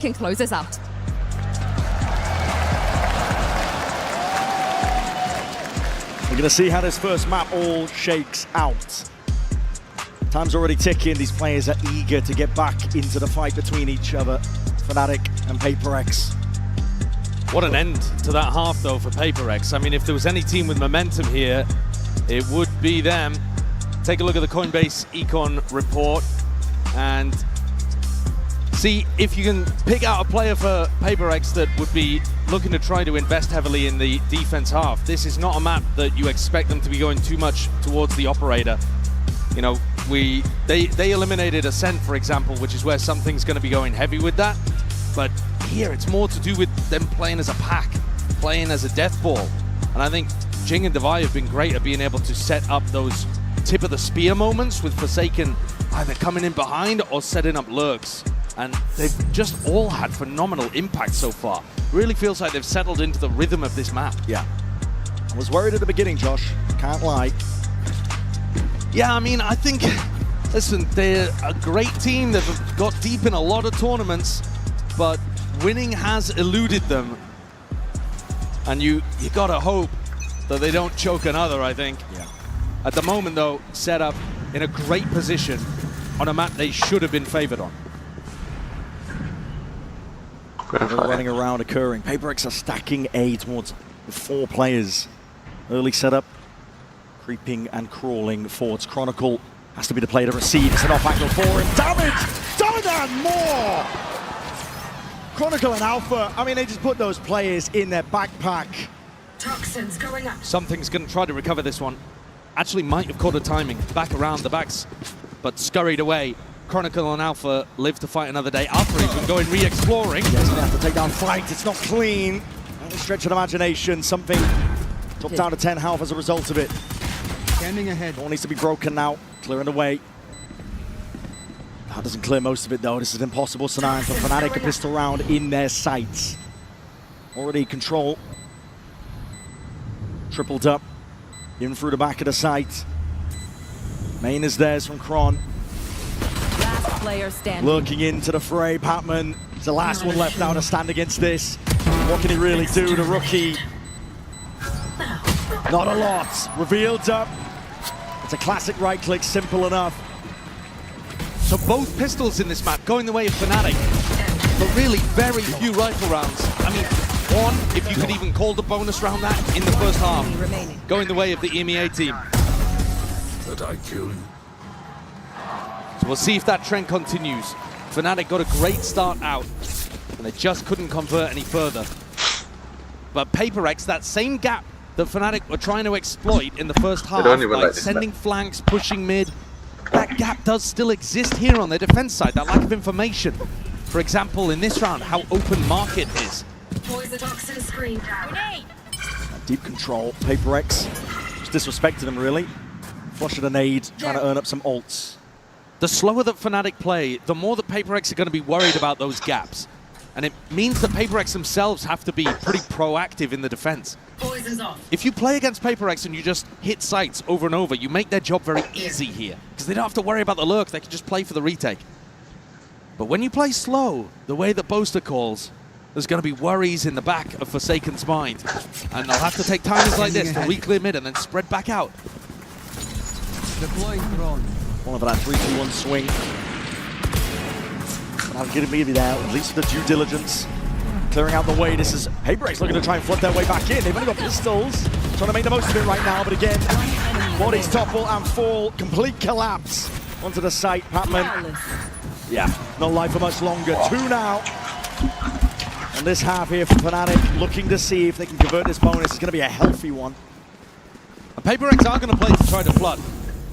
can close this out. We're going to see how this first map all shakes out. Time's already ticking. These players are eager to get back into the fight between each other. Fnatic and PRX. What an end to that half, though, for PRX. I mean, if there was any team with momentum here, it would be them. Take a look at the Coinbase Econ report and see if you can pick out a player for PRX that would be looking to try to invest heavily in the defense half. This is not a map that you expect them to be going too much towards the operator. You know, they eliminated Ascent, for example, which is where something's going to be going heavy with that. But here, it's more to do with them playing as a pack, playing as a death ball. And I think Jing and Devi have been great at being able to set up those tip of the spear moments with Forsaken either coming in behind or setting up lurks. And they've just all had phenomenal impact so far. Really feels like they've settled into the rhythm of this map. Yeah. I was worried at the beginning, Josh. Can't lie. Yeah, I mean, I think, listen, they're a great team. They've got deep in a lot of tournaments, but winning has eluded them. And you gotta hope that they don't choke another, I think. Yeah. At the moment, though, set up in a great position on a map they should have been favored on. Running around occurring. PRX are stacking A towards the 4 players. Early setup. Creeping and crawling forwards. Chronicle has to be the player to receive. It's an off angle for him. Damage! Done and more! Chronicle and Alpha, I mean, they just put those players in their backpack. Toxins going up. Something's going to try to recover this one. Actually might have caught a timing. Back around the backs, but scurried away. Chronicle and Alpha live to fight another day. Alpha even going re-exploring. Yeah, he's going to have to take down Flight. It's not clean. Any stretch of imagination. Something dropped down to 10 health as a result of it. Scanning ahead. All needs to be broken now. Clearing the way. That doesn't clear most of it, though. This is an impossible scenario for Fnatic. A pistol round in their sights. Already control. Tripled up. In through the back of the site. Main is theirs from Kron. Last player standing. Lurking into the fray. Patman is the last one left now to stand against this. What can he really do? The rookie. Not a lot. Revealed up. It's a classic right click, simple enough. So both pistols in this map going the way of Fnatic, but really very few rifle rounds. I mean, one, if you could even call the bonus round that in the first half, going the way of the EMEA team. Did I kill you? So we'll see if that trend continues. Fnatic got a great start out, and they just couldn't convert any further. But PRX, that same gap that Fnatic were trying to exploit in the first half, like sending flanks, pushing mid, that gap does still exist here on their defense side, that lack of information. For example, in this round, how open market is. Deep control, PRX. Just disrespected them, really. Flushing a nade, trying to earn up some ults. The slower that Fnatic play, the more that PRX are going to be worried about those gaps. And it means that PRX themselves have to be pretty proactive in the defense. If you play against PRX and you just hit sites over and over, you make their job very easy here. Because they don't have to worry about the lurk, they can just play for the retake. But when you play slow, the way that Boaster calls, there's going to be worries in the back of Forsaken's mind. And they'll have to take timings like this to re-clear mid and then spread back out. Deploying drone. One of that 3-2-1 swing. But I'm getting maybe there, at least for the due diligence. Clearing out the way. This is PRX looking to try and flood their way back in. They've only got pistols. Trying to make the most of it right now, but again, bodies topple and fall. Complete collapse onto the site. Patman. Yeah, not live for much longer. 2 now. And this half here for Fnatic, looking to see if they can convert this bonus. It's going to be a healthy one. And PRX are going to play to try to flood.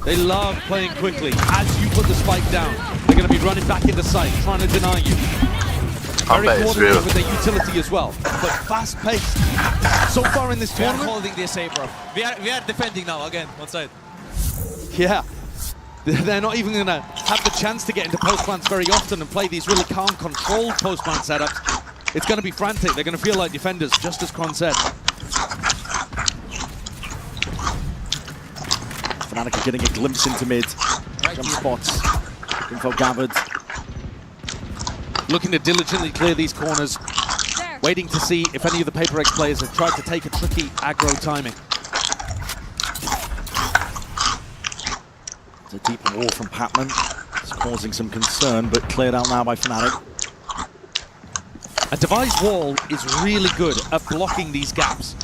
They love playing quickly. As you put the spike down, they're going to be running back into sight, trying to deny you. Very coordinated with their utility as well, but fast-paced. So far in this tournament, we are holding this A, bro. We are defending now again, one side. Yeah, they're not even going to have the chance to get into post plants very often and play these really calm, controlled post plant setups. It's going to be frantic. They're going to feel like defenders, just as Kron said. Fnatic are getting a glimpse into mid. Jump spots. Info gathered. looking to diligently clear these corners, waiting to see if any of the PRX players have tried to take a tricky aggro timing. It's a deeper wall from Patman. It's causing some concern, but cleared out now by Fnatic. A devised wall is really good at blocking these gaps.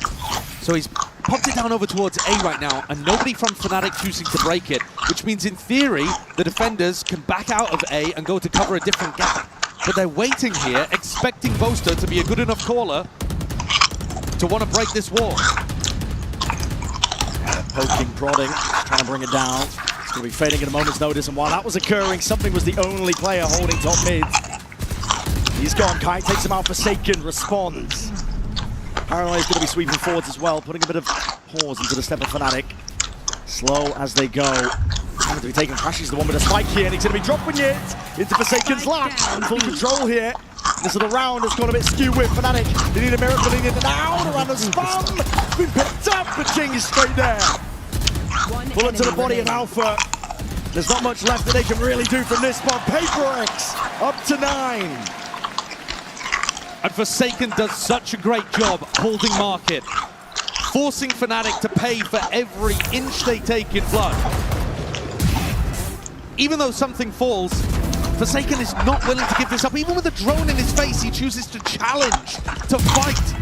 So he's popped it down over towards A right now, and nobody from Fnatic choosing to break it, which means in theory, the defenders can back out of A and go to cover a different gap. But they're waiting here, expecting Boaster to be a good enough caller to want to break this wall. Poking, prodding, trying to bring it down. It's going to be fading at a moment's notice, and while that was occurring, something was the only player holding top mid. He's gone. Kai takes him out. Forsaken responds. Parallel is going to be sweeping forwards as well, putting a bit of pause into the step of Fnatic. Slow as they go. Going to be taking crashes the one with a spike here, and he's going to be dropping it into Forsaken's lap. Full control here. This little round has gone a bit skewed with Fnatic. They need a miracle in and out around the spam. Been picked up, but King is straight there. Bullet to the body of Alpha. There's not much left that they can really do from this spot. PRX up to 9. And Forsaken does such a great job holding market, forcing Fnatic to pay for every inch they take in blood. Even though something falls, Forsaken is not willing to give this up. Even with a drone in his face, he chooses to challenge, to fight.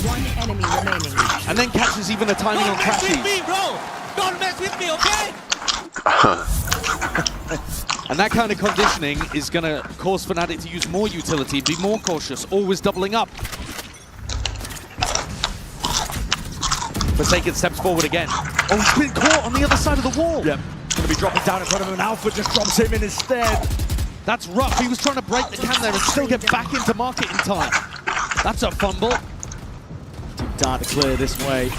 One enemy remaining. And then catches even a timing on Don't mess with me, crashes. bro! Don't mess with me, okay? And that kind of conditioning is going to cause Fnatic to use more utility, be more cautious, always doubling up. Forsaken steps forward again. Oh, he's been caught on the other side of the wall. Yep. Going to be dropping down in front of him, and Alpha just drops him in instead. That's rough. He was trying to break the cam there and still get back into market in time. That's a fumble. Too dark to clear this way.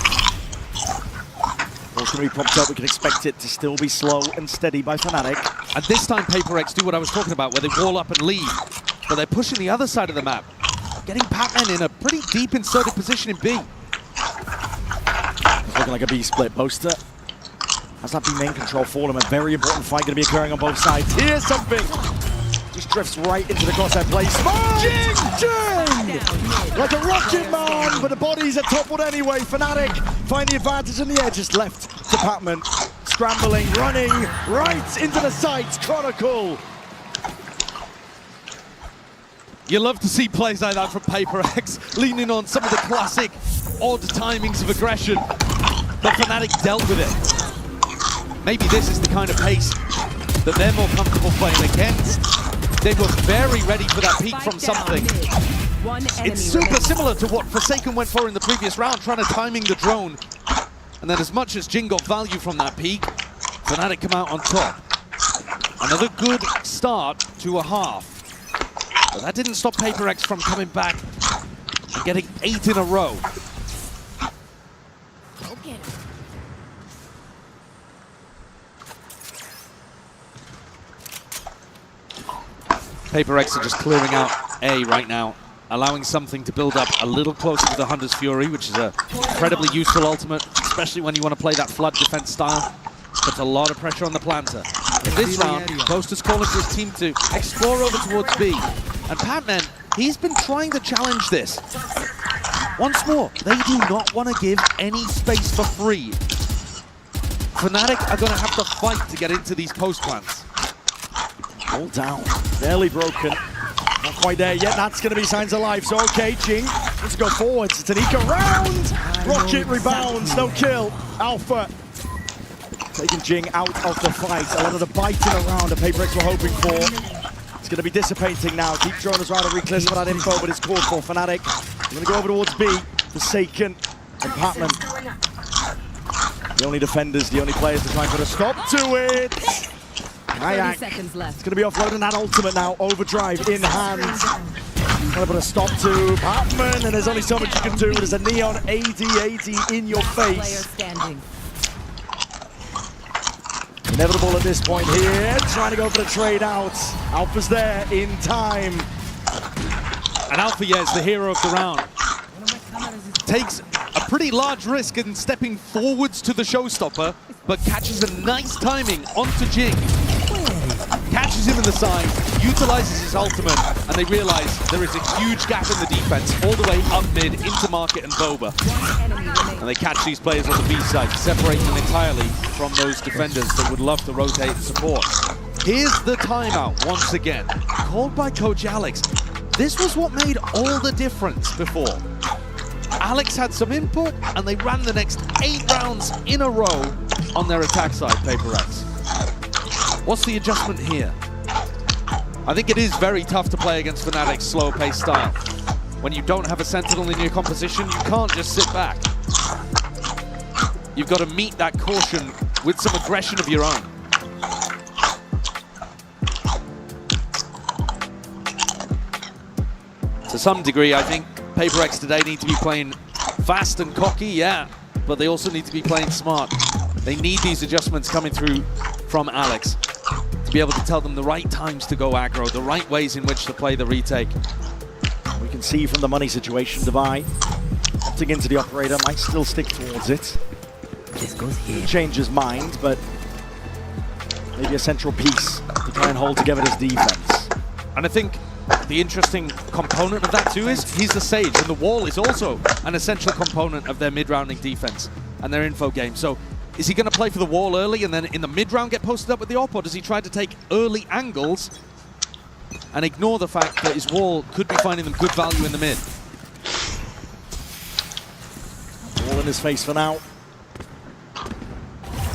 Ball's going to be pumped up. We can expect it to still be slow and steady by Fnatic. And this time PRX do what I was talking about, where they wall up and leave. But they're pushing the other side of the map, getting Patman in a pretty deep inserted position in B. It's looking like a B split. Boaster has that B main control for him. A very important fight going to be occurring on both sides. Here's something. Just drifts right into the crosshair place. Jing! Like a rocket man, but the bodies are toppled anyway. Fnatic find the advantage on the edge. Just left to Patman. Scrambling, running right into the sights. Chronicle. You love to see plays like that from PRX, leaning on some of the classic odd timings of aggression. But Fnatic dealt with it. Maybe this is the kind of pace that they're more comfortable playing against. They were very ready for that peak from something. It's super similar to what Forsaken went for in the previous round, trying to timing the drone. And then as much as Jing got value from that peak, Fnatic come out on top. Another good start to a half. But that didn't stop PRX from coming back and getting 8 in a row. PRX are just clearing out A right now, allowing something to build up a little closer to the Hunter's Fury, which is a incredibly useful ultimate, especially when you want to play that flood defense style. Puts a lot of pressure on the planter. In this round, Boaster's calling for his team to explore over towards B. And Patman, he's been trying to challenge this. Once more, they do not want to give any space for free. Fnatic are going to have to fight to get into these post plants. All down, barely broken. Not quite there yet. That's going to be signs of life. So, okay, Jing, let's go forwards. It's an eco round. Rocket rebounds, no kill. Alpha taking Jing out of the fight. A lot of the biting around the PRX were hoping for. It's going to be dissipating now. Keep throwing us around and reclear some of that info, but it's called for Fnatic. We're going to go over towards B. Forsaken and Patman. The only defenders, the only players to try and put a stop to it. 30 seconds left. It's going to be offloading that ultimate now. Overdrive in hand. Trying to put a stop to Patman, and there's only so much you can do. There's a neon AD in your Player face. standing. Inevitable at this point here. Trying to go for the trade out. Alpha's there in time. And Alpha, yeah, is the hero of the round. Takes a pretty large risk in stepping forwards to the showstopper, but catches a nice timing onto Jing. Catches him in the side, utilizes his ultimate, and they realize there is a huge gap in the defense, all the way up mid into Market and Boba. And they catch these players on the B side, separate them entirely from those defenders that would love to rotate and support. Here's the timeout once again, called by Coach Alex. This was what made all the difference before. Alex had some input, and they ran the next 8 rounds in a row on their attack side, PRX. What's the adjustment here? I think it is very tough to play against Fnatic's slow-paced style. When you don't have a Sentinel in your composition, you can't just sit back. You've got to meet that caution with some aggression of your own. To some degree, I think PRX today need to be playing fast and cocky, yeah, but they also need to be playing smart. They need these adjustments coming through from Alex to be able to tell them the right times to go aggro, the right ways in which to play the retake. We can see from the money situation, Devi opting into the operator, might still stick towards it. This goes here. Change his mind, but maybe a central piece to try and hold together this defense. And I think the interesting component of that too is he's the Sage, and the wall is also an essential component of their mid-rounding defense and their info game. So is he going to play for the wall early and then in the mid-round get posted up with the op, or does he try to take early angles and ignore the fact that his wall could be finding them good value in the mid? Wall in his face for now.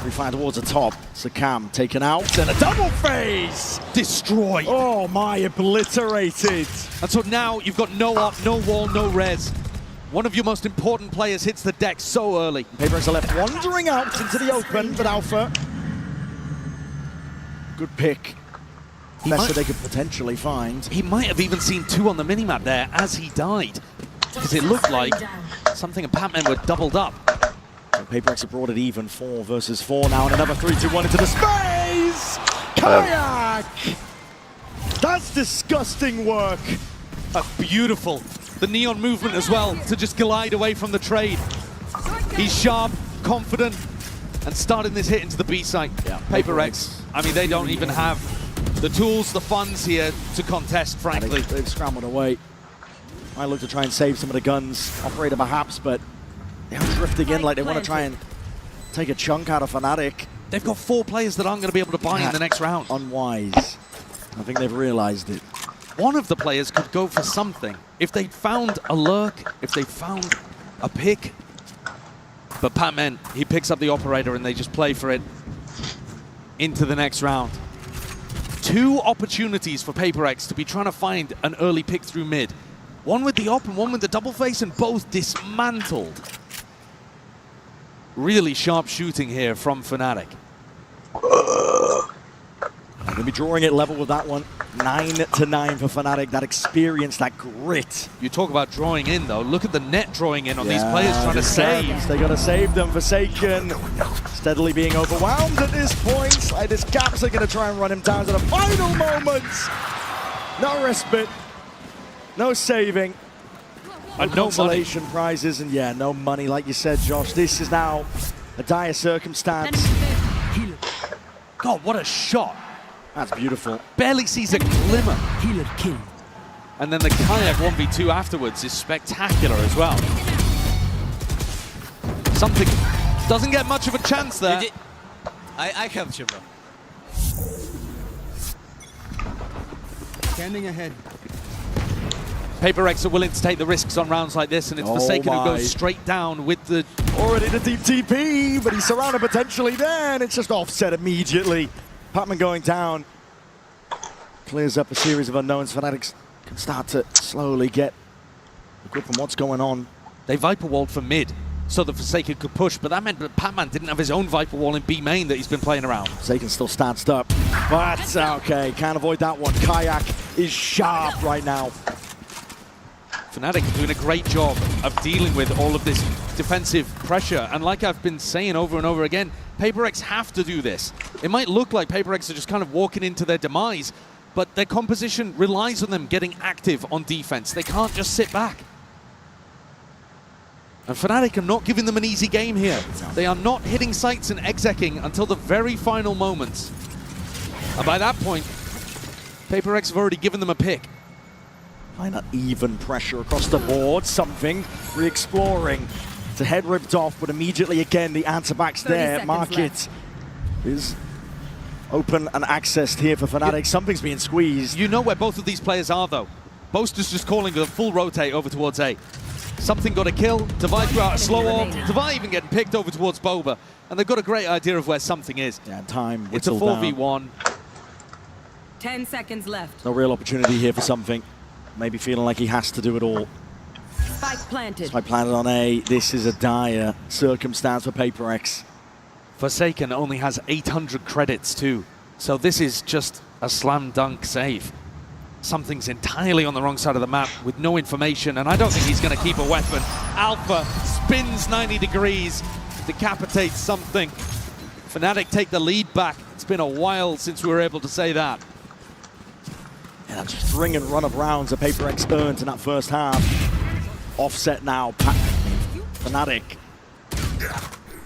We find towards the top. Sakam taken out, and a double phase! Destroyed! Oh my, obliterated! And so now you've got no op, no wall, no res. One of your most important players hits the deck so early. PRX are left wandering out into the open, but Alpha. Good pick. Best that they could potentially find. He might have even seen 2 on the minimap there as he died, because it looked like something and Pac-Man were doubled up. So PRX have brought it even, 4 versus 4 now, and another 3-2-1 into the space! Kayak! That's disgusting work. Beautiful. The neon movement as well, to just glide away from the trade. He's sharp, confident, and starting this hit into the B site. Yeah, PRX, I mean, they don't even have the tools, the funds here to contest, frankly. They've scrambled away. Might look to try and save some of the guns. Operator perhaps, but they're drifting in like they want to try and take a chunk out of Fnatic. They've got 4 players that aren't going to be able to buy in the next round. Unwise. I think they've realized it. One of the players could go for something. If they found a lurk, if they found a pick. But Pac-Man, he picks up the operator and they just play for it into the next round. 2 opportunities for PRX to be trying to find an early pick through mid. One with the op and one with the double face, and both dismantled. Really sharp shooting here from Fnatic. I'm going to be drawing it level with that one. 9-9 for Fnatic. That experience, that grit. You talk about drawing in, though. Look at the net drawing in on these players trying to save. They got to save them. Forsaken steadily being overwhelmed at this point. Like this Gaps, they're going to try and run him down to the final moments. No respite. No saving. No consolation prizes. And yeah, no money. Like you said, Josh, this is now a dire circumstance. God, what a shot. That's beautiful. Barely sees a glimmer. Healer kill. And then the Kayak 1v2 afterwards is spectacular as well. Something doesn't get much of a chance there. I helped you, bro. Standing ahead. PRX are willing to take the risks on rounds like this, and it's Forsaken who goes straight down with the... Already the deep TP, but he's surrounded potentially there, and it's just offset immediately. Pac-Man going down. Clears up a series of unknowns. Fnatic can start to slowly get a grip on what's going on. They Viper walled for mid, so the Forsaken could push, but that meant that Pac-Man didn't have his own Viper wall in B main that he's been playing around. Forsaken still stanced up, but okay, can't avoid that one. Kayak is sharp right now. Fnatic are doing a great job of dealing with all of this defensive pressure, and like I've been saying over and over again, PRX have to do this. It might look like PRX are just kind of walking into their demise, but their composition relies on them getting active on defense. They can't just sit back. And Fnatic are not giving them an easy game here. They are not hitting sights and execing until the very final moments. And by that point, PRX have already given them a pick. Find that even pressure across the board. Something re-exploring. To head ripped off, but immediately again the answer back's 30 there. seconds Market left. is open and accessed here for Fnatic. Something's being squeezed. You know where both of these players are, though. Boaster's just calling the full rotate over towards A. Something got a kill. Divide threw out a slow orb. Divide even getting picked over towards Boba. And they've got a great idea of where something is. Yeah, and time It's a whittled down. 4v1. 10 seconds left. No real opportunity here for something. Maybe feeling like he has to do it all. Spike planted. So I planted on A. This is a dire circumstance for PRX. Forsaken only has 800 credits too. So this is just a slam dunk save. Something's entirely on the wrong side of the map with no information, and I don't think he's going to keep a weapon. Alpha spins 90 degrees, decapitates something. Fnatic take the lead back. It's been a while since we were able to say that. Yeah, that string and run of rounds that PRX earned in that first half. Offset now, Fnatic.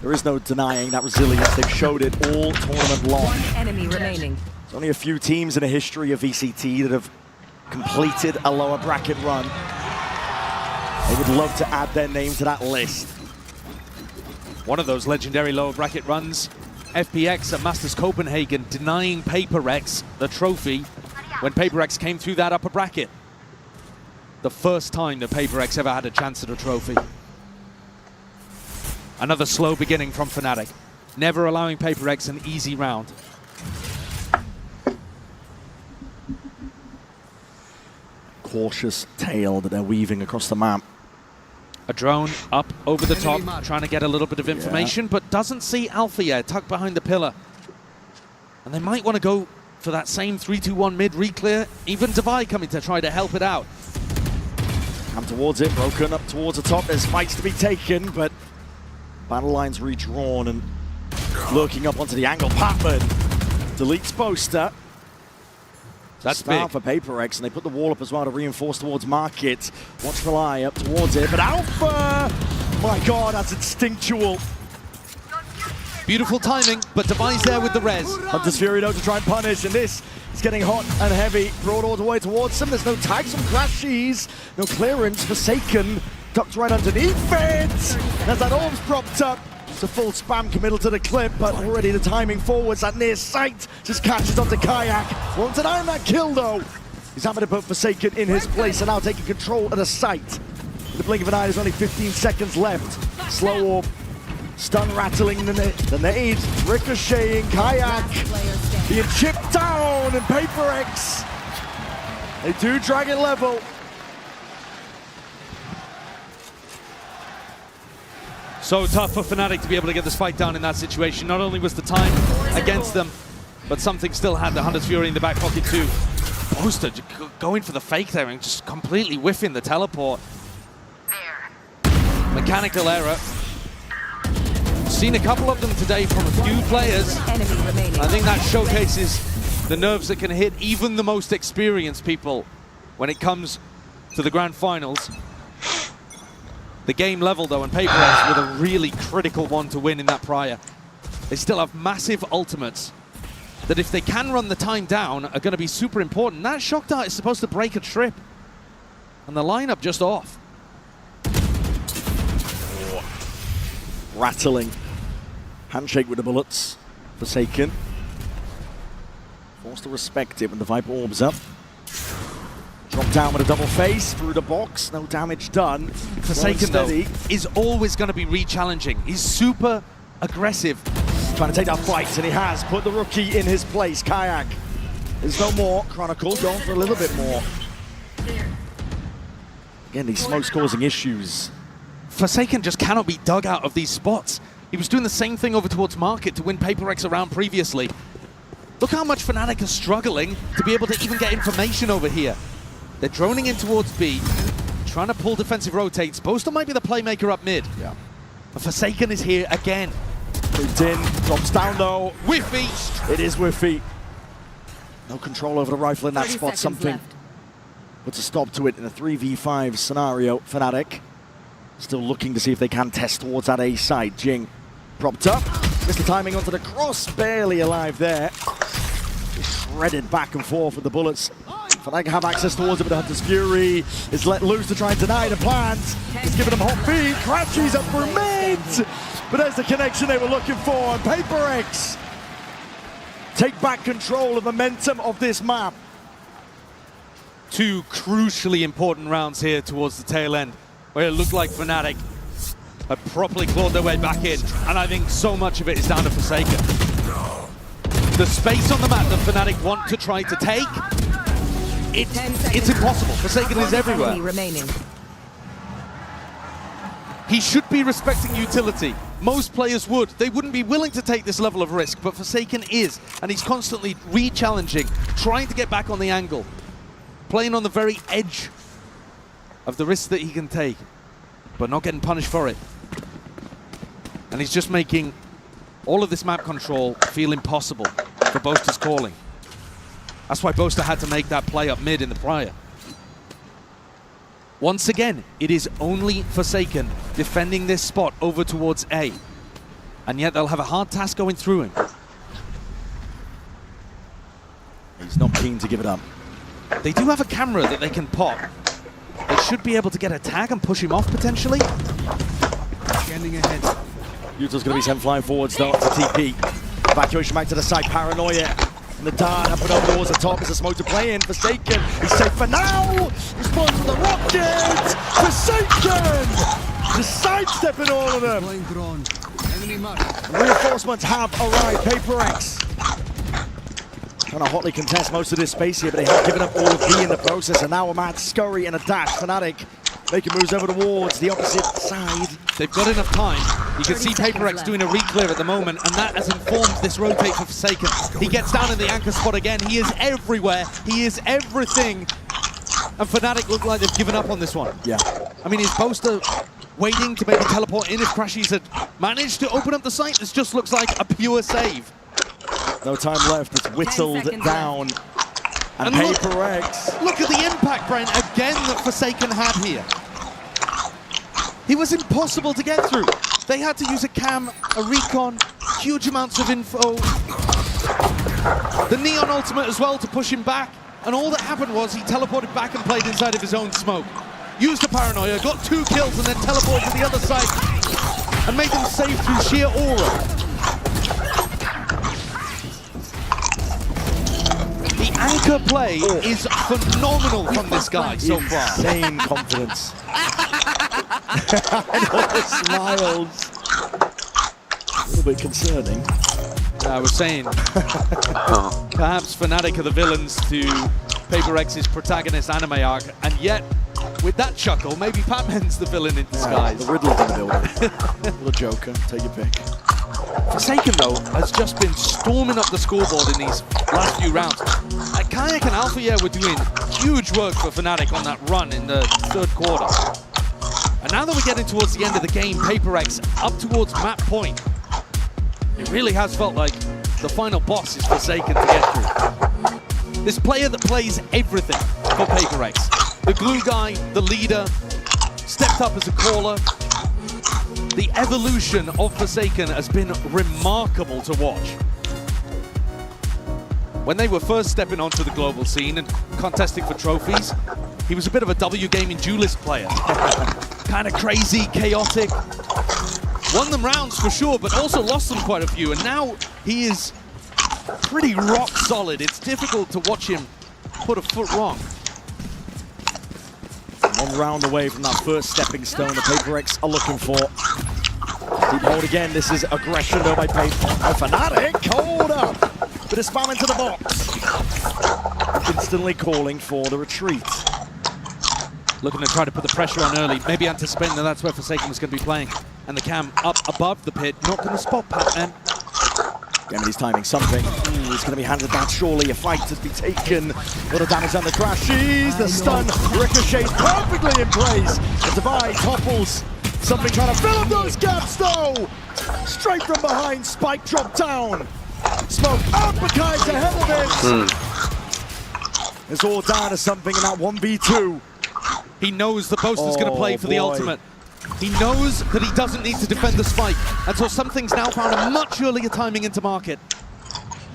There is no denying that resilience. They've showed it all tournament long. One enemy remaining. There's only a few teams in the history of VCT that have completed a lower bracket run. They would love to add their name to that list. One of those legendary lower bracket runs, FPX at Masters Copenhagen denying PRX the trophy when PRX came through that upper bracket. The first time that PRX ever had a chance at a trophy. Another slow beginning from Fnatic, never allowing PRX an easy round. Cautious tale that they're weaving across the map. A drone up over the top, trying to get a little bit of information, but doesn't see Alpha yet, tucked behind the pillar. And they might want to go for that same 3-2-1 mid re-clear. Even Divide coming to try to help it out. Come towards it, broken up towards the top. There's fights to be taken, but battle lines redrawn and lurking up onto the angle. Patman deletes Boaster. That's Start big. for PRX, and they put the wall up as well to reinforce towards Market. Watch the lie up towards it, but Alpha! My God, that's instinctual. Beautiful timing, but Divide's there with the res. Hunter's Fury though to try and punish, and this is getting hot and heavy. Brought all the way towards him. There's no tags on Crashies, no clearance. Forsaken ducked right underneath it. There's that orb's propped up. It's a full spam committal to the clip, but already the timing forwards at near sight just catches onto Kayak. Won't deny him that kill though. He's having to put Forsaken in his place and now taking control of the site. In the blink of an eye, there's only 15 seconds left. Slow orb, stun rattling the nade, ricocheting, Kayak being chipped down, and PRX. They do drag it level. So tough for Fnatic to be able to get this fight down in that situation. Not only was the time against them, but something still had the Hunter's Fury in the back pocket too. Boaster going for the fake there and just completely whiffing the teleport. Mechanical error. Seen a couple of them today from a few players. Enemy remaining. I think that showcases the nerves that can hit even the most experienced people when it comes to the grand finals. The game level though, and PRX with a really critical one to win in that prior. They still have massive ultimates that if they can run the time down are going to be super important. That shock dart is supposed to break a trip. And the lineup just off. Rattling. Handshake with the bullets. Forsaken. Forced to respect it when the Viper orbs up. Drop down with a double face through the box. No damage done. Forsaken though is always going to be re-challenging. He's super aggressive. Trying to take that fight, and he has put the rookie in his place. Kayak. There's no more. Chronicle going for a little bit more. Again, these smokes causing issues. Forsaken just cannot be dug out of these spots. He was doing the same thing over towards Market to win PRX around previously. Look how much Fnatic are struggling to be able to even get information over here. They're droning in towards B, trying to pull defensive rotates. Boaster might be the playmaker up mid. Yeah. But Forsaken is here again. Moved in, drops down though. Whiffy! It is Whiffy. No control over the rifle in that 30 spot. seconds Something left. puts a stop to it in a 3v5 scenario. Fnatic still looking to see if they can test towards that A side. Jing propped up. Missed the timing onto the cross. Barely alive there. Just threaded back and forth with the bullets. Fnatic have access towards it, but Hunter's Fury is let loose to try and deny the plans. It's giving them hot feet. Crashes up for mid, but there's the connection they were looking for. And PRX take back control of momentum of this map. Two crucially important rounds here towards the tail end, where it looked like Fnatic had properly clawed their way back in, and I think so much of it is down to Forsaken. The space on the map that Fnatic want to try to take, it's impossible. Forsaken is everywhere. Enemy remaining. He should be respecting utility. Most players would. They wouldn't be willing to take this level of risk, but Forsaken is, and he's constantly re-challenging, trying to get back on the angle, playing on the very edge of the risk that he can take, but not getting punished for it. And he's just making all of this map control feel impossible for Boaster's calling. That's why Boaster had to make that play up mid in the prior. Once again, it is only Forsaken defending this spot over towards A. And yet they'll have a hard task going through him. He's not keen to give it up. They do have a camera that they can pop. They should be able to get a tag and push him off potentially. Scanning ahead. Yuto's going to be sent flying forwards though to TP. Evacuation back to the side, Paranoia. And the dart up and over towards the top as a smoke to play in. Forsaken, he's safe for now! Responds to the rocket! Forsaken! Just sidestepping all of them. Deploying drone. Enemy mark. Reinforcements have arrived. PRX trying to hotly contest most of this space here, but they have given up all of B in the process, and now a mad scurry and a dash. Fnatic making moves over towards the opposite side. They've got enough time. You can see PRX doing a re-clear at the moment, and that has informed this rotate for Forsaken. He gets down in the anchor spot again. He is everywhere. He is everything. And Fnatic look like they've given up on this one. Yeah. I mean, is Boaster waiting to maybe teleport in if Crashies had managed to open up the site? This just looks like a pure save. No time left. It's whittled down. And PRX. Look at the impact, Brent, again that Forsaken had here. He was impossible to get through. They had to use a cam, a recon, huge amounts of info. The Neon ultimate as well to push him back. And all that happened was he teleported back and played inside of his own smoke. Used the Paranoia, got 2 kills, and then teleported to the other side and made them save through sheer aura. The anchor play is phenomenal from this guy so far. Insane confidence. And all the smiles. A little bit concerning. I was saying, perhaps Fnatic are the villains to PRX's protagonist anime arc, and yet, with that chuckle, maybe Batman's the villain in disguise. The Riddler's in the building. The Joker, take your pick. Forsaken, though, has just been storming up the scoreboard in these last few rounds. Kayak and Alpha Year were doing huge work for Fnatic on that run in the 3rd quarter. And now that we're getting towards the end of the game, PRX up towards map point. It really has felt like the final boss is Forsaken to get through. This player that plays everything for PRX. The glue guy, the leader, stepped up as a caller. The evolution of Forsaken has been remarkable to watch. When they were first stepping onto the global scene and contesting for trophies, he was a bit of a W Gaming duelist player. Kind of crazy, chaotic. Won them rounds for sure, but also lost them quite a few. And now he is pretty rock solid. It's difficult to watch him put a foot wrong. 1 round away from that first stepping stone the PRX are looking for. Deep hold again. This is aggression though by Fnatic. Hold up. Bit of spam into the box. Instantly calling for the retreat. Looking to try to put the pressure on early, maybe anticipating that that's where Forsaken was going to be playing. And the cam up above the pit, not going to spot Pac-Man. Remy's timing something. He's going to be handed that surely. A fight to be taken. A lot of damage on the Crashies. The stun ricochets perfectly in place. The divide topples. Something trying to fill up those gaps though. Straight from behind, Spike dropped down. Smoke up, Bakai's ahead of it. It's all down to something in that 1v2. He knows the Boaster's going to play for the ultimate. He knows that he doesn't need to defend the spike. And so something's now found a much earlier timing into market.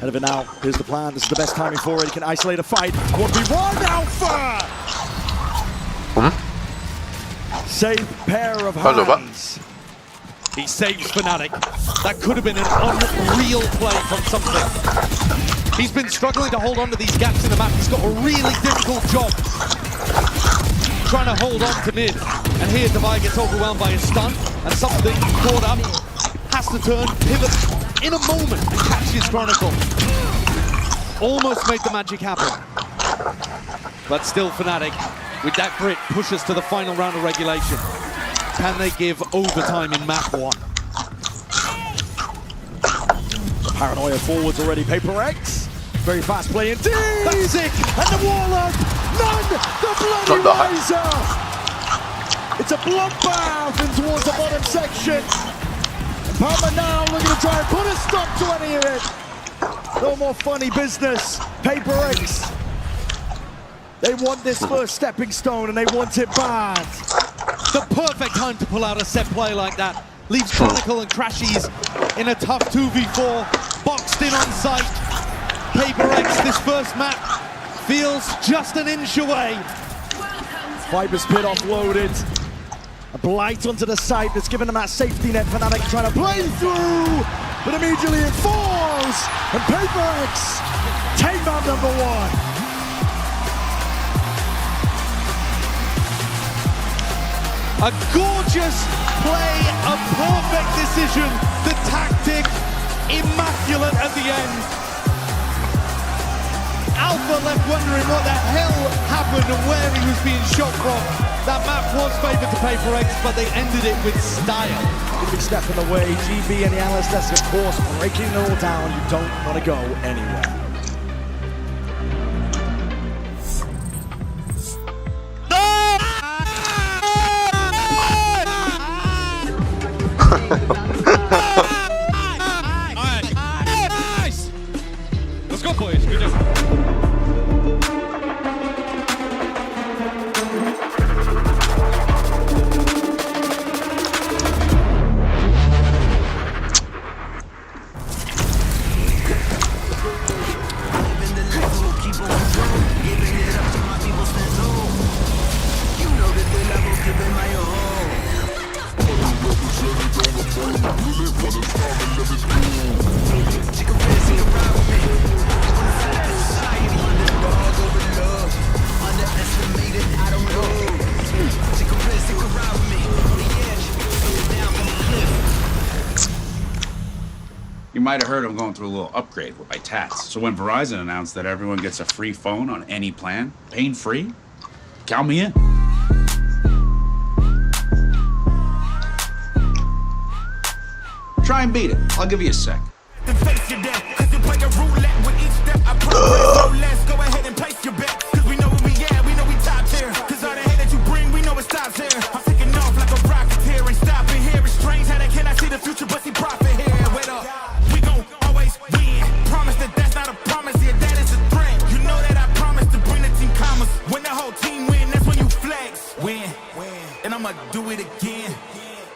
Head of it now. Here's the plan. This is the best timing for it. He can isolate a fight. 1v1 Alpha! Safe pair of hands. He saves Fnatic. That could have been an unreal play from something. He's been struggling to hold on to these gaps in the map. He's got a really difficult job trying to hold on to mid. And here Divide gets overwhelmed by his stun, and something caught up. Has to turn, pivot in a moment and catch his Chronicle. Almost made the magic happen. But still Fnatic, with that grit, pushes to the final round of regulation. Can they give overtime in map 1? Paranoia forwards already. PRX. Very fast play indeed. That's it. And the Warlock. None. The bloody Razor. It's a bloodbath in towards the bottom section. And Palmer now looking to try and put a stop to any of it. No more funny business. PRX. They want this first stepping stone and they want it bad. The perfect time to pull out a set play like that. Leaves Chronicle and Crashies in a tough 2v4. Boxed in on sight. PRX, this first map feels just an inch away. Viper's Pit offloaded. A blight onto the site that's given them that safety net. Fnatic trying to play through, but immediately it falls. And PRX take out #1. A gorgeous play, a perfect decision. The tactic, immaculate at the end. Alpha left wondering what the hell happened and where he was being shot from. That map was favored to PRX, but they ended it with style. Big step in the way. GB and the analyst desk, of course, breaking it all down. You don't want to go anywhere. Nice! Let's go, boys. Good job. You might have heard I'm going through a little upgrade with my tats. So when Verizon announced that everyone gets a free phone on any plan, pain-free, count me in. Try and beat it. I'll give you a sec. And I'ma do it again.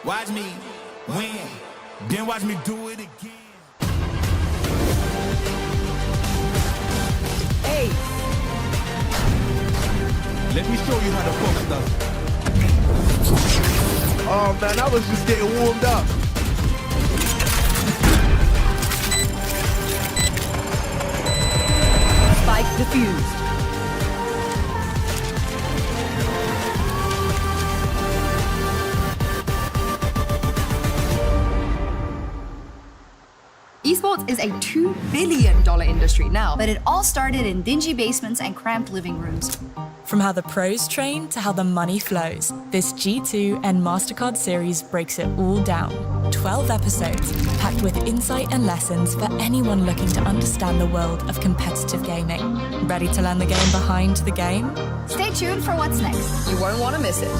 Watch me win, then watch me do it again. Hey, Let me show you how to fuck stuff. Oh man, I was just getting warmed up. spike defused. Esports is a $2 billion industry now, but it all started in dingy basements and cramped living rooms. From how the pros train to how the money flows, this G2 and MasterCard series breaks it all down. 12 episodes, packed with insight and lessons for anyone looking to understand the world of competitive gaming. Ready to learn the game behind the game? Stay tuned for what's next. You won't want to miss it.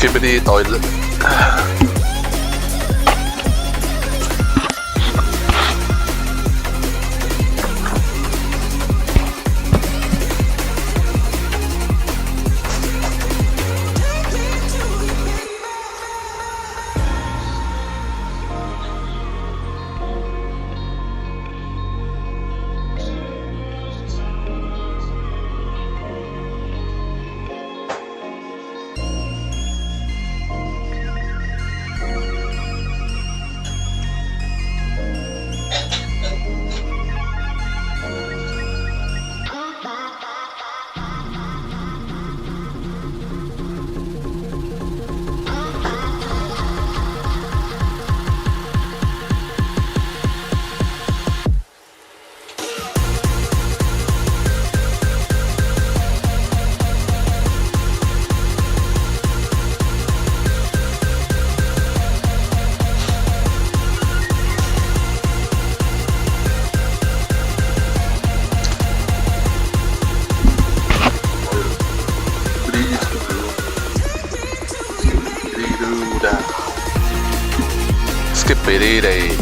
Skippity toilet. Skippity day.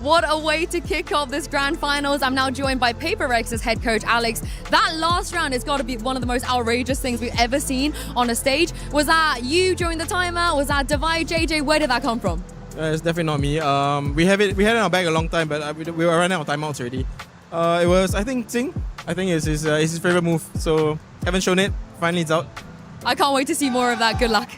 What a way to kick off this grand finals. I'm now joined by PRX's head coach, Alex. That last round has got to be one of the most outrageous things we've ever seen on a stage. Was that you during the timeout? Was that Divide, JJ? Where did that come from? It's definitely not me. We had it in our bag a long time, but we were running out of timeouts already. It was, I think, Tsing. I think it's his favorite move. So haven't shown it. Finally, it's out. I can't wait to see more of that. Good luck.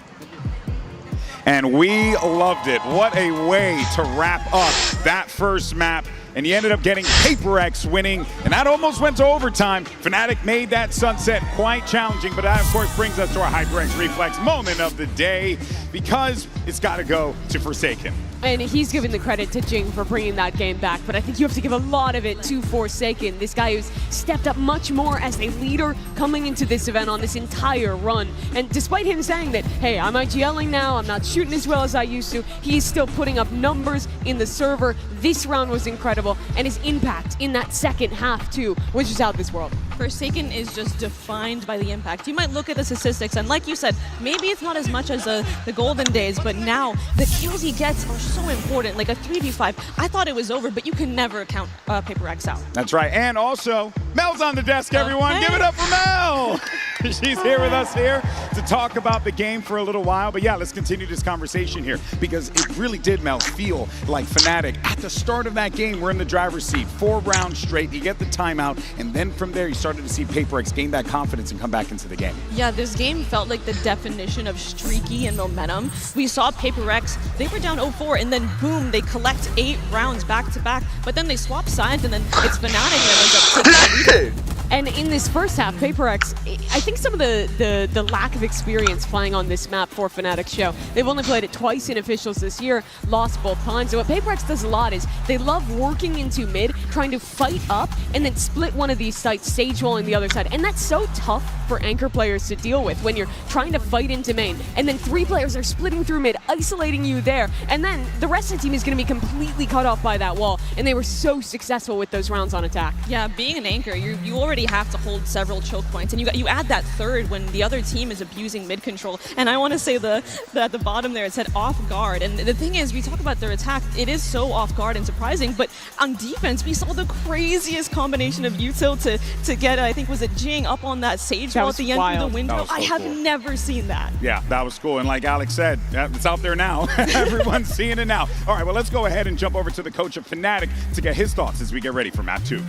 And we loved it. What a way to wrap up that first map. And he ended up getting PRX winning, and that almost went to overtime. Fnatic made that sunset quite challenging, but that of course brings us to our HyperX Reflex moment of the day, because it's got to go to Forsaken. And he's giving the credit to Jing for bringing that game back, but I think you have to give a lot of it to Forsaken. This guy who's stepped up much more as a leader coming into this event on this entire run. And despite him saying that, hey, I'm IGLing now, I'm not shooting as well as I used to, he's still putting up numbers in the server. This round was incredible, and his impact in that second half too was just out of this world. Forsaken is just defined by the impact. You might look at the statistics, and like you said, maybe it's not as much as the golden days, but now the kills he gets are so important. Like a 3v5, I thought it was over, but you can never count PRX out. That's right. And also, Mel's on the desk, everyone. Give it up for Mel. She's here with us here to talk about the game for a little while. But yeah, let's continue this conversation here, because it really did, Mel, feel like Fnatic at the start of that game were in the driver's seat. 4 rounds straight, you get the timeout, and then from there you started to see PRX gain that confidence and come back into the game. Yeah, this game felt like the definition of streaky and momentum. We saw PRX, they were down 0-4, and then boom, they collect 8 rounds back to back, but then they swap sides, and then it's Fnatic that ends up taking the lead. And in this first half, PRX, I think some of the lack of experience playing on this map for Fnatic show. They've only played it twice in officials this year, lost both times. So what PRX does a lot is they love working into mid, trying to fight up, and then split one of these sites, stage walling the other side. And that's so tough for anchor players to deal with when you're trying to fight into main. And then 3 players are splitting through mid, isolating you there. And then the rest of the team is going to be completely cut off by that wall. And they were so successful with those rounds on attack. Yeah, being an anchor, you already have to hold several choke points, and you add that third when the other team is abusing mid control. And I want to say at the bottom there it said off guard, and the thing is, we talk about their attack, it is so off guard and surprising, but on defense we saw the craziest combination of util to get, I think was it Jing up on that sage wall at the end through the window. So I have cool. Never seen that. Yeah, that was cool. And like Alex said, it's out there now. Everyone's seeing it now. All right, well, let's go ahead and jump over to the coach of Fnatic to get his thoughts as we get ready for map 2.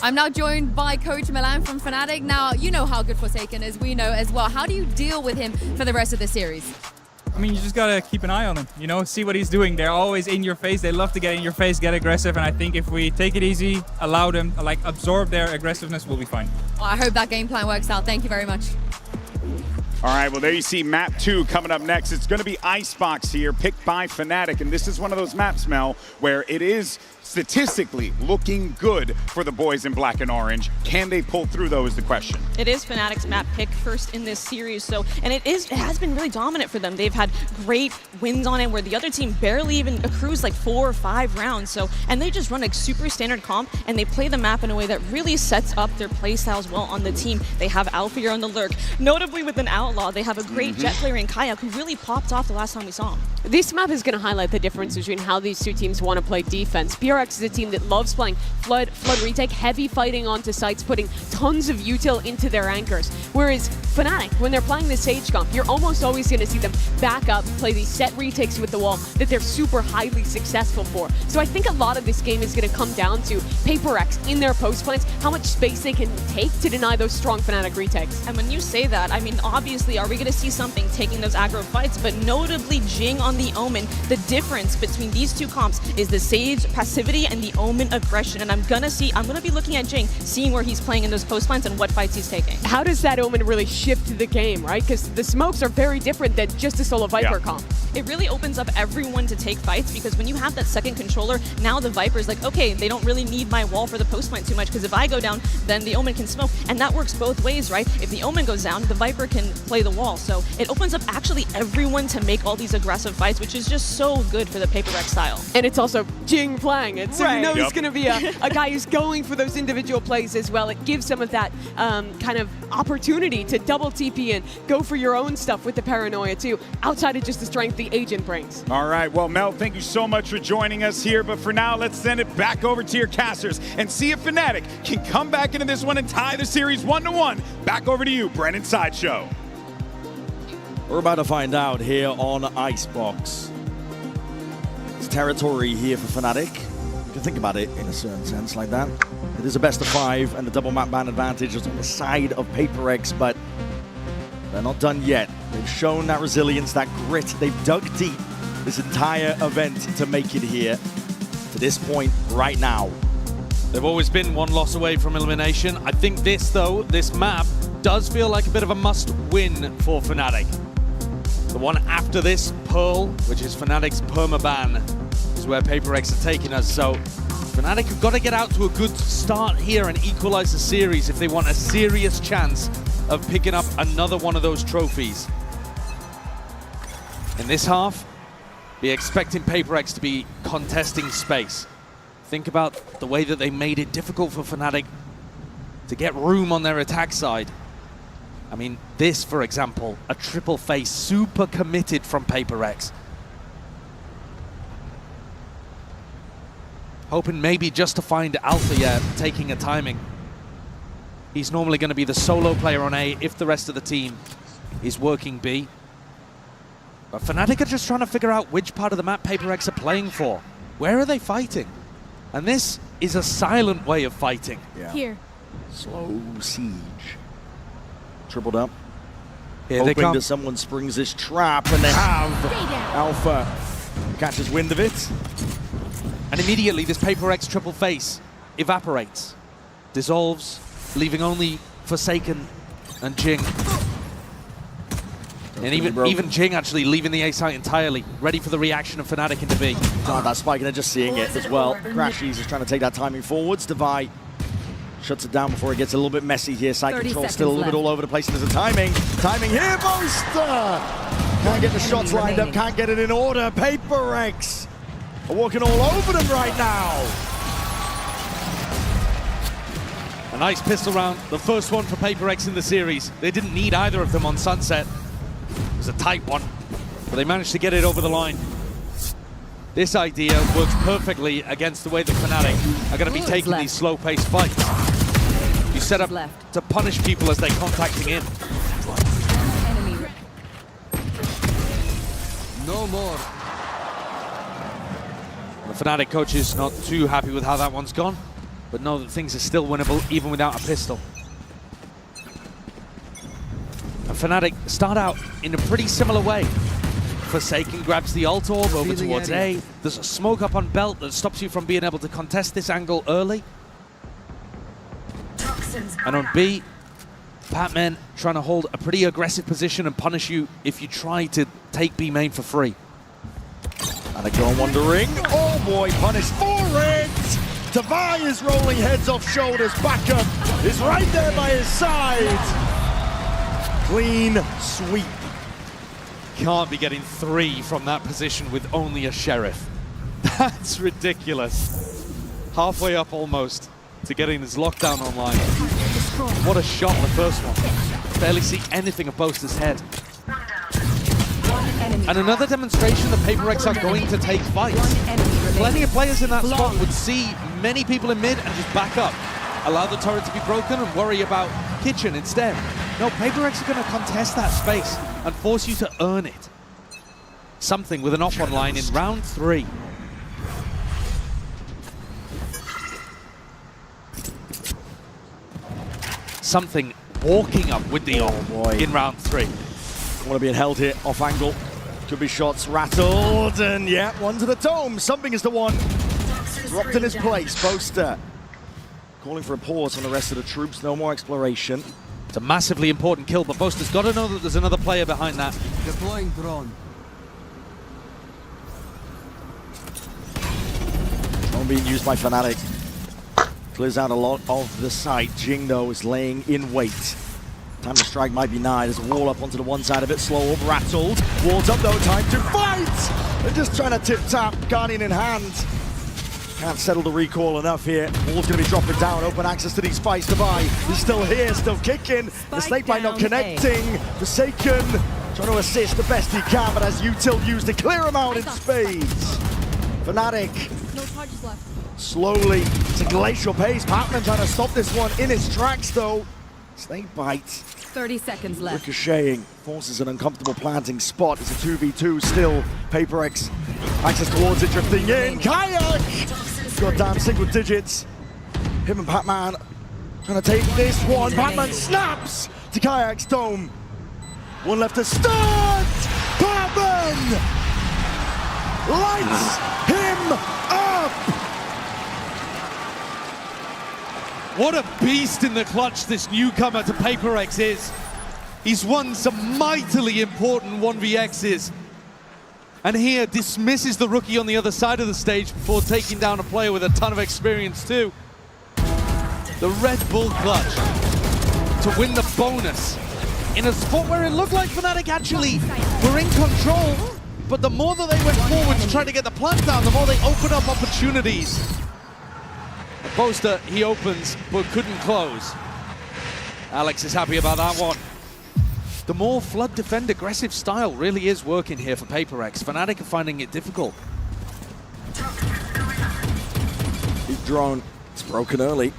I'm now joined by Coach Milan from Fnatic. Now, you know how good Forsaken is. We know as well. How do you deal with him for the rest of the series? I mean, you just gotta keep an eye on him, you know, see what he's doing. They're always in your face. They love to get in your face, get aggressive. And I think if we take it easy, allow them, like absorb their aggressiveness, we'll be fine. Well, I hope that game plan works out. Thank you very much. All right, well, there you see map 2 coming up next. It's going to be Icebox here, picked by Fnatic. And this is one of those maps, Mel, where it is statistically looking good for the boys in black and orange. Can they pull through, though, is the question. It is Fnatic's map pick first in this series, and it has been really dominant for them. They've had great wins on it where the other team barely even accrues like 4 or 5 rounds. And they just run a super standard comp, and they play the map in a way that really sets up their play styles well on the team. They have Alpha here on the lurk. Notably with an Outlaw, they have a great jet player in Kayak who really popped off the last time we saw him. This map is going to highlight the difference between how these two teams want to play defense. PRX is a team that loves playing flood retake, heavy fighting onto sites, putting tons of util into their anchors. Whereas Fnatic, when they're playing the Sage comp, you're almost always going to see them back up, play these set retakes with the wall that they're super highly successful for. So I think a lot of this game is going to come down to PRX in their post plans, how much space they can take to deny those strong Fnatic retakes. And when you say that, I mean, obviously, are we going to see something taking those aggro fights? But notably, Jing on the Omen, the difference between these two comps is the Sage passivity and the Omen aggression. And I'm going to be looking at Jing, seeing where he's playing in those post plans and what fights he's taking. How does that Omen really shift the game, right? Because the smokes are very different than just a solo Viper comp. It really opens up everyone to take fights, because when you have that second controller, now the Viper's like, okay, they don't really need my wall for the post plant too much, because if I go down, then the Omen can smoke. And that works both ways, right? If the Omen goes down, the Viper can play the wall. So it opens up actually everyone to make all these aggressive fights, which is just so good for the PRX style. And it's also Jing playing it, so you know he's going to be a guy who's going for those individual plays as well. It gives some of that kind of opportunity to double TP and go for your own stuff with the paranoia too, outside of just the strength the agent brings. All right, well, Mel, thank you so much for joining us here. But for now, let's send it back over to your casters and see if Fnatic can come back into this one and tie the series 1-1. Back over to you, Brennan Sideshow. We're about to find out here on Icebox. It's territory here for Fnatic. You can think about it in a certain sense like that. It is a best of 5, and the double map ban advantage is on the side of PRX, but they're not done yet. They've shown that resilience, that grit. They've dug deep this entire event to make it here to this point right now. They've always been one loss away from elimination. I think this, though, this map does feel like a bit of a must-win for Fnatic. The one after this, Pearl, which is Fnatic's permaban, is where PRX are taking us. So Fnatic have got to get out to a good start here and equalize the series if they want a serious chance of picking up another one of those trophies. In this half, be expecting PRX to be contesting space. Think about the way that they made it difficult for Fnatic to get room on their attack side. I mean, this, for example, a triple face, super committed from PRX. Hoping maybe just to find Alpha yet, taking a timing. He's normally going to be the solo player on A if the rest of the team is working B. But Fnatic are just trying to figure out which part of the map PRX are playing for. Where are they fighting? And this is a silent way of fighting. Yeah. Here. Slow siege. Tripled up. Here they Hoping come. that someone springs this trap, and they have. Alpha catches wind of it. And immediately this PRX triple face evaporates, dissolves, leaving only Forsaken and Jing. And even Jing actually leaving the A site entirely, ready for the reaction of Fnatic into B. Oh, that spike, and they're just seeing it as well. Crashies is trying to take that timing forwards. Devi shuts it down before it gets a little bit messy here. Side control still a little bit all over the place. And there's a timing. Timing here, Boaster! Can't get the shots lined up, can't get it in order. PRX are walking all over them right now. A nice pistol round, the first one for PRX in the series. They didn't need either of them on Sunset. It was a tight one, but they managed to get it over the line. This idea works perfectly against the way the Fnatic are going to be taking these slow-paced fights. You set up to punish people as they're contacting in. No more. The Fnatic coach is not too happy with how that one's gone. but know that things are still winnable even without a pistol. And Fnatic start out in a pretty similar way. Forsaken grabs the ult orb over towards A. There's a smoke up on Belt that stops you from being able to contest this angle early. And on B, Batman trying to hold a pretty aggressive position and punish you if you try to take B main for free. And a goal wandering. Oh boy, punished for it! Tavai is rolling heads off shoulders. Backup is right there by his side. Clean sweep. Can't be getting 3 from that position with only a Sheriff. That's ridiculous. Halfway up almost to getting his lockdown online. What a shot, the first one. Barely see anything of Boaster's head. And another demonstration that PRX are going to take fights. Plenty of players in that spot would see many people in mid and just back up. Allow the turret to be broken and worry about Kitchen instead. No, PRX are going to contest that space and force you to earn it. Something with an op online in round 3. Something walking up with the op in round 3. Want to be held here off angle. Could be shots rattled, and yeah, one to the dome. Something is the one. Dropped in his place. Boaster calling for a pause on the rest of the troops. No more exploration. It's a massively important kill, but Boaster's got to know that there's another player behind that. Deploying drone. Drone being used by Fnatic. Clears out a lot of the site. Jing, though, is laying in wait. Time to strike might be nigh. There's a wall up onto the one side, a bit slow, rattled. Walls up though, time to fight! They're just trying to tip-tap, Guardian in hand. Can't settle the recall enough here. Wall's gonna be dropping down, open access to these fights to buy. He's still here, still kicking. The snakebite not connecting. Forsaken, trying to assist the best he can, but as Util used to clear him out in spades. Fnatic. No charges left. Slowly, it's a glacial pace. Patman trying to stop this one in his tracks though. Snakebite. 30 seconds left. Ricocheting, forces an uncomfortable planting spot. It's a 2v2 still. PRX, access towards it, drifting in. Kayak! Goddamn single digits. Him and Patman trying to take this one. Patman snaps to Kayak's dome. One left to start! Patman! Lights him up! What a beast in the clutch this newcomer to PRX is. He's won some mightily important 1vx's. And here dismisses the rookie on the other side of the stage before taking down a player with a ton of experience too. The Red Bull clutch to win the bonus in a spot where it looked like Fnatic actually were in control. But the more that they went forward to try to get the plant down, the more they opened up opportunities. Boaster, he opens, but couldn't close. Alex is happy about that one. The more Flood defend aggressive style really is working here for PRX. Fnatic are finding it difficult. Deep drone, it's broken early.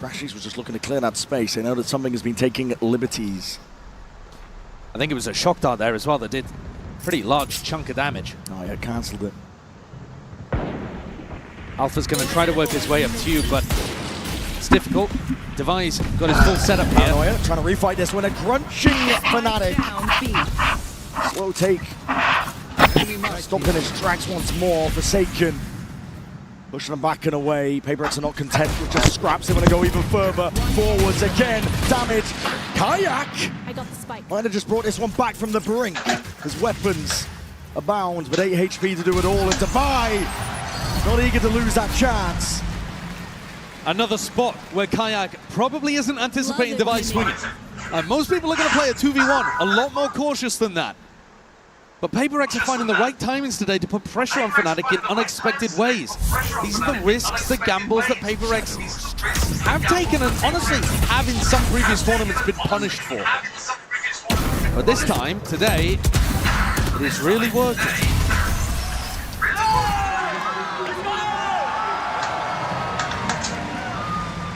Crashies was just looking to clear that space. They know that something has been taking liberties. I think it was a shock dart there as well that did a pretty large chunk of damage. Oh yeah, cancelled it. Alpha's going to try to work his way up to you, but it's difficult. Device got his full setup here. Paranoia, trying to refight this one. A crunching Fnatic. Slow take. Stopping his tracks once more. Forsaken. Pushing them back and away. PRX are not content with just scraps. They want to go even further. Forwards again. Damage. Kayak! I got the spike. Might have just brought this one back from the brink. His weapons abound, but 8 HP to do it all. And Defy not eager to lose that chance. Another spot where Kayak probably isn't anticipating Device swinging. And most people are going to play a 2v1, a lot more cautious than that. But PRX are finding the right timings today to put pressure on Fnatic in unexpected ways. These are the risks, the gambles that PRX have taken and honestly have in some previous tournaments been punished for. But this time, today, it is really working.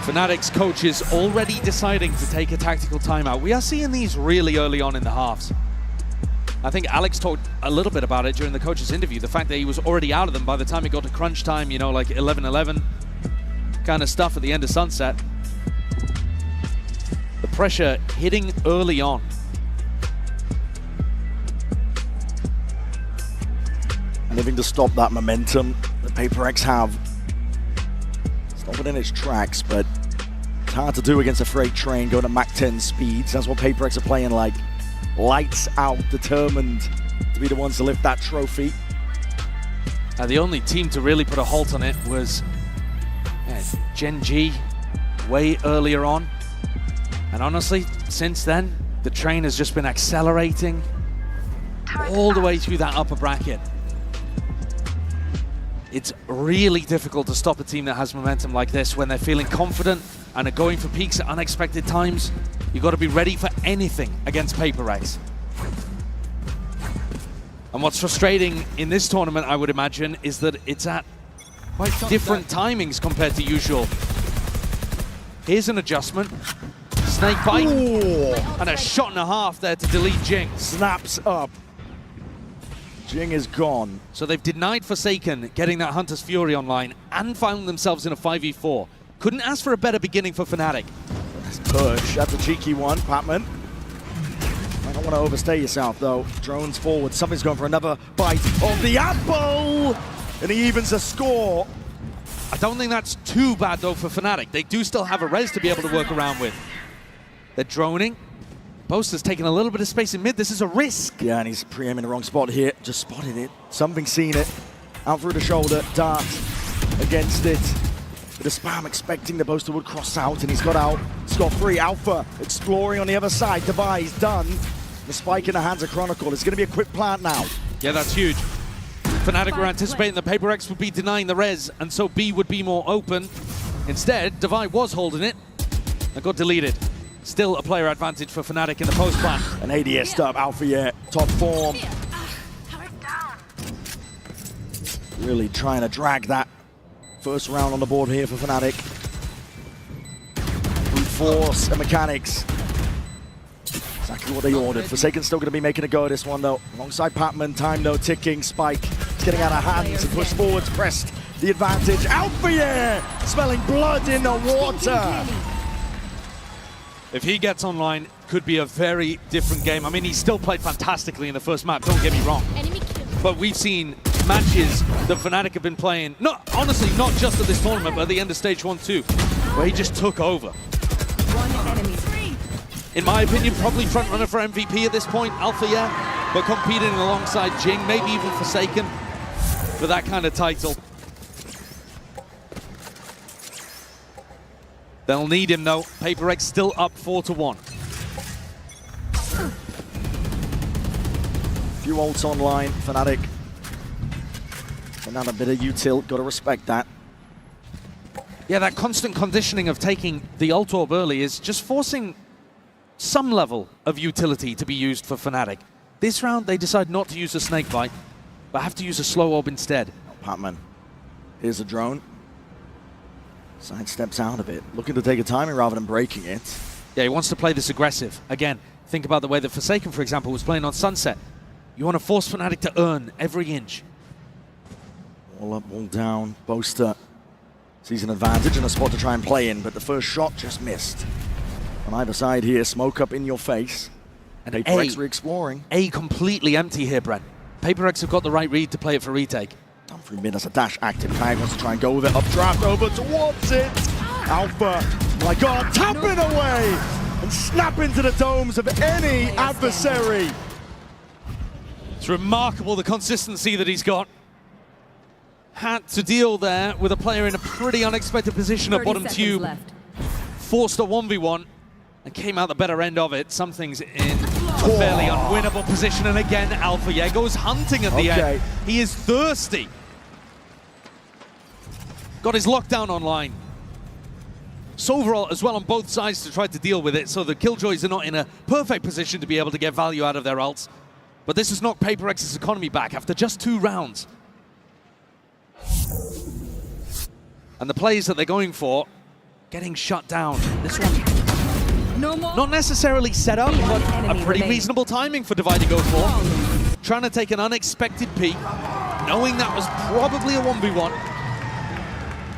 Fnatic's coach is already deciding to take a tactical timeout. We are seeing these really early on in the halves. I think Alex talked a little bit about it during the coach's interview, the fact that he was already out of them by the time it got to crunch time, you know, like 11-11. kind of stuff at the end of Sunset. The pressure hitting early on. And having to stop that momentum that PRX have. Stop it in its tracks, but it's hard to do against a freight train going at Mach 10 speeds. That's what PRX are playing like. Lights out, determined to be the ones to lift that trophy. The only team to really put a halt on it was Gen G way earlier on. And honestly, since then, the train has just been accelerating all the way through that upper bracket. It's really difficult to stop a team that has momentum like this when they're feeling confident and are going for peaks at unexpected times. You've got to be ready for anything against PRX. And what's frustrating in this tournament, I would imagine, is that it's at quite different timings compared to usual. Here's an adjustment. Snake bite. Ooh. And a shot and a half there to delete Jing. Snaps up. Jing is gone. So they've denied Forsaken getting that Hunter's Fury online and found themselves in a 5v4. Couldn't ask for a better beginning for Fnatic. Push, that's a cheeky one, Patman. I don't want to overstay yourself though. Drones forward, something's going for another bite of the apple! And he evens the score. I don't think that's too bad though for Fnatic. They do still have a res to be able to work around with. They're droning. Boaster's taking a little bit of space in mid. This is a risk. Yeah, and he's pre-aiming the wrong spot here. Just spotted it. Something seen it. Out through the shoulder, dart against it. The spam expecting the Boaster would cross out, and he's got out scot-free. Alpha exploring on the other side. Device done. The spike in the hands of Chronicle. It's going to be a quick plant now. Yeah, that's huge. Fnatic were anticipating that PRX would be denying the res, and so B would be more open. Instead, Devi was holding it and got deleted. Still a player advantage for Fnatic in the post plant. An ADS stop, Alpha yet. Top form. Really trying to drag that first round on the board here for Fnatic. Brute force and mechanics. Exactly what they ordered. Forsaken's still going to be making a go at this one though. Alongside Patman, time though ticking. Spike is getting out of hands and push forwards. Pressed the advantage. Alpha yeah! Smelling blood in the water. If he gets online, could be a very different game. I mean, he still played fantastically in the first map, don't get me wrong. But we've seen matches that Fnatic have been playing, honestly, not just at this tournament, but at the end of stage 1 too, where he just took over. In my opinion, probably front runner for MVP at this point, Alpha yeah, but competing alongside Jing, maybe even Forsaken for that kind of title. They'll need him though. PRX still up 4-1. Few ults online, Fnatic. Another bit of util, gotta respect that. Yeah, that constant conditioning of taking the ult orb early is just forcing some level of utility to be used for Fnatic. This round, they decide not to use a snake bite, but have to use a slow orb instead. Patman, here's a drone. Side steps out of it, looking to take a timing rather than breaking it. Yeah, he wants to play this aggressive. Again, think about the way that Forsaken, for example, was playing on Sunset. You want to force Fnatic to earn every inch. All up, all down. Boaster sees an advantage and a spot to try and play in, but the first shot just missed. On either side here, smoke up in your face. And PRX re-exploring. A completely empty here, Brent. PRX have got the right read to play it for retake. Down through mid as a dash active. Kag wants to try and go with it. Updraft over towards it. Alpha, my God, tapping away and snap into the domes of any adversary. It's remarkable the consistency that he's got. Had to deal there with a player in a pretty unexpected position at bottom tube. Forced a 1v1 and came out the better end of it. Something's in a fairly unwinnable position, and again, Alpha yeah goes hunting at the end. He is thirsty. Got his lockdown online. Soverall as well on both sides to try to deal with it, so the Killjoys are not in a perfect position to be able to get value out of their ults. But this has knocked PRX's economy back after just 2 rounds. And the plays that they're going for, getting shut down. This one, not necessarily set up, but a pretty reasonable timing for Devi to go for. Trying to take an unexpected peek, knowing that was probably a 1v1.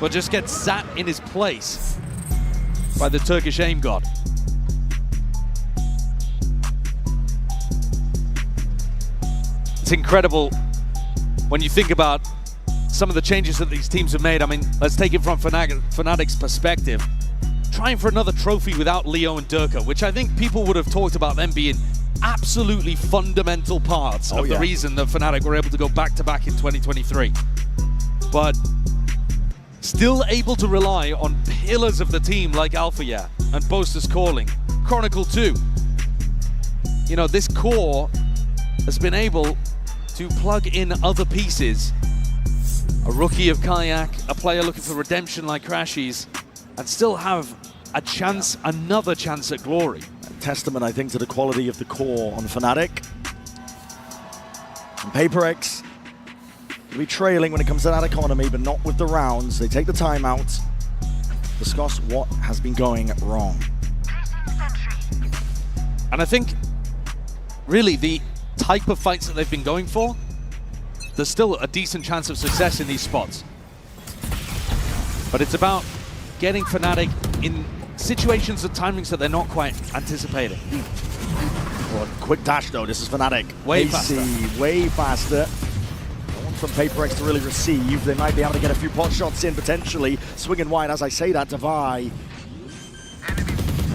but just gets sat in his place by the Turkish aim god. It's incredible when you think about some of the changes that these teams have made. I mean, let's take it from Fnatic's perspective. Trying for another trophy without Leo and Durka, which I think people would have talked about them being absolutely fundamental parts of the reason that Fnatic were able to go back-to-back in 2023. But still able to rely on pillars of the team like Alpha and Boaster's Calling, Chronicle 2. You know, this core has been able to plug in other pieces. A rookie of Kayak, a player looking for redemption like Crashies, and still have a chance, another chance at glory. A testament, I think, to the quality of the core on Fnatic. And PRX will be trailing when it comes to that economy, but not with the rounds. They take the timeout, discuss what has been going wrong. And I think, really, the type of fights that they've been going for, there's still a decent chance of success in these spots. But it's about getting Fnatic in situations and timings that they're not quite anticipating. Well, quick dash though, this is Fnatic. Way faster. Way faster. No one from PRX to really receive. They might be able to get a few pot shots in potentially. Swinging wide as I say that, Devi.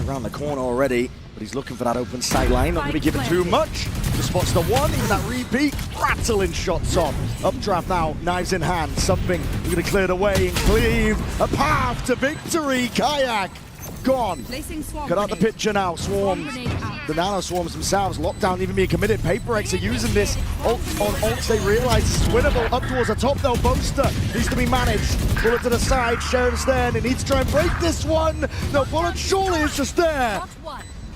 Around the corner already, but he's looking for that open sideline. Not going to be given too much. Just spots the one, even that repeat. Rattling shots off. Updraft now, knives in hand. Something we're going to clear the way and cleave a path to victory. Kayak gone. Cut out the picture now. Swarms. The nano swarms themselves locked down, even being committed. PRX are using this ult on ults. They realize it's winnable. Up towards the top though. Boaster needs to be managed. Bullet to the side. Sheriff's there, and he needs to try and break this one. No, Bullet surely is just there.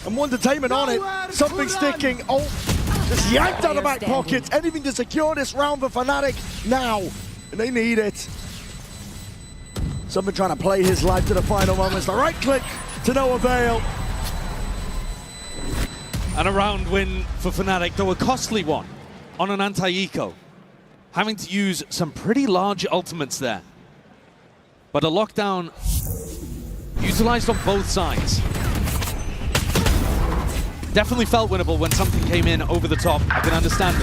And one detainment on it. Something sticking. Ult just yanked out of the back pockets. Anything to secure this round for Fnatic now. And they need it. Something trying to play his life to the final moments. The right click to no avail. And a round win for Fnatic, though a costly one on an anti-eco. Having to use some pretty large ultimates there. But a lockdown utilized on both sides. Definitely felt winnable when something came in over the top. I can understand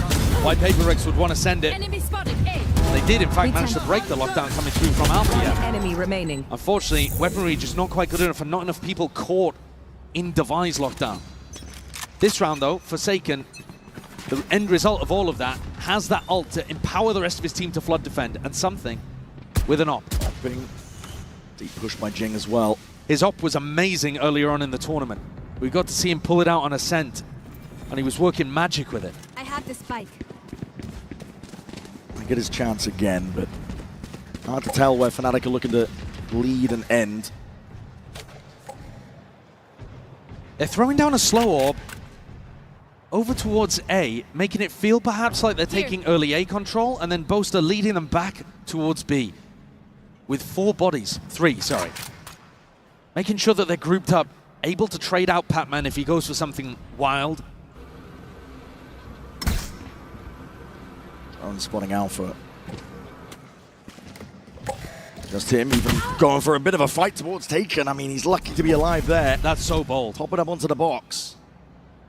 why PRX would want to send it. They did, in fact, manage to break the lockdown coming through from Alpha. Enemy remaining. Unfortunately, weaponry just not quite good enough and not enough people caught in Devi's lockdown. This round, though, Forsaken, the end result of all of that, has that ult to empower the rest of his team to flood defend, and something with an op. Deep push by Jing as well. His op was amazing earlier on in the tournament. We got to see him pull it out on Ascent, and he was working magic with it. I have the spike. I get his chance again, but hard to tell where Fnatic are looking to lead and end. They're throwing down a slow orb over towards A, making it feel perhaps like they're taking early A control, and then Boaster leading them back towards B with three, sorry. Making sure that they're grouped up, able to trade out Patman if he goes for something wild. Spotting Alpha. Just him even going for a bit of a fight towards Taken. I mean, he's lucky to be alive there. That's so bold. Top it up onto the box.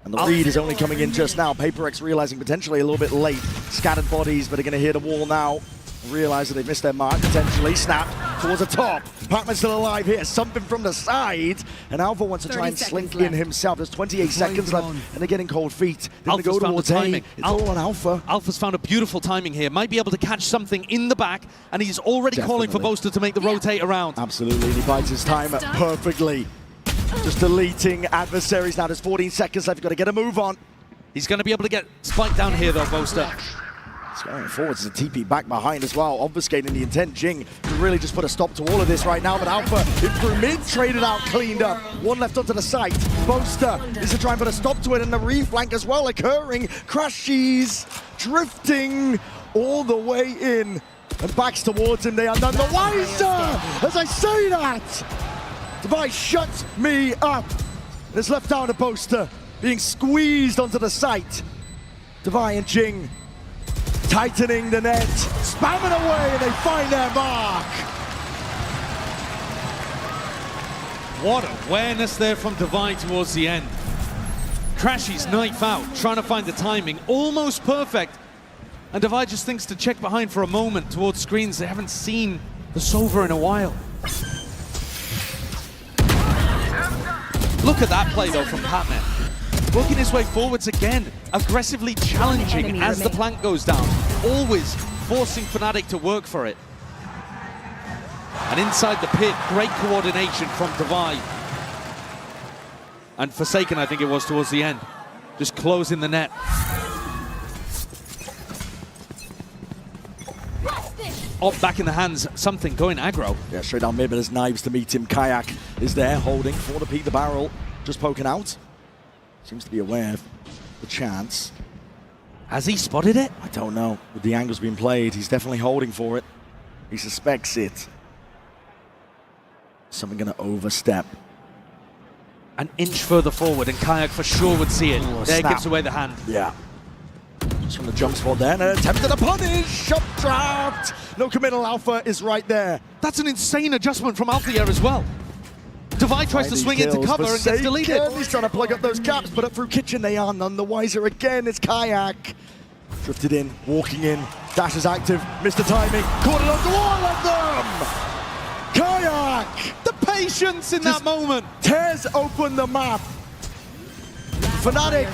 And the read is only coming in just now. PRX realizing potentially a little bit late. Scattered bodies, but are going to hit the wall now. Realize that they've missed their mark, potentially. Snap towards the top. Patman's still alive here. Something from the side. And Alpha wants to try and slink in himself. There's 28 seconds left, and they're getting cold feet. They're going to go towards A. It's all on Alpha. Alpha's found a beautiful timing here. Might be able to catch something in the back, and he's already calling for Boaster to make the rotate around. Absolutely, and he bides his time perfectly. Just deleting adversaries now. There's 14 seconds left. You've got to get a move on. He's going to be able to get spiked down here, though, Boaster. It's going forwards as a TP back behind as well, obfuscating the intent. Jing can really just put a stop to all of this right now, but Alpha is through mid, traded out, cleaned up. One left onto the site. Boaster is to try and put a stop to it, and the reflank as well occurring. Crashies drifting all the way in, and backs towards him. They are none the wiser as I say that. Device shut me up. And it's left down to Boaster, being squeezed onto the site. Devi and Jing tightening the net, spamming away, and they find their mark. What awareness there from Divide towards the end. Crashy's knife out, trying to find the timing, almost perfect. And Divide just thinks to check behind for a moment towards screens. They haven't seen the Sova in a while. Look at that play though from Patman. Working his way forwards again, aggressively challenging as the plank goes down. Always forcing Fnatic to work for it. And inside the pit, great coordination from Divide. And Forsaken, I think it was towards the end. Just closing the net. Oh, back in the hands, something going aggro. Yeah, straight down mid, but there's knives to meet him. Kayak is there, holding for the peak, the barrel, just poking out. Seems to be aware of the chance. Has he spotted it? I don't know. With the angles being played, he's definitely holding for it. He suspects it. Something gonna overstep. An inch further forward, and Kayak for sure would see it. Ooh, there snap. gives away the hand. Yeah. Just from the jump spot there, and an attempt at a punish. Shot trapped. No committal. Alpha is right there. That's an insane adjustment from Alpha here as well. Divide tries to swing into cover and gets deleted. He's trying to plug up those gaps, but up through Kitchen they are none the wiser again. It's Kayak. Drifted in, walking in. Dash is active. Missed the timing. Caught it onto all of them. Kayak. The patience in that moment. Tears open the map. Fnatic,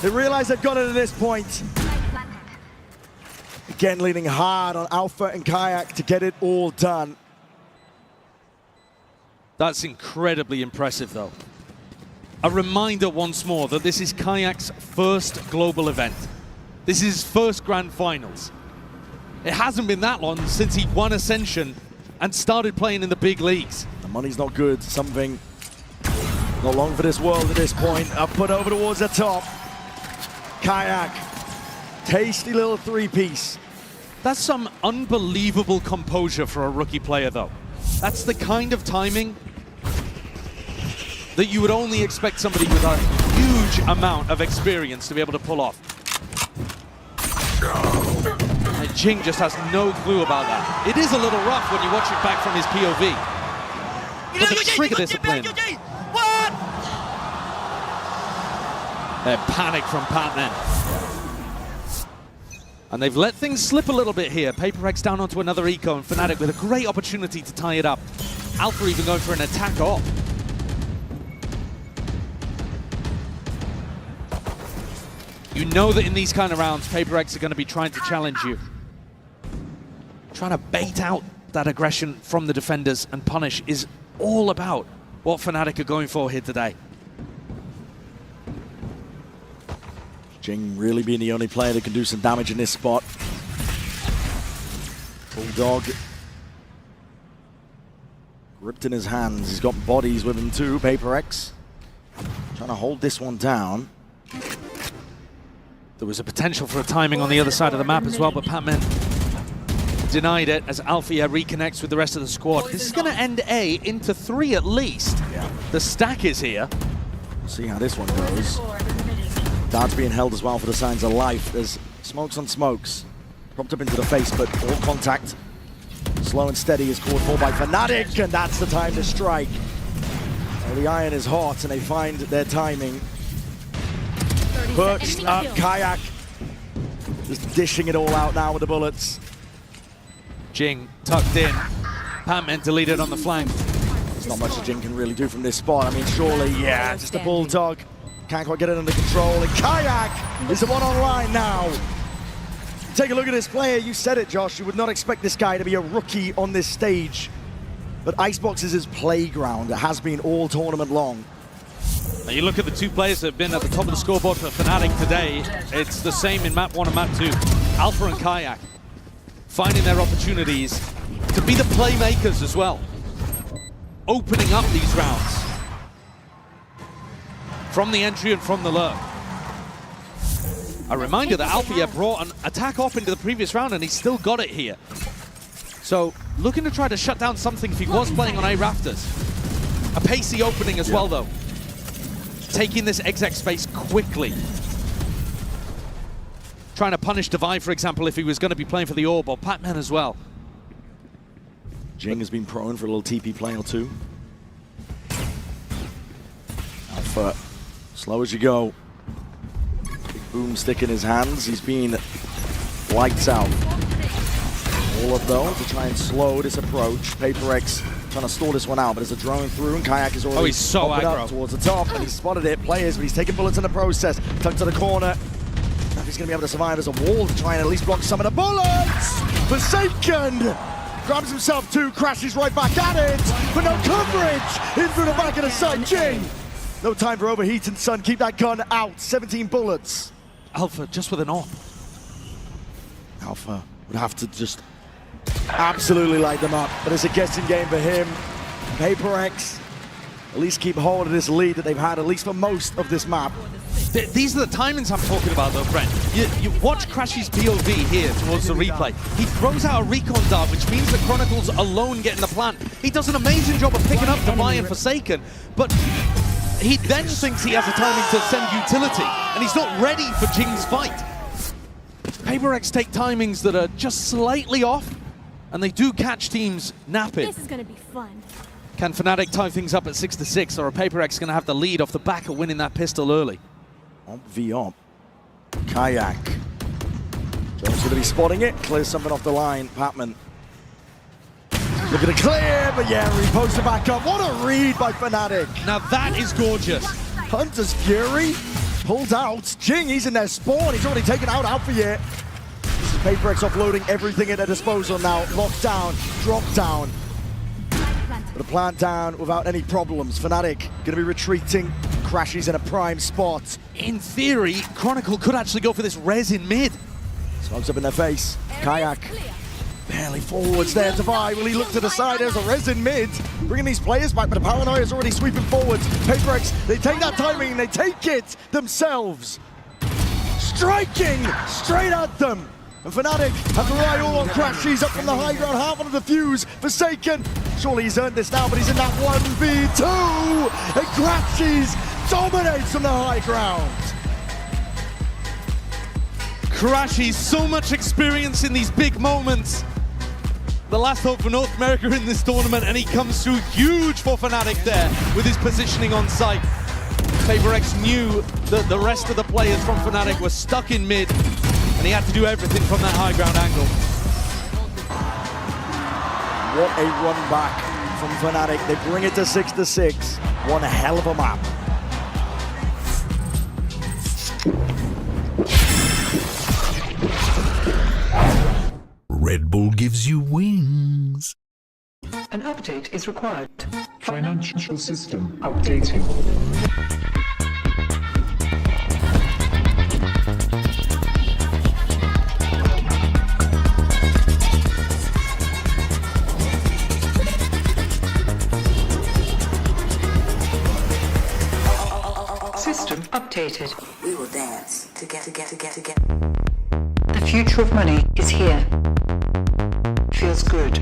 they realize they've got it at this point. Again, leaning hard on Alpha and Kayak to get it all done. That's incredibly impressive, though. A reminder once more that this is Kayak's first global event. This is his first Grand Finals. It hasn't been that long since he won Ascension and started playing in the big leagues. The money's not good. Something not long for this world at this point. Up put over towards the top. Kayak. Tasty little three-piece. That's some unbelievable composure for a rookie player, though. That's the kind of timing that you would only expect somebody with a huge amount of experience to be able to pull off. And Jing just has no clue about that. It is a little rough when you watch it back from his POV. But the trigger discipline. Panic from Patman. And they've let things slip a little bit here. PRX down onto another eco, and Fnatic with a great opportunity to tie it up. Alpha even going for an attack off. You know that in these kind of rounds, PRX are going to be trying to challenge you. Trying to bait out that aggression from the defenders and punish is all about what Fnatic are going for here today. Jing really being the only player that can do some damage in this spot. Bulldog gripped in his hands. He's got bodies with him too. PRX trying to hold this one down. There was a potential for a timing on the other side of the map as well, but Patman denied it as Alfia reconnects with the rest of the squad. This is going to end A into 3 at least. Yeah. The stack is here. We'll see how this one goes. Darts being held as well for the signs of life. There's smokes on smokes. Propped up into the face, but all contact. Slow and steady is called for by Fnatic, and that's the time to strike. Well, the iron is hot, and they find their timing. Perched up, Kayak. Just dishing it all out now with the bullets. Jing tucked in. Patman deleted on the flank. There's not much that Jing can really do from this spot. I mean, surely, yeah, just a bulldog. Can't quite get it under control, and Kayak is the one online now. Take a look at this player. You said it, Josh. You would not expect this guy to be a rookie on this stage. But Icebox is his playground. It has been all tournament long. Now you look at the two players that have been at the top of the scoreboard for Fnatic today. It's the same in map 1 and map 2. Alpha and Kayak finding their opportunities to be the playmakers as well. Opening up these rounds. From the entry and from the lurk. A reminder that Alfia brought an attack off into the previous round and he still got it here. So looking to try to shut down something if he was playing on A Rafters. A pacey opening as well though. Taking this exec space quickly. Trying to punish Divide, for example, if he was going to be playing for the Orb, or Patman as well. Jing has been prone for a little TP play or two. Alpha, slow as you go. Big boomstick in his hands. He's been lights out. All of though to try and slow this approach. PRX trying to stall this one out, but there's a drone through, and Kayak is already he's so popping aggro up towards the top, and he's spotted it. Players, but he's taking bullets in the process. Tucked to the corner. If he's going to be able to survive, there's a wall to try and at least block some of the bullets. Forsaken grabs himself two, crashes right back at it, but no coverage. In through the back of the side, Jing. No time for overheating, son. Keep that gun out. 17 bullets. Alpha just with an op. Alpha would have to just absolutely light them up, but it's a guessing game for him. PRX at least keep hold of this lead that they've had, at least for most of this map. These are the timings I'm talking about though, Brent. You watch Crashy's POV here towards the replay. He throws out a recon dart, which means that Chronicles alone get in the plant. He does an amazing job of picking up Divine and Forsaken, but he then thinks he has a timing to send utility, and he's not ready for Jing's fight. PRX take timings that are just slightly off, and they do catch teams napping. This is gonna be fun. Can Fnatic tie things up at 6-6, or are PRX going to have the lead off the back of winning that pistol early? Omp v Omp. Kayak. Jones going to be spotting it. Clears something off the line. Patman. Looking to clear, but yeah, reposted back up. What a read by Fnatic. Now that is gorgeous. Hunter's Fury pulled out. Jing, he's in their spawn. He's already taken out Alpha yet. This is PRX offloading everything at their disposal now. Locked down, drop down. But a plant down without any problems. Fnatic going to be retreating. Crashes in a prime spot. In theory, Chronicle could actually go for this res in mid. Smokes up in their face. Kayak barely forwards there. Divide, will he look to the side? There's a res in mid. Bringing these players back, but the Paranoia is already sweeping forwards. PRX, they take that timing and they take it themselves. Striking straight at them. And Fnatic have to rely all on Crash. She's up from the high ground, half on the defuse. Forsaken, surely he's earned this now, but he's in that 1v2. And Crashies dominates from the high ground. Crashy, so much experience in these big moments. The last hope for North America in this tournament, and he comes through huge for Fnatic there with his positioning on site. PRX knew that the rest of the players from Fnatic were stuck in mid, and he had to do everything from that high ground angle. What a run back from Fnatic. They bring it to 6-6. One hell of a map. Red Bull gives you wings. An update is required. Financial system updating. System updated. We will dance together. The future of money is here. Feels good.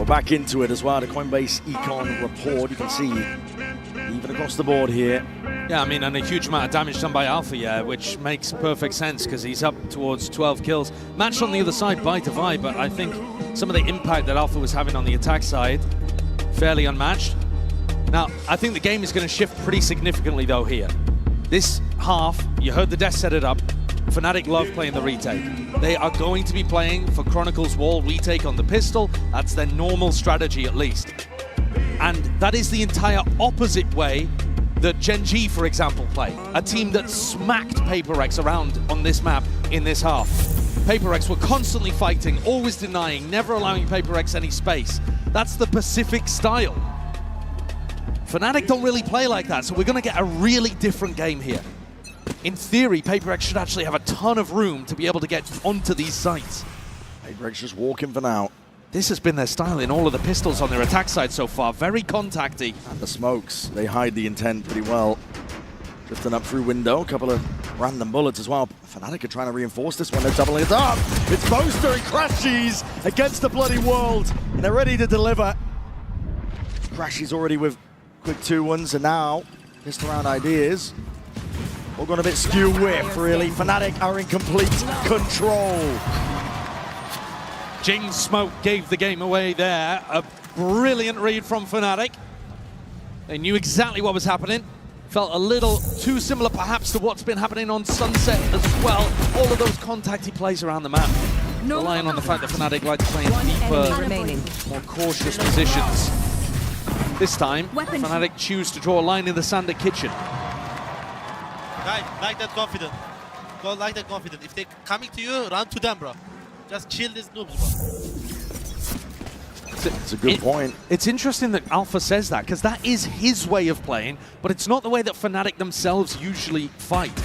We're back into it as well. The Coinbase Econ report. You can see even across the board here. Yeah, I mean, and a huge amount of damage done by Alpha, yeah, which makes perfect sense because he's up towards 12 kills. Matched on the other side by Divide, but I think some of the impact that Alpha was having on the attack side, fairly unmatched. Now, I think the game is going to shift pretty significantly, though, here. This half, you heard the Death set it up. Fnatic love playing the retake. They are going to be playing for Chronicles Wall retake on the pistol. That's their normal strategy, at least. And that is the entire opposite way that Gen G, for example, play. A team that smacked PRX around on this map in this half. PRX were constantly fighting, always denying, never allowing PRX any space. That's the Pacific style. Fnatic don't really play like that, so we're going to get a really different game here. In theory, PRX should actually have a ton of room to be able to get onto these sites. PRX just walking for now. This has been their style in all of the pistols on their attack side so far. Very contacty. And the smokes, they hide the intent pretty well. Drifting up through window, a couple of random bullets as well. Fnatic are trying to reinforce this one, they're doubling it up. It's Boaster and Crashies against the bloody world, and they're ready to deliver. Crashies already with quick 2-1s, and now, pissed around ideas. All gone a bit skew whiff, really. Fnatic are in complete control. Jing's smoke gave the game away there. A brilliant read from Fnatic. They knew exactly what was happening. Felt a little too similar perhaps to what's been happening on Sunset as well. All of those contacty plays around the map. Relying on the fact that Fnatic like to play in deeper, more cautious positions. This time, Fnatic choose to draw a line in the sand at Kitchen. Guys, like that confident. Go like that confident. If they're coming to you, run to them, bro. Just chill these noobs, bro. It's a good point. It's interesting that Alpha says that, because that is his way of playing, but it's not the way that Fnatic themselves usually fight.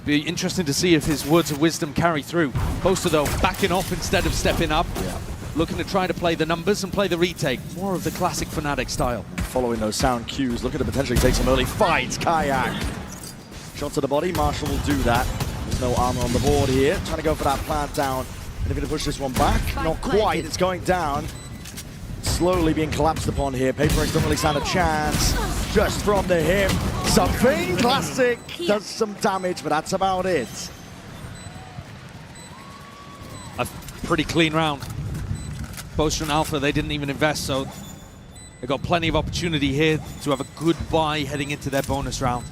Be interesting to see if his words of wisdom carry through. Boaster, though, backing off instead of stepping up. Yeah. Looking to try to play the numbers and play the retake. More of the classic Fnatic style. Following those sound cues, looking to potentially take some early fights. Kayak. Shot to the body, Marshall will do that. There's no armor on the board here. Trying to go for that plant down. And they're going to push this one back. Not quite, it's going down. Slowly being collapsed upon here. PRX don't really stand a chance. Just from the hip. Something classic. Does some damage, but that's about it. A pretty clean round. Boaster and Alpha, they didn't even invest, so they've got plenty of opportunity here to have a good buy heading into their bonus round.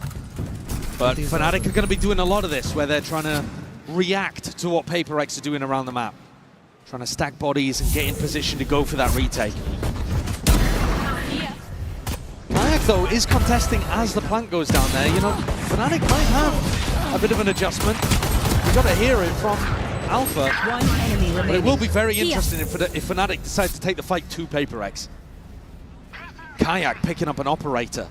But Fnatic are going to be doing a lot of this, where they're trying to react to what PRX are doing around the map. Trying to stack bodies and get in position to go for that retake. Kayak, though, is contesting as the plant goes down there. You know, Fnatic might have a bit of an adjustment. We've got to hear it from Alpha. One enemy remaining. But it will be very interesting if Fnatic decides to take the fight to PRX. Kayak picking up an operator.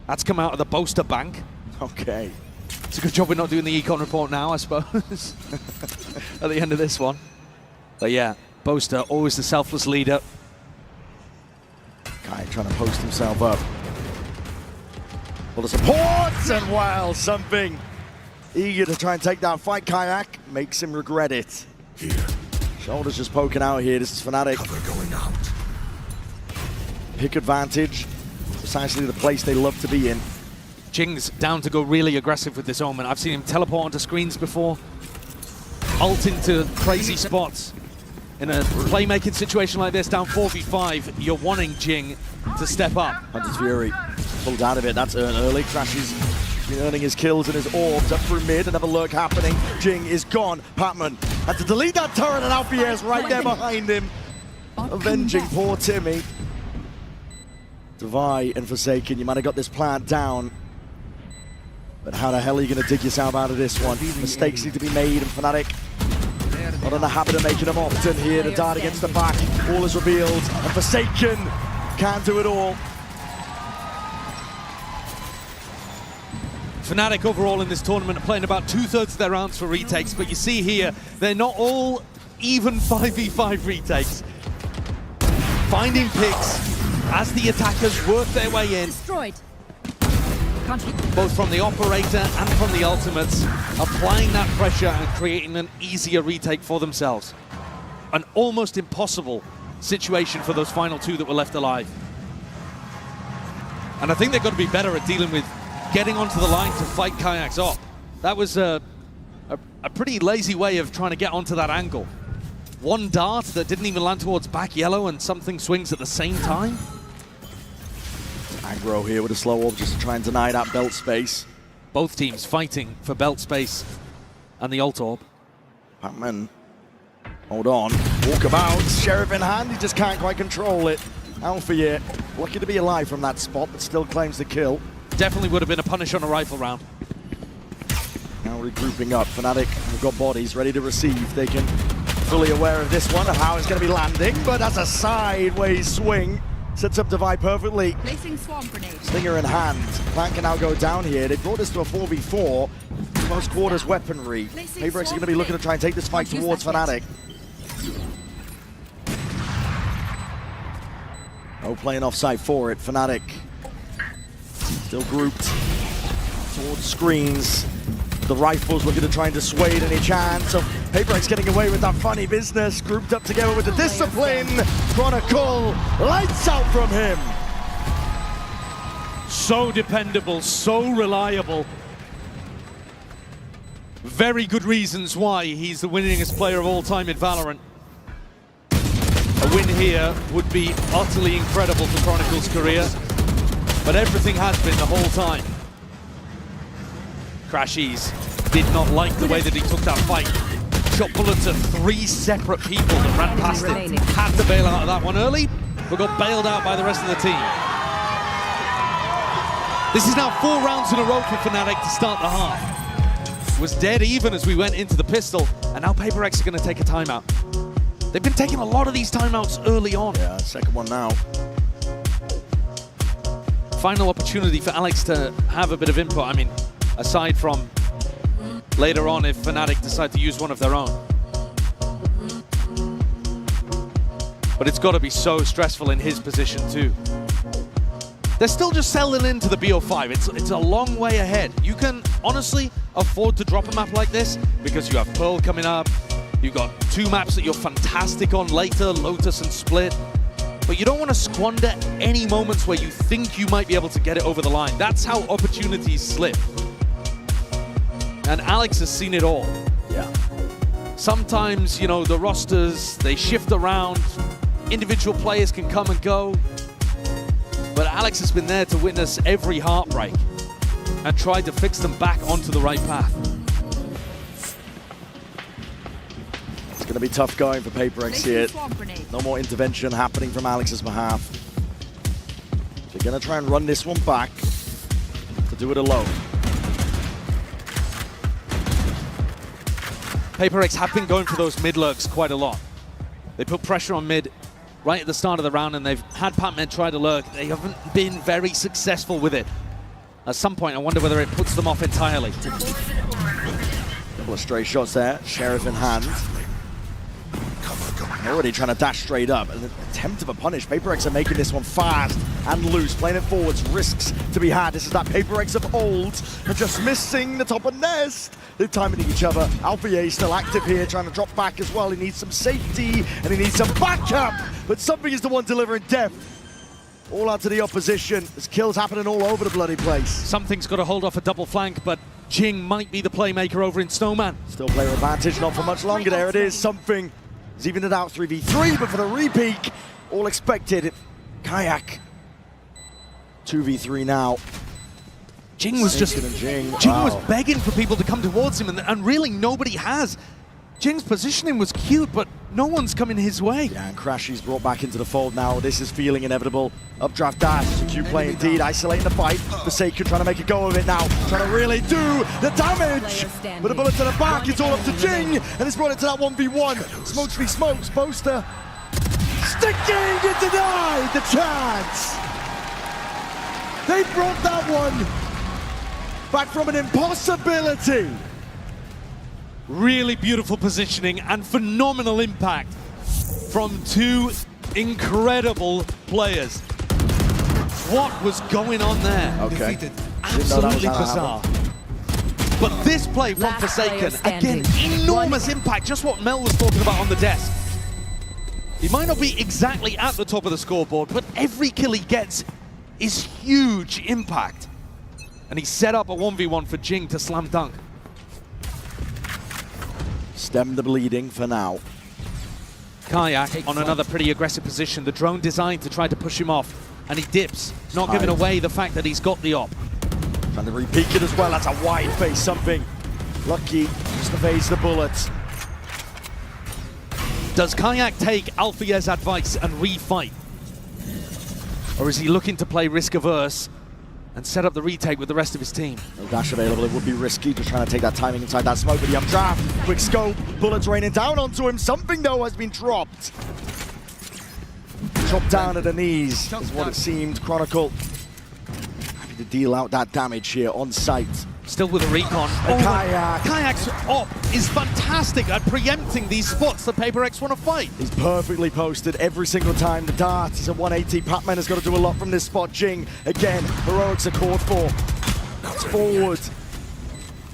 That's come out of the Boaster bank. Okay. It's a good job we're not doing the econ report now, I suppose, at the end of this one. But yeah, Boaster, always the selfless leader. Kayak trying to post himself up. Well, the supports, and wow, something. Eager to try and take that fight, Kayak makes him regret it. Shoulders just poking out here. This is Fnatic. Going out. Pick advantage. Precisely the place they love to be in. Jing's down to go really aggressive with this Omen. I've seen him teleport onto screens before. Ult into crazy spots. In a playmaking situation like this, down 4v5, you're wanting Jing to step up. Hunter's Fury pulled out of it. That's early. Crashes. Been earning his kills and his orbs up through mid. Another lurk happening. Jing is gone. Patman had to delete that turret, and Alfier's right there behind him. Avenging poor Timmy. Devi and Forsaken, you might have got this plant down. But how the hell are you going to dig yourself out of this one? Mistakes need to be made, and Fnatic not in the habit of making them often here. The dart against the back. All is revealed, and Forsaken can't do it all. Fnatic overall in this tournament are playing about 2/3 of their rounds for retakes, but you see here, they're not all even 5v5 retakes. Finding picks as the attackers work their way in. Destroyed. Both from the operator and from the ultimates, applying that pressure and creating an easier retake for themselves. An almost impossible situation for those final two that were left alive. And I think they've got to be better at dealing with getting onto the line to fight Kayaks up. That was a pretty lazy way of trying to get onto that angle. One dart that didn't even land towards back yellow, and something swings at the same time. Aggro here with a slow orb just to try and deny that belt space. Both teams fighting for belt space and the ult orb. Pac-Man, hold on, walkabout, Sheriff in hand, he just can't quite control it. Alpha lucky to be alive from that spot, but still claims the kill. Definitely would have been a punish on a rifle round. Now regrouping up, Fnatic have got bodies ready to receive. They can fully aware of this one and how it's going to be landing, but that's a sideways swing. Sets up Divide perfectly. Placing swarm grenade. Stinger in hand. Plan can now go down here. They brought this to a 4v4. Most quarters weaponry. PRX are going to be looking to try and take this fight towards Fnatic. Oh, playing offside for it. Fnatic still grouped towards screens. The rifles looking to try and dissuade any chance of PRX getting away with that funny business. Grouped up together with the discipline. Chronicle, lights out from him. So dependable, so reliable. Very good reasons why he's the winningest player of all time in Valorant. A win here would be utterly incredible for Chronicle's career, but everything has been the whole time. Crashies did not like the way that he took that fight. Shot bullets at 3 separate people that ran past him. Had to bail out of that one early, but got bailed out by the rest of the team. This is now 4 rounds in a row for Fnatic to start the half. It was dead even as we went into the pistol, and now PRX are going to take a timeout. They've been taking a lot of these timeouts early on. Yeah, second one now. Final opportunity for Alex to have a bit of input. I mean, aside from later on if Fnatic decide to use one of their own. But it's got to be so stressful in his position too. They're still just settling into the BO5. It's a long way ahead. You can honestly afford to drop a map like this because you have Pearl coming up. You've got 2 maps that you're fantastic on later, Lotus and Split. But you don't want to squander any moments where you think you might be able to get it over the line. That's how opportunities slip. And Alex has seen it all. Yeah. Sometimes, you know, the rosters, they shift around. Individual players can come and go. But Alex has been there to witness every heartbreak and tried to fix them back onto the right path. It's going to be tough going for PRX here. No more intervention happening from Alex's behalf. They're going to try and run this one back to do it alone. PRX have been going for those mid lurks quite a lot. They put pressure on mid right at the start of the round, and they've had Pac-Man try to lurk. They haven't been very successful with it. At some point, I wonder whether it puts them off entirely. Couple of stray shots there, Sheriff in hand. Already trying to dash straight up. An attempt of a punish. PRX are making this one fast and loose. Playing it forwards, risks to be had. This is that PRX of old. They're just missing the top of nest. They're timing each other. Alpha still active here, trying to drop back as well. He needs some safety and he needs some backup. But something is the one delivering death. All out to the opposition. There's kills happening all over the bloody place. Something's got to hold off a double flank, but Jing might be the playmaker over in Snowman. Still player advantage, not for much longer. There it is. Something. He's evened it out 3v3, but for the repeat, all expected. Kayak. 2v3 now. Jing was just... Jing was begging for people to come towards him, and really nobody has. Jing's positioning was cute, but no one's coming his way. Yeah, and Crashy's brought back into the fold now. This is feeling inevitable. Updraft dash, Q play indeed, isolating the fight. Forsaken trying to make a go of it now. Trying to really do the damage. With a bullet to the back, it's all up to Jing, and it's brought it to that 1v1. Smokes v smokes, Poster. Sticking it denied the chance. They brought that one back from an impossibility. Really beautiful positioning and phenomenal impact from 2 incredible players. What was going on there? Okay. Absolutely bizarre. But this play from Forsaken, again, enormous impact, just what Mel was talking about on the desk. He might not be exactly at the top of the scoreboard, but every kill he gets is huge impact. And he set up a 1v1 for Jing to slam dunk. Stem the bleeding for now. Kayak on another pretty aggressive position. The drone designed to try to push him off, and he dips, not giving away the fact that he's got the op. Trying to re-peek it as well. That's a wide face, something. Lucky just evades the bullets. Does Kayak take Alfia's advice and refight? Or is he looking to play risk-averse and set up the retake with the rest of his team? No dash available, it would be risky, just trying to take that timing inside that smoke, but the updraft, quick scope, bullets raining down onto him. Something, though, has been dropped. Chopped down at the knees is what it seemed. Chronicle happy to deal out that damage here on site. Still with a recon. Kayak. Kayak's op is fantastic at preempting these spots that PRX want to fight. He's perfectly posted every single time. The dart, he's at 180. Patman has got to do a lot from this spot. Jing, again, heroics are called for. It's forward.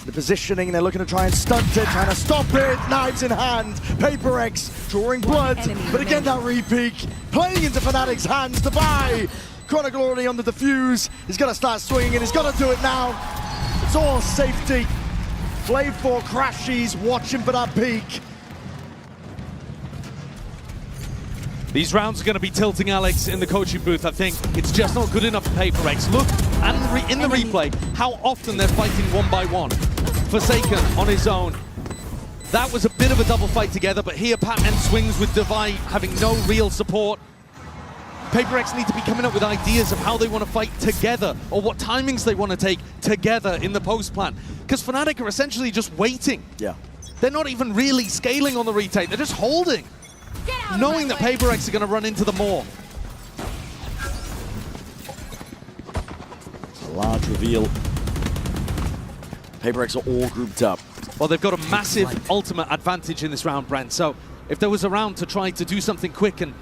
The positioning, they're looking to try and stunt it, trying to stop it. Knives in hand. PRX drawing blood. But again, that re-peek. Playing into Fnatic's hands. Divide. Chronicle already on the defuse. He's got to start swinging and he's got to do it now. It's all safety. Flame 4 crashies, watching for that peak. These rounds are going to be tilting Alex in the coaching booth, I think. It's just not good enough for PRX. Look, and in the replay, how often they're fighting one by one. Forsaken on his own. That was a bit of a double fight together, but here Patman swings with Divide having no real support. PRX need to be coming up with ideas of how they want to fight together, or what timings they want to take together in the post plan. Because Fnatic are essentially just waiting. Yeah. They're not even really scaling on the retake, they're just holding. Knowing that PRX are going to run into the more. It's a large reveal. PRX are all grouped up. Well, they've got a massive ultimate advantage in this round, Brent. So if there was a round to try to do something quick and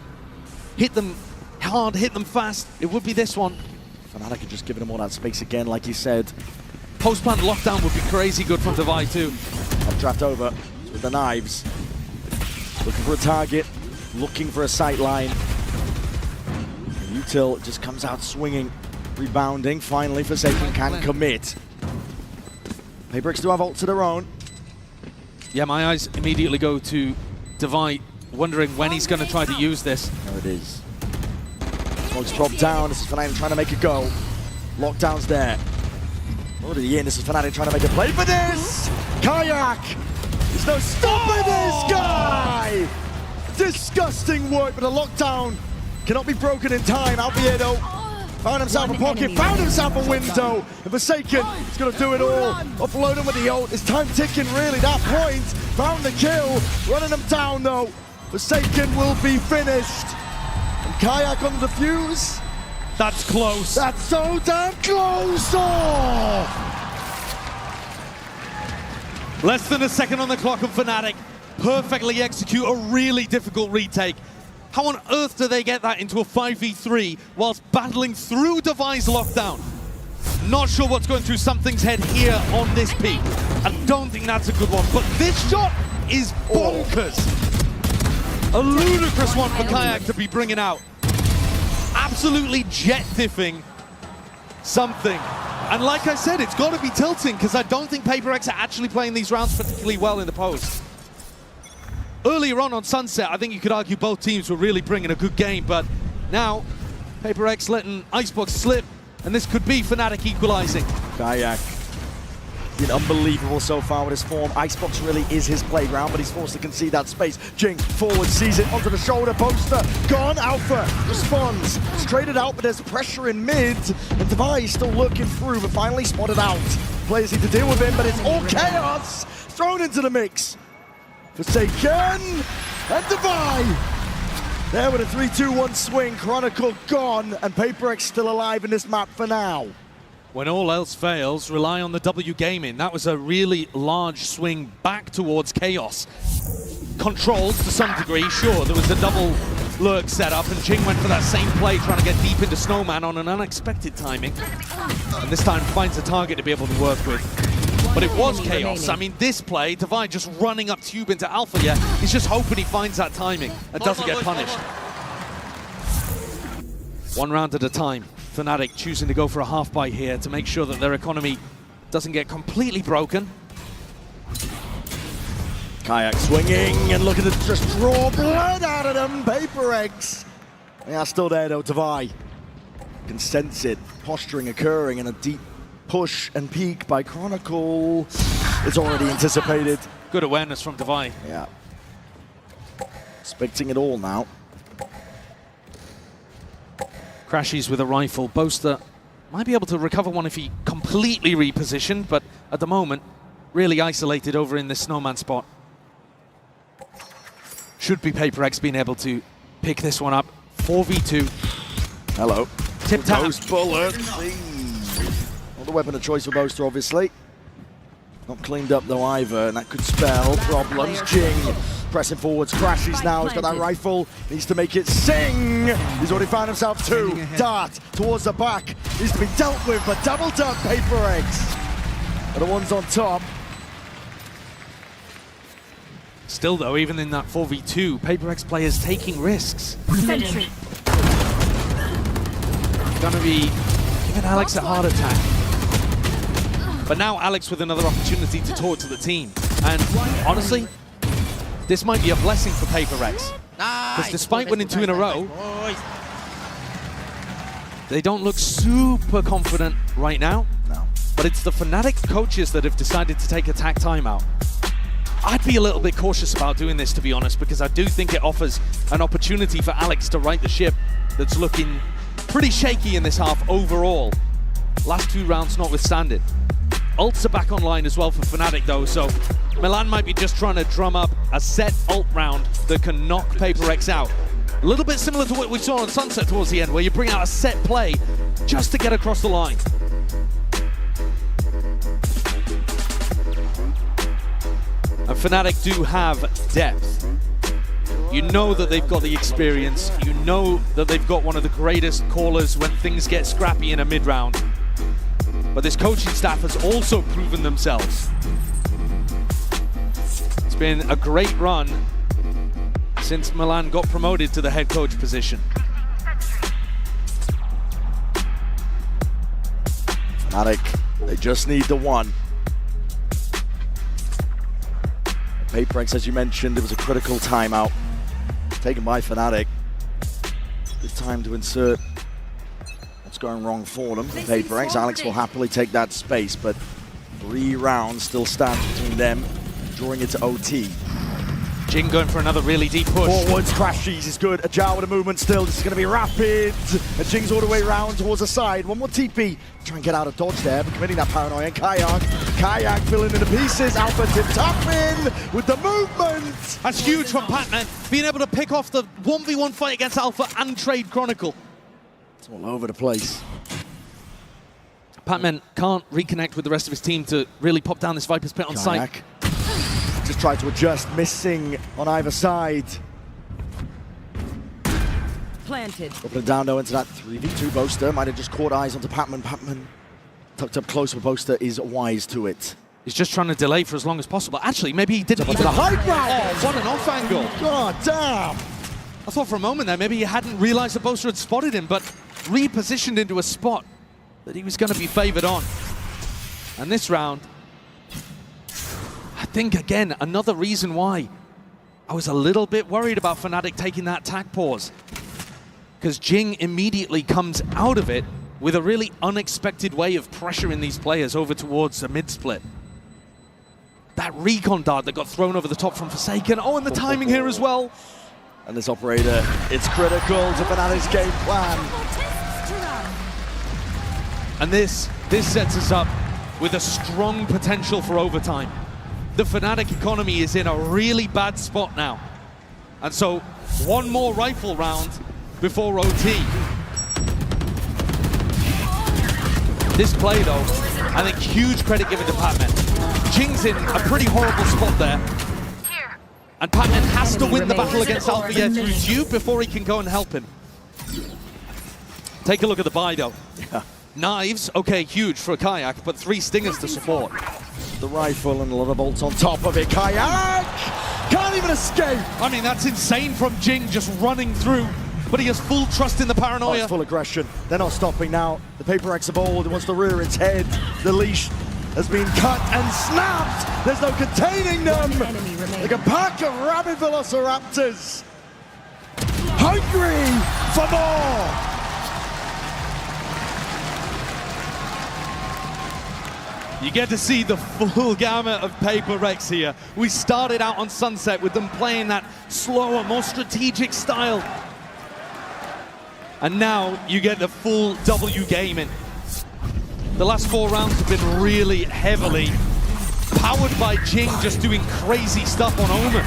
hit them hard, hit them fast, it would be this one. Fnatic are just giving them all that space again, like you said. Post-plan lockdown would be crazy good from Divide too. Updraft over with the knives. Looking for a target, looking for a sight line. Util just comes out swinging, rebounding. Finally, Forsaken can commit. PRX do have ults of their own. Yeah, my eyes immediately go to Divide, wondering when he's going to try to use this. There it is. Smoke's dropped down. This is Fnatic trying to make it go. Lockdown's there. Already in. This is Fnatic trying to make a play for this. Kayak. There's no stopping this guy. Disgusting work, but a lockdown cannot be broken in time. Alviedo found himself a pocket, found himself a window. And Forsaken is going to do it all. Offload him with the ult. It's time ticking, really. That point. Found the kill. Running him down, though. Forsaken will be finished. And Kayak on the fuse. That's close. That's so damn close. Oh! Less than a second on the clock of Fnatic. Perfectly execute a really difficult retake. How on earth do they get that into a 5v3 whilst battling through Divide's lockdown? Not sure what's going through Something's head here on this peak. I don't think that's a good one, but this shot is bonkers. A ludicrous one for Kayak to be bringing out. Absolutely jet diffing Something. And like I said, it's got to be tilting because I don't think PRX are actually playing these rounds particularly well in the post. Earlier on Sunset, I think you could argue both teams were really bringing a good game, but now PRX letting Icebox slip, and this could be Fnatic equalizing. Kayak been unbelievable so far with his form. Icebox really is his playground, but he's forced to concede that space. Jing forward, sees it onto the shoulder poster. Gone, Alpha responds. It's traded out, but there's pressure in mid, and Device still lurking through, but finally spotted out. Players need to deal with him, but it's all chaos thrown into the mix. Forsaken and Divide. There with a 3-2-1 swing. Chronicle gone, and PRX still alive in this map for now. When all else fails, rely on the W gaming. That was a really large swing back towards Chaos. Controlled to some degree, sure. There was a double lurk set up, and Jing went for that same play, trying to get deep into Snowman on an unexpected timing. And this time finds a target to be able to work with. But it was Chaos. I mean, this play, Divide just running up tube into Alpha, yeah, he's just hoping he finds that timing and doesn't get punished. One round at a time. Fnatic choosing to go for a half bite here to make sure that their economy doesn't get completely broken. Kayak swinging, and look at it, just draw blood out of them. PRX. They are still there though, Divide. Can sense it, posturing occurring in a deep push and peek by Chronicle. It's already anticipated. Good awareness from Divine. Yeah. Expecting it all now. Crashes with a rifle. Boaster might be able to recover one if he completely repositioned, but at the moment, really isolated over in this snowman spot. Should be PRX being able to pick this one up. 4v2. Hello. Tip tap. Those bullets. Not the weapon of choice for Boaster, obviously. Not cleaned up though either, and that could spell problems. Jing pressing forwards, crashes now. He's got that rifle, needs to make it sing. He's already found himself two. Dart towards the back, needs to be dealt with, but double dunk PRX. Are the ones on top. Still though, even in that 4v2, PRX players taking risks. Sentry. Gonna be giving Alex a heart attack. But now Alex with another opportunity to talk to the team. And honestly, this might be a blessing for PRX. Because despite winning 2 in a row, they don't look super confident right now. No. But it's the Fnatic coaches that have decided to take attack timeout. I'd be a little bit cautious about doing this, to be honest, because I do think it offers an opportunity for Alex to right the ship that's looking pretty shaky in this half overall. Last 2 rounds notwithstanding. Ults are back online as well for Fnatic though, so Milan might be just trying to drum up a set ult round that can knock PRX out. A little bit similar to what we saw on Sunset towards the end, where you bring out a set play just to get across the line. And Fnatic do have depth. You know that they've got the experience. You know that they've got one of the greatest callers when things get scrappy in a mid-round. But this coaching staff has also proven themselves. It's been a great run since Milan got promoted to the head coach position. Fnatic, they just need the one. PRX, as you mentioned, it was a critical timeout taken by Fnatic. Good time to insert what's going wrong for them. PRX, Alex will happily take that space, but 3 rounds still stands between them, drawing it to OT. Jing going for another really deep push. Forwards, crashes is good. Ajao with a movement still. This is going to be rapid. And Jing's all the way round towards the side. One more TP. Try and get out of dodge there, but committing that paranoia. And Kayak filling in the pieces. Alpha tip tapping with the movement. That's huge from Patman, being able to pick off the 1v1 fight against Alpha and trade Chronicle. It's all over the place. Patman can't reconnect with the rest of his team to really pop down this Viper's Pit on site. Just tried to adjust, missing on either side. Planted. Opening down though into that 3v2 Boaster. Might have just caught eyes onto Patman. Patman tucked up close, but Boaster is wise to it. He's just trying to delay for as long as possible. Actually, maybe he didn't even... the high ground! Oh, what an off angle. God damn! I thought for a moment there, maybe he hadn't realized that Boaster had spotted him, but repositioned into a spot that he was going to be favored on. And this round, I think, again, another reason why I was a little bit worried about Fnatic taking that attack pause. Because Jing immediately comes out of it with a really unexpected way of pressuring these players over towards the mid-split. That recon dart that got thrown over the top from Forsaken. Oh, and the timing here as well. And this operator, it's critical to Fnatic's game plan. And this sets us up with a strong potential for overtime. The Fnatic economy is in a really bad spot now. And so, one more rifle round before OT. This play, though, I think huge credit given to Patman. Jing's in a pretty horrible spot there. And Patman has to win the battle against Alpha Year through Duke before he can go and help him. Take a look at the buy, though. Yeah. Knives, okay, huge for a Kayak, but 3 stingers to support. The rifle and a lot of bolts on top of it. Kayak can't even escape. I mean, that's insane from Jing just running through, but he has full trust in the paranoia. Oh, it's full aggression. They're not stopping now. The PRX are bold. It wants to rear its head. The leash has been cut and snapped. There's no containing them. Like a pack of rabid velociraptors. Hungry for more. You get to see the full gamut of PRX here. We started out on Sunset with them playing that slower, more strategic style. And now you get the full W gaming. The last 4 rounds have been really heavily powered by Jing just doing crazy stuff on Omen.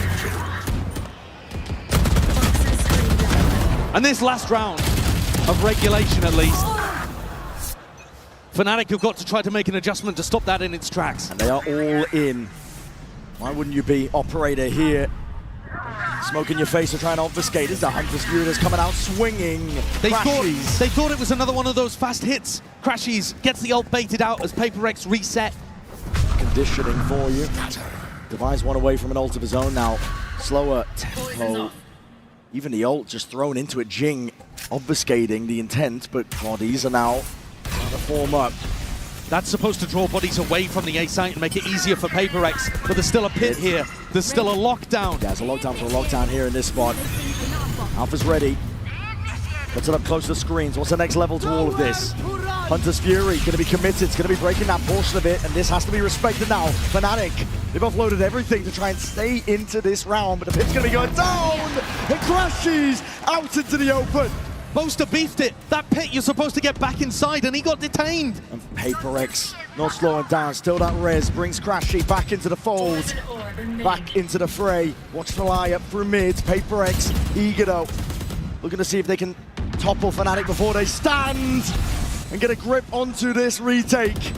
And this last round of regulation at least, Fnatic have got to try to make an adjustment to stop that in its tracks. And they are all in. Why wouldn't you be? Operator here. Smoke in your face to try and obfuscate. Is the Hunter's Fury that's coming out swinging. They thought it was another one of those fast hits. Crashies gets the ult baited out as PRX reset. Conditioning for you. Devi's one away from an ult of his own now. Slower tempo. Even the ult just thrown into it. Jing obfuscating the intent, but bodies are now trying to form up. That's supposed to draw bodies away from the A site and make it easier for PRX, but there's still a pit here. There's still a lockdown. Yeah, there's a lockdown for a lockdown here in this spot. Alpha's ready. Puts it up close to the screens. What's the next level to all of this? Hunter's Fury going to be committed. It's going to be breaking that portion of it, and this has to be respected now. Fnatic, they've offloaded everything to try and stay into this round, but the pit's going to be going down! It crashes out into the open. Boaster beefed it. That pit, you're supposed to get back inside, and he got detained. And PRX not slowing down. Still that res brings Crashy back into the fold. Back into the fray. Watch the lie up through mid. PRX eager though. Looking to see if they can topple Fnatic before they stand and get a grip onto this retake.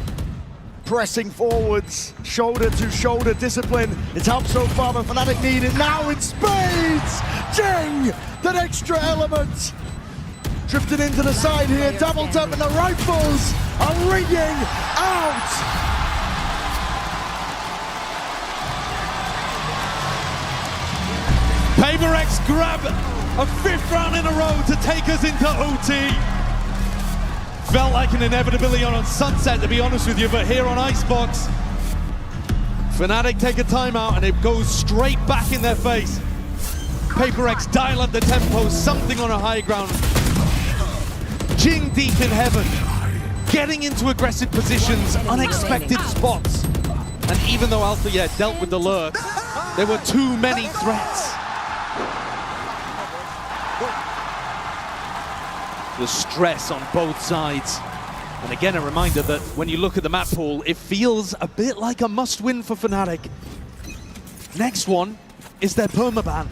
Pressing forwards, shoulder to shoulder discipline. It's helped so far, but Fnatic need it now in spades. Jing, that extra element. Drifting into the side here, doubled up, and the rifles are ringing out. PRX grab a 5th round in a row to take us into OT. Felt like an inevitability on Sunset, to be honest with you, but here on Icebox, Fnatic take a timeout and it goes straight back in their face. PRX dial up the tempo, something on a high ground. Jing deep in heaven, getting into aggressive positions, unexpected spots. And even though Alpha dealt with the lurk, there were too many threats. The stress on both sides. And again, a reminder that when you look at the map pool, it feels a bit like a must-win for Fnatic. Next one is their permaban.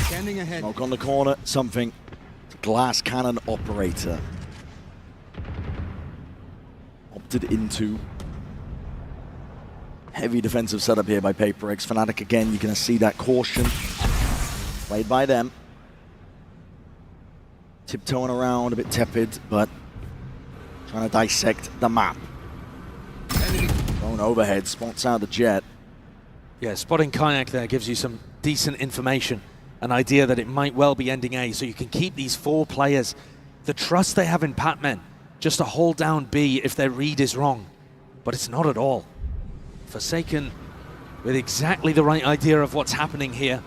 Standing ahead. Smoke on the corner, something. Glass cannon operator. Opted into heavy defensive setup here by PRX. Fnatic again, you're going to see that caution played by them. Tiptoeing around, a bit tepid, but trying to dissect the map. Thrown overhead, spots out the jet. Yeah, spotting Kayak there gives you some decent information. An idea that it might well be ending A, so you can keep these 4 players, the trust they have in Patman, just to hold down B if their read is wrong. But it's not at all. Forsaken with exactly the right idea of what's happening here.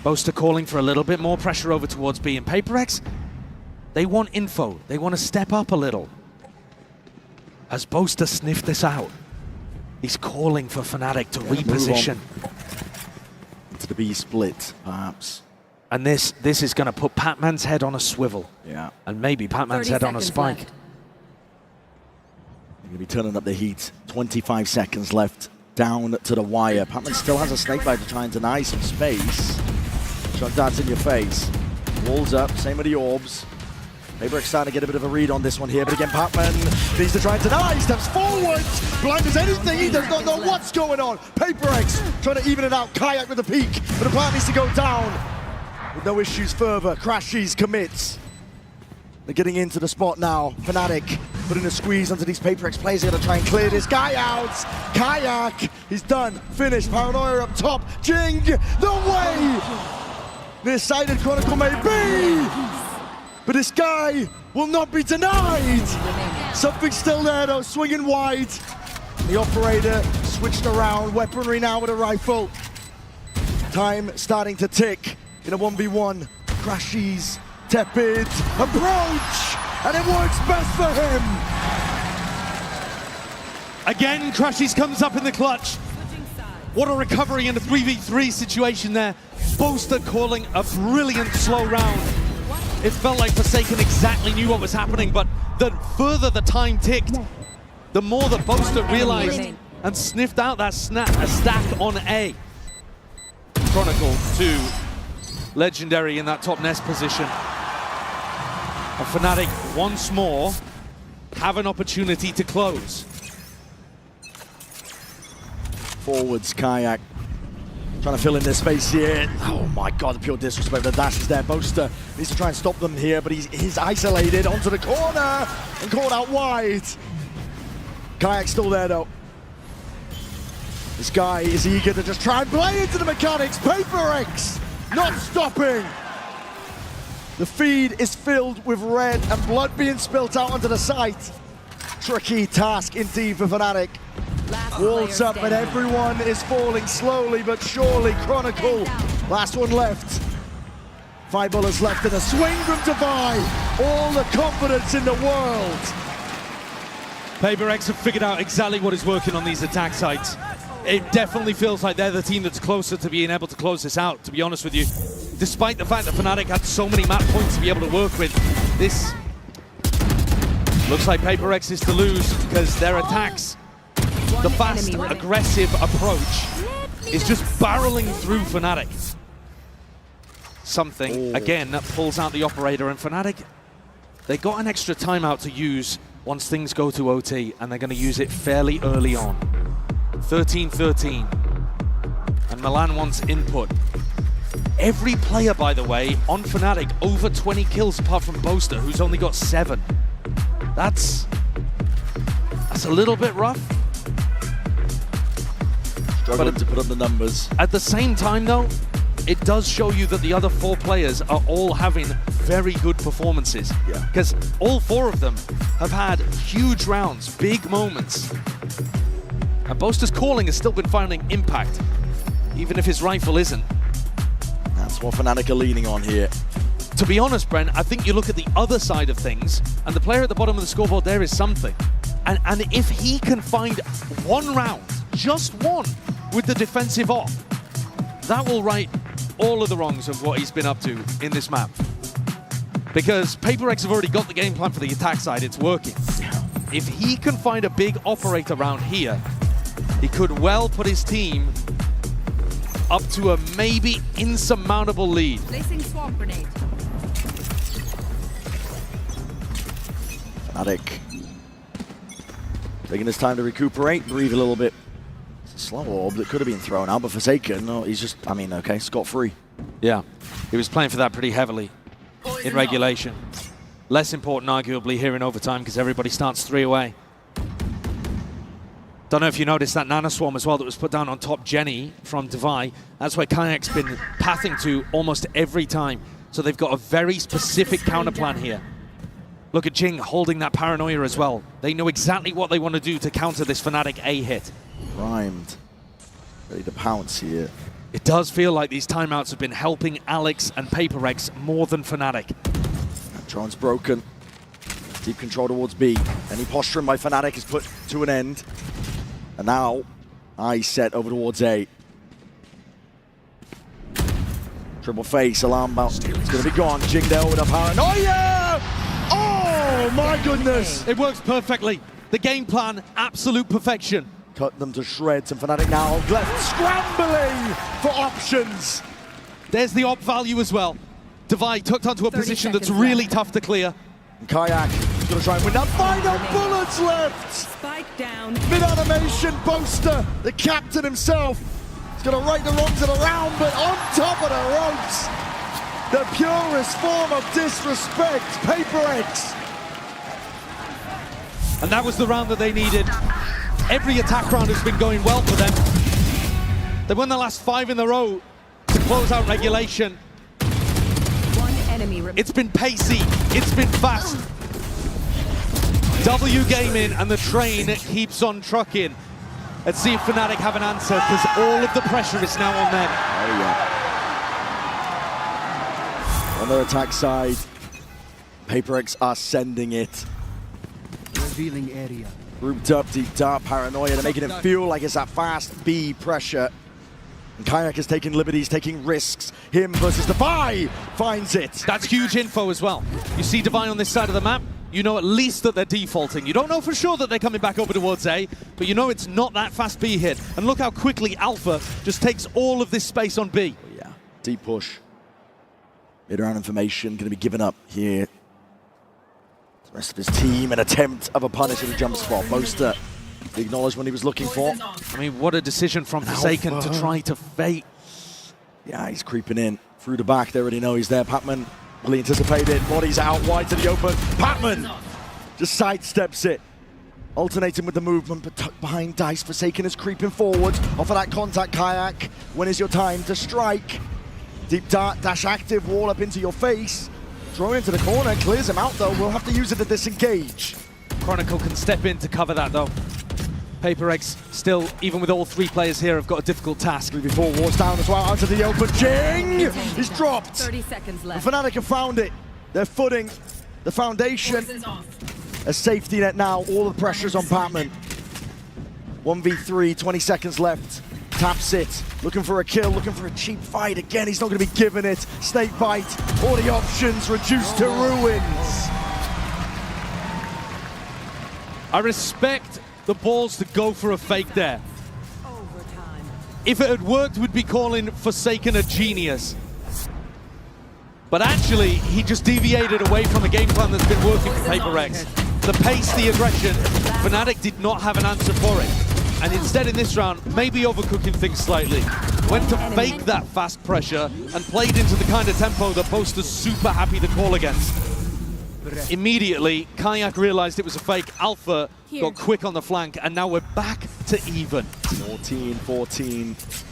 Boaster calling for a little bit more pressure over towards B, and PRX, they want info. They want to step up a little. As Boaster sniffed this out, he's calling for Fnatic to reposition. To the B split, perhaps. And this is going to put Patman's head on a swivel. Yeah. And maybe Patman's head on a spike. They're going to be turning up the heat. 25 seconds left down to the wire. Patman still has a snakebite to try and deny some space. Shot darts in your face. Walls up, same with the orbs. PRX starting to get a bit of a read on this one here, but again, Patman needs to try and deny, steps forward, blind as anything, he does not know what's going on. PRX trying to even it out, Kayak with a peek, but the plan needs to go down. With no issues further, Crashies commits. They're getting into the spot now. Fnatic putting a squeeze onto these PRX players. They're going to try and clear this guy out. Kayak, he's done, finished. Paranoia up top. Jing, the way! Nearsighted Chronicle may be, but this guy will not be denied. Something's still there though, swinging wide. The operator switched around, weaponry now with a rifle. Time starting to tick in a 1v1. Crashies, tepid, approach! and it works best for him. Again, Crashies comes up in the clutch. What a recovery in a 3v3 situation there. Boaster calling a brilliant slow round. It felt like Forsaken exactly knew what was happening, but the further the time ticked, the more that Boaster realized and sniffed out that stack on A. Chronicle to Legendary in that top nest position. And Fnatic once more have an opportunity to close. Forwards, Kayak. Trying to fill in their space here. Oh my god, the pure disrespect. The dash is there. Boaster needs to try and stop them here, but he's isolated onto the corner and caught out wide. Kayak's still there though. This guy is eager to just try and play into the mechanics. PRX not stopping. The feed is filled with red and blood being spilt out onto the site. Tricky task indeed for Fnatic. Walls up and everyone is falling slowly but surely. Chronicle, last one left. 5 bullets left in a swing from Divide. All the confidence in the world. PRX have figured out exactly what is working on these attack sites. It definitely feels like they're the team that's closer to being able to close this out, to be honest with you. Despite the fact that Fnatic had so many map points to be able to work with, this looks like PRX is to lose because their attacks, the fast, aggressive approach is just barreling through Fnatic. Something, again, that pulls out the operator, and Fnatic, they got an extra timeout to use once things go to OT, and they're going to use it fairly early on. 13-13, and Milan wants input. Every player, by the way, on Fnatic, over 20 kills apart from Boaster, who's only got 7. That's a little bit rough. Struggling to put up the numbers. At the same time, though, it does show you that the other 4 players are all having very good performances. Yeah. Because all 4 of them have had huge rounds, big moments. And Boaster's calling has still been finding impact, even if his rifle isn't. That's what Fnatic are leaning on here. To be honest, Brent, I think you look at the other side of things, and the player at the bottom of the scoreboard there is something. And if he can find one round, just one, with the defensive off, that will right all of the wrongs of what he's been up to in this map. Because PRX have already got the game plan for the attack side, it's working. If he can find a big operator round here, he could well put his team up to a maybe insurmountable lead. Placing swamp grenade. Fnatic taking his time to recuperate, breathe a little bit. It's a slow orb that could have been thrown out, but Forsaken, no, he's just, I mean, okay, scot-free. Yeah, he was playing for that pretty heavily in regulation. Less important, arguably, here in overtime because everybody starts 3 away. Don't know if you noticed that Nano Swarm as well that was put down on top Jenny from Devi. That's where Kayak's been pathing to almost every time. So they've got a very specific counter plan here. Look at Jing holding that paranoia as well. They know exactly what they want to do to counter this Fnatic A hit. Primed. Ready to pounce here. It does feel like these timeouts have been helping Alex and PRX more than Fnatic. That drone's broken. Deep control towards B. Any posturing by Fnatic is put to an end. And now, eyes set over towards A. Triple face, alarm bell. It's going to be gone. Jing there with a paranoia! Oh my goodness! It works perfectly. The game plan, absolute perfection. Cut them to shreds, and Fnatic now left scrambling for options. There's the op value as well. Devi tucked onto a position that's really tough to clear. And Kayak is going to try and win that. Final bullets left! Spike down. Mid-animation, Boaster, the captain himself. He's going to right the wrongs of the round, but on top of the ropes, the purest form of disrespect, PRX. And that was the round that they needed. Every attack round has been going well for them. They won the last 5 in a row to close out regulation. One enemy it's been pacey, it's been fast. W Gaming and the train keeps on trucking. Let's see if Fnatic have an answer, because all of the pressure is now on them. Oh yeah. On their attack side, PRX are sending it. Revealing area. Grouped up, deep dark paranoia. They're making it feel like it's that fast B pressure. And Kayak is taking liberties, taking risks. Him versus Defy finds it. That's huge info as well. You see Defy on this side of the map, you know at least that they're defaulting. You don't know for sure that they're coming back over towards A, but you know it's not that fast B hit. And look how quickly Alpha just takes all of this space on B. Yeah, deep push. Mid-round information going to be given up here. The rest of his team, an attempt of a punish at a jump spot. Boaster, the acknowledgement he was looking for. I mean, what a decision from Forsaken to try to fake. Yeah, he's creeping in through the back. They already know he's there. Patman really anticipated. Bodies out wide to the open. Patman just sidesteps it. Alternating with the movement, but tucked behind Dice. Forsaken is creeping forward. Off of that contact, Kayak. When is your time to strike? Deep dart, dash active, wall up into your face. Thrown into the corner, clears him out though. We'll have to use it to disengage. Chronicle can step in to cover that though. PRX still, even with all three players here, have got a difficult task. 3v4 wars down as well, out to the open. Jing! He's dropped. 30 seconds left. The Fnatic have found it. They're footing the foundation. A safety net now, all the pressure's on Patman. 1v3, 20 seconds left. Taps it, looking for a kill, looking for a cheap fight. Again, he's not going to be given it. Snake bite, all the options reduced to ruins. I respect the balls to go for a fake there. If it had worked, we'd be calling Forsaken a genius. But actually, he just deviated away from the game plan that's been working for PRX. The pace, the aggression, Fnatic did not have an answer for it. And instead in this round, maybe overcooking things slightly. Went to fake that fast pressure and played into the kind of tempo that Boaster's super happy to call against. Immediately, Kayak realized it was a fake. Alpha got quick on the flank, and now we're back to even. 14-14.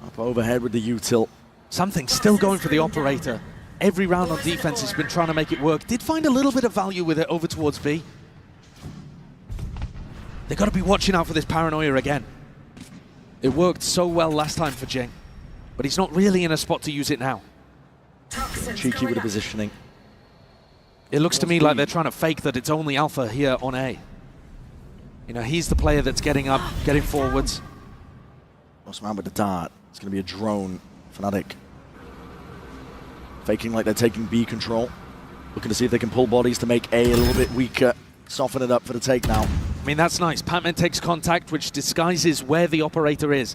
Up overhead with the util. Something still going for the operator. Every round on defense has been trying to make it work. Did find a little bit of value with it over towards B. They've got to be watching out for this paranoia again. It worked so well last time for Jing, but he's not really in a spot to use it now. Cheeky with the positioning. It looks to me like they're trying to fake that it's only Alpha here on A. You know, he's the player that's getting up, getting forwards. Lost man with the dart. It's going to be a drone. Fnatic faking like they're taking B control. Looking to see if they can pull bodies to make A little bit weaker. Soften it up for the take now. I mean, that's nice. Patman takes contact, which disguises where the operator is.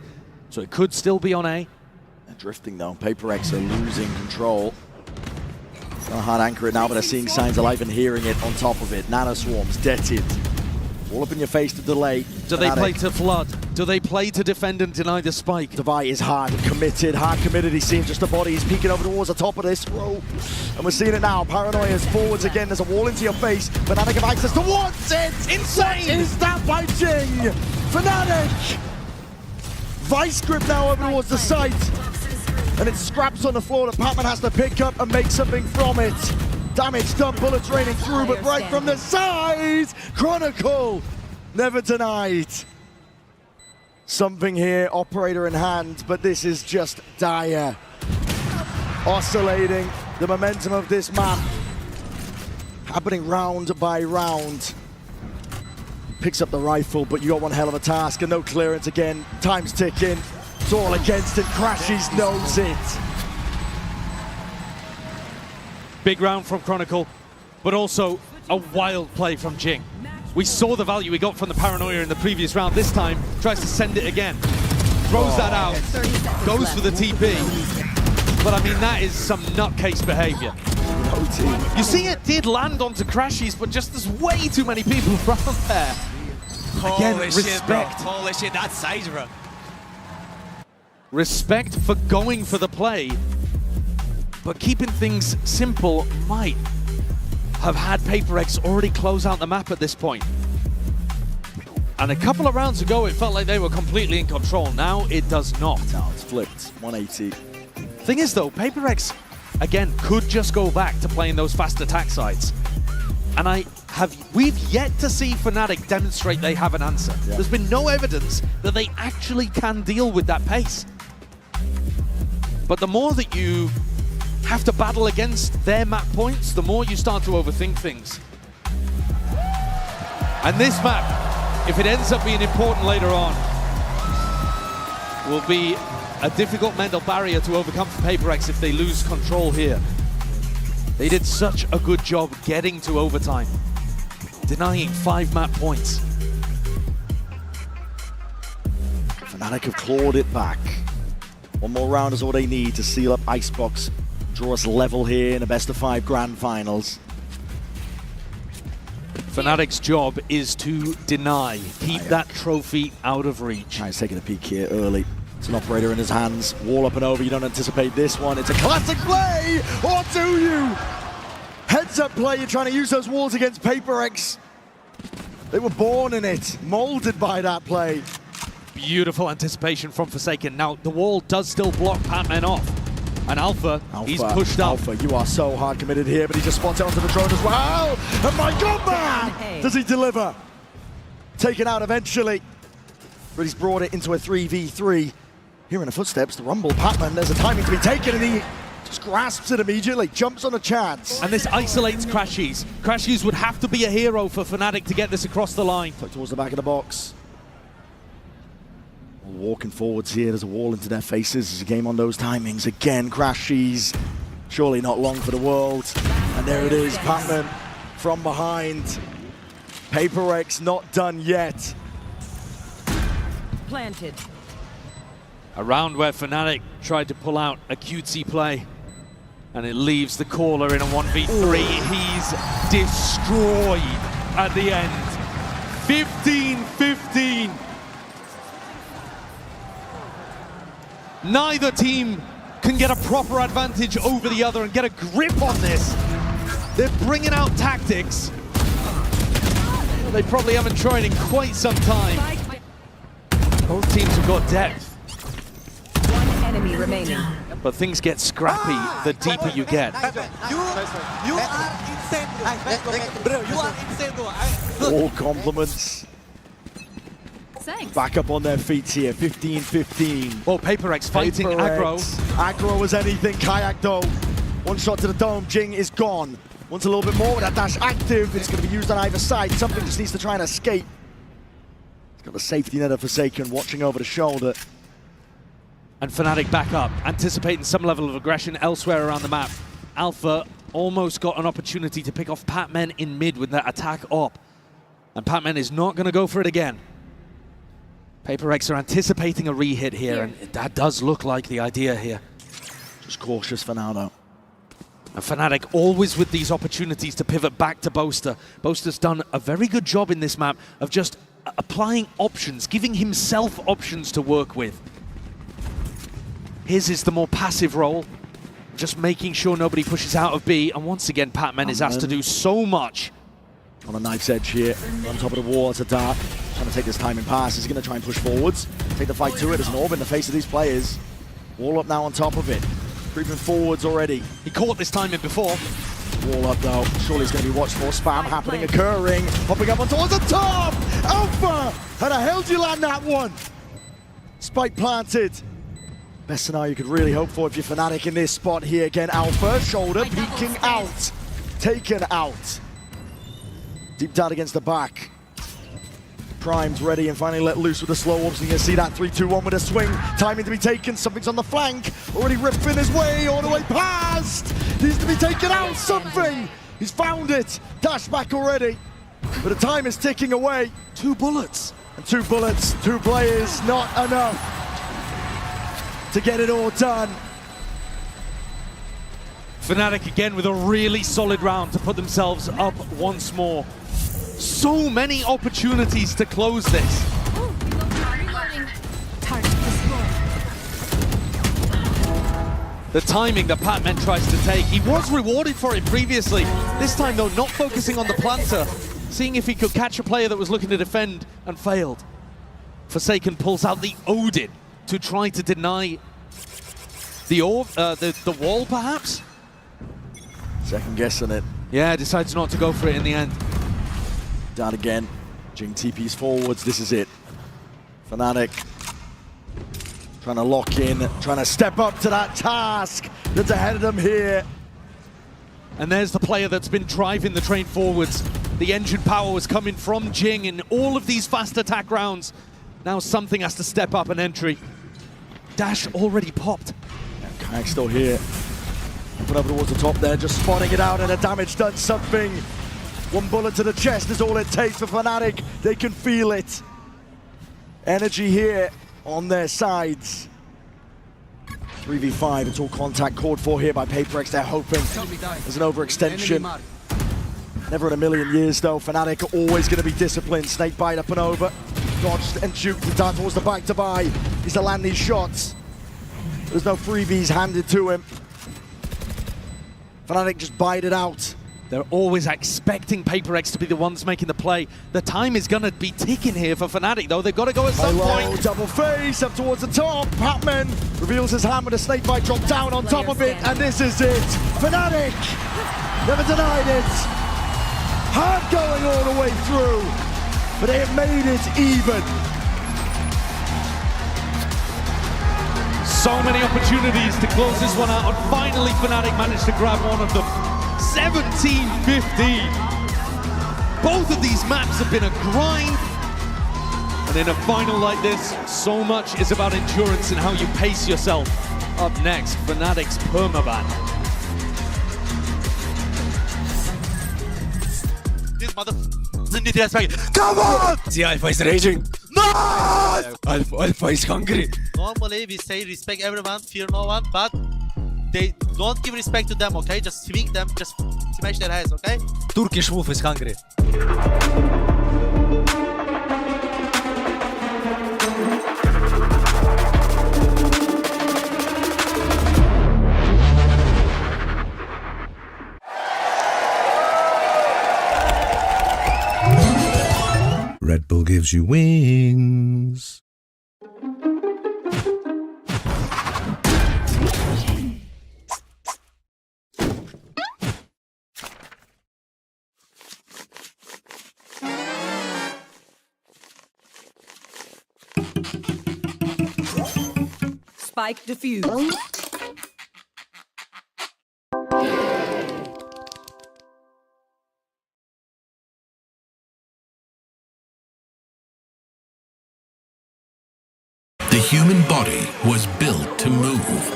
So it could still be on A. They're drifting though. PRX are losing control. Gonna hard anchor it now, but they're seeing signs of life and hearing it on top of it. Nano swarms, deaded. All up in your face to delay. Do they play to flood? Do they play to defend and deny the spike? Devi is hard committed. He seems just a body. He's peeking over towards the top of this row. And we're seeing it now. Paranoia's forwards again. There's a wall into your face. Fnatic have access towards it. Insane! What is that by Jing? Fnatic! Vice grip now over towards the site. And it scraps on the floor that Patman has to pick up and make something from it. Damage done, bullets raining through, but right from the side, Chronicle never denied. Something here, operator in hand, but this is just dire. Oscillating the momentum of this map, happening round by round. Picks up the rifle, but you got one hell of a task, and no clearance again. Time's ticking. It's all against it. Crashies knows it. Big round from Chronicle, but also a wild play from Jing. We saw the value we got from the paranoia in the previous round. This time, tries to send it again. Throws that out, goes for the TP. But I mean, that is some nutcase behavior. You see, it did land onto Crashies, but just there's way too many people around there. Again, Holy respect. shit, bro. Holy shit, that's size, bro. Respect for going for the play, but keeping things simple might have had PRX already close out the map at this point. And a couple of rounds ago, it felt like they were completely in control. Now it does not. Now it's flipped, 180. Thing is though, PRX, again, could just go back to playing those fast attack sides. And we've yet to see Fnatic demonstrate they have an answer. Yeah. There's been no evidence that they actually can deal with that pace. But the more that you have to battle against their map points, the more you start to overthink things. And this map, if it ends up being important later on, will be a difficult mental barrier to overcome for PRX if they lose control here. They did such a good job getting to overtime, denying 5 map points. Fnatic have clawed it back. One more round is all they need to seal up Icebox, draw us level here in a best-of-5 grand finals. Fnatic's job is to deny, keep that trophy out of reach. He's taking a peek here early. It's an operator in his hands. Wall up and over, you don't anticipate this one. It's a classic play, or do you? Heads up play, you're trying to use those walls against PRX. They were born in it, molded by that play. Beautiful anticipation from Forsaken. Now, the wall does still block Patman off. And Alpha, he's pushed up. Alpha, you are so hard committed here, but he just spots it onto the drone as well. And my God, man! Does he deliver? Taken out eventually. But he's brought it into a 3v3. Here in the footsteps, the rumble, Patman, there's a timing to be taken, and he just grasps it immediately, jumps on a chance. And this isolates Crashies. Crashies would have to be a hero for Fnatic to get this across the line. Towards the back of the box. Walking forwards here, there's a wall into their faces. There's a game on those timings. Again, Crashies, surely not long for the world. And there it is, Patman from behind. PRX not done yet. Planted. A round where Fnatic tried to pull out a cutesy play, and it leaves the caller in a 1v3. He's destroyed at the end. 15-15. Neither team can get a proper advantage over the other and get a grip on this. They're bringing out tactics they probably haven't tried in quite some time. Both teams have got depth. One enemy remaining. But things get scrappy the deeper you get. You are insane, bro. You are insane, bro. All compliments. Thanks. Back up on their feet here, 15-15. Well, PRX fighting aggro. Aggro as anything, Kayak though. One shot to the dome, Jing is gone. Wants a little bit more with that dash active. It's going to be used on either side. Something just needs to try and escape. He's got the safety net of Forsaken watching over the shoulder. And Fnatic back up, anticipating some level of aggression elsewhere around the map. Alpha almost got an opportunity to pick off Patman in mid with that attack up. And Patman is not going to go for it again. PRX are anticipating a re-hit here, and that does look like the idea here. Just cautious for now, though. And Fnatic always with these opportunities to pivot back to Boaster. Boaster's done a very good job in this map of just applying options, giving himself options to work with. His is the more passive role, just making sure nobody pushes out of B, and once again, Patman is asked to do so much. On a knife's edge here, on top of the wall, it's a dart. Trying to take this timing pass. He's going to try and push forwards. Take the fight to it. There's an orb in the face of these players. Wall up now on top of it. Creeping forwards already. He caught this timing before. Wall up though. Surely it's going to be watched for. Spam happening, occurring. Hopping up on towards the top! Alpha! How the hell do you land that one? Spike planted. Best scenario you could really hope for if you're Fnatic in this spot here. Again, Alpha, shoulder, peeking out. Taken out. Deep dart against the back. Prime's ready and finally let loose with the slow orbs. You can see that 3-2-1 with a swing. Timing to be taken. Something's on the flank. Already ripping his way all the way past. Needs to be taken out. Something. He's found it. Dash back already. But the time is ticking away. 2 bullets. And 2 bullets. 2 players. Not enough to get it all done. Fnatic again with a really solid round to put themselves up once more. So many opportunities to close this. The timing that Patman tries to take, he was rewarded for it previously. This time though, not focusing on the planter, seeing if he could catch a player that was looking to defend and failed. Forsaken pulls out the Odin to try to deny the orb, the wall perhaps? Second guessing it. Yeah, decides not to go for it in the end. Down again. Jing TP's forwards. This is it. Fnatic Trying to lock in, trying to step up to that task that's ahead of them here. And there's the player that's been driving the train forwards. The engine power was coming from Jing in all of these fast attack rounds. Now something has to step up an entry. Dash already popped. Yeah, Kayak still here. Put over towards the top there, just spotting it out, and the damage done something. One bullet to the chest is all it takes for Fnatic. They can feel it. Energy here on their sides. 3v5, it's all contact called for here by PRX. They're hoping there's an overextension. Never in a million years though. Fnatic are always going to be disciplined. Snakebite up and over. Dodged and juked down towards the back to buy. He's to land these shots. There's no freebies handed to him. Fnatic just bite it out. They're always expecting PRX to be the ones making the play. The time is going to be ticking here for Fnatic, though. They've got to go at some point. Double face up towards the top. Patman reveals his hand with a snakebite drop down on top of it, and this is it. Fnatic never denied it. Hard going all the way through, but they have made it even. So many opportunities to close this one out, and finally Fnatic managed to grab one of them. 17-15. Both of these maps have been a grind. And in a final like this, so much is about endurance and how you pace yourself. Up next, Fnatic's permaban. This mother need respect. Come on! The Alpha is raging. No! Alpha is hungry. Normally we say respect everyone, fear no one, but they don't give respect to them, okay? Just swing them, just smash their heads, okay? Turkish wolf is hungry. Red Bull gives you wings. Spike defused. The human body was built to move.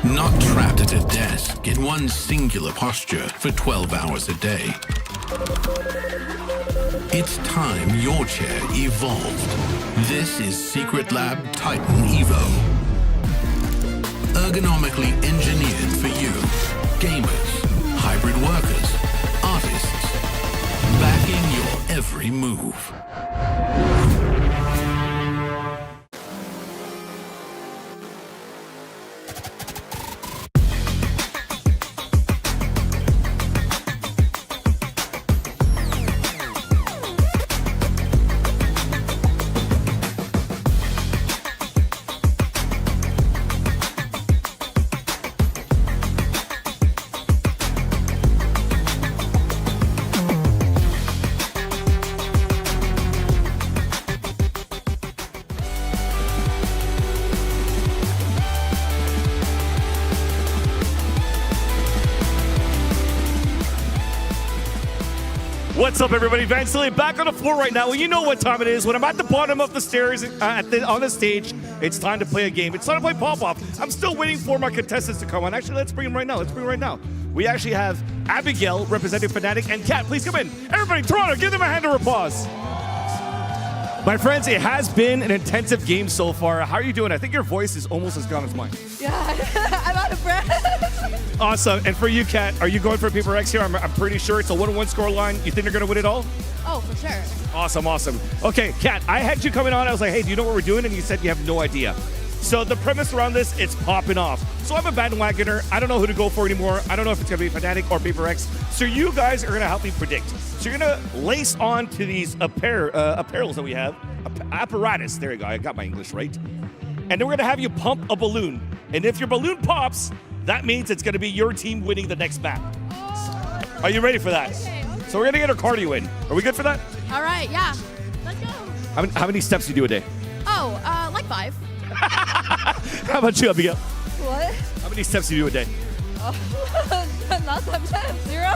Not trapped at a desk in one singular posture for 12 hours a day. It's time your chair evolved. This is Secret Lab Titan Evo. Ergonomically engineered for you. Gamers, hybrid workers, artists. Backing your every move. What's up, everybody? Vansilly back on the floor right now. Well, you know what time it is. When I'm at the bottom of the stairs on the stage, it's time to play a game. It's time to play pop-off. I'm still waiting for my contestants to come on. Actually, let's bring them right now. Let's bring them right now. We actually have Abigail representing Fnatic and Kat. Please come in. Everybody, Toronto, give them a hand of applause. My friends, it has been an intensive game so far. How are you doing? I think your voice is almost as gone as mine. Yeah, I'm out of breath. Awesome. And for you, Kat, are you going for PRX here? I'm pretty sure it's a 1-1 score line. You think they're going to win it all? Oh, for sure. Awesome, awesome. Okay, Kat, I had you coming on. I was like, hey, do you know what we're doing? And you said you have no idea. So the premise around this, it's popping off. So I'm a bandwagoner. I don't know who to go for anymore. I don't know if it's going to be Fnatic or PRX. So you guys are going to help me predict. So you're going to lace on to these apparels that we have. Apparatus. There you go. I got my English right. And then we're going to have you pump a balloon. And if your balloon pops, that means it's going to be your team winning the next map. Are you ready for that? Okay. So we're going to get our cardio in. Are we good for that? All right, yeah. Let's go. How many steps do you do a day? Oh, like 5. How about you, Abigail? What? How many steps do you do a day? Not sometimes. 0.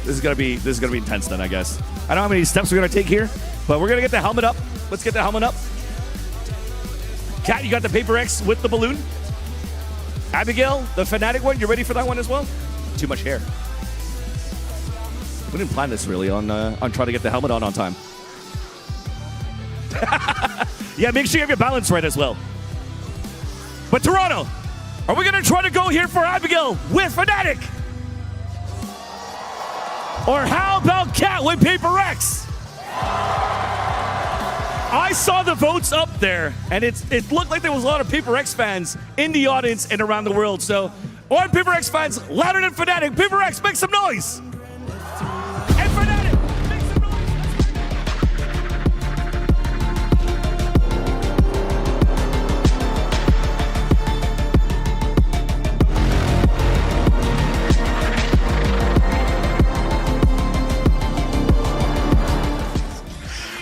This is gonna be intense then, I guess. I don't know how many steps we're gonna take here, but we're gonna get the helmet up. Let's get the helmet up. Kat, you got the Paper X with the balloon. Abigail, the Fnatic one, you ready for that one as well? Too much hair. We didn't plan this really on trying to get the helmet on time. Yeah, make sure you have your balance right as well. But Toronto, are we gonna try to go here for Abigail with Fnatic? Or how about Kat with Paper X? I saw the votes up there, and it looked like there was a lot of Paper X fans in the audience and around the world. So, all Paper X fans, louder than Fnatic. Paper X, make some noise! And Fnatic, make some noise!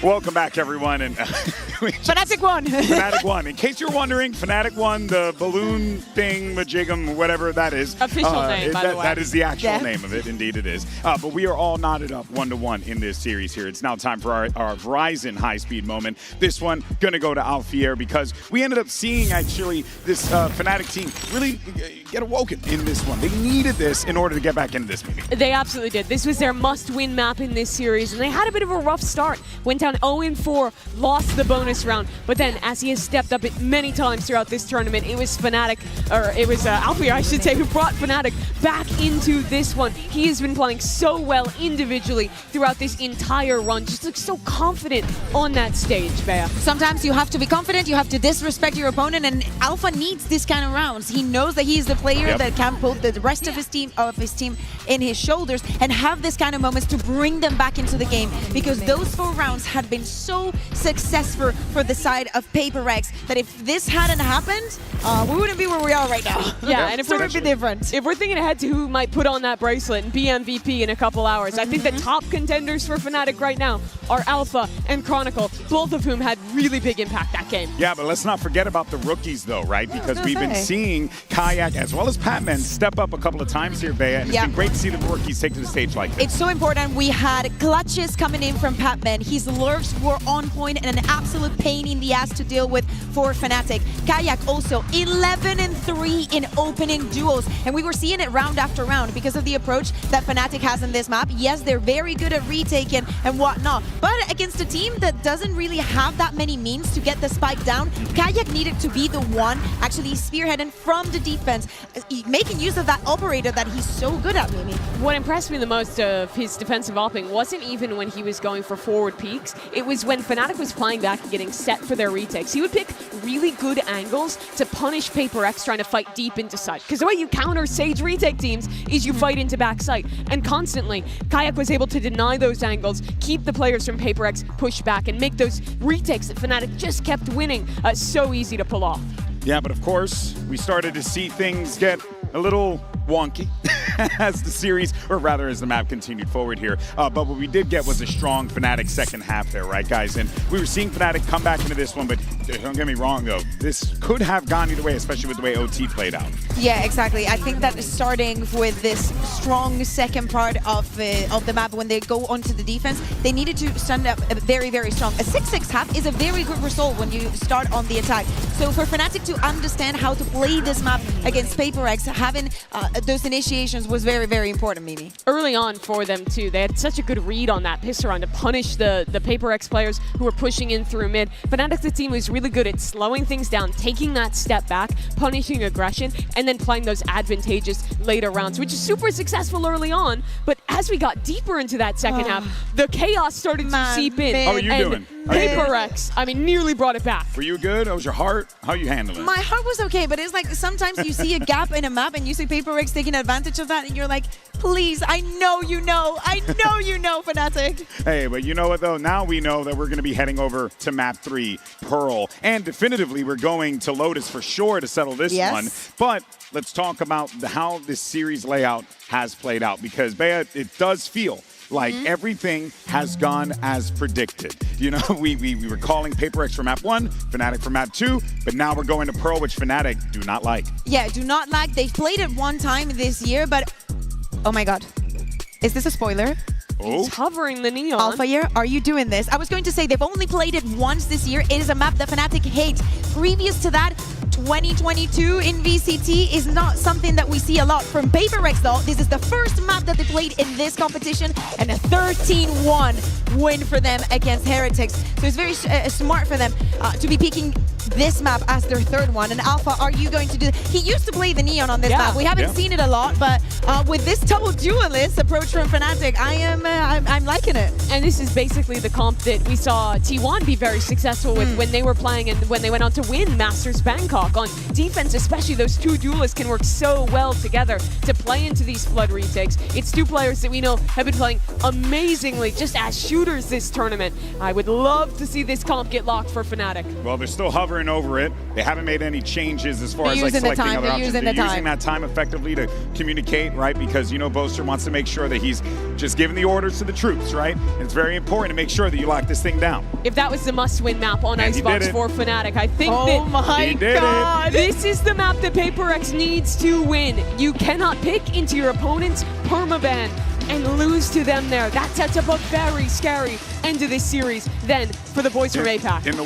Welcome back, everyone. And Fnatic won. Fnatic won. In case you're wondering, Fnatic won the balloon thing, majigum, whatever that is. Official name, by the way. That is the actual Yeah. name of it. Indeed, it is. But we are all knotted up 1-1 in this series here. It's now time for our Verizon high-speed moment. This one going to go to Alfier because we ended up seeing, actually, this Fnatic team really get awoken in this one. They needed this in order to get back into this meeting. They absolutely did. This was their must-win map in this series, and they had a bit of a rough start. Went down 0-4, lost the bonus round, but then as he has stepped up it many times throughout this tournament, it was Alfier, I should say, who brought Fnatic back into this one. He has been playing so well individually throughout this entire run. Just looks so confident on that stage, Bea. Sometimes you have to be confident, you have to disrespect your opponent, and Alpha needs this kind of rounds. He knows that he's the player that can put the rest of his team in his shoulders and have this kind of moments to bring them back into the game, because those 4 rounds had been so successful for the side of Paper X that if this hadn't happened, we wouldn't be where we are right now. Yeah, and if it would be different. If we're thinking ahead to who might put on that bracelet and be MVP in a couple hours, I think the top contenders for Fnatic right now are Alpha and Chronicle, both of whom had really big impact that game. Yeah, but let's not forget about the rookies, though, right? Because we've been seeing Kayak as well as Patman step up a couple of times here, Bea, and it's been great to see the rookies take to the stage like this. It's so important. We had clutches coming in from Patman. His lurks were on point and an absolute pain in the ass to deal with for Fnatic. Kayak also 11-3 in opening duels, and we were seeing it round after round because of the approach that Fnatic has in this map. Yes, they're very good at retaking and whatnot, but against a team that doesn't really have that many means to get the spike down, Kayak needed to be the one actually spearheading from the defense, making use of that operator that he's so good at, Mimi. What impressed me the most of his defensive opping wasn't even when he was going for forward peaks. It was when Fnatic was flying back and getting set for their retakes. He would pick really good angles to punish Paper X trying to fight deep into side. Because the way you counter Sage retake teams is you fight into backside. And constantly, Kayak was able to deny those angles, keep the players from Paper X pushed back, and make those retakes that Fnatic just kept winning so easy to pull off. Yeah, but of course, we started to see things get a little wonky as the series, or rather as the map continued forward here. But what we did get was a strong Fnatic second half there, right, guys? And we were seeing Fnatic come back into this one, but don't get me wrong, though. This could have gone either way, especially with the way OT played out. Yeah, exactly. I think that starting with this strong second part of the map, when they go onto the defense, they needed to stand up very, very strong. A 6-6 half is a very good result when you start on the attack. So for Fnatic to understand how to play this map against Paper X, having those initiations was very, very important, Mimi. Early on for them, too, they had such a good read on that pistol round to punish the Paper X players who were pushing in through mid. Fnatic's the team was really good at slowing things down, taking that step back, punishing aggression, and then playing those advantageous later rounds, which is super successful early on. But as we got deeper into that second half, the chaos started to seep in. How are you doing? Paper X, I mean, nearly brought it back. Were you good? How was your heart? How are you handling it? My heart was okay, but it's like sometimes you see a gap in a map and you see Paper X taking advantage of that, and you're like, please, I know you know, Fnatic. Hey, but you know what, though? Now we know that we're going to be heading over to map 3, Pearl. And definitively, we're going to Lotus for sure to settle this one. But let's talk about how this series layout has played out, because, Bea, it does feel Like everything has gone as predicted. You know, we were calling PRX for map 1, Fnatic for map 2, but now we're going to Pearl, which Fnatic do not like. Yeah, do not like. They've played it one time this year, but oh my god. Is this a spoiler? He's hovering the neon. Alpha Year, are you doing this? I was going to say they've only played it once this year. It is a map that Fnatic hates. Previous to that, 2022 in VCT is not something that we see a lot from PRX though. This is the first map that they played in this competition and a 13-1 win for them against Heretics. So it's very smart for them to be picking this map as their third one. And Alpha, are you going to do He used to play the Neon on this map. We haven't seen it a lot, but with this double duelist approach from Fnatic, I'm liking it. And this is basically the comp that we saw T1 be very successful with when they were playing and when they went on to win Masters Bangkok. On defense, especially, those two duelists can work so well together to play into these flood retakes. It's two players that we know have been playing amazingly just as shooters this tournament. I would love to see this comp get locked for Fnatic. Well, they're still hovering over it. They haven't made any changes as far as like using the selecting time. other They're options. using They're the using time. that time effectively to communicate, right? Because, you know, Boaster wants to make sure that he's just giving the orders to the troops, right? And it's very important to make sure that you lock this thing down. If that was the must-win map on Icebox for Fnatic, I think my god! This is the map that PRX needs to win. You cannot pick into your opponent's permaban and lose to them there. That sets up a very scary end to this series then for the boys from APAC. In the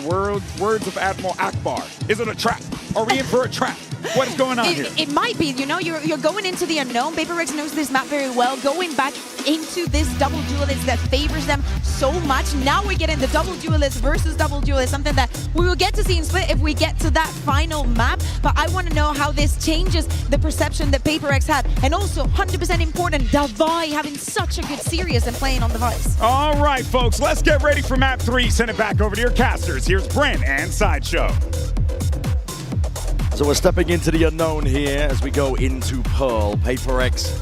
words of Admiral Akbar, is it a trap? Are we in for a trap? What is going on here? It might be, you know, you're going into the unknown. PRX knows this map very well. Going back into this double duelist that favors them so much. Now we get in the double duelist versus double duelist, something that we will get to see in Split if we get to that final map. But I want to know how this changes the perception that PRX had. And also, 100% important, Davai having such a good series and playing on device. All right, folks, let's get ready for map 3. Send it back over to your casters. Here's Brent and Sideshow. So we're stepping into the unknown here as we go into Pearl. PRX,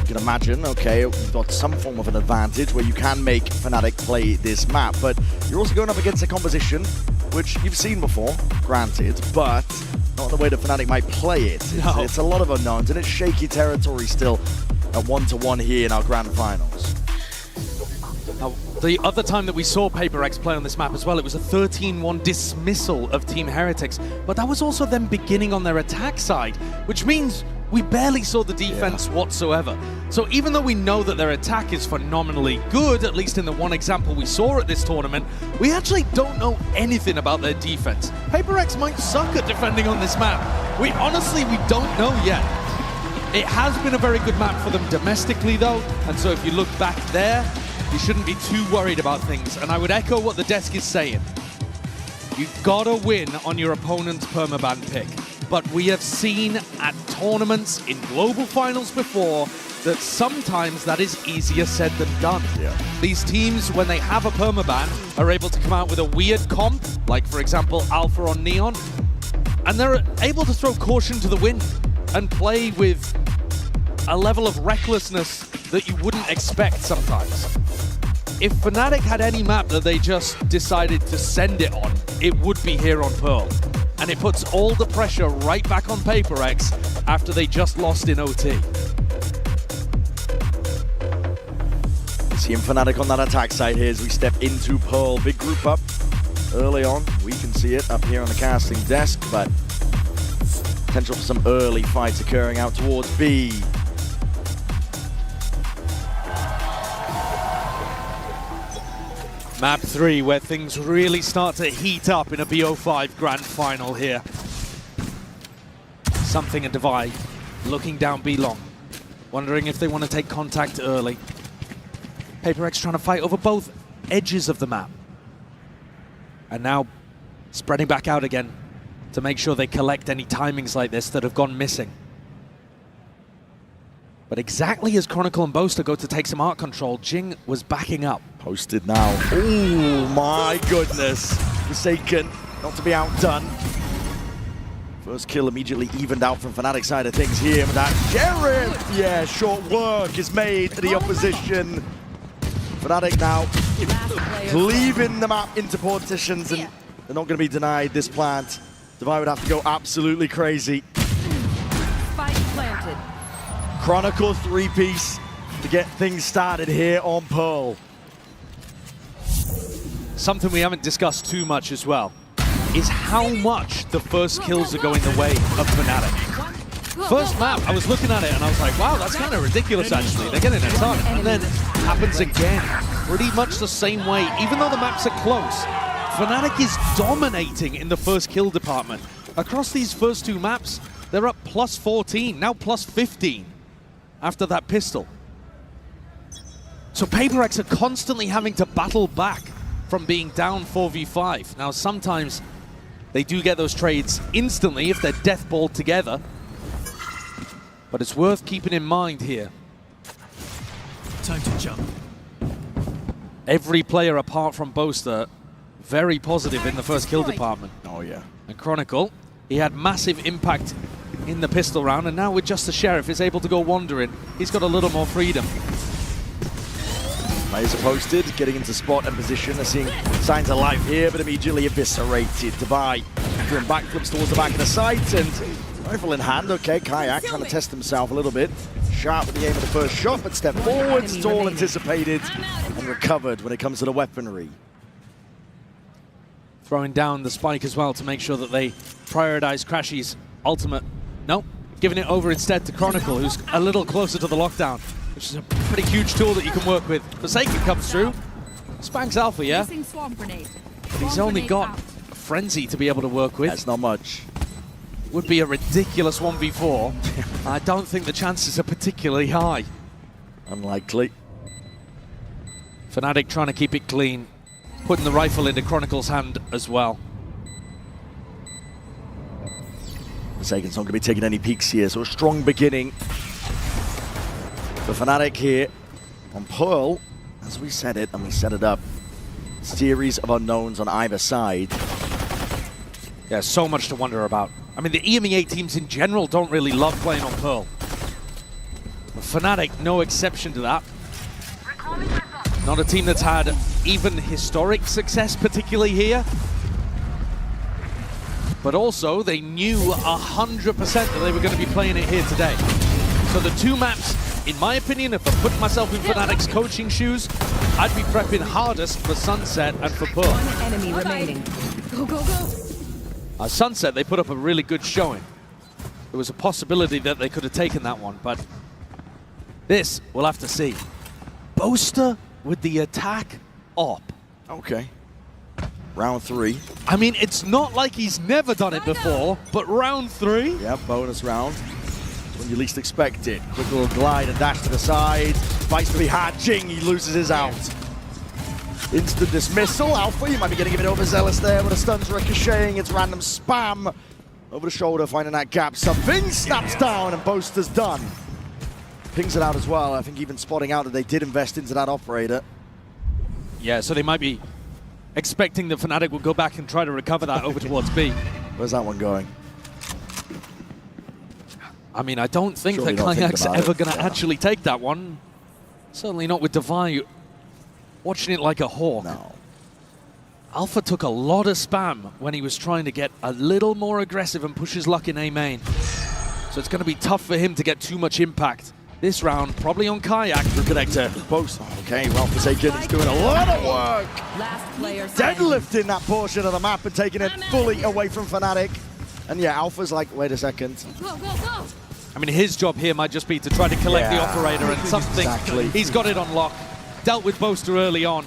you can imagine, okay, you've got some form of an advantage where you can make Fnatic play this map, but you're also going up against a composition which you've seen before, granted, but not the way that Fnatic might play it. It's a lot of unknowns, and it's shaky territory still at 1-1 here in our grand finals. Now, the other time that we saw PRX play on this map as well, it was a 13-1 dismissal of Team Heretics, but that was also them beginning on their attack side, which means we barely saw the defense whatsoever. So even though we know that their attack is phenomenally good, at least in the one example we saw at this tournament, we actually don't know anything about their defense. PRX might suck at defending on this map. We don't know yet. It has been a very good map for them domestically though, and so if you look back there, you shouldn't be too worried about things. And I would echo what the desk is saying. You've got to win on your opponent's permaban pick. But we have seen at tournaments in global finals before that sometimes that is easier said than done. These teams, when they have a permaban, are able to come out with a weird comp, like for example Alpha on Neon, and they're able to throw caution to the wind and play with a level of recklessness that you wouldn't expect sometimes. If Fnatic had any map that they just decided to send it on, it would be here on Pearl. And it puts all the pressure right back on PRX after they just lost in OT. Seeing Fnatic on that attack side here as we step into Pearl. Big group up early on. We can see it up here on the casting desk, but potential for some early fights occurring out towards B. Map 3, where things really start to heat up in a BO5 grand final here. Something and Divide looking down B long, wondering if they want to take contact early. PRX trying to fight over both edges of the map. And now spreading back out again to make sure they collect any timings like this that have gone missing. But exactly as Chronicle and Boaster go to take some art control, Jing was backing up. Posted now. Oh my goodness. Forsaken, not to be outdone. First kill immediately evened out from Fnatic's side of things here. But that Sheriff, yeah, short work is made to the opposition. Fnatic now cleaving the map into partitions, and they're not going to be denied this plant. Divide would have to go absolutely crazy. Spike planted. Chronicle 3-piece. to get things started here on Pearl. Something we haven't discussed too much as well is how much the first kills are going the way of Fnatic. First map, I was looking at it and I was like, wow, that's kind of ridiculous actually. They're getting a ton. And then it happens again, pretty much the same way. Even though the maps are close, Fnatic is dominating in the first kill department. Across these first two maps, they're up plus 14, now plus 15 after that pistol. So PRX are constantly having to battle back from being down 4v5. Now sometimes they do get those trades instantly if they're deathballed together. But it's worth keeping in mind here. Time to jump. Every player apart from Boaster, very positive in the first kill department. Oh yeah. And Chronicle, he had massive impact in the pistol round, and now with just the Sheriff is able to go wandering, he's got a little more freedom. Players are posted, getting into spot and position. They're seeing signs of life here, but immediately eviscerated. Dubai doing backflips towards the back of the site, and rifle in hand. Okay, Kayak trying to test himself a little bit. Sharp with the aim of the first shot, but step forward, stall anticipated, and recovered when it comes to the weaponry. Throwing down the spike as well to make sure that they prioritize Crashy's ultimate. Nope, giving it over instead to Chronicle, who's a little closer to the lockdown, which is a pretty huge tool that you can work with. Forsaken comes through, spanks Alpha, yeah? But he's only got a Frenzy to be able to work with. That's not much. Would be a ridiculous 1v4. I don't think the chances are particularly high. Unlikely. Fnatic trying to keep it clean, putting the rifle into Chronicle's hand as well. Forsaken's not going to be taking any peeks here, so a strong beginning for Fnatic here on Pearl. As we said it, and we set it up, series of unknowns on either side. Yeah, so much to wonder about. I mean, the EMEA teams in general don't really love playing on Pearl. But Fnatic, no exception to that. Not a team that's had even historic success, particularly here. But also, they knew 100% that they were going to be playing it here today. So the two maps, in my opinion, if I put myself in Fnatic's coaching shoes, I'd be prepping hardest for Sunset and for Pearl. One enemy remaining. Go, go, go. Sunset, they put up a really good showing. There was a possibility that they could have taken that one, but this, we'll have to see. Boaster with the attack op. Okay. Round 3. I mean, it's not like he's never done it before, but round 3? Yeah, bonus round. It's when you least expect it. Quick little glide and dash to the side. Fights to be hard. Jing, he loses his out. Instant dismissal. Alpha, you might be getting a bit overzealous there, but a stun's ricocheting. It's random spam. Over the shoulder, finding that gap. Something snaps down, and Boaster's done. Pings it out as well. I think even spotting out that they did invest into that operator. Yeah, so they might be expecting that Fnatic will go back and try to recover that over towards B. Where's that one going? I mean, I don't think Surely that not thinking Kayak's about ever it. going to actually take that one. Certainly not with Divine watching it like a hawk. No. Alpha took a lot of spam when he was trying to get a little more aggressive and push his luck in A main. So it's going to be tough for him to get too much impact. This round, probably on Kayak. Through connector. Both. Okay, well, Forsaken is doing a lot of work. Last player. Deadlifting that portion of the map and taking it fully away from Fnatic. And yeah, Alpha's like, wait a second. Go, go, go. I mean, his job here might just be to try to collect the operator and something. Exactly. He's got it on lock. Dealt with Boaster early on.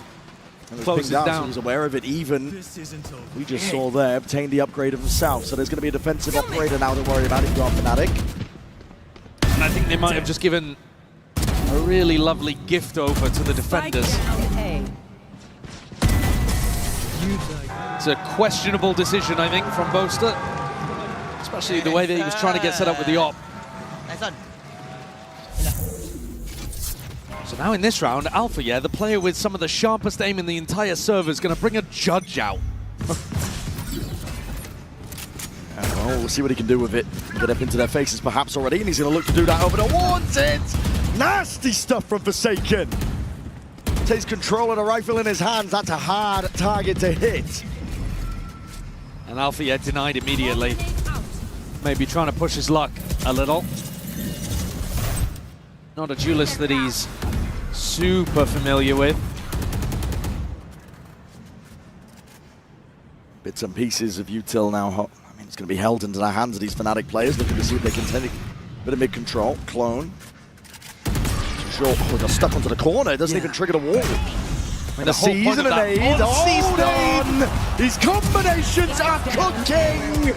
And Closes down. down. So he was aware of it even. We just saw there, obtained the upgrade of himself. So there's going to be a defensive operator now to worry about if you are Fnatic. And I think they might have just given a really lovely gift over to the defenders. It's a questionable decision, I think, from Boaster. Especially the way that he was trying to get set up with the op. So now in this round, Alpha, yeah, the player with some of the sharpest aim in the entire server, is going to bring a judge out. Well, we'll see what he can do with it. Get up into their faces perhaps already, and he's going to look to do that over the Wanted! Nasty stuff from Forsaken! Takes control of the rifle in his hands. That's a hard target to hit. And Alpha, yeah, denied immediately. Maybe trying to push his luck a little. Not a duelist that he's super familiar with. Bits and pieces of util now. I mean, it's going to be held into the hands of these Fnatic players, looking to see if they can take a bit of mid-control. Clone. Short. Oh, got stuck onto the corner. It doesn't even trigger the wall. I mean, The season and aid. Oh, these combinations are cooking!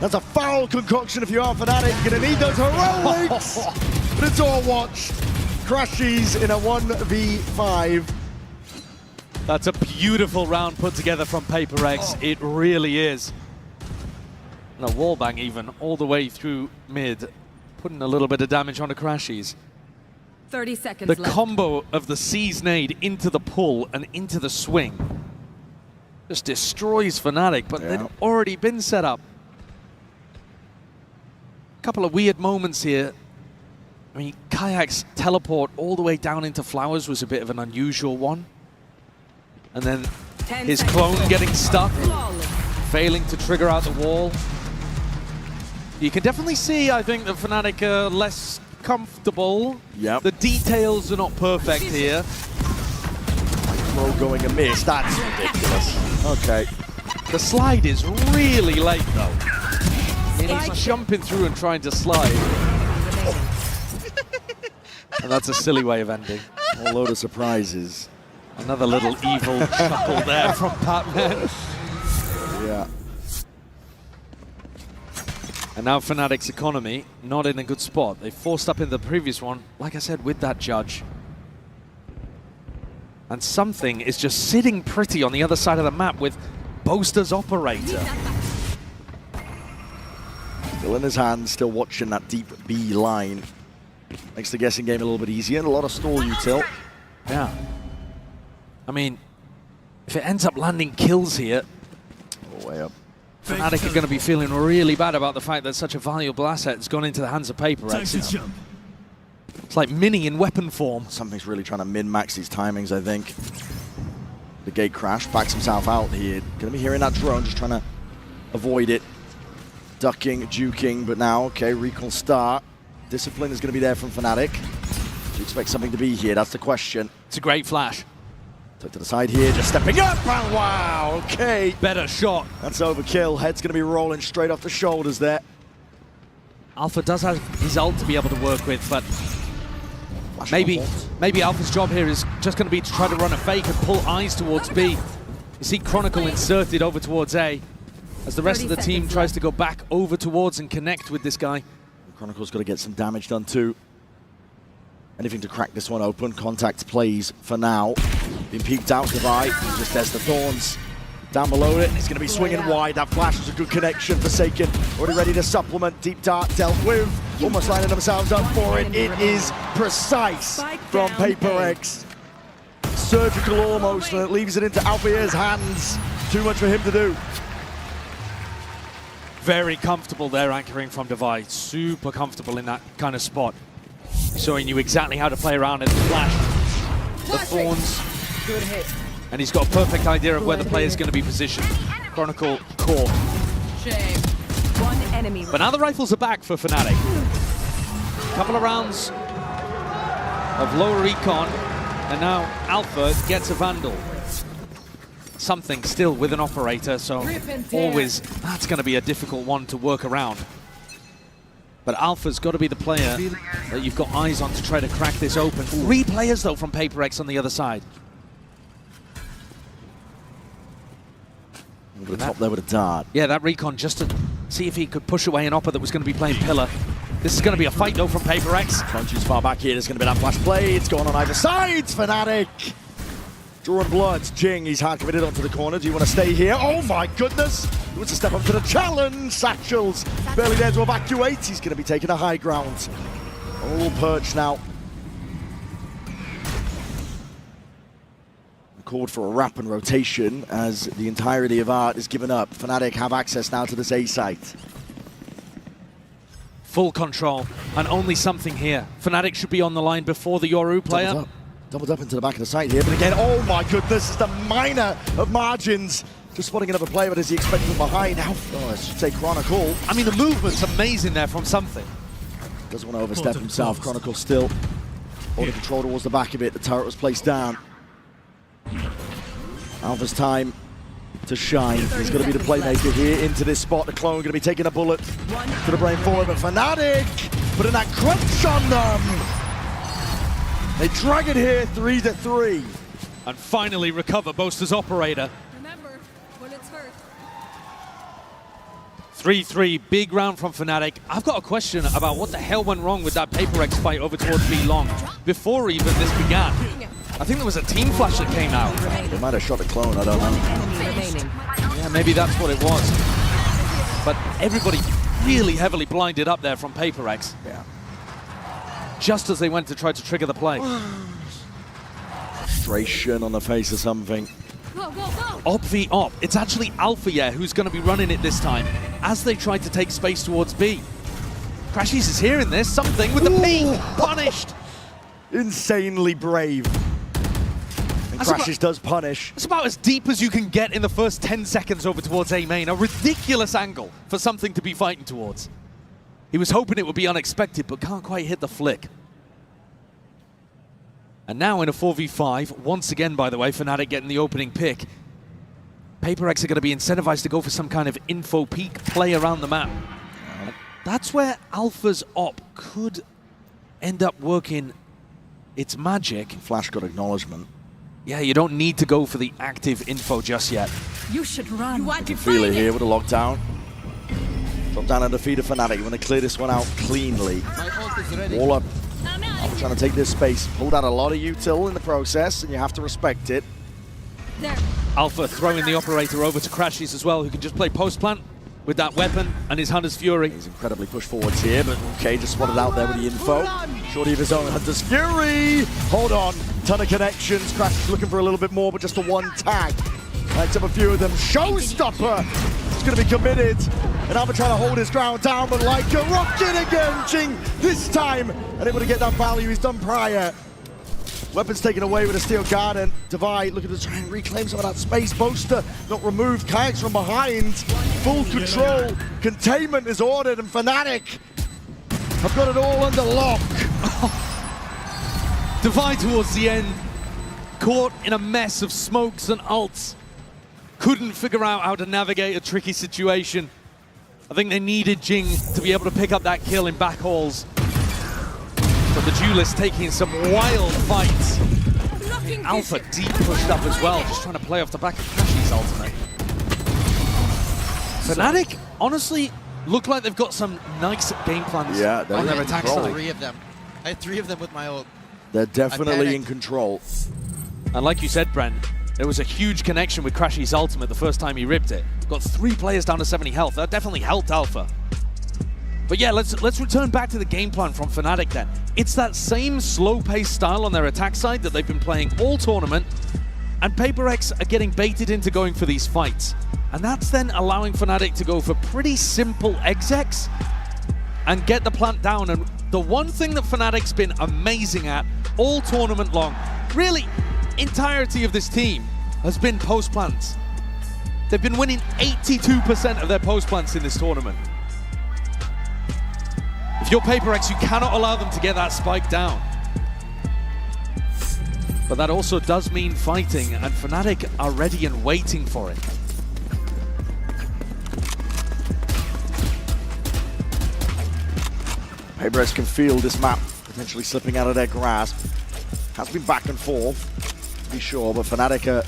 That's a foul concoction if you are Fnatic. You're going to need those heroics! But it's all watched. Crashies in a 1v5. That's a beautiful round put together from PRX. It really is. And a wallbang even all the way through mid, putting a little bit of damage onto Crashies. 30 seconds The left. combo of the Seize nade into the pull and into the swing just destroys Fnatic, but they'd already been set up. A couple of weird moments here. I mean, Kayak's teleport all the way down into Flowers was a bit of an unusual one. And then his clone getting stuck, failing to trigger out the wall. You can definitely see, I think, that Fnatic are less comfortable. Yep. The details are not perfect here. Throw going amiss. That's ridiculous. Okay. The slide is really late, though. He's jumping through and trying to slide. And that's a silly way of ending. A load of surprises. Another little evil chuckle there from Batman. Yeah. And now Fnatic's economy, not in a good spot. They forced up in the previous one, like I said, with that judge. And something is just sitting pretty on the other side of the map with Boaster's operator. Still in his hands, still watching that deep B line. Makes the guessing game a little bit easier and a lot of stall util. Yeah. I mean, if it ends up landing kills here, all the way up. Fnatic are going to be feeling really bad about the fact that such a valuable asset has gone into the hands of PRX. It's like Mini in weapon form. Something's really trying to min-max these timings, I think. The gate crash, backs himself out here. Going to be hearing that drone, just trying to avoid it. Ducking, juking, but now, okay, recall start. Discipline is going to be there from Fnatic. Do you expect something to be here? That's the question. It's a great flash. Took to the side here, just stepping up, and wow, okay. Better shot. That's overkill. Head's going to be rolling straight off the shoulders there. Alpha does have his ult to be able to work with, but maybe Alpha's job here is just going to be to try to run a fake and pull eyes towards B. You see Chronicle inserted over towards A, as the rest of the team tries to go back over towards and connect with this guy. Chronicle's got to get some damage done too. Anything to crack this one open. Contact plays for now. Been peeked out, Divide. Just there's the Thorns. Down below it, he's going to be swinging wide. That flash was a good connection. Forsaken, already ready to supplement. Deep Dart dealt with. Almost lining themselves up for it. It is precise from PRX. Surgical almost, and it leaves it into Alpier's hands. Too much for him to do. Very comfortable there, anchoring from Divide. Super comfortable in that kind of spot. Showing you exactly how to play around it. The flash, the Thorns. Good hit. And he's got a perfect idea of where the player's going to be positioned. Chronicle core. Shame. One enemy. But now the rifles are back for Fnatic. A couple of rounds of lower recon, and now Alpha gets a Vandal. Something still with an operator, so always that's going to be a difficult one to work around. But Alpha's got to be the player that you've got eyes on to try to crack this open. 3 players, though, from PRX on the other side. Over the top there with a dart. Yeah, that recon just to see if he could push away an opper that was going to be playing Pillar. This is going to be a fight, though, from PRX. Crunches far back here. There's going to be that flash play. It's going on either side. Fnatic. Drawing bloods. Jing, he's hard committed onto the corner. Do you want to stay here? Oh my goodness! He wants to step up to the challenge. Satchels barely there to evacuate. He's going to be taking a high ground. All perched now. Called for a wrap and rotation as the entirety of Art is given up. Fnatic have access now to this A site. Full control, and only something here. Fnatic should be on the line before the Yoru player. Doubled up into the back of the site here, but again, oh my goodness, it's the minor of margins. Just spotting another player, but is he expecting from behind? How, I should say Chronicle. I mean, the movement's amazing there from something. Doesn't want to overstep himself. Chronicle still holding control towards the back of it. The turret was placed down. Alpha's time to shine. He's going to be the playmaker here into this spot. The clone going to be taking a bullet to the brain forward, but Fnatic putting that crunch on them. They drag it here 3-3. And finally recover Boaster's operator. Remember, bullets hurt. 3-3, big round from Fnatic. I've got a question about what the hell went wrong with that PRX fight over towards B long before even this began. I think there was a team flash that came out. They might have shot the clone, I don't know. Yeah, maybe that's what it was. But everybody really heavily blinded up there from PRX. Yeah. Just as they went to try to trigger the play. Frustration on the face of something. Go, go, go! Op v Op. It's actually Alpha, yeah, who's going to be running it this time as they try to take space towards B. Crashies is hearing this. Something with the peek. Punished. Insanely brave. And Crashies does punish. It's about as deep as you can get in the first 10 seconds over towards A main. A ridiculous angle for something to be fighting towards. He was hoping it would be unexpected, but can't quite hit the flick. And now in a 4v5, once again, by the way, Fnatic getting the opening pick. PRX are going to be incentivized to go for some kind of info peek play around the map. And that's where Alpha's op could end up working its magic. Flash got acknowledgement. Yeah, you don't need to go for the active info just yet. You should run. You can feel it here with a lockdown. Drop down and defeat a Fnatic. You want to clear this one out cleanly. Wall up. I'm trying to take this space. Pulled out a lot of util in the process, and you have to respect it. There. Alpha throwing the operator over to Crashies as well, who can just play post-plant with that weapon and his Hunter's Fury. He's incredibly pushed forwards here, but okay, just spotted out there with the info. Shorty of his own Hunter's Fury. Hold on. Ton of connections. Crashies looking for a little bit more, but just the one tag. Lights up a few of them. Showstopper. It's going to be committed. And Alpha trying to hold his ground down, but like a rocket again, Jing, this time, unable to get that value he's done prior. Weapons taken away with a Steel Guard, and Divide looking to try and reclaim some of that space. Boaster not removed, Kayaks from behind, full control, containment is ordered, and Fnatic have got it all under lock. Divide towards the end, caught in a mess of smokes and ults. Couldn't figure out how to navigate a tricky situation. I think they needed Jing to be able to pick up that kill in backhauls. But the duelist taking some wild fights. Alpha deep pushed up as well, just trying to play off the back of Crashies' ultimate. Fnatic, honestly, look like they've got some nice game plans on their attack side. Three of them. I had 3 of them with my ult. They're definitely in control. And like you said, Brent, there was a huge connection with Crashies' ultimate the first time he ripped it. Got 3 players down to 70 health. That definitely helped Alpha. But yeah, let's return back to the game plan from Fnatic then. It's that same slow-paced style on their attack side that they've been playing all tournament, and PRX are getting baited into going for these fights. And that's then allowing Fnatic to go for pretty simple execs and get the plant down. And the one thing that Fnatic's been amazing at all tournament long, really entirety of this team, has been post plants. They've been winning 82% of their post plants in this tournament. If you're PRX, you cannot allow them to get that spike down. But that also does mean fighting, and Fnatic are ready and waiting for it. PRX can feel this map potentially slipping out of their grasp. Has been back and forth, to be sure, but Fnatic are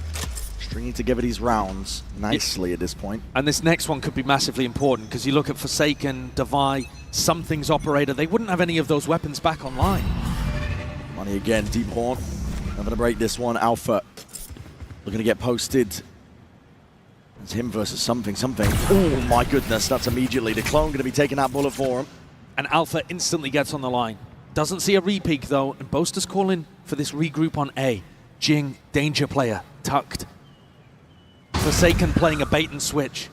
stringing together these rounds nicely at this point. And this next one could be massively important, because you look at Forsaken, Devi, Something's operator, they wouldn't have any of those weapons back online. Money again, Deep Horn. Not going to break this one. Alpha looking to get posted. It's him versus something. Oh my goodness, that's immediately. The clone going to be taking that bullet for him. And Alpha instantly gets on the line. Doesn't see a repeak though, and Boaster's calling for this regroup on A. Jing, danger player, tucked. Forsaken playing a bait and switch.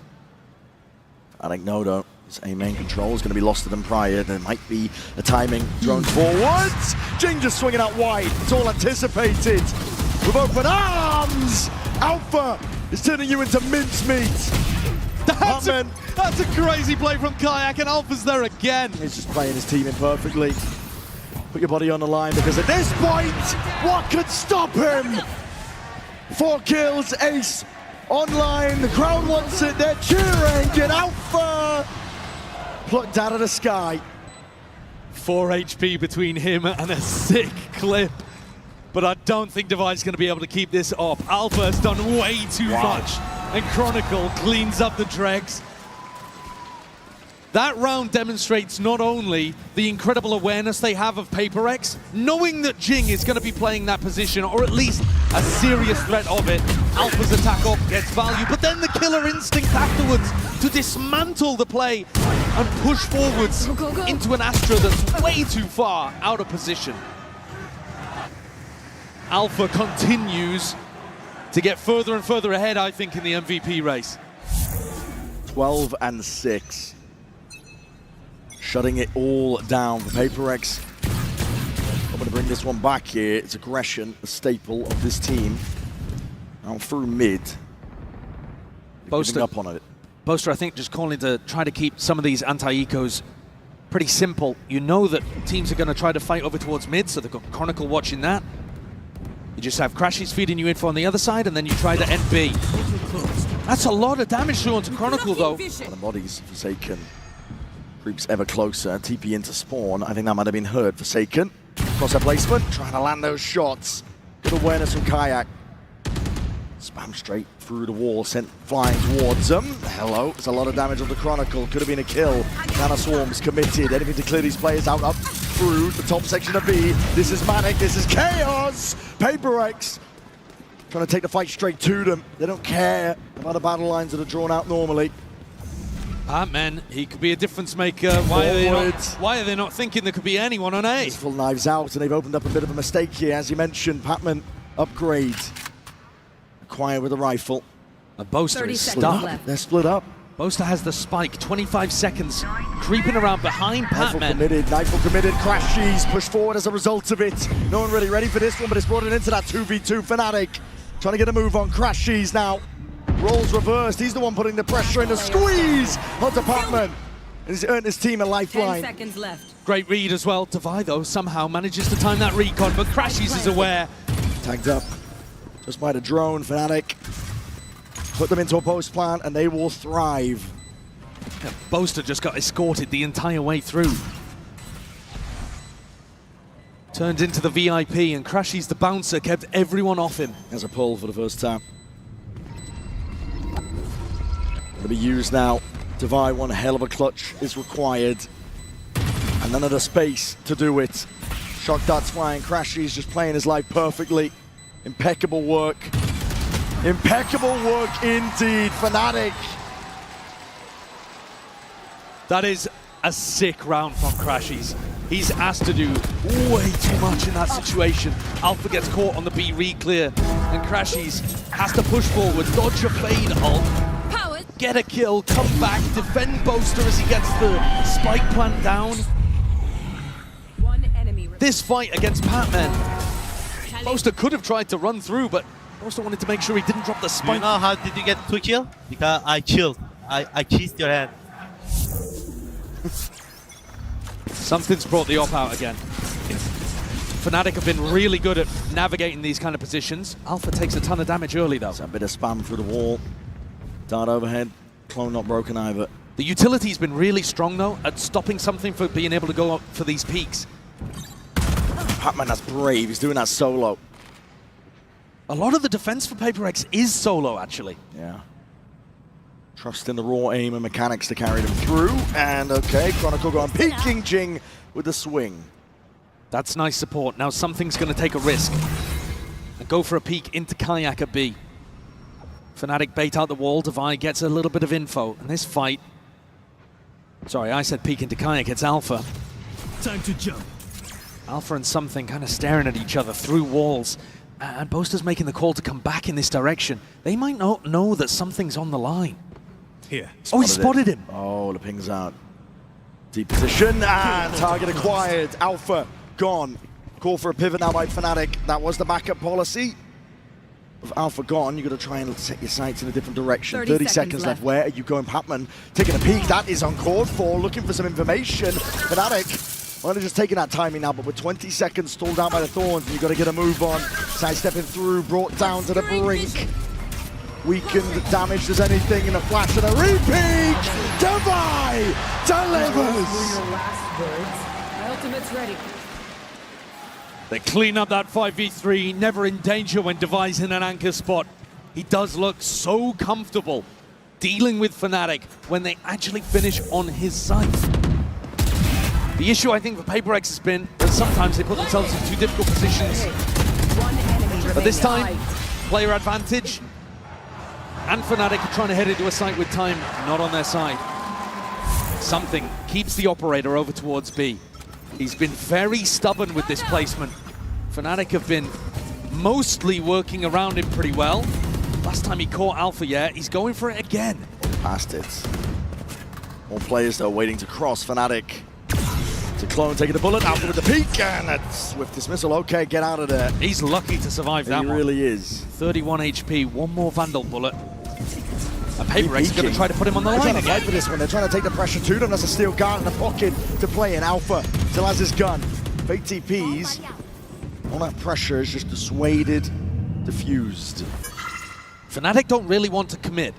I think no, don't. His A main control is going to be lost to them prior. There might be a timing drone forwards. Jing just swinging out wide. It's all anticipated. With open arms, Alpha is turning you into mincemeat. That's a crazy play from Kayak, and Alpha's there again. He's just playing his team in perfectly. Put your body on the line, because at this point, what could stop him? 4 kills, ace online. The crowd wants it. They're cheering. Get Alpha plucked out of the sky. 4 HP between him and a sick clip. But I don't think Devi's going to be able to keep this up. Alpha has done way too much. And Chronicle cleans up the dregs. That round demonstrates not only the incredible awareness they have of PRX, knowing that Jing is going to be playing that position, or at least a serious threat of it. Alpha's attack up gets value, but then the killer instinct afterwards to dismantle the play and push forwards into an Astra that's way too far out of position. Alpha continues to get further and further ahead, I think, in the MVP race. 12 and 6. Shutting it all down for PRX. I'm going to bring this one back here. It's aggression, a staple of this team. Now through mid. Boaster up on it. Boaster, I think, just calling to try to keep some of these anti-ecos pretty simple. You know that teams are going to try to fight over towards mid, so they've got Chronicle watching that. You just have Crashies feeding you info on the other side, and then you try to end B. That's a lot of damage through onto Chronicle, though. The bodies, Forsaken creeps ever closer. TP into spawn. I think that might have been heard. Forsaken. Crosshair placement. Trying to land those shots. Good awareness from Kayak. Spam straight through the wall. Sent flying towards them. Hello. There's a lot of damage on the Chronicle. Could have been a kill. Nana Swarm's committed. Anything to clear these players out up through the top section of B. This is Manic. This is Chaos. PRX trying to take the fight straight to them. They don't care about the battle lines that are drawn out normally. Man, he could be a difference maker. Why are they not thinking there could be anyone on A? Full knives out, and they've opened up a bit of a mistake here. As you mentioned, Patman upgrade. Acquired with a rifle. A Boaster is stuck. They're split up. Boaster has the spike, 25 seconds, creeping around behind Patman. Nightfall committed, Crashies push forward as a result of it. No one really ready for this one, but it's brought it into that 2v2. Fnatic trying to get a move on Crashies now. Roles reversed, he's the one putting the pressure in, the squeeze onto Patman. And he's earned his team a lifeline. 10 seconds left. Great read as well. Devi, though, somehow manages to time that recon, but Crashies is aware. Tagged up just by the drone, Fnatic. Put them into a post plant and they will thrive. Yeah, Boaster just got escorted the entire way through. Turned into the VIP, and Crashies, the bouncer, kept everyone off him. There's a pull for the first time. Going to be used now. Devi, one hell of a clutch is required. And none of the space to do it. Shock darts flying, Crashies just playing his life perfectly. Impeccable work. Impeccable work indeed, Fnatic. That is a sick round from Crashies. He's asked to do way too much in that situation. Alpha gets caught on the B re-clear, and Crashies has to push forward, dodge a fade ult, get a kill, come back, defend Boaster as he gets the spike plant down. This fight against Patman, Boaster could have tried to run through, but Boaster wanted to make sure he didn't drop the spike. You know how did you get 2 kills? Because I chilled. I kissed your hand. Something's brought the op out again. Fnatic have been really good at navigating these kind of positions. Alpha takes a ton of damage early, though. It's a bit of spam through the wall. Dart overhead. Clone not broken either. The utility's been really strong, though, at stopping something for being able to go up for these peaks. Patman, that's brave. He's doing that solo. A lot of the defense for PRX is solo, actually. Yeah. Trust in the raw aim and mechanics to carry them through. And okay, Chronicle going peeking Jing with the swing. That's nice support. Now something's going to take a risk and go for a peek into Kayak at B. Fnatic bait out the wall. Devi gets a little bit of info. And this fight... Sorry, I said peek into Kayak. It's Alpha. Time to jump. Alpha and something kind of staring at each other through walls. And Boaster's making the call to come back in this direction. They might not know that something's on the line. Here. Oh, he spotted him. Oh, the ping's out. Deep position and target acquired. Alpha gone. Call for a pivot now by Fnatic. That was the backup policy. With Alpha gone, you got to try and set your sights in a different direction. 30 seconds seconds left. Where are you going, Patman? Taking a peek. That is uncalled for. Looking for some information. Fnatic, well, they're just taking that timing now, but with 20 seconds stalled out by the Thorns, and you got to get a move on. Sidestepping through, brought down to the brink. Weakened, damaged as anything, in a flash and a repeat. Devi delivers. My ultimate's ready. They clean up that 5v3, never in danger when Devi's in an anchor spot. He does look so comfortable dealing with Fnatic when they actually finish on his side. The issue, I think, for PaperX has been that sometimes they put themselves in too difficult positions. But this time, player advantage, and Fnatic are trying to head into a site with time not on their side. Something keeps the operator over towards B. He's been very stubborn with this placement. Fnatic have been mostly working around him pretty well. Last time he caught Alpha, yeah, he's going for it again. Past it. More players, though, waiting to cross. Fnatic to clone, taking the bullet. Alpha with the peek, and that's swift dismissal. Okay, get out of there. He's lucky to survive that one. He really is. 31 HP, one more Vandal bullet. And PaperX is going to try to put him on the line again. again. For this one. They're trying to take the pressure to them. That's a steel guard in the pocket to play in. Alpha still has his gun. Fake TPs. All that pressure is just dissuaded, diffused. Fnatic don't really want to commit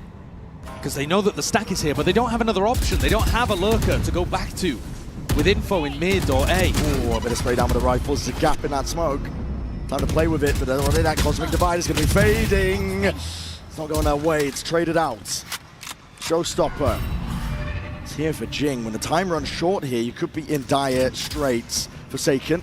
because they know that the stack is here, but they don't have another option. They don't have a lurker to go back to with info in mid or A. Oh, a bit of spray down with the rifles. There's a gap in that smoke. Time to play with it, but already that Cosmic Divide is going to be fading. It's not going their way. It's traded out. Showstopper. It's here for Jing. When the time runs short here, you could be in dire straits. Forsaken.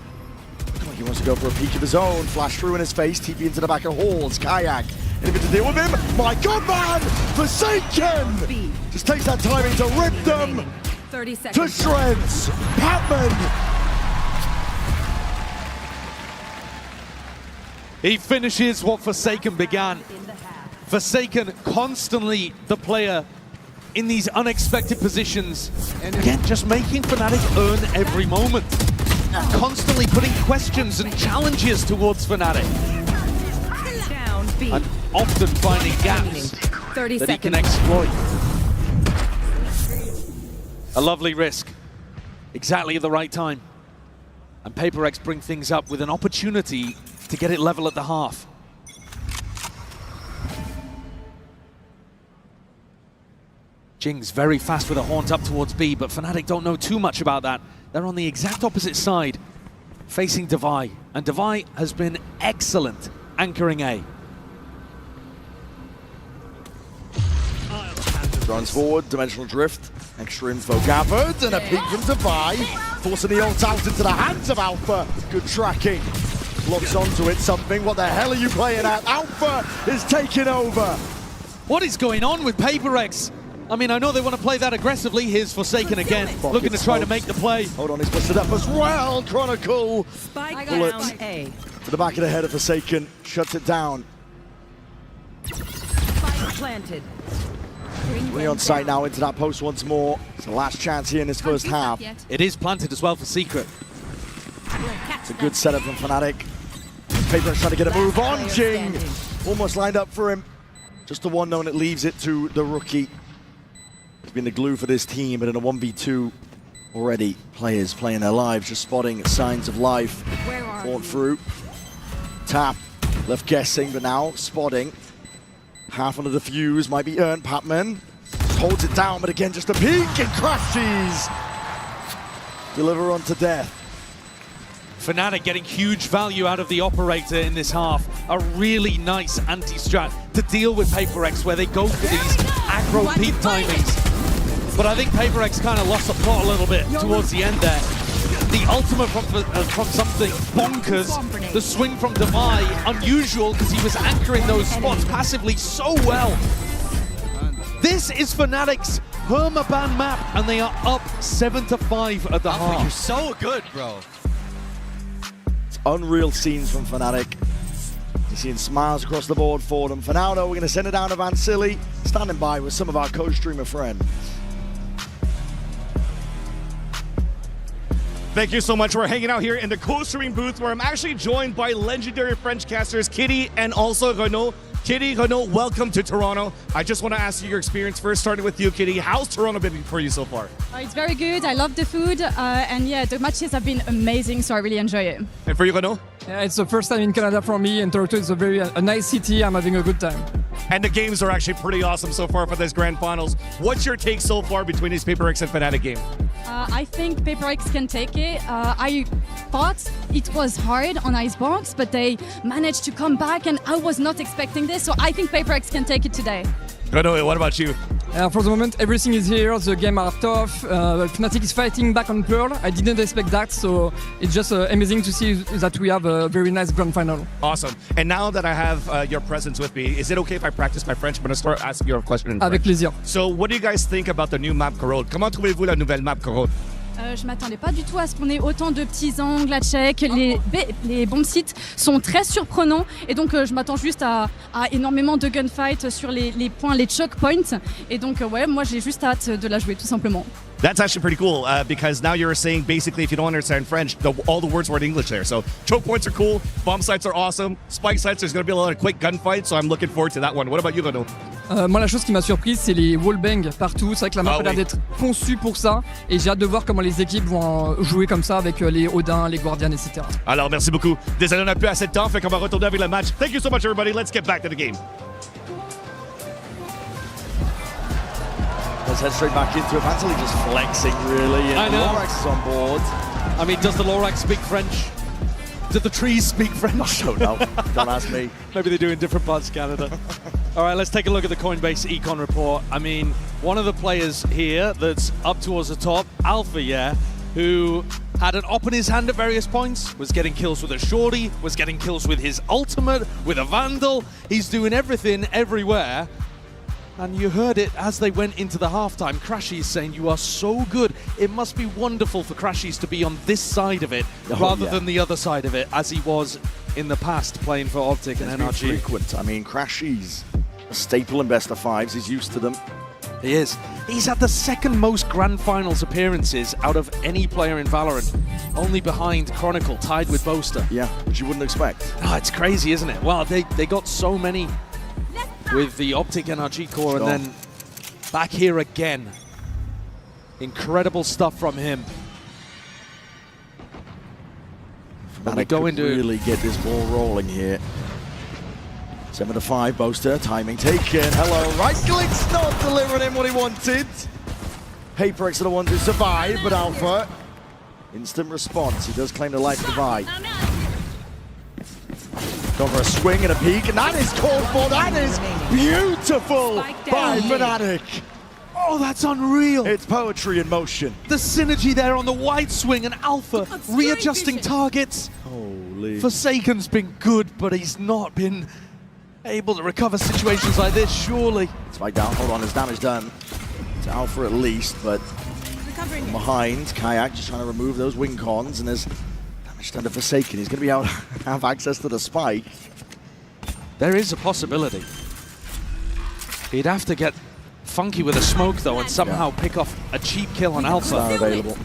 He wants to go for a peek of his own. Flash through in his face. TP into the back of Halls. Kayak. Anything to deal with him? My God, man! Forsaken! Just takes that timing to rip them 30 seconds. to shreds. Patman! He finishes what Forsaken began. Forsaken constantly the player in these unexpected positions. And again, just making Fnatic earn every moment. Constantly putting questions and challenges towards Fnatic. Down B. And often finding gaps 30 that he can seconds. exploit. A lovely risk. Exactly at the right time. And PaperX bring things up with an opportunity to get it level at the half. Jing's very fast with a haunt up towards B, but Fnatic don't know too much about that. They're on the exact opposite side, facing Devi. And Devi has been excellent anchoring A. Runs forward, dimensional drift, extra info gathered, and a peek from Devi, forcing the ult out into the hands of Alpha. Good tracking. Locks onto it, something. What the hell are you playing at? Alpha is taking over. What is going on with PaperX? I mean, I know they want to play that aggressively. Here's Forsaken again, looking to try to make the play. Hold on, he's busted up as well. Chronicle. Spike Bullet down A. to the back of the head of Forsaken. Shuts it down. Spike planted. Running on site now into that post once more. It's the last chance here in this first half. It is planted as well for Secret. It's a good setup from Fnatic. PaperX trying to get a move on. Jing almost lined up for him. Just the one, though, and it leaves it to the rookie. He's been the glue for this team, but in a 1v2 already, players playing their lives, just spotting signs of life. Fought through. Tap, left guessing, but now spotting. Half on the defuse, might be earned. Patman holds it down, but again, just a peek and crashes. Deliver on to death. Fnatic getting huge value out of the operator in this half. A really nice anti-strat to deal with PaperX, where they go for these aggro peak timings. But I think PaperX kind of lost the plot a little bit towards the end there. The ultimate from something bonkers. The swing from Devi, unusual because he was anchoring those spots passively so well. This is Fnatic's permaban map, and they are up 7-5 at the half. You're so good, bro. It's unreal scenes from Fnatic. You're seeing smiles across the board for them. For now, though, we're going to send it down to Vansili, standing by with some of our co-streamer friends. Thank you so much. We're hanging out here in the co-streaming booth where I'm actually joined by legendary French casters Kitty and also Renaud. Kitty, Renault, welcome to Toronto. I just want to ask you your experience first, starting with you, Kitty. How's Toronto been for you so far? It's very good. I love the food. And yeah, the matches have been amazing, so I really enjoy it. And for you, Renault? Yeah, it's the first time in Canada for me, and Toronto is a nice city. I'm having a good time. And the games are actually pretty awesome so far for this grand finals. What's your take so far between this PRX and Fnatic game? I think PRX can take it. I thought it was hard on Icebox, but they managed to come back, and I was not expecting this, so I think PRX can take it today. Renault, what about you? For the moment, everything is here. The game are tough. Fnatic is fighting back on Pearl. I didn't expect that, so it's just amazing to see that we have a very nice grand final. Awesome. And now that I have your presence with me, is it okay if I practice my French? I'm going to start asking you a question in Avec French. plaisir. So, what do you guys think about the new map Corrode? Comment trouvez-vous la nouvelle map Corrode? Je m'attendais pas du tout à ce qu'on ait autant de petits angles à check. Les bons sites sont très surprenants et donc je m'attends juste à énormément de gunfight sur les points, les choke points. Et donc ouais, moi j'ai juste hâte de la jouer tout simplement. That's actually pretty cool because now you're saying basically if you don't understand French, all the words were in English there. So choke points are cool, bomb sites are awesome, spike sites, there's going to be a lot of quick gunfights, so I'm looking forward to that one. What about you, Renaud? Moi, la chose qui m'a surprise, c'est les wallbangs partout. C'est vrai que la map a l'air d'être conçue pour ça. Et j'ai hâte de voir comment les équipes vont jouer comme ça avec les Odin, les Guardians, etc. Alors, merci beaucoup. Désolé, on n'a plus assez de temps, fait qu'on va retourner avec le match. Thank you so much, everybody. Let's get back to the game. Let's head straight back into it. Vantley just flexing, really. And I know. Lorax is on board. I mean, does the Lorax speak French? Do the trees speak French? I don't know. Don't ask me. Maybe they do in different parts of Canada. All right, let's take a look at the Coinbase Econ report. I mean, one of the players here that's up towards the top, Alpha, yeah, who had an op in his hand at various points, was getting kills with a shorty, was getting kills with his ultimate, with a Vandal. He's doing everything everywhere. And you heard it as they went into the halftime. Crashies saying, you are so good. It must be wonderful for Crashies to be on this side of it rather than the other side of it, as he was in the past playing for Optic and NRG. Frequent. I mean, Crashies, a staple in best of fives. He's used to them. He is. He's had the second most Grand Finals appearances out of any player in Valorant. Only behind Chronicle, tied with Boaster. Yeah, which you wouldn't expect. Oh, it's crazy, isn't it? Well, they got so many with the Optic NRG core, and then back here again. Incredible stuff from him. They go into really get this ball rolling here. 7-5, Boaster, timing taken. Hello, right click's not delivering him what he wanted. PRX are the ones who survive, but Alpha, instant response. He does claim the life divide. Going for a swing and a peek, and that is called for. That is beautiful by Fnatic. Oh, that's unreal. It's poetry in motion. The synergy there on the wide swing, and Alpha readjusting targets. Holy. Forsaken's been good, but he's not been able to recover situations like this, surely. Spike down, hold on, there's damage done to Alpha at least, but from behind, Kayak just trying to remove those wing cons, and there's damage done to Forsaken. He's going to be able to have access to the spike. There is a possibility. He'd have to get funky with a smoke, though, and somehow pick off a cheap kill on Alpha. Not available.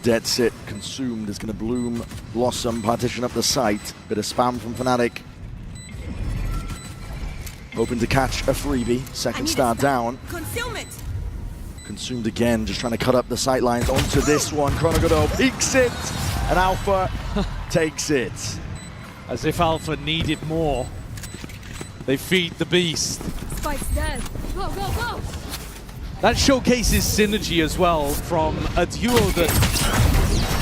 Dead Sit consumed is going to bloom, blossom, partition up the site. Bit of spam from Fnatic. Hoping to catch a freebie. Second star down. Concealment. Consumed again, just trying to cut up the sight lines onto this one. Chronogodo peeks it, and Alpha takes it. As if Alpha needed more. They feed the beast. Spike's dead. Go, go, go. That showcases synergy as well from a duo that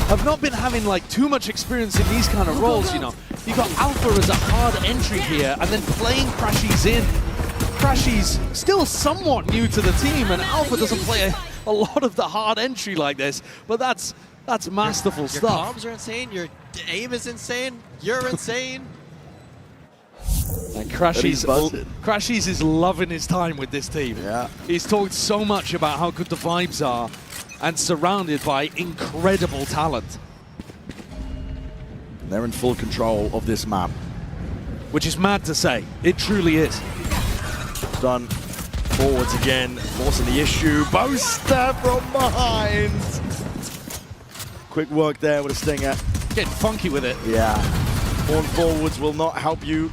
have not been having like too much experience in these kind of roles, you know. You got Alpha as a hard entry here, and then playing Crashies in. Crashies still somewhat new to the team, and Alpha doesn't play a lot of the hard entry like this, but that's masterful Your stuff. comms are insane, your aim is insane, you're insane. And Crashies is loving his time with this team. Yeah. He's talked so much about how good the vibes are and surrounded by incredible talent. They're in full control of this map. Which is mad to say. It truly is. Done. Forwards again, forcing the issue. Boaster from behind. Quick work there with a stinger. Getting funky with it. Yeah. Horn forwards will not help you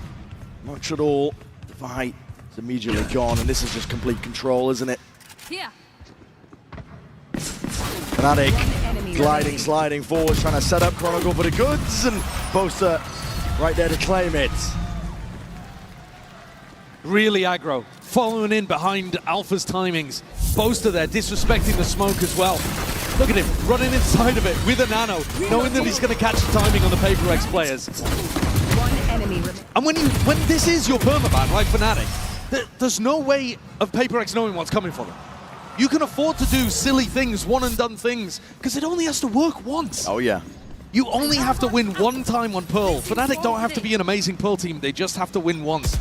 Much at all. The fight is immediately gone, and this is just complete control, isn't it? Yeah. Fnatic gliding, sliding forward, trying to set up Chronicle for the goods, and Boaster right there to claim it. Really aggro, following in behind Alpha's timings. Boaster there, disrespecting the smoke as well. Look at him, running inside of it with a nano, knowing that he's going to catch the timing on the PaperX players. And when this is your permaban, like Fnatic, there's no way of PaperX knowing what's coming for them. You can afford to do silly things, one-and-done things, because it only has to work once. Oh, yeah. You only have to win one time on Pearl. Fnatic don't have to be an amazing Pearl team, they just have to win once.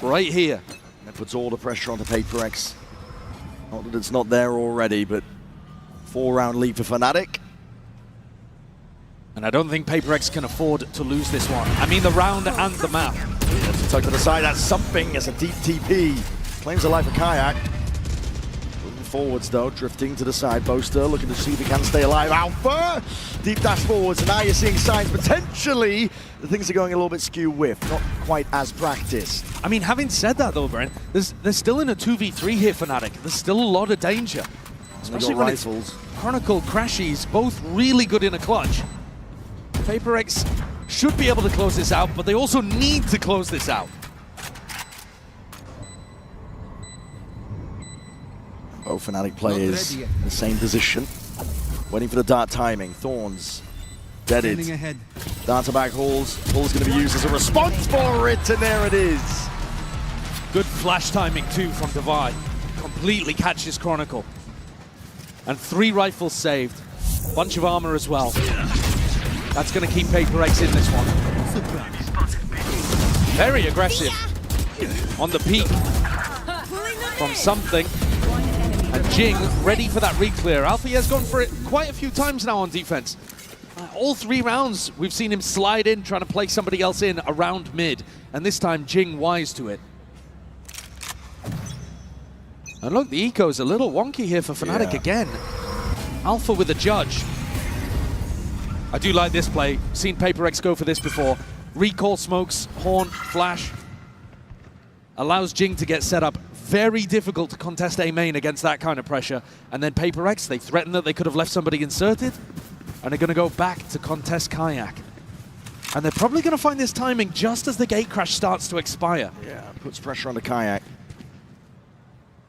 Right here. That puts all the pressure onto PaperX. Not that it's not there already, but 4-round lead for Fnatic. And I don't think PaperX can afford to lose this one. I mean the round and the map. That's a tuck to the side, that's something as a deep TP. Claims the life of Kayak. Moving forwards though, drifting to the side. Boaster looking to see if he can stay alive. Alpha! Deep dash forwards, and now you're seeing signs potentially the things are going a little bit skew with, not quite as practiced. I mean, having said that though, Brent, they're still in a 2v3 here, Fnatic. There's still a lot of danger. Especially when rifles. It's Chronicle, Crashies, both really good in a clutch. PaperX should be able to close this out, but they also need to close this out. Both Fnatic players in the same position, waiting for the dart timing. Thorns, deaded. Dart back Hall's. Hall's going to be used as a response for it, and there it is. Good flash timing too from Divide. Completely catches Chronicle. And 3 rifles saved. Bunch of armor as well. That's going to keep PaperX in this one. Very aggressive on the peak from something. And Jing ready for that re-clear. Alfie has gone for it quite a few times now on defense. All 3 rounds we've seen him slide in, trying to play somebody else in around mid. And this time Jing wise to it. And look, the eco's a little wonky here for Fnatic again. Alpha with a judge. I do like this play. Seen PaperX go for this before. Recall smokes, horn, flash. Allows Jing to get set up. Very difficult to contest A main against that kind of pressure. And then PaperX, they threaten that they could have left somebody inserted. And they're going to go back to contest Kayak. And they're probably going to find this timing just as the gate crash starts to expire. Yeah, puts pressure on the Kayak.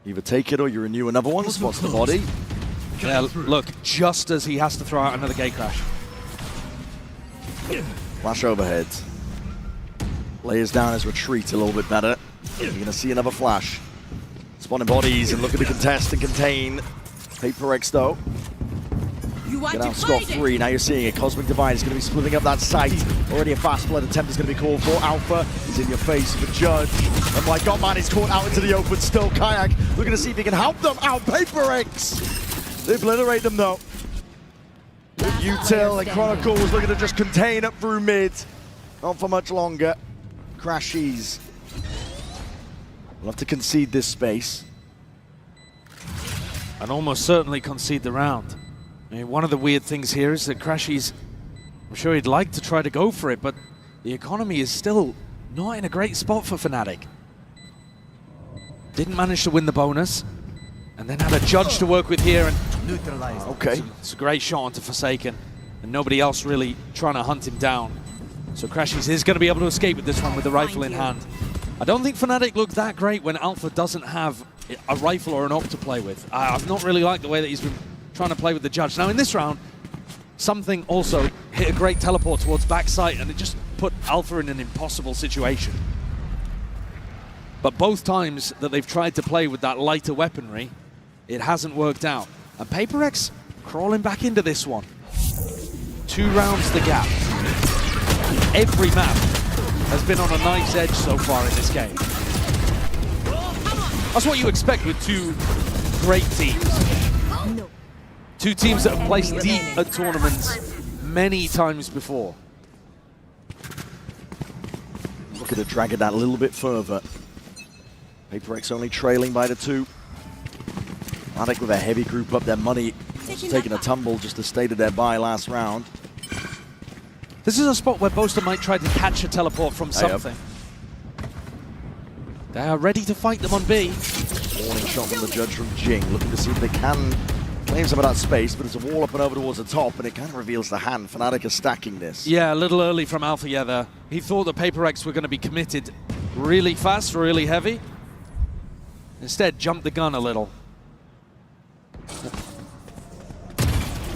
Either take it or you renew another one. Spots the body. Yeah, look, just as he has to throw out another gate crash. Flash overhead. Layers down his retreat a little bit better. You're going to see another flash. Spawning bodies and looking to contest and contain. PaperX though. Get out scot-free. Now you're seeing it. Cosmic Divide is going to be splitting up that site. Already a fast blood attempt is going to be called for. Alpha is in your face for Judge. And my God, man, he's caught out into the open still. Kayak looking to see if he can help them out. PaperX. They obliterate them though. Util and Chronicle was looking to just contain up through mid. Not for much longer. Crashies. We'll have to concede this space. And almost certainly concede the round. I mean, one of the weird things here is that Crashies, I'm sure he'd like to try to go for it, but the economy is still not in a great spot for Fnatic. Didn't manage to win the bonus, and then had a judge to work with here, and okay, it's a great shot onto Forsaken, and nobody else really trying to hunt him down. So Crashies is going to be able to escape with this one with the rifle in hand. I don't think Fnatic looked that great when Alpha doesn't have a rifle or an op to play with. I've not really liked the way that he's been trying to play with the judge. Now in this round, something also hit a great teleport towards backside, and it just put Alpha in an impossible situation. But both times that they've tried to play with that lighter weaponry, it hasn't worked out. And PaperX crawling back into this one. 2 rounds the gap. Every map has been on a knife's edge so far in this game. That's what you expect with 2 great teams. 2 teams that have placed deep at tournaments many times before. Look at it, drag it out a little bit further. PaperX only trailing by the 2. Fnatic with a heavy group up, their money taking a tumble just to stay to their bye last round. This is a spot where Boaster might try to catch a teleport from something. They are ready to fight them on B. Warning shot from the judge from Jing, looking to see if they can claim some of that space, but it's a wall up and over towards the top, and it kind of reveals the hand. Fnatic are stacking this. Yeah, a little early from Alpha there. He thought the PRX were going to be committed really fast, really heavy. Instead, jumped the gun a little.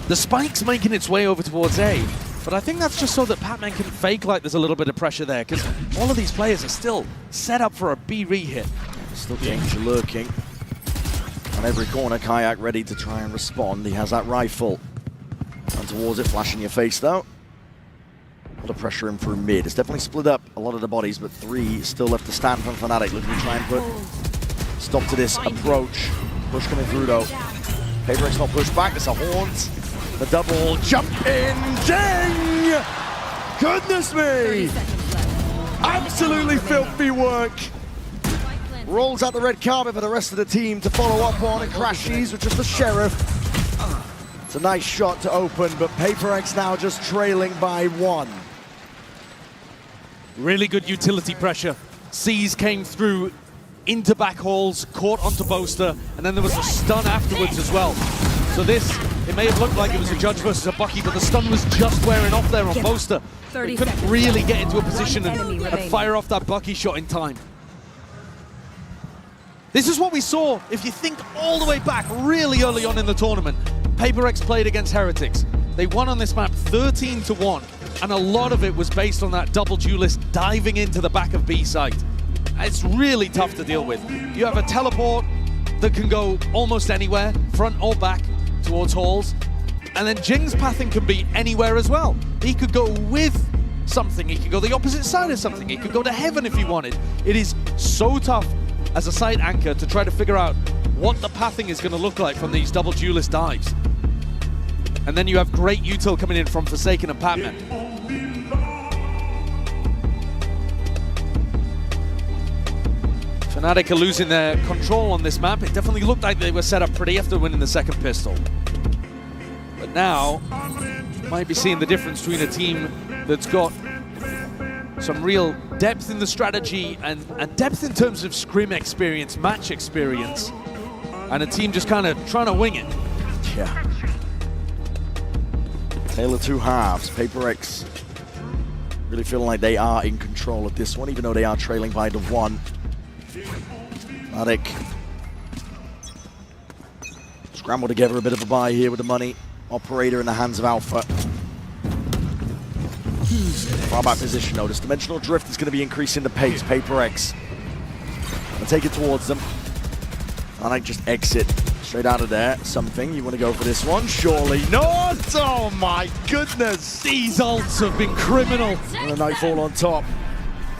The spike's making its way over towards A, but I think that's just so that Patman can fake like there's a little bit of pressure there, because all of these players are still set up for a B re-hit. Still danger lurking. On every corner, Kayak ready to try and respond. He has that rifle. And towards it, flash in your face though. A lot of pressure in through mid. It's definitely split up a lot of the bodies, but 3 still left to stand from Fnatic. Looking to try and put stop to this approach. Push coming through though. PRX not pushed back, it's a haunt. The double jump in, Jing! Goodness me! Absolutely filthy work. Rolls out the red carpet for the rest of the team to follow up on, and crashes with just the Sheriff. It's a nice shot to open, but PRX now just trailing by 1. Really good utility pressure. C's came through into back halls, caught onto Boaster, and then there was a stun afterwards as well. So this, it may have looked like it was a Judge versus a Bucky, but the stun was just wearing off there on Boaster. He couldn't really get into a position and fire off that Bucky shot in time. This is what we saw, if you think all the way back really early on in the tournament. PRX played against Heretics. They won on this map 13-1, and a lot of it was based on that double duelist diving into the back of B site. It's really tough to deal with. You have a teleport that can go almost anywhere, front or back, towards halls. And then Jing's pathing can be anywhere as well. He could go with something, he could go the opposite side of something, he could go to heaven if he wanted. It is so tough as a side anchor to try to figure out what the pathing is going to look like from these double duelist dives. And then you have great util coming in from Forsaken and Patman. Fnatic are losing their control on this map. It definitely looked like they were set up pretty after winning the second pistol. But now, you might be seeing the difference between a team that's got some real depth in the strategy and depth in terms of scrim experience, match experience, and a team just kind of trying to wing it. Yeah. Tale of two halves. PRX really feeling like they are in control of this one, even though they are trailing by the 1. Fnatic scramble together a bit of a buy here with the money. Operator in the hands of Alpha. Far back position though. This dimensional drift is going to be increasing the pace. PRX will take it towards them. Fnatic just exit straight out of there. Something. You want to go for this one? Surely not! Oh my goodness! These ults have been criminal. And a Nightfall on top.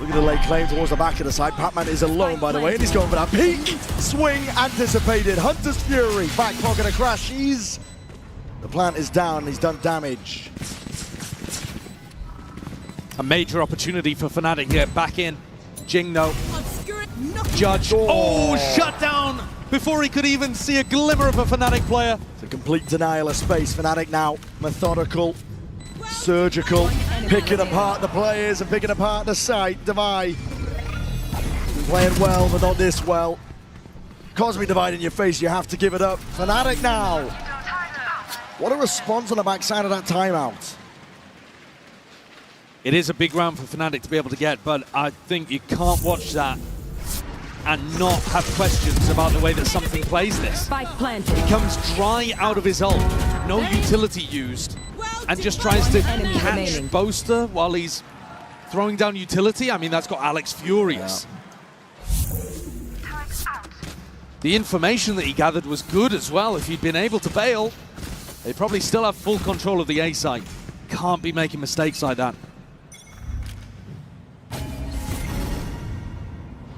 Look at the late claim towards the back of the side. Patman is alone, by the way, and he's going for that peak swing anticipated. Hunter's Fury, back pocket of crashes. The plant is down, he's done damage. A major opportunity for Fnatic to get back in. Jing though. Judge. Oh, shut down before he could even see a glimmer of a Fnatic player. It's a complete denial of space. Fnatic now methodical, surgical, picking apart the players and picking apart the site. Divide. Been playing well, but not this well. Cosmic Divide in your face, you have to give it up. Fnatic now. What a response on the backside of that timeout. It is a big round for Fnatic to be able to get, but I think you can't watch that and not have questions about the way that something plays this. He comes dry out of his ult, no utility used, and just tries to catch Boaster while he's throwing down utility. I mean, that's got Alex furious. The information that he gathered was good as well. If he'd been able to bail, they probably still have full control of the A site. Can't be making mistakes like that.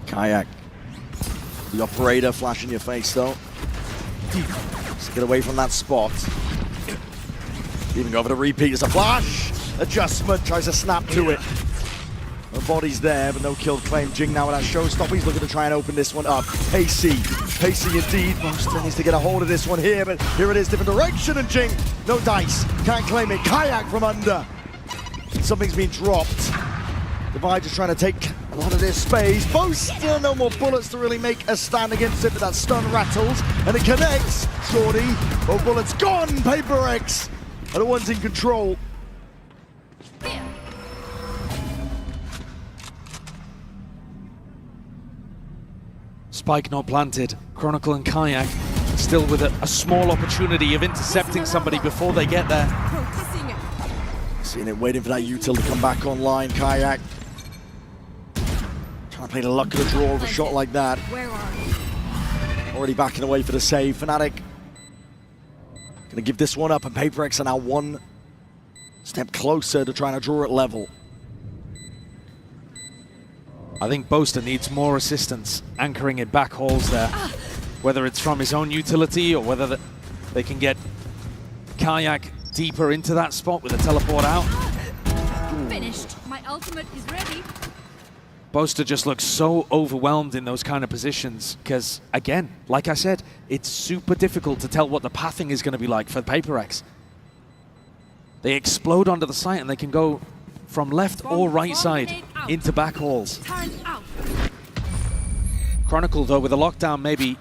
Kayak. The operator flash in your face though. Let's get away from that spot. Even go over the repeat, it's a flash! Adjustment, tries to snap to it. No bodies there, but no kill claim. Jing now with that showstopper, he's looking to try and open this one up. Pacey indeed. Monster needs to get a hold of this one here, but here it is, different direction, and Jing, no dice, can't claim it. Kayak from under. Something's been dropped. Divide just trying to take a lot of this space. Boaster, no more bullets to really make a stand against it, but that stun rattles and it connects. Shorty, both bullets gone. PRX are the ones in control. Spike not planted. Chronicle and Kayak still with a small opportunity of intercepting somebody before they get there. Seeing it, waiting for that util to come back online. Kayak trying to play the luck of the draw of a shot like that. Already backing away for the save. Fnatic gonna give this one up, and PRX are now one step closer to trying to draw it level. I think Boaster needs more assistance anchoring in back halls there. Whether it's from his own utility or whether they can get Kayak deeper into that spot with a teleport out. Finished. My ultimate is ready. Boaster just looks so overwhelmed in those kind of positions because, again, like I said, it's super difficult to tell what the pathing is going to be like for PRX. They explode onto the site and they can go from left or right side into back halls. Chronicle, though, with a lockdown, maybe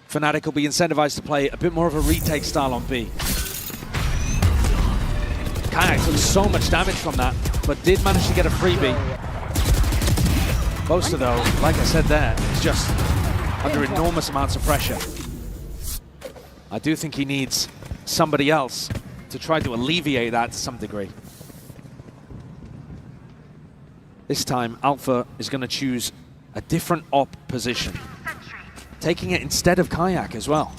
Fnatic will be incentivized to play a bit more of a retake style on B. Kayak took so much damage from that, but did manage to get a freebie. Boaster, though, like I said there, is just under enormous amounts of pressure. I do think he needs somebody else to try to alleviate that to some degree. This time, Alpha is going to choose a different op position, taking it instead of Kayak as well.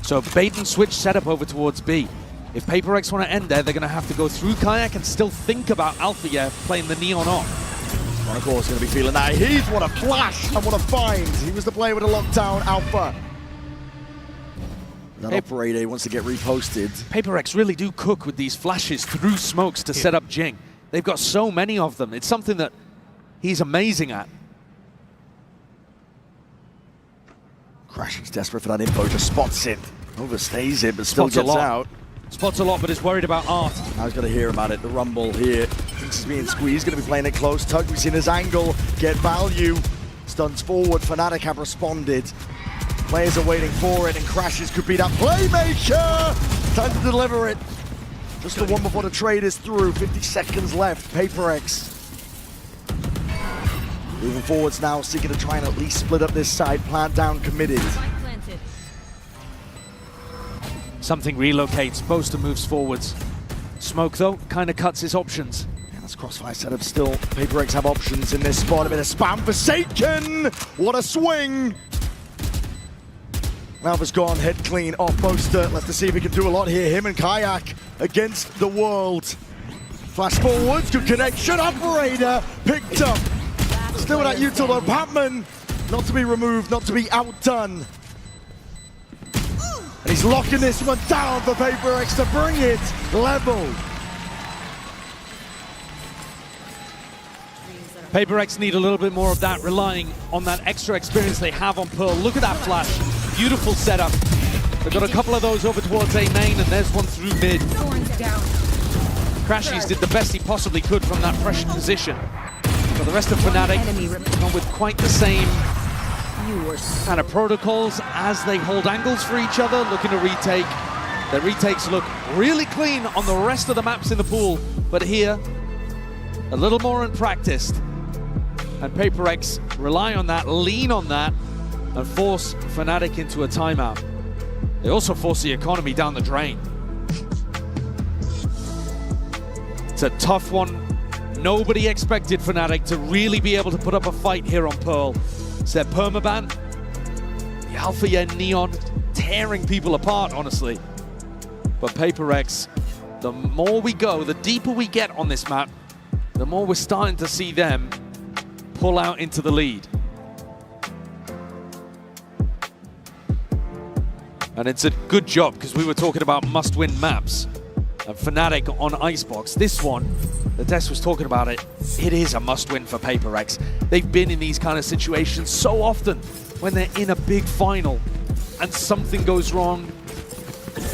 So bait and switch setup over towards B. If PRX want to end there, they're going to have to go through Kayak and still think about Alpha playing the Neon off. Chronicle is going to be feeling that heat. What a flash and what a find. He was the player with a lockdown. Alpha. That operator wants to get reposted. PRX really do cook with these flashes through smokes to set up Jing. They've got so many of them. It's something that he's amazing at. Crash is desperate for that info, just spots it. Overstays it, but still gets out. Spots a lot, but is worried about Art. I was going to hear about it. The rumble here. Thinks he's being squeezed, going to be playing it close. Tug, we've seen his angle, get value. Stuns forward, Fnatic have responded. Players are waiting for it, and Crashes could be that playmaker! Time to deliver it. Just the one before the trade is through. 50 seconds left. PRX moving forwards now, seeking to try and at least split up this side. Plant down, committed. Something relocates. Boaster moves forwards. Smoke, though, kind of cuts his options. Yeah, that's crossfire setup still. PRX have options in this spot. A bit of spam. Forsaken! What a swing! Alpha's gone, head clean off Boaster. Let's see if he can do a lot here. Him and Kayak against the world. Flash forwards, good connection. Operator picked up. Still with that util though. Patman, not to be removed, not to be outdone. And he's locking this one down for PRX to bring it level. PRX need a little bit more of that, relying on that extra experience they have on Pearl. Look at that flash. Beautiful setup. They've got a couple of those over towards A main, and there's one through mid. Crashies did the best he possibly could from that pressured position. But the rest of Fnatic not with quite the same kind of protocols as they hold angles for each other, looking to retake. Their retakes look really clean on the rest of the maps in the pool, but here, a little more unpracticed. And PRX rely on that, lean on that, and force Fnatic into a timeout. They also force the economy down the drain. It's a tough one. Nobody expected Fnatic to really be able to put up a fight here on Pearl. It's their permaban. The Alpha Neon tearing people apart, honestly. But PRX, the more we go, the deeper we get on this map, the more we're starting to see them pull out into the lead. And it's a good job, because we were talking about must-win maps. And Fnatic on Icebox, this one, the Des was talking about it, it is a must-win for PRX. They've been in these kind of situations so often when they're in a big final and something goes wrong.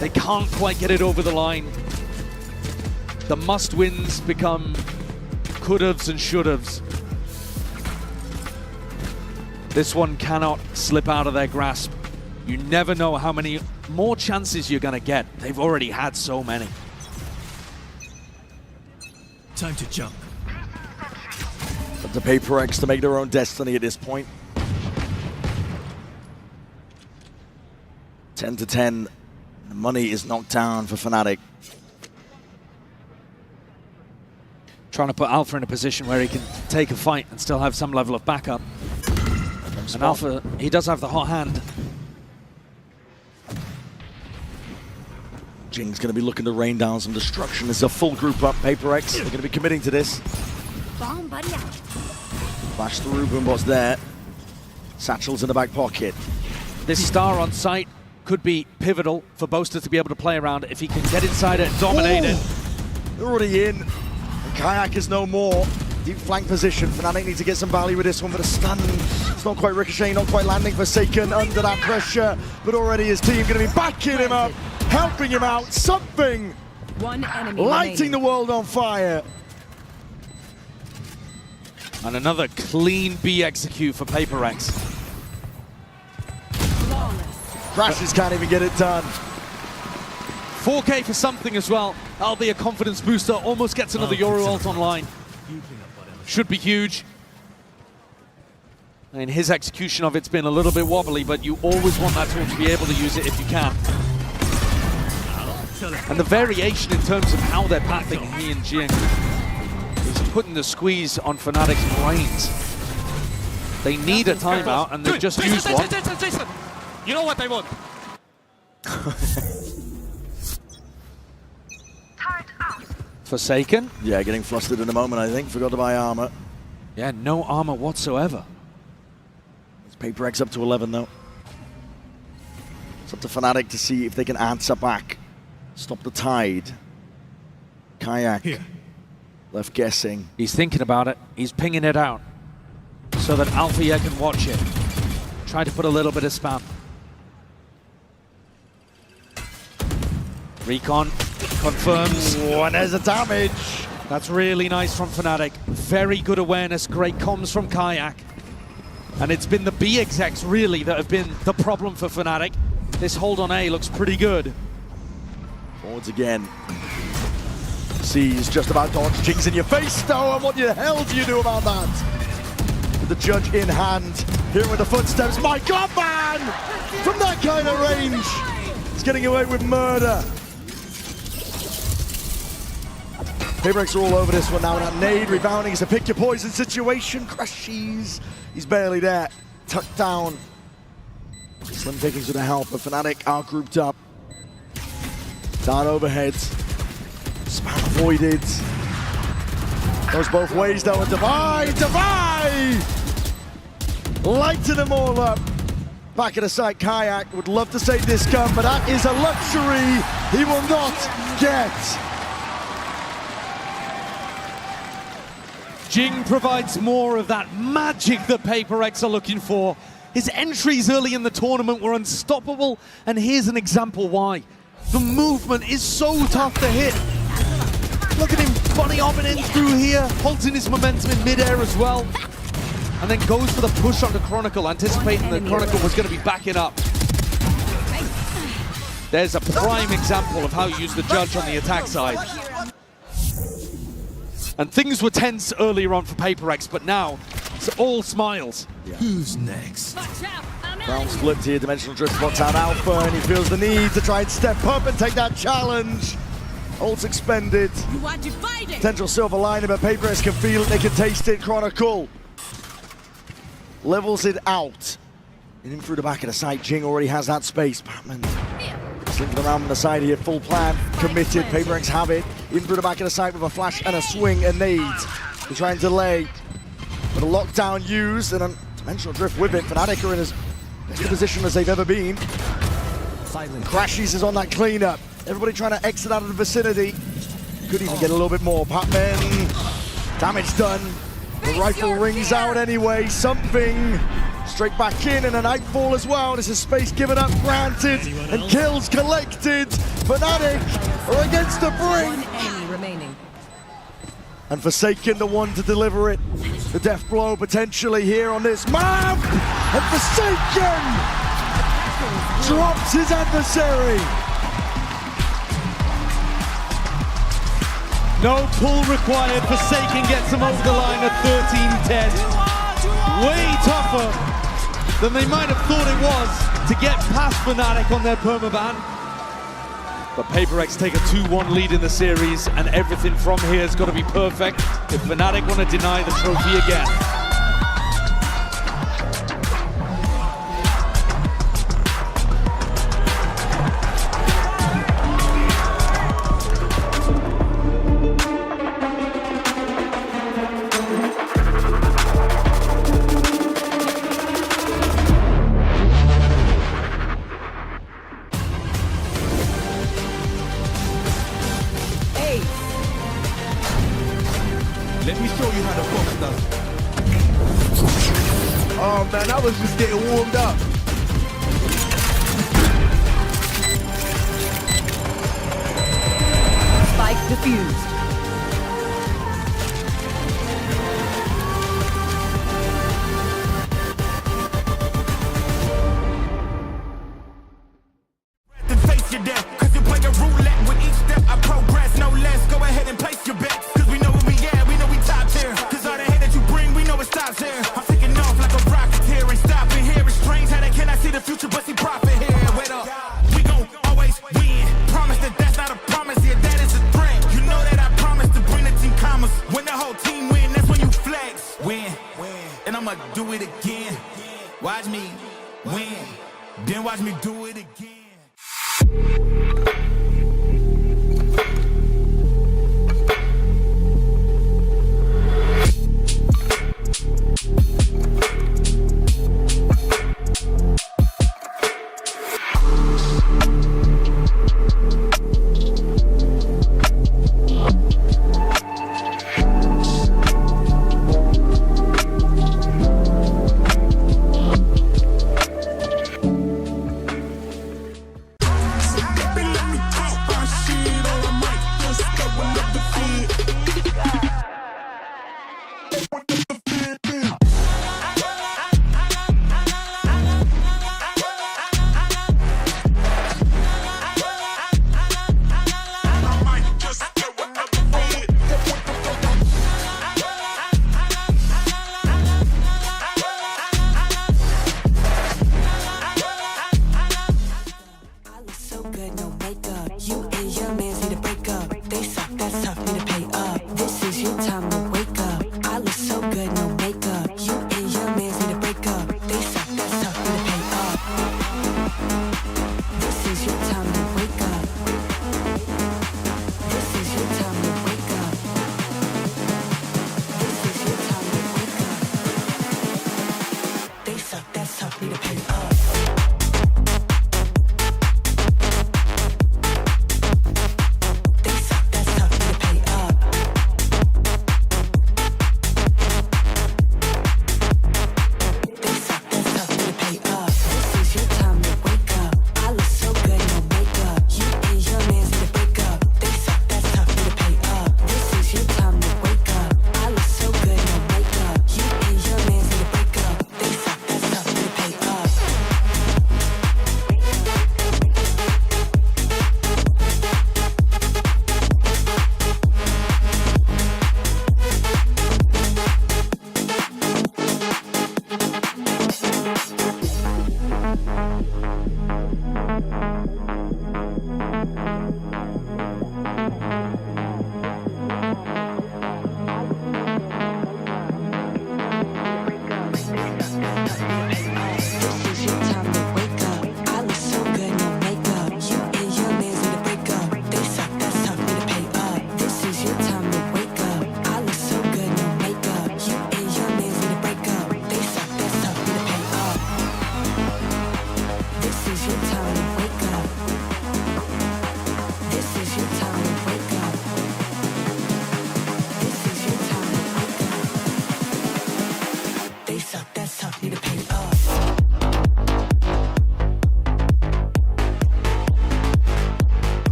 They can't quite get it over the line. The must-wins become could'ves and should'ves. This one cannot slip out of their grasp. You never know how many more chances you're gonna get. They've already had so many. Time to jump. Up to PRX to make their own destiny at this point. 10-10. The money is knocked down for Fnatic. Trying to put Alpha in a position where he can take a fight and still have some level of backup. And Alpha, he does have the hot hand. Jing's going to be looking to rain down some destruction. There's a full group up. PRX, they're going to be committing to this. Flash through, Boombot's there. Satchel's in the back pocket. This star on site could be pivotal for Boaster to be able to play around if he can get inside it and dominate it. They're already in. And Kayak is no more. Deep flank position. Fnatic needs to get some value with this one, but a stun. It's not quite ricocheting, not quite landing. Forsaken under that pressure, but already his team going to be backing him up, helping him out. Something One enemy lighting the remaining. world on fire. And another clean B execute for PRX. Crashes can't even get it done. 4K for something as well. That'll be a confidence booster. Almost gets another Yoru ult online. Should be huge. I mean, his execution of it's been a little bit wobbly, but you always want that tool to be able to use it if you can. And the variation in terms of how they're pathing he and Jing is putting the squeeze on Fnatic's brains. They need a timeout, and they've just used one. You know what I want? Forsaken. Yeah, getting flustered in a moment, I think. Forgot to buy armor. Yeah, no armor whatsoever. It's PRX up to 11, though. It's up to Fnatic to see if they can answer back. Stop the tide. Kayak. Here. Left guessing. He's thinking about it. He's pinging it out so that Althea can watch it. Try to put a little bit of spam. Recon confirms. Oh, and there's a damage. That's really nice from Fnatic. Very good awareness, great comms from Kayak. And it's been the B execs really that have been the problem for Fnatic. This hold on A looks pretty good. Forwards again. Sees just about dodge. Jing's in your face though, and what the hell do you do about that? With the judge in hand, here with the footsteps. My God, man! From that kind of range, he's getting away with murder. PRX are all over this one now. That nade rebounding is a pick your poison situation. Crashes. He's barely there. Tucked down. Slim pickings with the help, but Fnatic are grouped up. Down overhead. Spam avoided. Goes both ways though, and Divide! Lighting them all up. Back at the site, Kayak would love to save this gun, but that is a luxury he will not get. Jing provides more of that magic that PRX are looking for. His entries early in the tournament were unstoppable, and here's an example why. The movement is so tough to hit. Look at him bunny hopping in through here, holding his momentum in midair as well. And then goes for the push on the Chronicle, anticipating that Chronicle was going to be backing up. There's a prime example of how you use the judge on the attack side. And things were tense earlier on for PRX, but now it's all smiles. Yeah. Who's next? Round's flipped here, Dimensional Drift spots out Alpha, and he feels the need to try and step up and take that challenge. Ult's expended. You are divided. Potential silver lining, but PRX can feel it, they can taste it. Chronicle levels it out. And in through the back of the site, Jing already has that space. Batman slinking around on the side here, full plan, committed. PRX have it. In through the back of the site with a flash and a swing and nade. They're trying to delay. But a lockdown used and a Dimensional Drift with it. Fnatic are in as best a position as they've ever been. Crashes is on that cleanup. Everybody trying to exit out of the vicinity. Could even get a little bit more. Patman, damage done. The rifle rings out anyway. Something straight back in, and a nightfall as well. This is space given up, granted, and kills collected. Fnatic are against the brink. One enemy remaining. And Forsaken the one to deliver it. The death blow potentially here on this map. And Forsaken drops his adversary. No pull required. Forsaken gets him over the line at 13-10. Way tougher than they might have thought it was to get past Fnatic on their permaban. But PRX take a 2-1 lead in the series, and everything from here has got to be perfect if Fnatic want to deny the trophy again. Let me show you how the Fox does. Oh man, I was just getting warmed up. Spike defused. Then face your death, cause you play a roulette with each step I progress, no less. Go ahead and place your bets, cause we know where we at, we know we top tier. Cause all the hate that you bring, we know it stops here. I'm taking off like a rocketeer and stopping here. It's strange how they cannot see the future but see profit here. Wait up, we gon' always win. Promise that that's not a promise, yeah, that is a threat. You know that I promise to bring the team commas. When the whole team win, that's when you flex. Win, and I'ma do it again. Watch me win, then watch me do it again.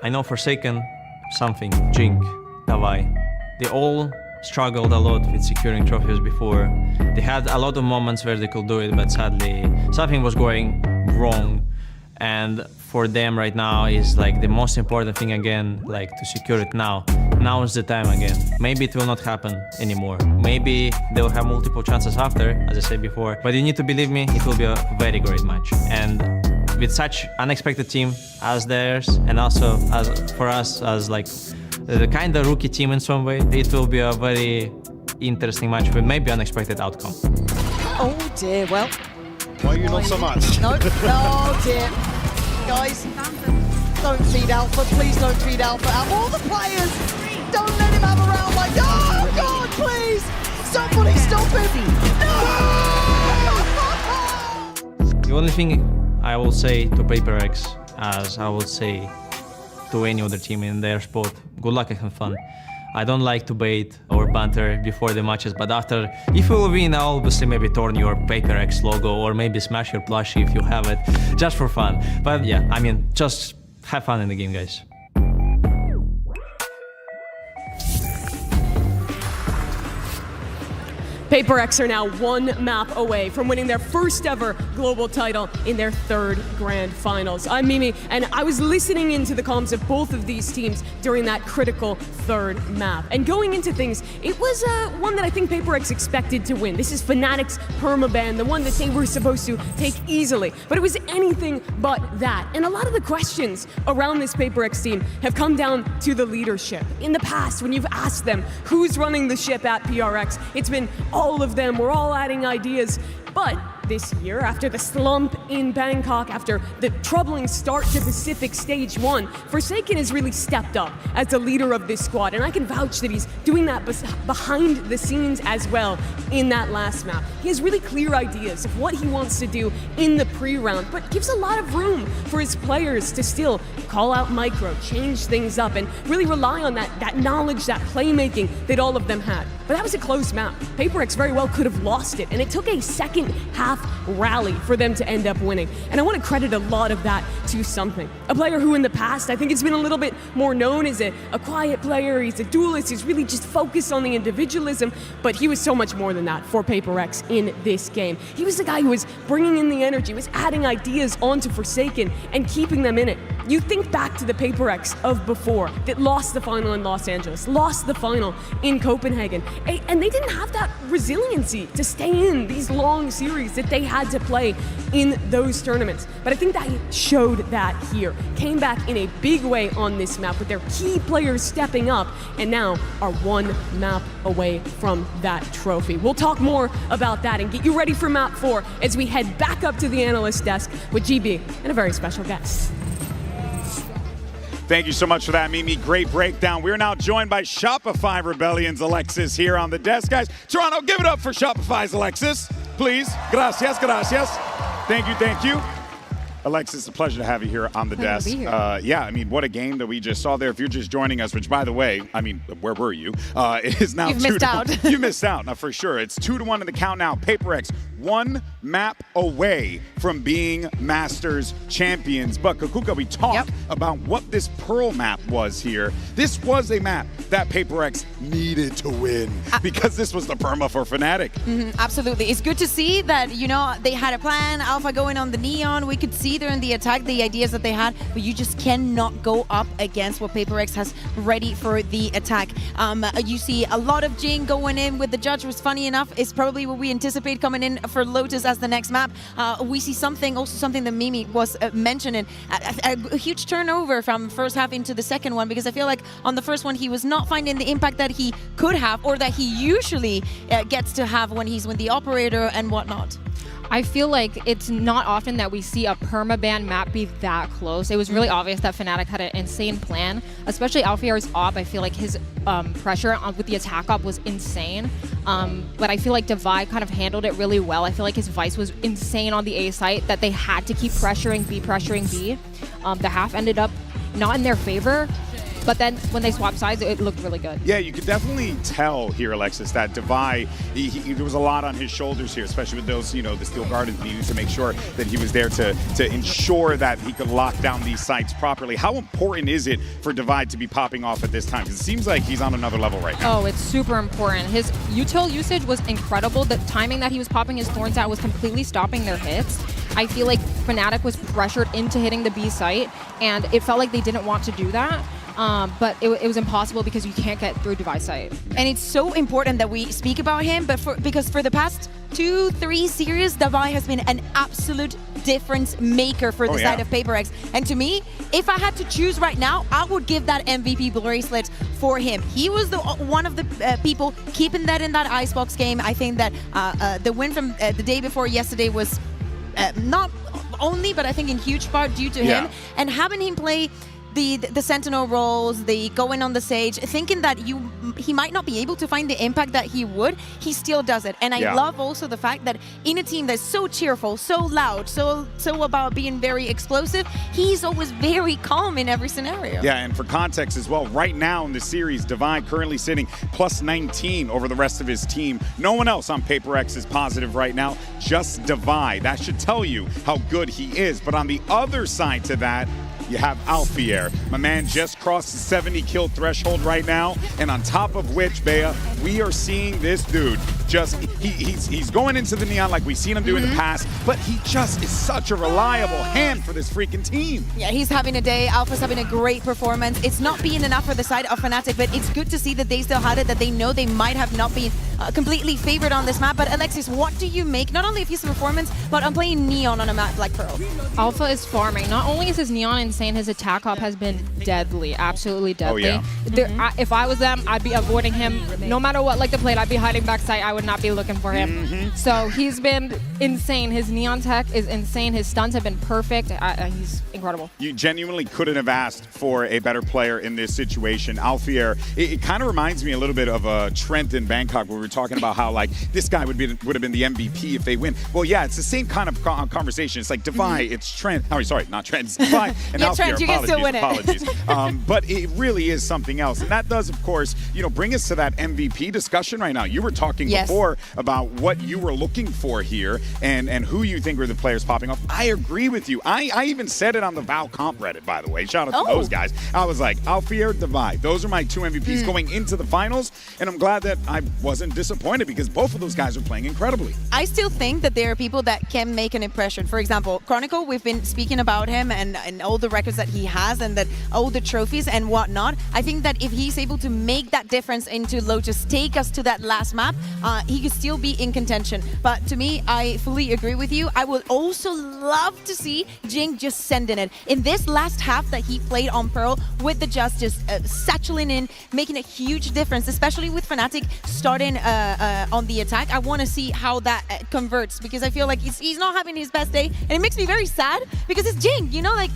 I know Forsaken, something, Jink, Davai. They all struggled a lot with securing trophies before. They had a lot of moments where they could do it, but sadly something was going wrong. And for them right now is like the most important thing again, like to secure it now. Now is the time again. Maybe it will not happen anymore. Maybe they will have multiple chances after, as I said before. But you need to believe me, it will be a very great match. And with such unexpected team as theirs, and also as for us as like the kind of rookie team in some way, it will be a very interesting match with maybe unexpected outcome. Oh dear, well. Why you not so much? No, oh dear. Guys, don't feed Alpha, please don't feed Alpha. Out of all the players, don't let him have a round like, oh God, please! Somebody stop him! No! The only thing I will say to PRX, as I would say to any other team in their sport, good luck and have fun. I don't like to bait or banter before the matches, but after, if you will win, I'll obviously maybe turn your PRX logo or maybe smash your plushie if you have it, just for fun. But yeah, I mean, just have fun in the game, guys. PRX are now one map away from winning their first ever global title in their third grand finals. I'm Mimi, and I was listening into the comms of both of these teams during that critical third map. And going into things, it was one that I think PRX expected to win. This is Fnatic's permaban, the one that they were supposed to take easily. But it was anything but that. And a lot of the questions around this PRX team have come down to the leadership. In the past, when you've asked them who's running the ship at PRX, it's been all of them. We're all adding ideas. But this year, after the slump in Bangkok, after the troubling start to Pacific Stage 1, Forsaken has really stepped up as the leader of this squad, and I can vouch that he's doing that behind the scenes as well in that last map. He has really clear ideas of what he wants to do in the pre-round, but gives a lot of room for his players to still call out micro, change things up, and really rely on that knowledge, that playmaking that all of them had. But that was a close map. PRX very well could have lost it, and it took a second half rally for them to end up winning. And I want to credit a lot of that to something. A player who in the past, I think it's been a little bit more known as a quiet player, he's a duelist, he's really just focused on the individualism, but he was so much more than that for PRX in this game. He was the guy who was bringing in the energy, was adding ideas onto Forsaken and keeping them in it. You think back to the PRX of before that lost the final in Los Angeles, lost the final in Copenhagen, and they didn't have that resiliency to stay in these long series that they had to play in those tournaments. But I think that showed that here. Came back in a big way on this map with their key players stepping up and now are one map away from that trophy. We'll talk more about that and get you ready for map 4 as we head back up to the analyst desk with GB and a very special guest. Thank you so much for that, Mimi. Great breakdown. We're now joined by Shopify Rebellion's Alexis here on the desk. Guys, Toronto, give it up for Shopify's Alexis, please. Gracias, gracias. Thank you, thank you. Alexis, a pleasure to have you here on the desk. Yeah, I mean, what a game that we just saw there. If you're just joining us, which, by the way, I mean, where were you? It is now You've missed out. You missed out, now for sure. It's 2-1 in the count now. PRX, one map away from being Masters champions. But Kakuka, we talked about what this Pearl map was here. This was a map that PRX needed to win because this was the perma for Fnatic. Absolutely. It's good to see that, you know, they had a plan. Alpha going on the Neon. We could see there in the attack the ideas that they had, but you just cannot go up against what PRX has ready for the attack. You see a lot of Jing going in with the Judge, was funny enough. It's probably what we anticipate coming in for Lotus as the next map. We see something that Mimi was mentioning, a huge turnover from first half into the second one, because I feel like on the first one he was not finding the impact that he could have or that he usually gets to have when he's with the operator and whatnot. I feel like it's not often that we see a permaban map be that close. It was really obvious that Fnatic had an insane plan, especially Alfiar's op. I feel like his pressure with the attack op was insane. But I feel like Divide kind of handled it really well. I feel like his Vice was insane on the A site, that they had to keep pressuring B. The half ended up not in their favor, But then when they swapped sides, it looked really good. Yeah, you could definitely tell here, Alexis, that Divide, there was a lot on his shoulders here, especially with those, the Steel Gardens needing to make sure that he was there to ensure that he could lock down these sites properly. How important is it for Divide to be popping off at this time? Because it seems like he's on another level right now. Oh, it's super important. His util usage was incredible. The timing that he was popping his thorns at was completely stopping their hits. I feel like Fnatic was pressured into hitting the B site, and it felt like they didn't want to do that. But it was impossible because you can't get through device site. And it's so important that we speak about him, but because for the past 2-3 series, Divide has been an absolute difference maker for the side of PaperX. And to me, if I had to choose right now, I would give that MVP bracelet for him. He was one of the people keeping that in that Icebox game. I think that the win from the day before yesterday was not only, but I think in huge part due to him. And having him play the Sentinel roles, the going on the stage, thinking that he might not be able to find the impact that he would, he still does it. And I love also the fact that in a team that's so cheerful, so loud, so about being very explosive, he's always very calm in every scenario. Yeah, and for context as well, right now in the series, Divide currently sitting plus 19 over the rest of his team. No one else on PaperX is positive right now, just Divide. That should tell you how good he is. But on the other side to that, you have Alfier. My man just crossed the 70 kill threshold right now, and on top of which, Bea, we are seeing this dude just, he's going into the Neon like we've seen him do in the past, but he just is such a reliable hand for this freaking team. Yeah, he's having a day. Alpha's having a great performance. It's not being enough for the side of Fnatic, but it's good to see that they still had it, that they know they might have not been completely favored on this map. But Alexis, what do you make, not only of his performance, but on playing Neon on a map like Pearl? Alpha is farming. Not only is his Neon insane, his attack up has been deadly, absolutely deadly. Oh, yeah. If I was them, I'd be avoiding him. No matter what, like the plate, I'd be hiding backside. I would not be looking for him. So he's been insane. His Neon tech is insane. His stunts have been perfect. He's incredible. You genuinely couldn't have asked for a better player in this situation. Alfier, it kind of reminds me a little bit of Trent in Bangkok, where we were talking about how like this guy would have been the MVP if they win. Well, yeah, it's the same kind of conversation. It's like Divide, it's Trent. Oh, sorry, not Trent. It's Divide and yeah, Alfier. Trent, you can still win it. Apologies. But it really is something else, and that does, of course, bring us to that MVP discussion right now. You were talking before about what you were looking for here and who you think were the players popping off. I agree with you. I even said it on the Val Comp Reddit, by the way. Shout out to those guys. I was like, Alfier, Divide. Those are my two MVPs going into the finals, and I'm glad that I wasn't disappointed because both of those guys are playing incredibly. I still think that there are people that can make an impression. For example, Chronicle, we've been speaking about him and all the records that he has and that all the trophies and whatnot. I think that if he's able to make that difference into Lotus, take us to that last map, he could still be in contention. But to me, I fully agree with you. I would also love to see Jing just sending it. In this last half that he played on Pearl with the just satchelating in, making a huge difference, especially with Fnatic starting on the attack. I want to see how that converts because I feel like he's not having his best day, and it makes me very sad because it's Jing, like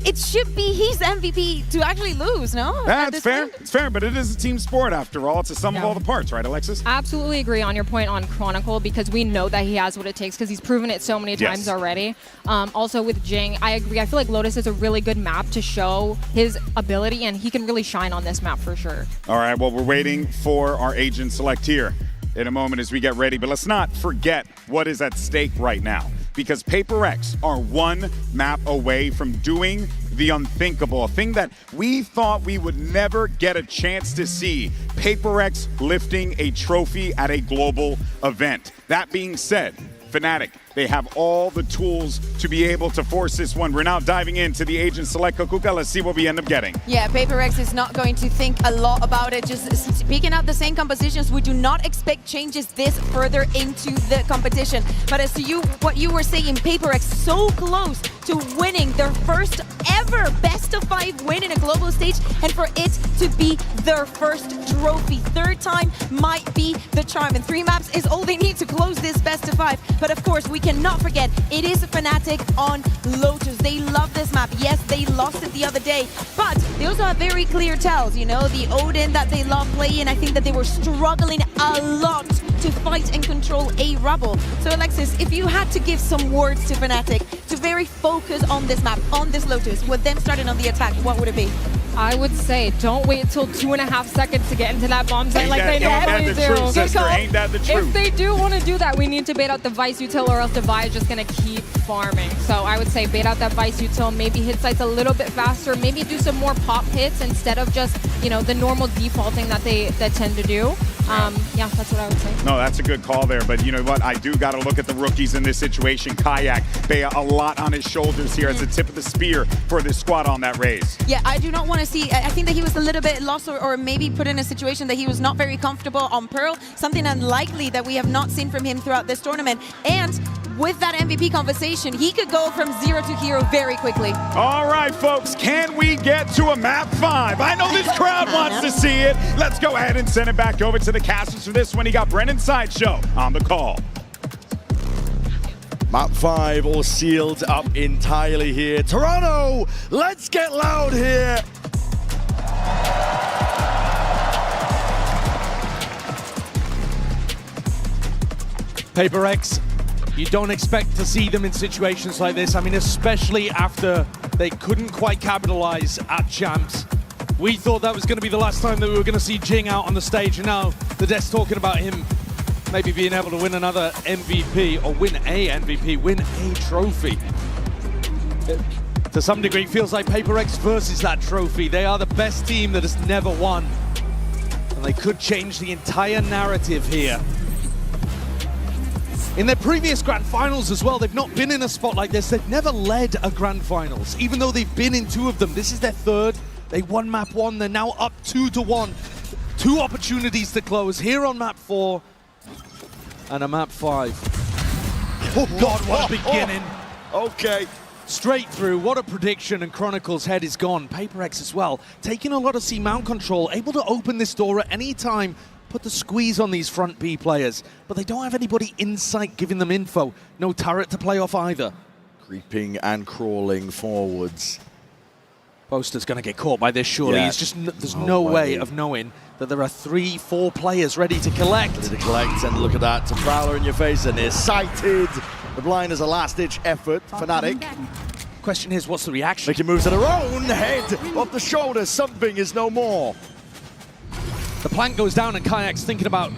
it should be his MVP to actually lose, no? Yeah, it's fair. It's fair, but it is a team sport after all. It's a sum of all the parts, right, Alexis? Absolutely agree on your point on Chronicle because we know that he has what it takes because he's proven it so many times already. Also with Jing, I agree. I feel like Lotus is a really good map to show his ability, and he can really shine on this map for sure. All right, well, we're waiting for our agent select here in a moment as we get ready, but let's not forget what is at stake right now. Because PaperX are one map away from doing the unthinkable, a thing that we thought we would never get a chance to see. PaperX lifting a trophy at a global event. That being said, Fnatic, they have all the tools to be able to force this one. We're now diving into the agent select. Kukuka, let's see what we end up getting. Yeah, PaperX is not going to think a lot about it. Just picking out the same compositions. We do not expect changes this further into the competition. But as to what you were saying, PaperX so close to winning their first ever best of 5 win in a global stage, and for it to be their first trophy. Third time might be the charm, and 3 maps is all they need to close this best of 5. But of course, we cannot forget, it is Fnatic on Lotus. They love this map. Yes, they lost it the other day, but they also have very clear tells, the Odin that they love playing. I think that they were struggling a lot to to fight and control a Rebel. So Alexis, if you had to give some words to Fnatic to very focus on this map, on this Lotus, with them starting on the attack, what would it be? I would say don't wait till 2.5 seconds to get into that bomb site like they normally do. Ain't that the truth? If they do want to do that, we need to bait out the Vice Util, or else the Vi is just going to keep farming. So I would say bait out that Vice Util, maybe hit sites a little bit faster, maybe do some more pop hits instead of just, you know, the normal defaulting that they tend to do. Yeah, that's what I would say. No, that's a good call there, but you know what? I do got to look at the rookies in this situation. Kayak, Bea, a lot on his shoulders here as the tip of the spear for this squad on that raise. Yeah, I do not want to see, I think that he was a little bit lost or maybe put in a situation that he was not very comfortable on Pearl, something unlikely that we have not seen from him throughout this tournament. And with that MVP conversation, he could go from 0 to hero very quickly. All right, folks, can we get to a map 5? I know this crowd wants to see it. Let's go ahead and send it back over to the casters for this one. You got Brennan Sideshow on the call. Map 5 all sealed up entirely here. Toronto, let's get loud here. PRX, you don't expect to see them in situations like this. I mean, especially after they couldn't quite capitalize at Champs. We thought that was going to be the last time that we were going to see Jing out on the stage, and now the dev's talking about him maybe being able to win another MVP, or win a MVP, win a trophy. To some degree, it feels like PRX versus that trophy. They are the best team that has never won, and they could change the entire narrative here. In their previous Grand Finals as well, they've not been in a spot like this. They've never led a Grand Finals, even though they've been in 2 of them. This is their 3rd. They won map 1, they're now up 2-1. 2 opportunities to close here on map 4 and a map 5. Oh God, what a beginning. Okay. Straight through, what a prediction, and Chronicle's head is gone. PRX as well, taking a lot of C-mount control, able to open this door at any time, put the squeeze on these front B players, but they don't have anybody in sight giving them info. No turret to play off either. Creeping and crawling forwards. Boaster's going to get caught by this, surely. Yeah. It's just there's no way of knowing that there are 3-4 players ready to collect. Ready to collect, and look at that. To Prowler in your face, and they're sighted. The blind is a last-ditch effort. Fnatic. Question is, what's the reaction? Making moves of their own. Head off the shoulder. Something is no more. The plank goes down, and Kayak's thinking about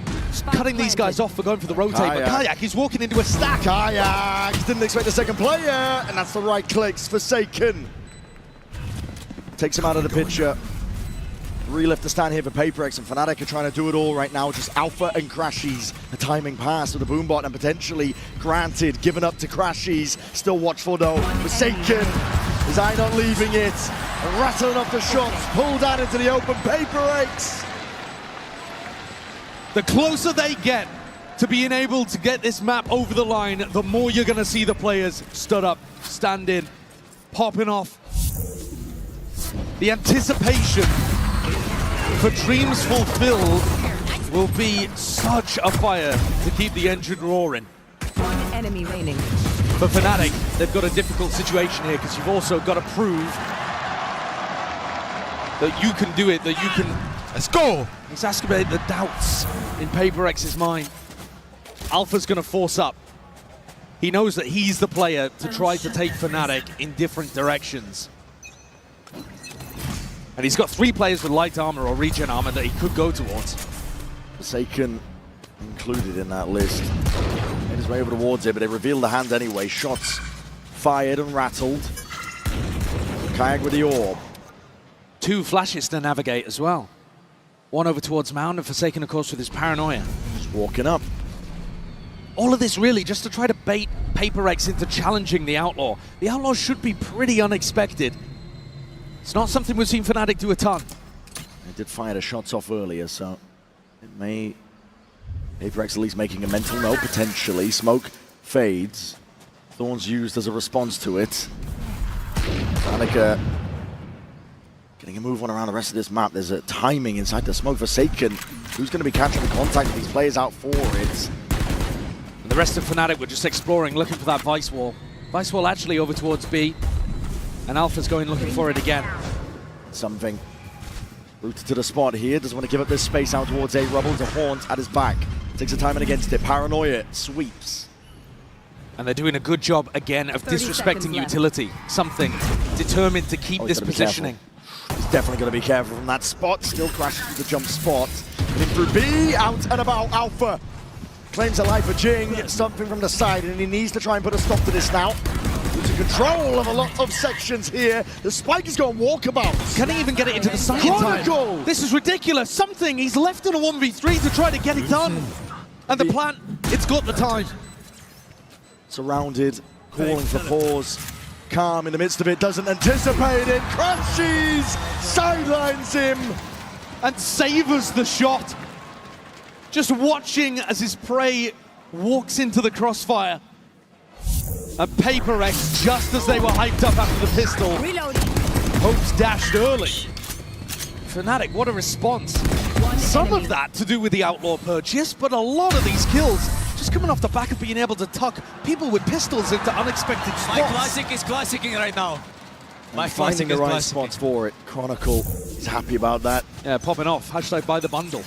cutting these guys off for going for the rotate, but Kayak is walking into a stack. Kayak didn't expect a second player, and that's the right clicks. Forsaken takes him out of the picture. 3 left to stand here for PRX, and Fnatic are trying to do it all right now. Just Alpha and Crashies. A timing pass with the boombot, and potentially granted, given up to Crashies. Still watchful though. Forsaken, his eye not leaving it. Rattling off the shots, pulled out into the open. PRX. The closer they get to being able to get this map over the line, the more you're going to see the players stood up, stand in, popping off. The anticipation for Dreams Fulfilled will be such a fire to keep the engine roaring. One enemy remaining. For Fnatic, they've got a difficult situation here, because you've also got to prove that you can do it, that you can... Let's go! Exacerbate the doubts in PRX's mind. Alpha's going to force up. He knows that he's the player to try to take Fnatic in different directions. And he's got 3 players with light armor or regen armor that he could go towards. Forsaken included in that list. Made his way over towards it, but they revealed the hand anyway. Shots fired and rattled. Kayak with the orb. 2 flashes to navigate as well. 1 over towards Mound, and Forsaken, of course, with his paranoia. Just walking up. All of this really just to try to bait PRX into challenging the Outlaw. The Outlaw should be pretty unexpected. It's not something we've seen Fnatic do a ton. They did fire the shots off earlier, so it may... PRX at least making a mental note, potentially. Smoke fades. Thorns used as a response to it. Fnatic getting a move on around the rest of this map. There's a timing inside the smoke. Forsaken, who's going to be catching the contact of these players out for it? And the rest of Fnatic were just exploring, looking for that Vice Wall. Vice Wall actually over towards B. And Alpha's going looking for it again. Something. Rooted to the spot here. Doesn't want to give up this space out towards A. Rubble. The Haunt at his back. Takes a timing against it. Paranoia sweeps. And they're doing a good job again of 30 disrespecting seconds left. utility. Something determined to keep Oh, this he's gotta be positioning. He's definitely going to be careful from that spot. Still crashes through the jump spot. In through B, out and about. Alpha claims a life for Jing. Something from the side, and he needs to try and put a stop to this now. Losing control of a lot of sections here. The spike is going walkabout. Can he even get it into the side in time? Chronicle! This is ridiculous. Something, he's left in a 1v3 to try to get it done. And the plant, it's got the time. Surrounded, calling for pause. Calm in the midst of it, doesn't anticipate it. Crashes, sidelines him. And savors the shot. Just watching as his prey walks into the crossfire. And PRX, just as they were hyped up after the pistol, hopes dashed early. Fnatic, what a response. Some of that to do with the Outlaw purchase, but a lot of these kills just coming off the back of being able to tuck people with pistols into unexpected spots. My classic is classicing right now. My Finding the right spots for it. Chronicle is happy about that. Yeah, popping off. Hashtag buy the bundle.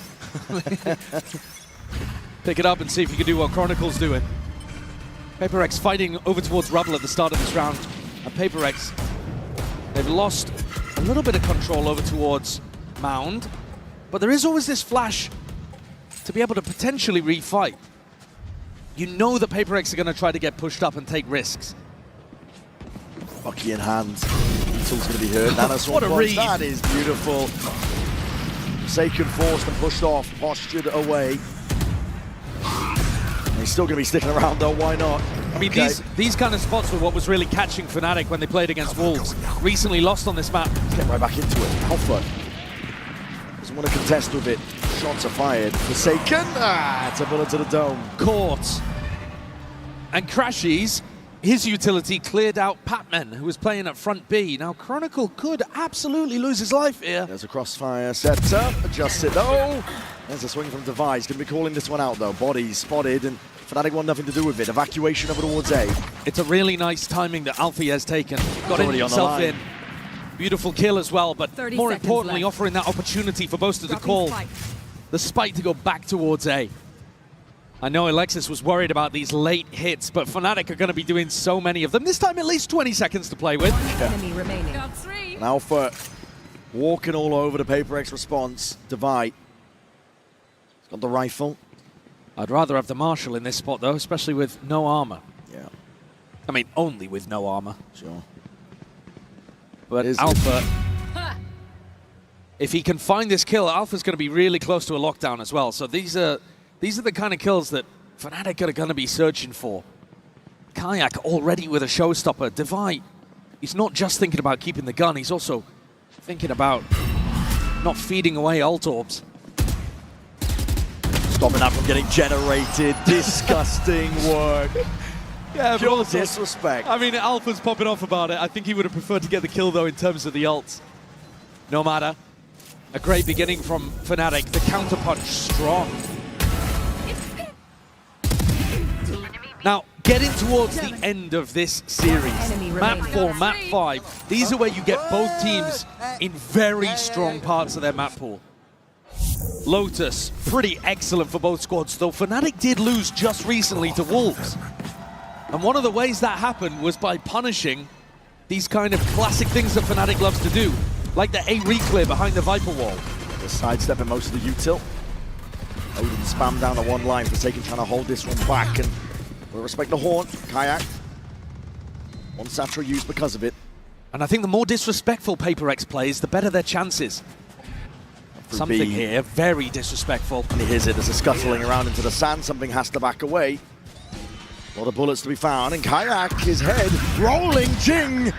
Pick it up and see if you can do what Chronicle's doing. PRX fighting over towards Rubble at the start of this round. And PRX, they've lost a little bit of control over towards Mound. But there is always this flash to be able to potentially refight. You know that PRX are going to try to get pushed up and take risks. Bucky in hand. Beetle's going to be hurt. What a read. That is beautiful. Forsaken forced and pushed off. Postured away. And he's still going to be sticking around though. Why not? I mean, these kind of spots were what was really catching Fnatic when they played against Wolves. Recently lost on this map. Let's get right back into it. Alpha doesn't want to contest with it. Shots are fired. Forsaken. It's a bullet to the dome. Caught. And Crashies, his utility cleared out Patman, who was playing at front B. Now, Chronicle could absolutely lose his life here. There's a crossfire set up. Adjusts it though. There's a swing from Device. Going to be calling this one out though. Bodies spotted, and Fnatic want nothing to do with it. Evacuation over towards A. It's a really nice timing that Alfie has taken. Got already on the himself line. in. Beautiful kill as well, but 30 more seconds importantly, left. offering that opportunity for Boaster to call the spike to go back towards A. I know Alexis was worried about these late hits, but Fnatic are going to be doing so many of them. This time at least 20 seconds to play with. Enemy remaining. And Alpha walking all over the PRX response. Divide. He's got the rifle. I'd rather have the Marshal in this spot though, especially with no armor. Yeah. I mean, only with no armor. Sure. But Alpha, if he can find this kill, Alpha's going to be really close to a lockdown as well. So these are the kind of kills that Fnatic are going to be searching for. Kayak already with a showstopper. Divide, he's not just thinking about keeping the gun, he's also thinking about not feeding away ult orbs. Stopping that from getting generated. Disgusting work. Yeah, Pure but also, disrespect. I mean, Alpha's popping off about it. I think he would have preferred to get the kill, though, in terms of the ults. No matter. A great beginning from Fnatic. The counterpunch strong. Now, getting towards the end of this series. Map 4, Map 5. These are where you get both teams in very strong parts of their map pool. Lotus, pretty excellent for both squads, though Fnatic did lose just recently to Wolves. And one of the ways that happened was by punishing these kind of classic things that Fnatic loves to do, like the A reclear behind the Viper wall. Just sidestepping most of the util. Odin spam down the one line. Forsaken trying to hold this one back, and we'll respect the horn. Kayak. One Satchel used because of it. And I think the more disrespectful PRX plays, the better their chances. Something B. here, very disrespectful. And he hears it. There's a scuttling around into the sand. Something has to back away. A lot of bullets to be found, and Kayak, his head rolling. Jing!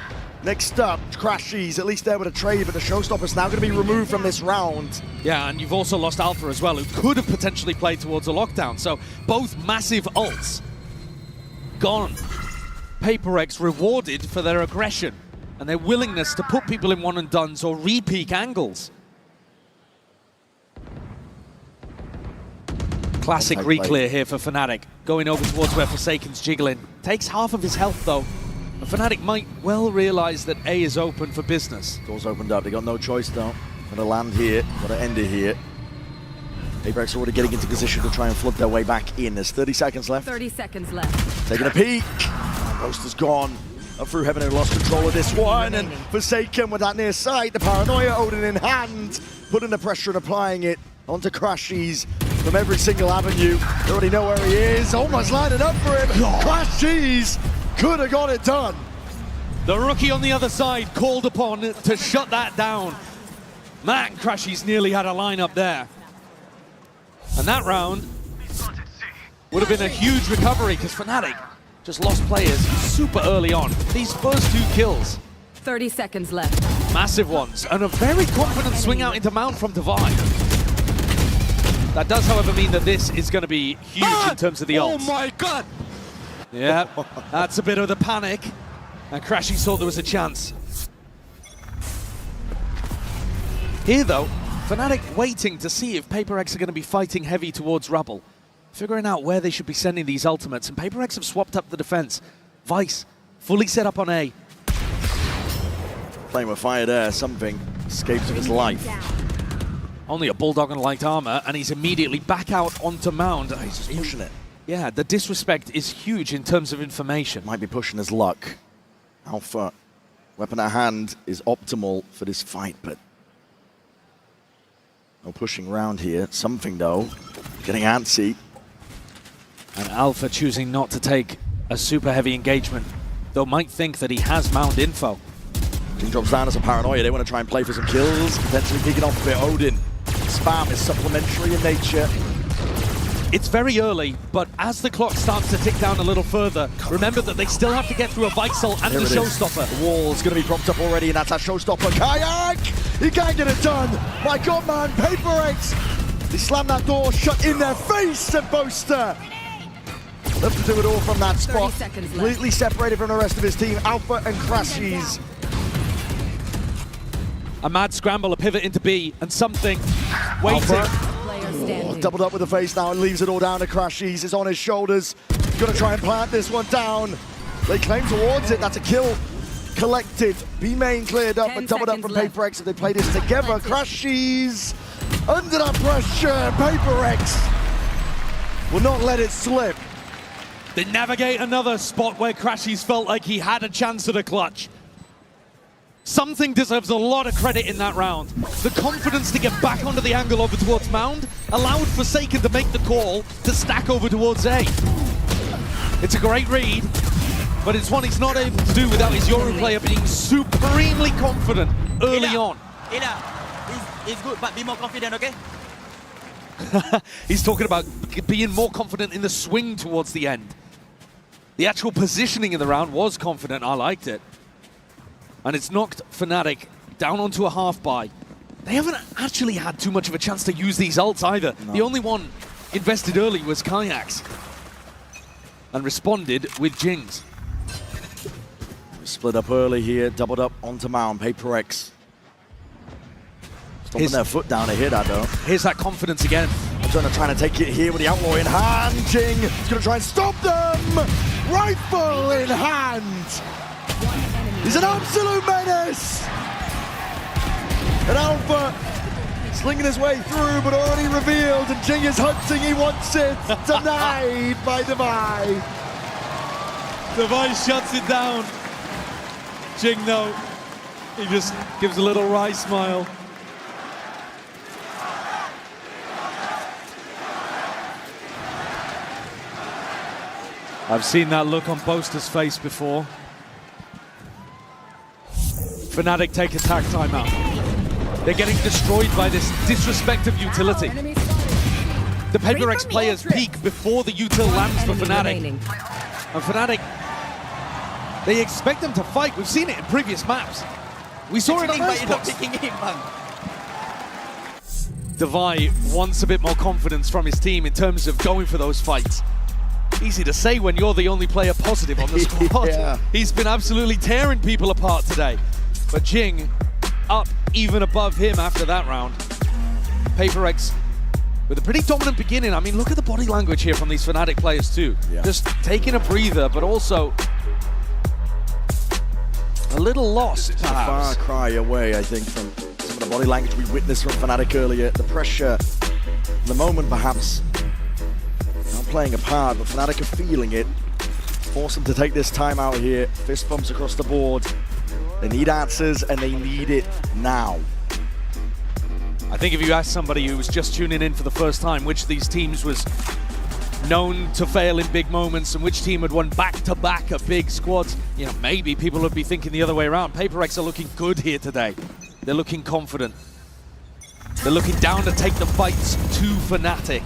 Next up, Crashies, at least there with a trade, but the showstopper's now going to be removed from this round. Yeah, and you've also lost Alpha as well, who could have potentially played towards a lockdown. So both massive ults gone. PRX rewarded for their aggression and their willingness to put people in one and dones or re-peak angles. Classic reclear here for Fnatic, going over towards where Forsaken's jiggling. Takes half of his health though. And Fnatic might well realize that A is open for business. Doors opened up, they got no choice though. Gotta land here, gotta end it here. PRX already getting into position to try and flood their way back in. There's 30 seconds left. 30 seconds left. Taking a peek. Ghost is gone. Up through heaven, who lost control of this one. And Forsaken with that near sight. The paranoia, Odin in hand. Putting the pressure and applying it onto Crashies from every single avenue. They already know where he is. Almost lining up for him. Crashies could have got it done. The rookie on the other side called upon to shut that down. Man, Crashies nearly had a lineup there. And that round would have been a huge recovery because Fnatic just lost players super early on. These first 2 kills. 30 seconds left. Massive ones. And a very confident swing out into Mount from Divide. That does, however, mean that this is going to be huge in terms of the ults. Oh my god! Yeah, that's a bit of the panic. And Crashies thought there was a chance. Here, though, Fnatic waiting to see if PRX are going to be fighting heavy towards Rubble. Figuring out where they should be sending these ultimates. And PRX have swapped up the defense. Vice, fully set up on A. Playing with fire there, something escapes of his life. Only a Bulldog and light armor, and he's immediately back out onto Mound. He's just pushing it. Yeah, the disrespect is huge in terms of information. Might be pushing his luck. Alpha, weapon at hand, is optimal for this fight, but no pushing around here. Something, though, getting antsy. And Alpha choosing not to take a super heavy engagement, though might think that he has Mound info. Jing drops down as a paranoia. They want to try and play for some kills, potentially picking off a bit. Odin. Spam is supplementary in nature. It's very early, but as the clock starts to tick down a little further, remember that they still have to get through a Vixel and Here the it is. Showstopper. The wall's going to be propped up already, and that's that Showstopper. Kayak! He can't get it done. My God, man, PRX. They slam that door shut in their face, and Boaster. Left to do it all from that spot. Completely separated from the rest of his team. Alpha and Crashies. A mad scramble, a pivot into B, and something waiting. Doubled up with the face now and leaves it all down to Crashies. It's on his shoulders. Gonna try and plant this one down. They claim towards it. That's a kill collected. B main cleared up, but doubled up from PRX if they play this together. Crashies under that pressure. PRX will not let it slip. They navigate another spot where Crashies felt like he had a chance at a clutch. Something deserves a lot of credit in that round. The confidence to get back onto the angle over towards Mound allowed Forsaken to make the call to stack over towards A. It's a great read, but it's one he's not able to do without his Yoru player being supremely confident early on. It's good, but be more confident, okay? He's talking about being more confident in the swing towards the end. The actual positioning in the round was confident. I liked it. And it's knocked Fnatic down onto a half buy. They haven't actually had too much of a chance to use these ults either. No. The only one invested early was Kayaks. And responded with Jings. Split up early here, doubled up onto Mound. PRX. Stomping their foot down to hit that though. Here's that confidence again. They're trying to take it here with the Outlaw in hand. Jing is going to try and stop them. Rifle in hand. He's an absolute menace! And Alpha slinging his way through, but already revealed, and Jing is hunting, he wants it, denied by Divide. Divide shuts it down. Jing, though, he just gives a little wry smile. I've seen that look on Boaster's face before. Fnatic take a tag timeout. They're getting destroyed by this disrespect of utility. The PRX players peak before the util lands for Fnatic. And Fnatic, they expect them to fight. We've seen it in previous maps. We saw it in first box. Divide wants a bit more confidence from his team in terms of going for those fights. Easy to say when you're the only player positive on the squad. Yeah. He's been absolutely tearing people apart today. But Jing up even above him after that round. PRX with a pretty dominant beginning. I mean, look at the body language here from these Fnatic players too. Yeah. Just taking a breather, but also a little lost. It's a far cry away, I think, from some of the body language we witnessed from Fnatic earlier. The pressure the moment perhaps not playing a part, but Fnatic are feeling it. Force them to take this time out here. Fist bumps across the board. They need answers and they need it now. I think if you ask somebody who was just tuning in for the first time which of these teams was known to fail in big moments and which team had won back-to-back at big squads, you know, maybe people would be thinking the other way around. PRX are looking good here today. They're looking confident. They're looking down to take the fights to Fnatic.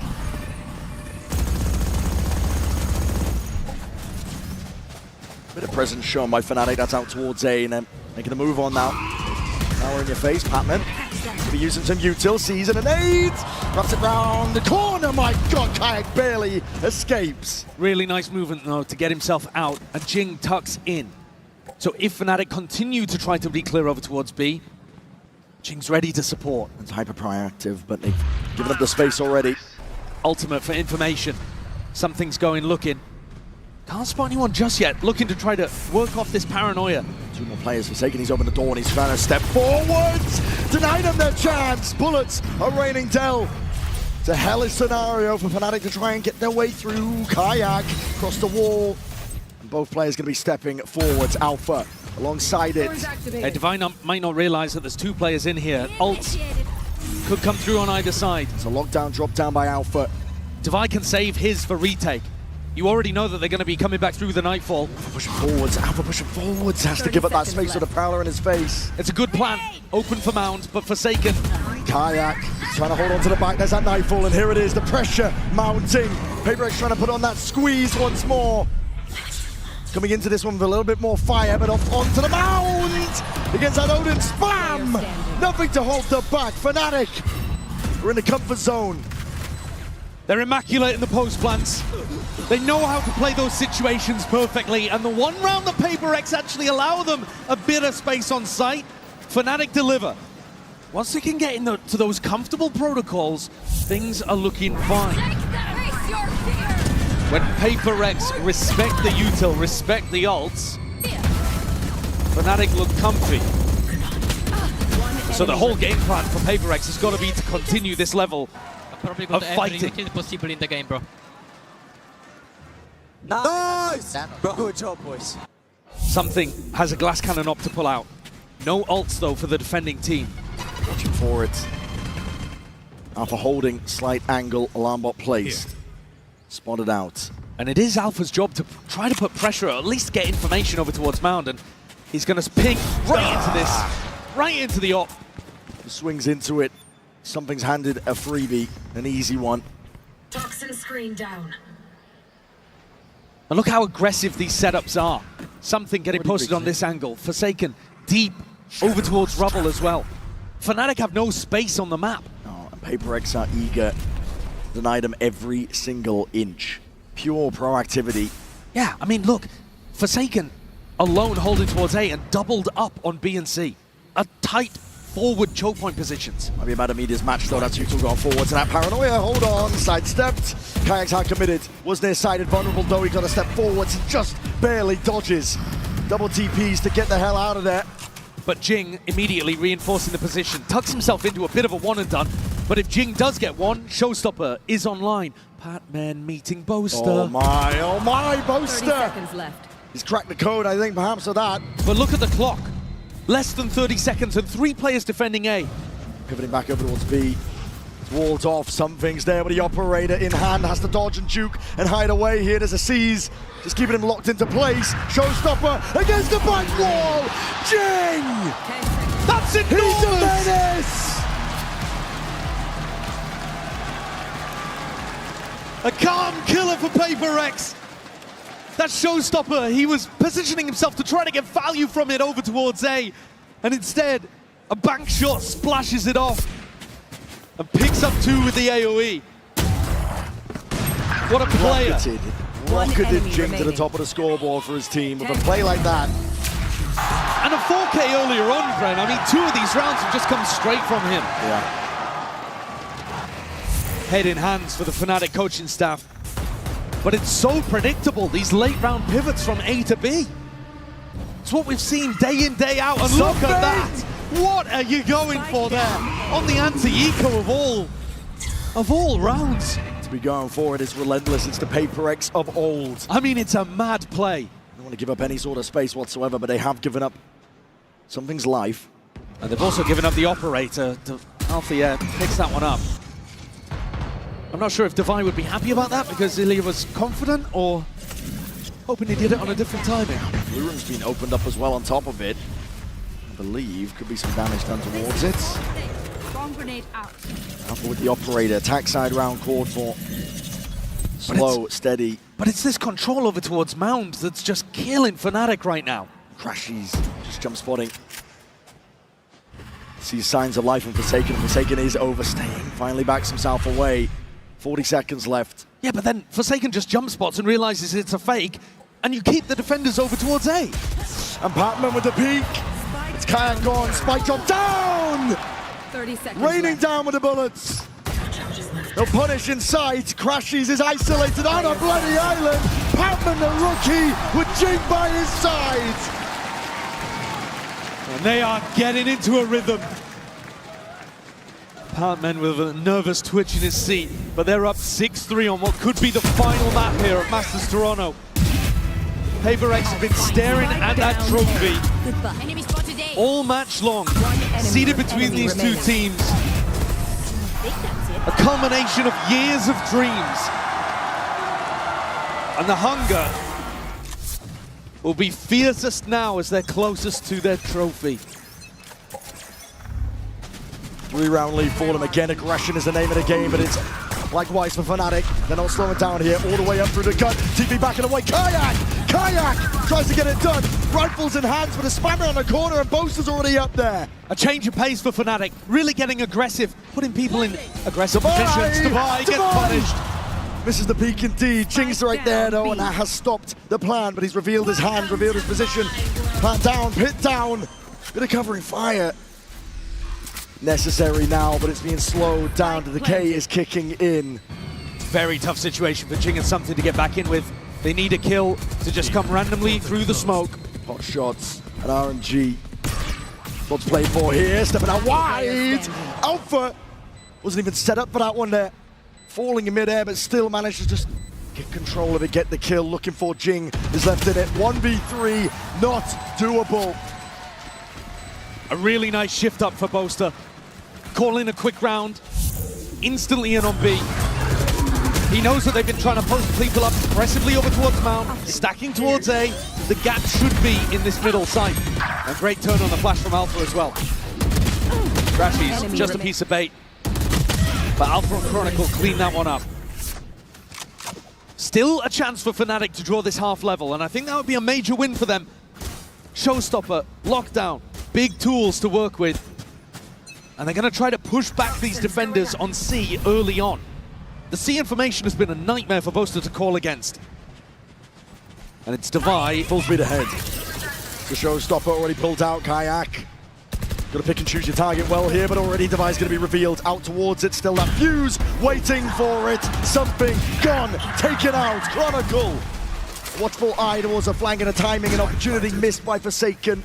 Bit of presence shown by Fnatic. That's out towards A and then making a move on now. Now we're in your face, Patman. Be using some util, sees it, and nades! Wraps it round the corner, my god, Kayak barely escapes. Really nice movement though to get himself out, and Jing tucks in. So if Fnatic continue to try to be clear over towards B, Jing's ready to support. It's hyper proactive, but they've given up the space already. Ultimate for information. Something's going looking. Can't spot anyone just yet, looking to try to work off this paranoia. Two more players forsaken, he's opened the door and he's trying to step forwards! Denied them their chance! Bullets are raining down. It's a hellish scenario for Fnatic to try and get their way through. Kayak across the wall. And both players going to be stepping forwards. Alpha alongside it. Hey, Divine might not realize that there's two players in here. Ults could come through on either side. It's a lockdown drop down by Alpha. Divine can save his for retake. You already know that they're going to be coming back through the Nightfall. Pushing forwards, Alpha pushing forwards. Has to give up that space with a prowler in his face. It's a good plan. Open for Mound, but Forsaken. Kayak trying to hold on to the back. There's that Nightfall, and here it is. The pressure mounting. PRX trying to put on that squeeze once more. Coming into this one with a little bit more fire, but off onto the mound. Against that Odin spam. Nothing to hold them back. Fnatic, we're in the comfort zone. They're immaculate in the post plants. They know how to play those situations perfectly, and the one round the PRX actually allow them a bit of space on site. Fnatic deliver. Once they can get into those comfortable protocols, things are looking fine. When PRX respect the util, respect the ults, Fnatic look comfy. So the whole game plan for PRX has got to be to continue this level probably of got fighting. everything possible in the game, bro. Nice! Bro, good job, boys. Something has a glass cannon up to pull out. No ults, though, for the defending team. Watching for it. Alpha holding, slight angle, alarm bot placed. Spotted out. And it is Alpha's job to try to put pressure, or at least get information over towards Mound, and he's going to ping right into this, right into the op. He swings into it. Something's handed a freebie, an easy one. Toxin screen down. And look how aggressive these setups are. Something getting posted on this angle. Forsaken deep over towards Rubble as well. Fnatic have no space on the map. Oh, and PRX are eager. Deny them every single inch. Pure proactivity. Yeah, I mean, look, Forsaken alone holding towards A and doubled up on B and C. A tight forward choke point positions. Might be about a media's match though. That's Util going forwards and that paranoia. Hold on, sidestepped. Kayak's hard committed. Was near-sided, vulnerable though. He got to step forwards. He just barely dodges. Double TPs to get the hell out of there. But Jing immediately reinforcing the position. Tucks himself into a bit of a one and done. But if Jing does get one, Showstopper is online. Patman meeting Boaster. Oh my, Boaster! 30 seconds left. He's cracked the code, I think, perhaps, of that. But look at the clock. Less than 30 seconds and 3 players defending A. Pivoting back over towards B. It's walled off, something's there, but the operator in hand has to dodge and juke and hide away here. There's a seize, just keeping him locked into place. Showstopper against the back wall. Jing! That's it. He's a menace! A calm killer for PRX. That Showstopper, he was positioning himself to try to get value from it over towards A. And instead, a bank shot splashes it off and picks up 2 with the AoE. What a player. Rocketed Jing to the top of the scoreboard for his team with a play like that. And a 4K earlier on, Bren. I mean, 2 of these rounds have just come straight from him. Yeah. Head in hands for the Fnatic coaching staff. But it's so predictable, these late round pivots from A to B. It's what we've seen day in, day out, and look at that! What are you going for there? On the anti-eco of all of all rounds. To be going forward is relentless. It's the PRX of old. I mean, it's a mad play. They don't want to give up any sort of space whatsoever, but they have given up something's life. And they've also given up the operator. Alfia picks that one up. I'm not sure if Devi would be happy about that because Ilya was confident or hoping he did it on a different timing. Blue room's been opened up as well on top of it. I believe could be some damage done towards it. Bomb grenade out. Alpha with the operator. Attack side round called for. Slow, steady. But it's this control over towards Mound that's just killing Fnatic right now. Crashies just jump spotting. Sees signs of life from Forsaken. Forsaken is overstaying. Finally backs himself away. 40 seconds left. Yeah, but then Forsaken just jump spots and realizes it's a fake, and you keep the defenders over towards A. And Patman with the peek. It's Kayak gone. Spike drop down! 30 seconds Raining left. down with the bullets. No punish in sight. Crashies is isolated on a bloody island. Patman, the rookie, with Jing by his side. And they are getting into a rhythm. Partman with a nervous twitch in his seat, but they're up 6-3 on what could be the final map here at Masters Toronto. PRX have been staring at that trophy all match long, seated between these two teams. A culmination of years of dreams. And the hunger will be fiercest now as they're closest to their trophy. 3-round lead for them. Again, aggression is the name of the game, but it's likewise for Fnatic. They're not slowing down here. All the way up through the gun. TP backing away. Kayak tries to get it done. Rifles in hands with a spammer on the corner, and Boaster's already up there. A change of pace for Fnatic. Really getting aggressive, putting people in aggressive positions. Devi gets punished. Misses the peak indeed. Jing's right there though, and that has stopped the plan, but he's revealed his hand, revealed his position. Plant down, pit down. Bit of covering fire. Necessary now, but it's being slowed down. The decay is kicking in. Very tough situation for Jing and something to get back in with. They need a kill to just come randomly through the smoke. Hot shots and RNG. What's played for here? Stepping out wide. Alpha wasn't even set up for that one there. Falling in midair, but still managed to just get control of it, get the kill. Looking for Jing is left in it. 1v3, not doable. A really nice shift up for Boaster. Calling a quick round, instantly in on B. He knows that they've been trying to post people up aggressively over towards Mount, stacking towards A. The gap should be in this middle site. A great turn on the flash from Alpha as well. Crashies, just a piece of bait. But Alpha and Chronicle clean that one up. Still a chance for Fnatic to draw this half level, and I think that would be a major win for them. Showstopper, lockdown, big tools to work with. And they're going to try to push back these defenders on C early on. The C information has been a nightmare for Boaster to call against. And it's Devi. Full speed ahead. The Showstopper already pulled out. Kayak. Got to pick and choose your target well here, but already Devi's going to be revealed. Out towards it. Still that fuse. Waiting for it. Something gone. Taken out. Chronicle. Watchful eye towards a flank and a timing and opportunity missed by Forsaken.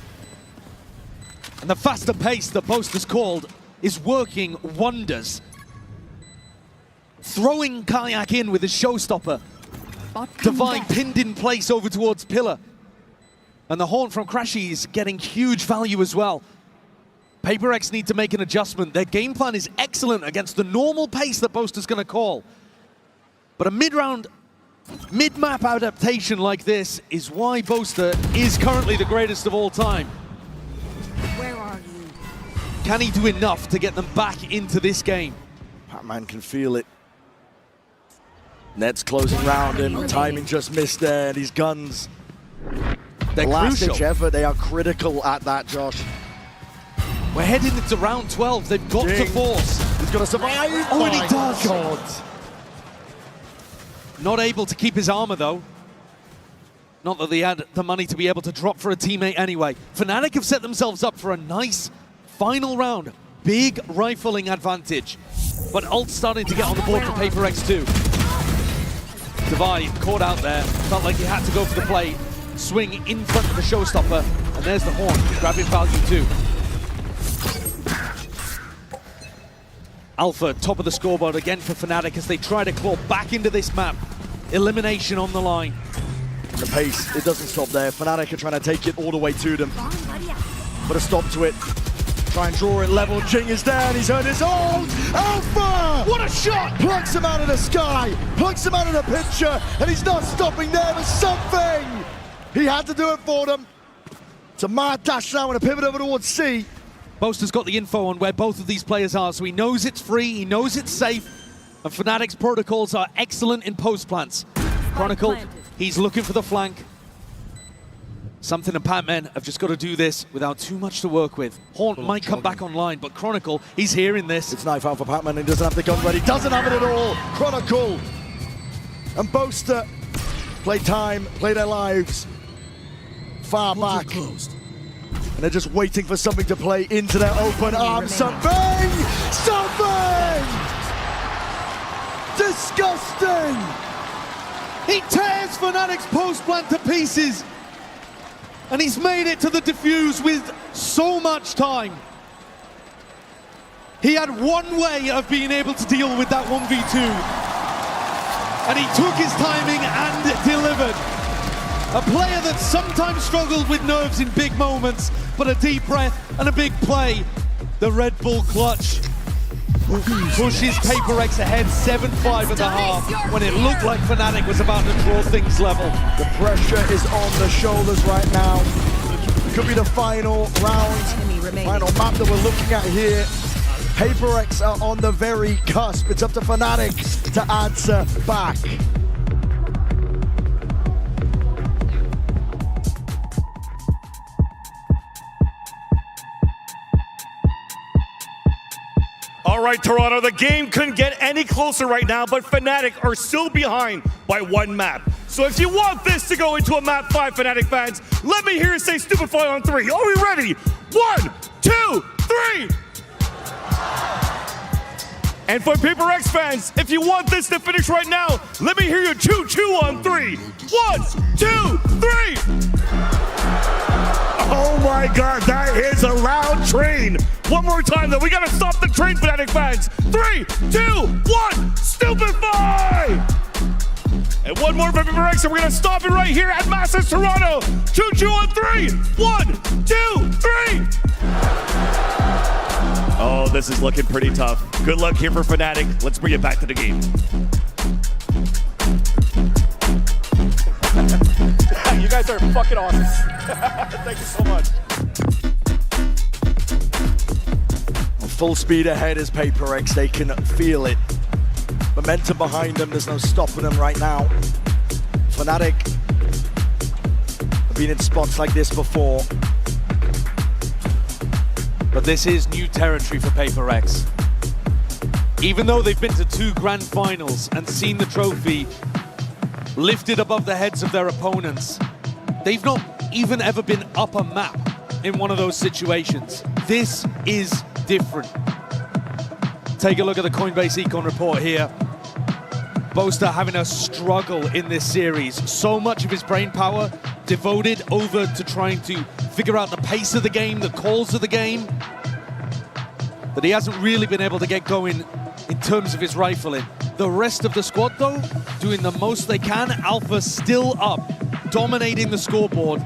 And the faster pace that Boaster's called is working wonders. Throwing Kayak in with his Showstopper. Devi pinned in place over towards Pillar. And the horn from Crashies getting huge value as well. PRX need to make an adjustment. Their game plan is excellent against the normal pace that Boaster's going to call. But a mid-round, mid-map adaptation like this is why Boaster is currently the greatest of all time. Where are you? Can he do enough to get them back into this game? Patman can feel it. Net's closing round him. Timing just missed there. These guns. They're last-ditch crucial. effort. They are critical at that, Josh. We're heading into round 12. They've got to force. He's got to survive. Oh, and he does. God. Not able to keep his armor, though. Not that they had the money to be able to drop for a teammate anyway. Fnatic have set themselves up for a nice final round. Big rifling advantage. But ult's starting to get on the board for PRX too. Devi caught out there. Felt like he had to go for the play. Swing in front of the Showstopper. And there's the horn, grabbing value too. Alpha, top of the scoreboard again for Fnatic as they try to claw back into this map. Elimination on the line. The pace, it doesn't stop there. Fnatic are trying to take it all the way to them. Put a stop to it. Try and draw it level. Jing is down. He's earned his ult. Alpha! What a shot! Plucks him out of the sky. Plucks him out of the picture. And he's not stopping there. There's something. He had to do it for them. It's a mad dash now and a pivot over towards C. Boaster's got the info on where both of these players are, so he knows it's free, he knows it's safe, and Fnatic's protocols are excellent in post plants. Chronicle, he's looking for the flank. Something and Pac-Man have just got to do this without too much to work with. Haunt might come back online, but Chronicle, he's hearing this. It's knife out for Pac-Man, he doesn't have the gun ready, doesn't have it at all. Chronicle and Boaster play time, play their lives far back. And they're just waiting for something to play into their open arms. Something! Something! Disgusting! He tears Fnatic's post plant to pieces. And he's made it to the defuse with so much time. He had one way of being able to deal with that 1v2. And he took his timing and delivered. A player that sometimes struggled with nerves in big moments, but a deep breath and a big play. The Red Bull clutch pushes PRX ahead 7-5 at the half when it looked like Fnatic was about to draw things level. The pressure is on the shoulders right now. Could be the final round, final map that we're looking at here. PRX are on the very cusp. It's up to Fnatic to answer back. All right, Toronto, the game couldn't get any closer right now, but Fnatic are still behind by one map. So if you want this to go into a map 5, Fnatic fans, let me hear you say stupefy on 3. Are we ready? 1, 2, 3. And for PRX fans, if you want this to finish right now, let me hear you choo-choo on 3. 1, 2, 3. Oh my God, that is a loud train. One more time though, we gotta stop the train, Fnatic fans. 3, 2, 1, stupefy! And one more for PRX, and we're gonna stop it right here at Masters Toronto. Choo-choo on 3, 1, 2, 3. Oh, this is looking pretty tough. Good luck here for Fnatic. Let's bring it back to the game. You guys are fucking awesome. Thank you so much. Full speed ahead is PRX. They can feel it. Momentum behind them. There's no stopping them right now. Fnatic have been in spots like this before. But this is new territory for PRX. Even though they've been to 2 grand finals and seen the trophy lifted above the heads of their opponents, they've not even ever been up a map in one of those situations. This is different. Take a look at the Coinbase Econ report here. Boaster having a struggle in this series. So much of his brain power devoted over to trying to figure out the pace of the game, the calls of the game, that he hasn't really been able to get going in terms of his rifling. The rest of the squad, though, doing the most they can. Alpha still up, dominating the scoreboard.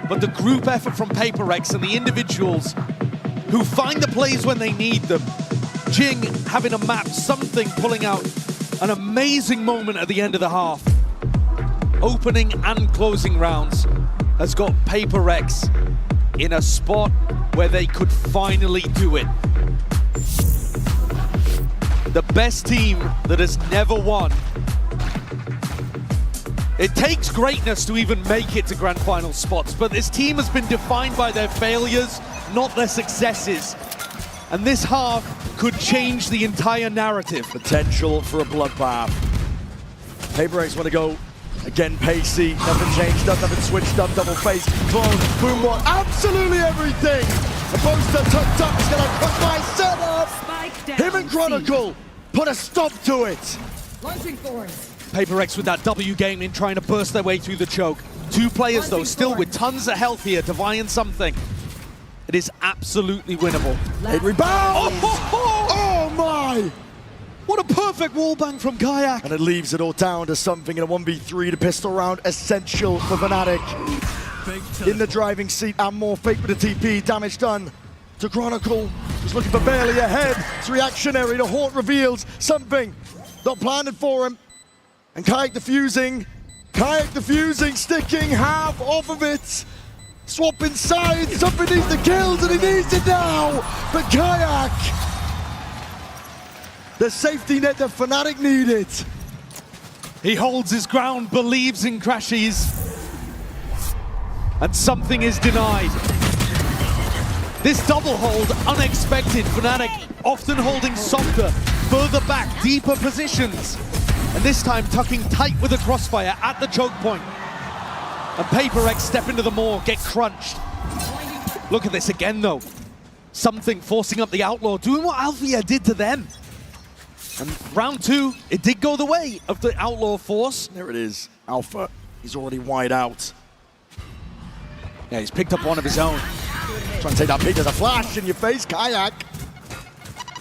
But the group effort from PRX and the individuals who find the plays when they need them. Jing having a map, something pulling out an amazing moment at the end of the half. Opening and closing rounds has got PRX in a spot where they could finally do it. The best team that has never won. It takes greatness to even make it to grand final spots, but this team has been defined by their failures, not their successes. And this half could change the entire narrative. Potential for a bloodbath. PRX want to go again pacey, nothing changed up, nothing switched up, double face, clone, boom one, absolutely everything! The Boaster tucked up, he's gonna cut my setup! Him and Chronicle put a stop to it! Launching force. PRX with that W game in trying to burst their way through the choke. 2 players though, still with tons of health here, Divine something. It is absolutely winnable. It rebounds! Oh my! What a perfect wallbang from Kayak! And it leaves it all down to something in a 1v3. The pistol round essential for Fnatic. In the driving seat and more fake with the TP. Damage done to Chronicle. He's looking for barely ahead. It's reactionary. The Haunt reveals something not planned for him. And Kayak defusing. Kayak defusing, sticking half off of it. Swapping sides. Something needs the kills and he needs it now. But Kayak, the safety net that Fnatic needed. He holds his ground, believes in Crashies, and something is denied. This double hold, unexpected. Fnatic often holding softer, further back, deeper positions. And this time tucking tight with a crossfire at the choke point. And PRX step into the maw, get crunched. Look at this again though. Something forcing up the Outlaw, doing what Althea did to them. And round two, it did go the way of the Outlaw force. There it is, Alpha. He's already wide out. Yeah, he's picked up one of his own. Trying to take that peek, there's a flash in your face, Kayak.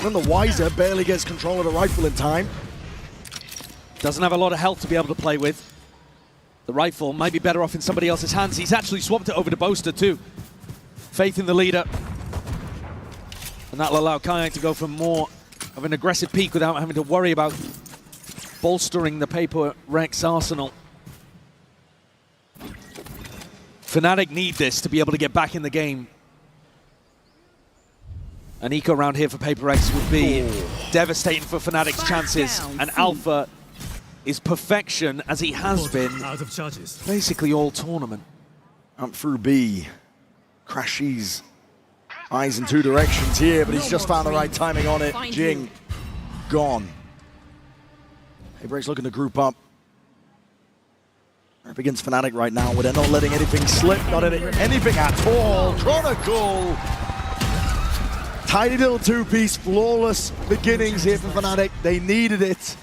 None the wiser, barely gets control of the rifle in time. Doesn't have a lot of health to be able to play with. The rifle might be better off in somebody else's hands. He's actually swapped it over to Boaster too. Faith in the leader. And that'll allow Kayak to go for more of an aggressive peak without having to worry about bolstering the PRX arsenal. Fnatic need this to be able to get back in the game. An eco round here for PRX would be devastating for Fnatic's chances. And Alpha is perfection, as he has been out of charges. Basically all tournament. Up through B. Crashies. Eyes in two directions here, but he's just found the right timing on it. Jing, gone. PRX looking to group up. Up against Fnatic right now, where they're not letting anything slip, not anything at all. Chronicle! Tiny little two-piece, flawless beginnings here for Fnatic. They needed it.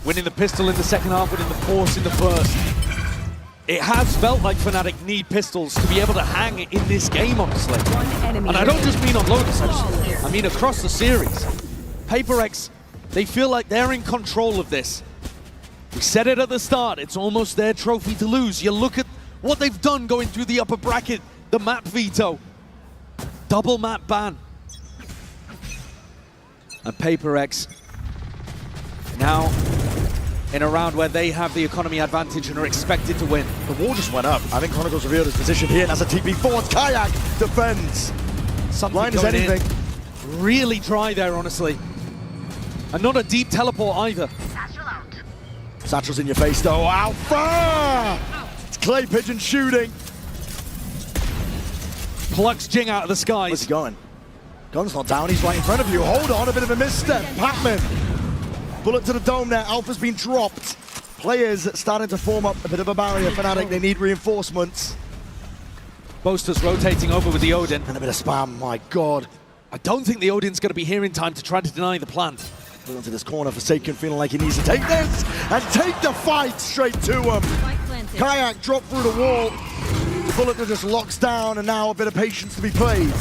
Winning the pistol in the second half, winning the force in the first. It has felt like Fnatic need pistols to be able to hang in this game, honestly. And I don't just mean on Lotus, I mean across the series. PRX, they feel like they're in control of this. We said it at the start, it's almost their trophy to lose. You look at what they've done going through the upper bracket, the map veto, double map ban. And PRX now in a round where they have the economy advantage and are expected to win. The wall just went up. I think Chronicle's revealed his position here, and as a TP forwards, Kayak defends. Blind as anything. Really dry there, honestly. And not a deep teleport either. Satchel's in your face though. Alpha! It's Clay Pigeon shooting. Plucks Jing out of the skies. Where's he going? Gun's not down, he's right in front of you. Hold on, a bit of a misstep. Pacman. Bullet to the dome there, Alpha's been dropped. Players starting to form up a bit of a barrier. Fnatic, they need reinforcements. Boaster's rotating over with the Odin. And a bit of spam, my God. I don't think the Odin's going to be here in time to try to deny the plant. Going to this corner, Forsaken feeling like he needs to take this and take the fight straight to him. Kayak dropped through the wall. The bullet that just locks down, and now a bit of patience to be played.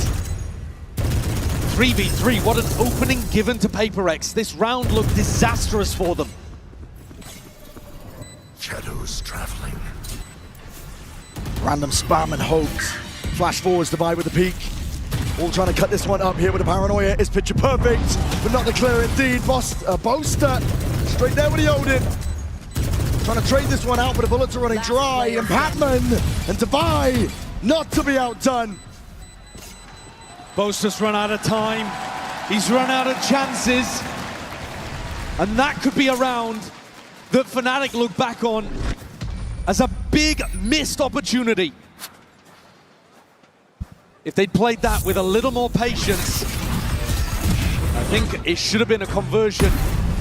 3v3, what an opening given to PRX. This round looked disastrous for them. Shadows traveling. Random spam and hoax. Flash forwards to buy with the peak. All trying to cut this one up here with the paranoia. Is picture perfect, but not the clear indeed. Boaster straight there with the Odin. Trying to trade this one out, but the bullets are running dry. And Pacman and Dubai not to be outdone. Boaster's run out of time. He's run out of chances. And that could be a round that Fnatic look back on as a big missed opportunity. If they'd played that with a little more patience, I think it should have been a conversion.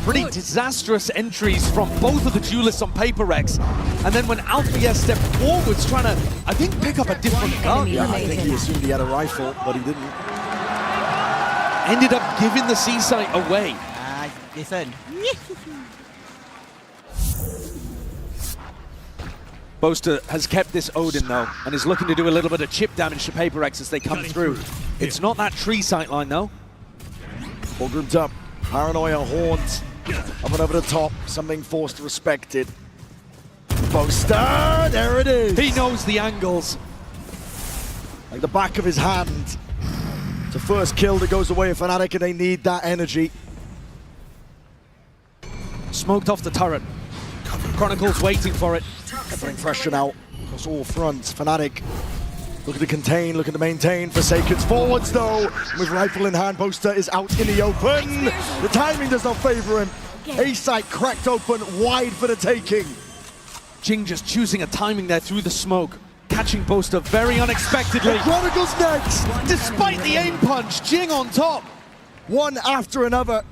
Pretty disastrous entries from both of the duelists on PRX. And then when Althea stepped forwards, trying to, I think, pick up a different gun. Yeah, I think he assumed he had a rifle, but he didn't. Ended up giving the C-site away. Listen. Boaster has kept this Odin though, and is looking to do a little bit of chip damage to PRX as they come through. It's not that tree sight line though. All grouped up. Paranoia, Haunt. Up and over the top. Something forced to respect it. Boaster, there it is. He knows the angles. Like the back of his hand. It's a first kill that goes away of Fnatic, and they need that energy. Smoked off the turret. Chronicle's waiting for it. Putting pressure now across all fronts. Fnatic looking to contain, looking to maintain. Forsaken's forwards though. With rifle in hand, Boaster is out in the open. The timing does not favor him. A-site cracked open, wide for the taking. Jing just choosing a timing there through the smoke. Catching Boaster very unexpectedly. Chronicle's next. Despite the aim punch, Jing on top. One after another.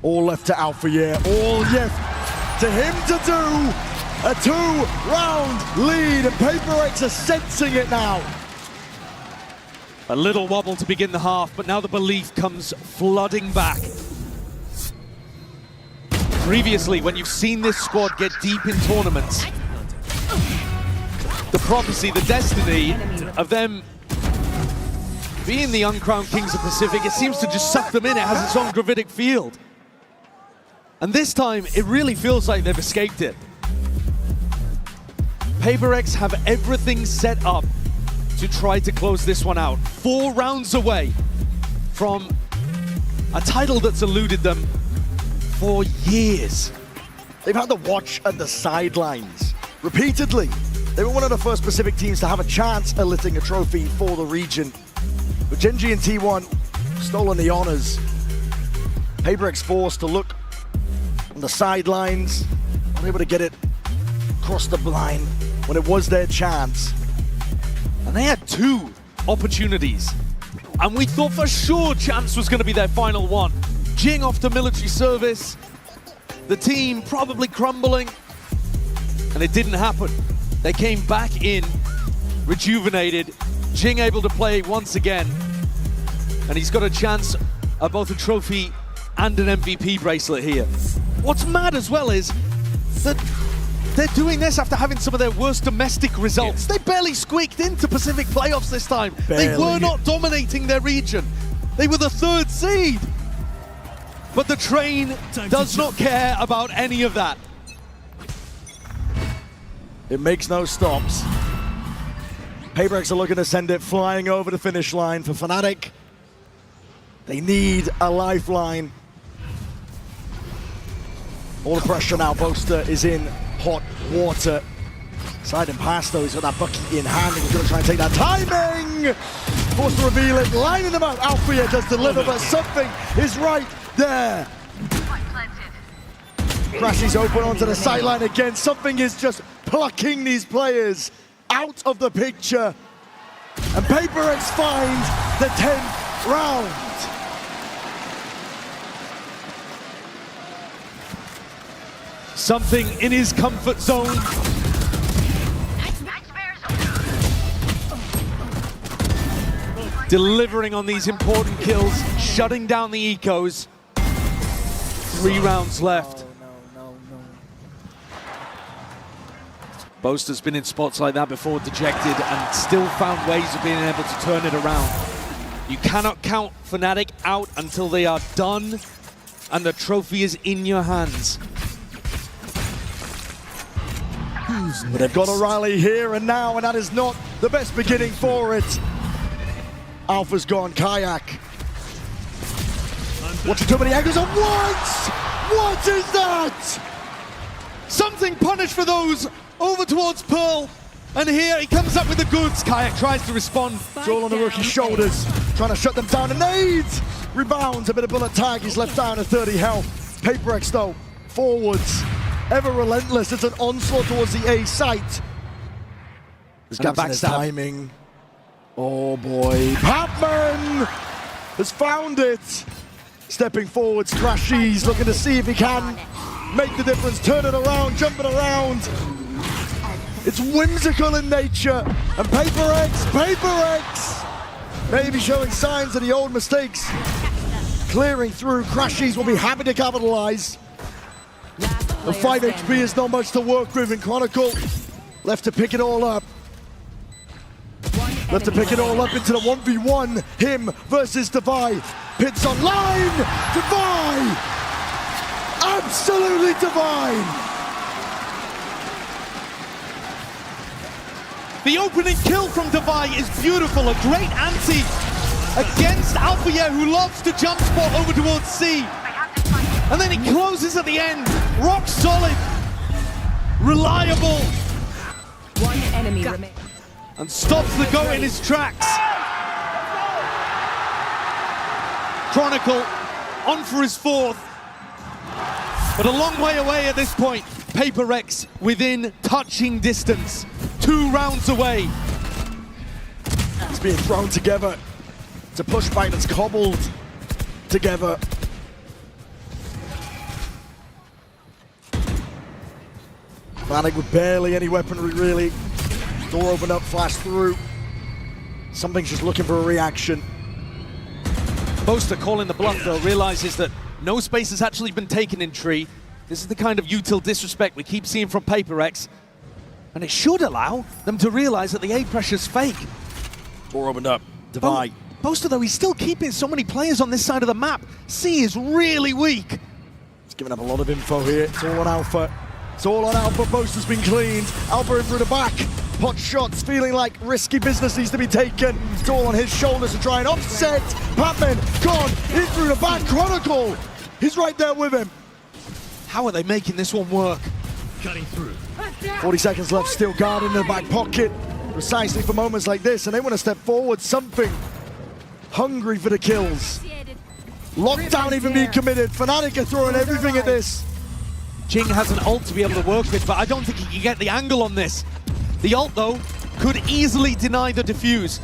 All left to Alpha, yeah. All left to him to do. A 2-round lead, and PRX are sensing it now. A little wobble to begin the half, but now the belief comes flooding back. Previously, when you've seen this squad get deep in tournaments, the prophecy, the destiny of them being the uncrowned kings of Pacific, it seems to just suck them in. It has its own gravitic field. And this time, it really feels like they've escaped it. PRX have everything set up to try to close this one out. 4 rounds away from a title that's eluded them for years. They've had to watch at the sidelines repeatedly. They were one of the first Pacific teams to have a chance at lifting a trophy for the region. But Gen.G and T1 stolen the honors. PRX forced to look on the sidelines, unable to get it across the blind when it was their chance. And they had 2 opportunities. And we thought for sure Chance was going to be their final one. Jing off to military service. The team probably crumbling. And it didn't happen. They came back in, rejuvenated. Jing able to play once again. And he's got a chance at both a trophy and an MVP bracelet here. What's mad as well is that they're doing this after having some of their worst domestic results. They barely squeaked into Pacific playoffs this time. They were not dominating their region. They were the 3rd seed. But the train does not care about any of that. It makes no stops. PRX are looking to send it flying over the finish line for Fnatic. They need a lifeline. All the pressure now. Boaster is in hot water. Sliding past though, he's got that bucket in hand and he's going to try and take that timing! Forced to reveal it, lining them out. Alfia does deliver, but something is right there. Crashy's open onto the sideline again. Something is just plucking these players out of the picture. And PRX finds the 10th round. Something in his comfort zone. Delivering on these important kills, shutting down the ecos. 3 rounds left. Boaster's been in spots like that before, dejected, and still found ways of being able to turn it around. You cannot count Fnatic out until they are done and the trophy is in your hands. But they've got a rally here and now, and that is not the best beginning for it. Alpha's gone, Kayak. Watching too many angles at once! What is that? Something punished for those over towards Pearl. And here he comes up with the goods. Kayak tries to respond. It's all on the rookie's shoulders, trying to shut them down. And nades! Rebounds, a bit of bullet tag. He's left down at 30 health. PRX though, forwards. Ever relentless. It's an onslaught towards the A site. There's gaps in his timing. Oh boy. Papman has found it. Stepping forwards, Crashies looking to see if he can make the difference, turn it around, jumping around. It's whimsical in nature. And PRX, maybe showing signs of the old mistakes. Clearing through, Crashies will be happy to capitalize. The 5 HP is not much to work with, and Chronicle left to pick it all up. Left to pick it all up into the 1v1. Him versus Divide. Pits online. Divide. Absolutely divine. The opening kill from Divide is beautiful. A great anti against Alphayer, who loves to jump spot over towards C. And then he closes at the end. Rock solid. Reliable. One enemy remains. And stops the go in his tracks. Chronicle on for his fourth. But a long way away at this point. PRX within touching distance. 2 rounds away. It's being thrown together. It's a pushback that's cobbled together. Fnatic with barely any weaponry, really. Door opened up, flash through. Something's just looking for a reaction. Boaster calling the bluff, though, realizes that no space has actually been taken in Tree. This is the kind of util disrespect we keep seeing from PRX. And it should allow them to realize that the A pressure's fake. Door opened up. Divide. Boaster, though, he's still keeping so many players on this side of the map. C is really weak. He's giving up a lot of info here. It's all on Alpha. It's all on Alpha. Boaster's been cleaned. Alpha in through the back. Pot shots, feeling like risky business needs to be taken. It's all on his shoulders to try and offset. Patman gone in through the back. Chronicle, he's right there with him. How are they making this one work? Cutting through. 40 seconds left, still guarded in the back pocket. Precisely for moments like this, and they want to step forward. Something hungry for the kills. Lockdown even being committed. Fnatic are throwing everything at this. Jing has an ult to be able to work with, but I don't think he can get the angle on this. The ult, though, could easily deny the defuse.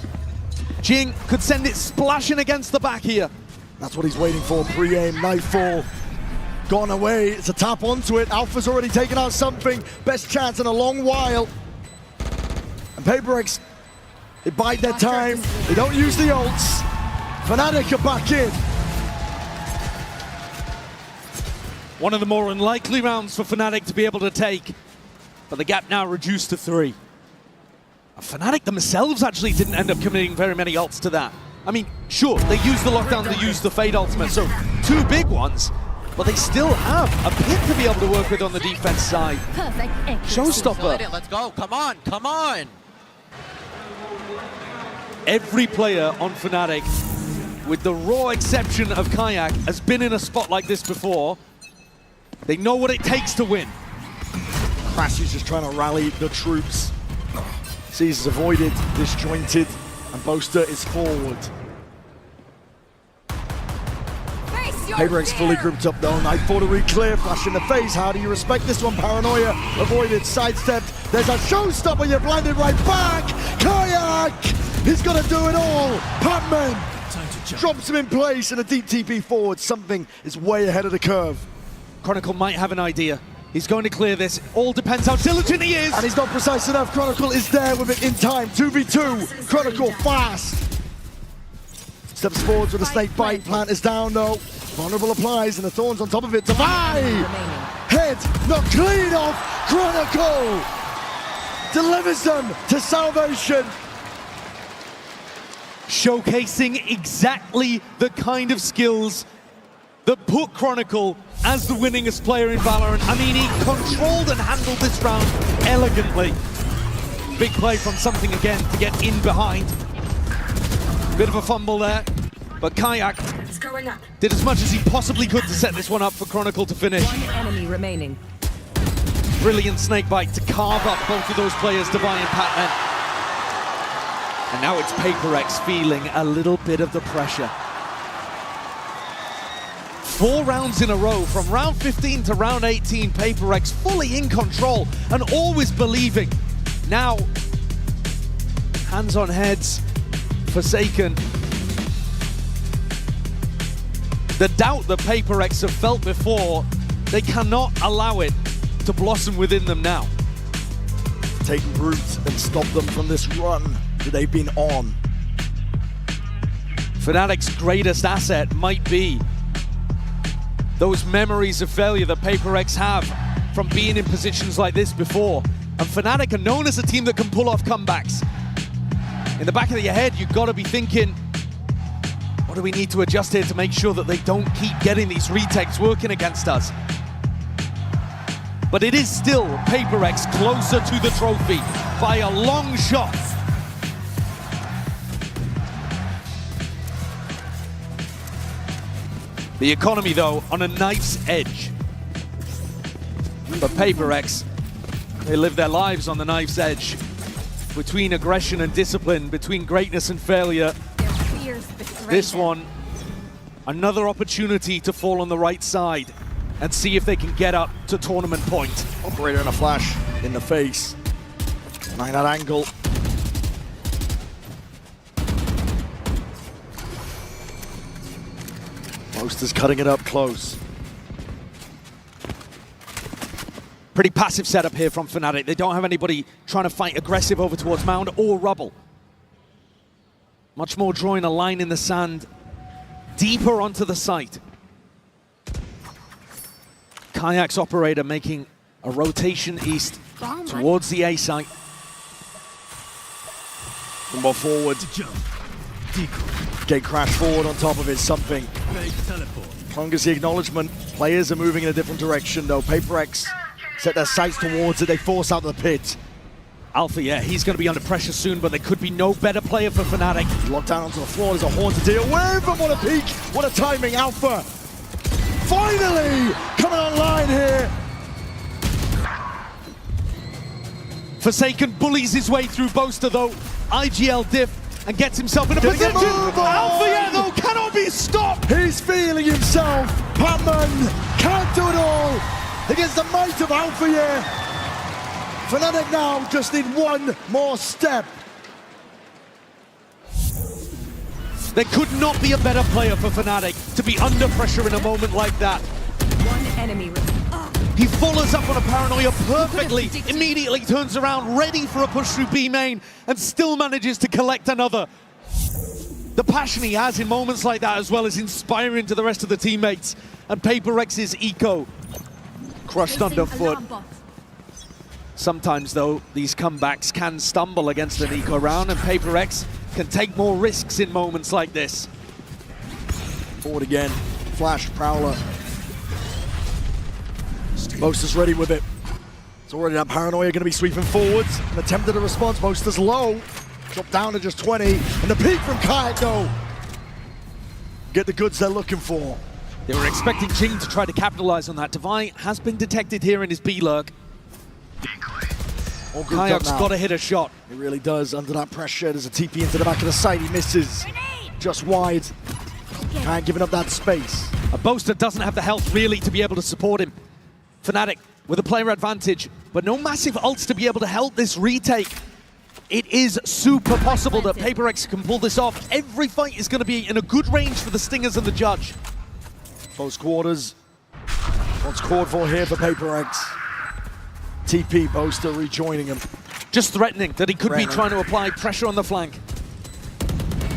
Jing could send it splashing against the back here. That's what he's waiting for. Pre-aim, nightfall. Gone away. It's a tap onto it. Alpha's already taken out something. Best chance in a long while. And PRX, they bide their time. They don't use the ults. Fnatic are back in. One of the more unlikely rounds for Fnatic to be able to take. But the gap now reduced to 3. Fnatic themselves actually didn't end up committing very many ults to that. I mean, sure, they used the lockdown, they used the Fade ultimate, so 2 big ones, but they still have a pit to be able to work with on the defense side. Showstopper. Let's go. Come on. Come on. Every player on Fnatic, with the raw exception of Kayak, has been in a spot like this before. They know what it takes to win. Crash is just trying to rally the troops. Caesar's avoided, disjointed, and Boaster is forward. PRX fully grouped up though. Nightfall to re-clear, flash in the face. How do you respect this one? Paranoia avoided, sidestepped. There's a showstopper, you're blinded right back. Kayak, he's got to do it all. Patman drops him in place and a deep TP forward. Something is way ahead of the curve. Chronicle might have an idea. He's going to clear this. All depends how diligent he is. And he's not precise enough. Chronicle is there with it in time. 2v2. Chronicle fast. Steps forwards with a snake bite. Plant is down though. Vulnerable applies and the thorns on top of it. Divide. Head not clean off. Chronicle delivers them to salvation. Showcasing exactly the kind of skills that put Chronicle as the winningest player in Valorant. I mean, he controlled and handled this round elegantly. Big play from Something again to get in behind. Bit of a fumble there, but Kayak did as much as he possibly could to set this one up for Chronicle to finish. One enemy remaining. Brilliant snakebite to carve up both of those players, Divine and Patman. And now it's PRX feeling a little bit of the pressure. 4 rounds in a row, from round 15 to round 18, PRX fully in control and always believing. Now, hands on heads, Forsaken. The doubt that PRX have felt before, they cannot allow it to blossom within them now. Take root and stop them from this run that they've been on. Fnatic's greatest asset might be those memories of failure that PRX have from being in positions like this before. And Fnatic are known as a team that can pull off comebacks. in the back of your head, you've got to be thinking, what do we need to adjust here to make sure that they don't keep getting these retakes working against us? But it is still PRX closer to the trophy by a long shot. The economy, though, on a knife's edge. But PRX, they live their lives on the knife's edge. Between aggression and discipline, between greatness and failure. This one, another opportunity to fall on the right side and see if they can get up to tournament point. Operator and a flash in the face. Nine that angle. Most is cutting it up close. Pretty passive setup here from Fnatic. They don't have anybody trying to fight aggressive over towards Mound or Rubble. Much more drawing a line in the sand, deeper onto the site. Kayak's operator making a rotation east towards the A site. One more forward. Gate crash forward on top of it, something. Long as the acknowledgement, players are moving in a different direction though. PRX set their sights towards it, they force out the pit. Alpha, yeah, he's going to be under pressure soon, but there could be no better player for Fnatic. Locked down onto the floor, there's a horn to deal with, and what a peak, what a timing, Alpha. Finally coming online here. Forsaken bullies his way through Boaster though. IGL diff and gets himself in a position. Alpha, yeah, though, cannot be stopped. He's feeling himself. Patman can't do it all against the might of Alpha, yeah. Fnatic now just need one more step. There could not be a better player for Fnatic to be under pressure in a moment like that. One enemy He follows up on a paranoia perfectly, immediately turns around, ready for a push through B main, and still manages to collect another. The passion he has in moments like that as well is inspiring to the rest of the teammates. And PRX's eco crushed underfoot. Sometimes though, these comebacks can stumble against an eco round, and PRX can take more risks in moments like this. Forward again, flash, Prowler. Boaster's ready with it. It's already that paranoia going to be sweeping forwards. An attempt at a response, Boaster's low. Drop down to just 20. And the peak from Kayak though. Get the goods they're looking for. They were expecting Jing to try to capitalize on that. Divine has been detected here in his B-lurk. Kayak's got to hit a shot. He really does, under that pressure. There's a TP into the back of the site, he misses. Just wide. Kayak giving up that space. A Boaster doesn't have the health really to be able to support him. Fnatic with a player advantage, but no massive ults to be able to help this retake. It is super possible that PRX can pull this off. Every fight is going to be in a good range for the Stingers and the Judge. Close quarters. What's called for here for PRX? TP, Boaster rejoining him. Just threatening that he could be trying to apply pressure on the flank.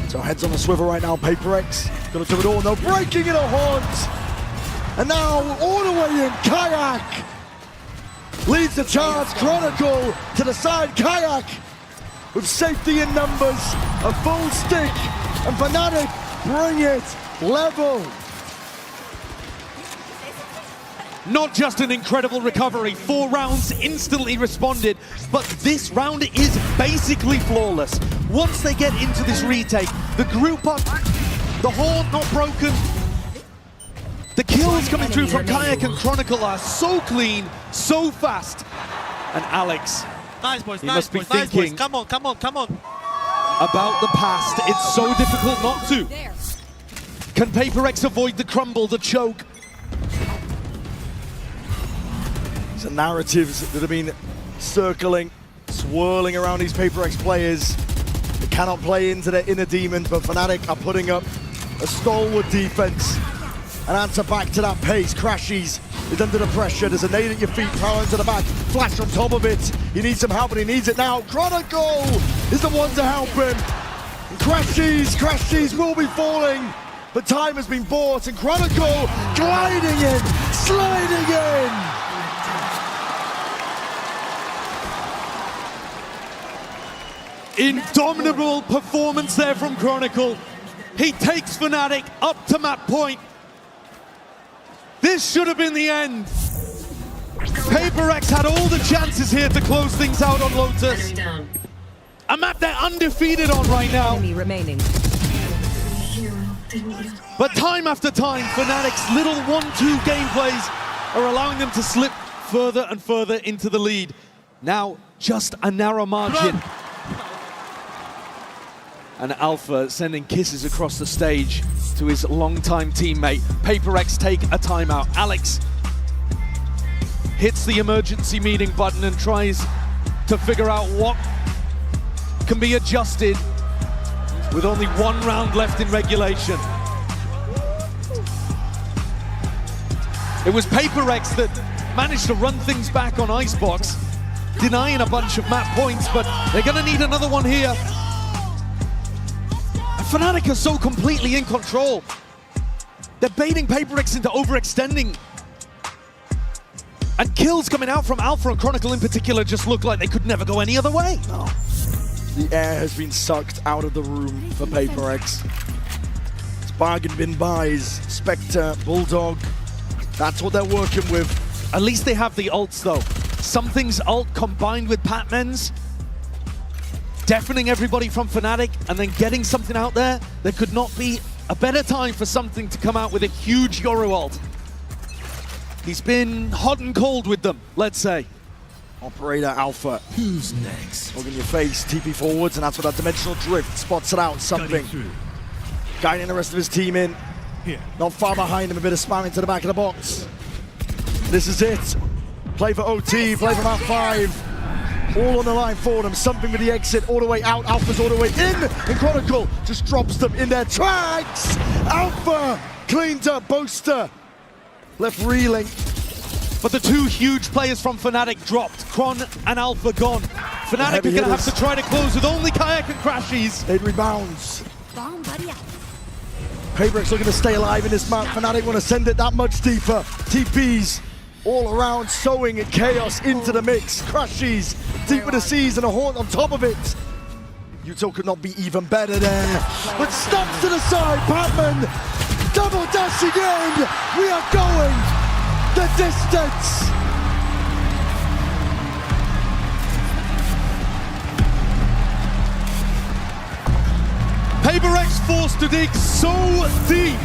So heads on the swivel right now, PRX. Gonna do it all, no breaking in a haunt. And now all the way in, Kayak leads the charge. Chronicle to the side, Kayak with safety in numbers, a full stick, and Fnatic bring it level. Not just an incredible recovery, 4 rounds instantly responded, but this round is basically flawless. Once they get into this retake, the group up, the haunt not broken, the kills coming through from Kayak and Chronicle are so clean, so fast. And Alex, nice boys, he nice must be boys, nice thinking boys. Come on, come on, come on. About the past. It's so difficult not to. Can PRX avoid the crumble, the choke? These are narratives that have been circling, swirling around these PRX players. They cannot play into their inner demons, but Fnatic are putting up a stalwart defense. An answer back to that pace. Crashies is under the pressure. There's a nade at your feet, power into the back. Flash on top of it. He needs some help and he needs it now. Chronicle is the one to help him. And Crashies will be falling. But time has been bought and Chronicle gliding in, sliding in. Indomitable performance there from Chronicle. He takes Fnatic up to map point. This should have been the end. PRX had all the chances here to close things out on Lotus. A map they're undefeated on right now. Enemy remaining. But time after time, Fnatic's little 1-2 gameplays are allowing them to slip further and further into the lead. Now, just a narrow margin. And Alpha sending kisses across the stage to his longtime teammate. PRX take a timeout. Alex hits the emergency meeting button and tries to figure out what can be adjusted with only 1 round left in regulation. It was PRX that managed to run things back on Icebox, denying a bunch of map points, but they're gonna need another one here. Fnatic are so completely in control. They're baiting PRX into overextending. And kills coming out from Alpha and Chronicle in particular just look like they could never go any other way. Oh. The air has been sucked out of the room for PRX. It's bargain bin buys, Spectre, Bulldog. That's what they're working with. At least they have the ults though. Something's ult combined with Patman's, deafening everybody from Fnatic and then getting something out there. There could not be a better time for something to come out with a huge Yoru ult. He's been hot and cold with them, let's say. Operator Alpha. Who's next? Look in your face, TP forwards, and that's what that dimensional drift spots it out, something. Guiding the rest of his team in. Here. Not far behind him, a bit of spamming to the back of the box. This is it. Play for OT, play for map 5. All on the line for them. Something with the exit all the way out. Alpha's all the way in. And Chronicle just drops them in their tracks. Alpha cleans up Boaster. Left reeling. But the 2 huge players from Fnatic dropped. Chron and Alpha gone. Fnatic are going to have to try to close with only Kayak and Crashies. It rebounds. PRX looking to stay alive in this map. Fnatic want to send it that much deeper. TPs all around, sowing chaos into the mix. Crashies deep with the seas and a Haunt on top of it. Yuto could not be even better there. But stops to the side, Patman double dashing in. We are going the distance. PRX forced to dig so deep.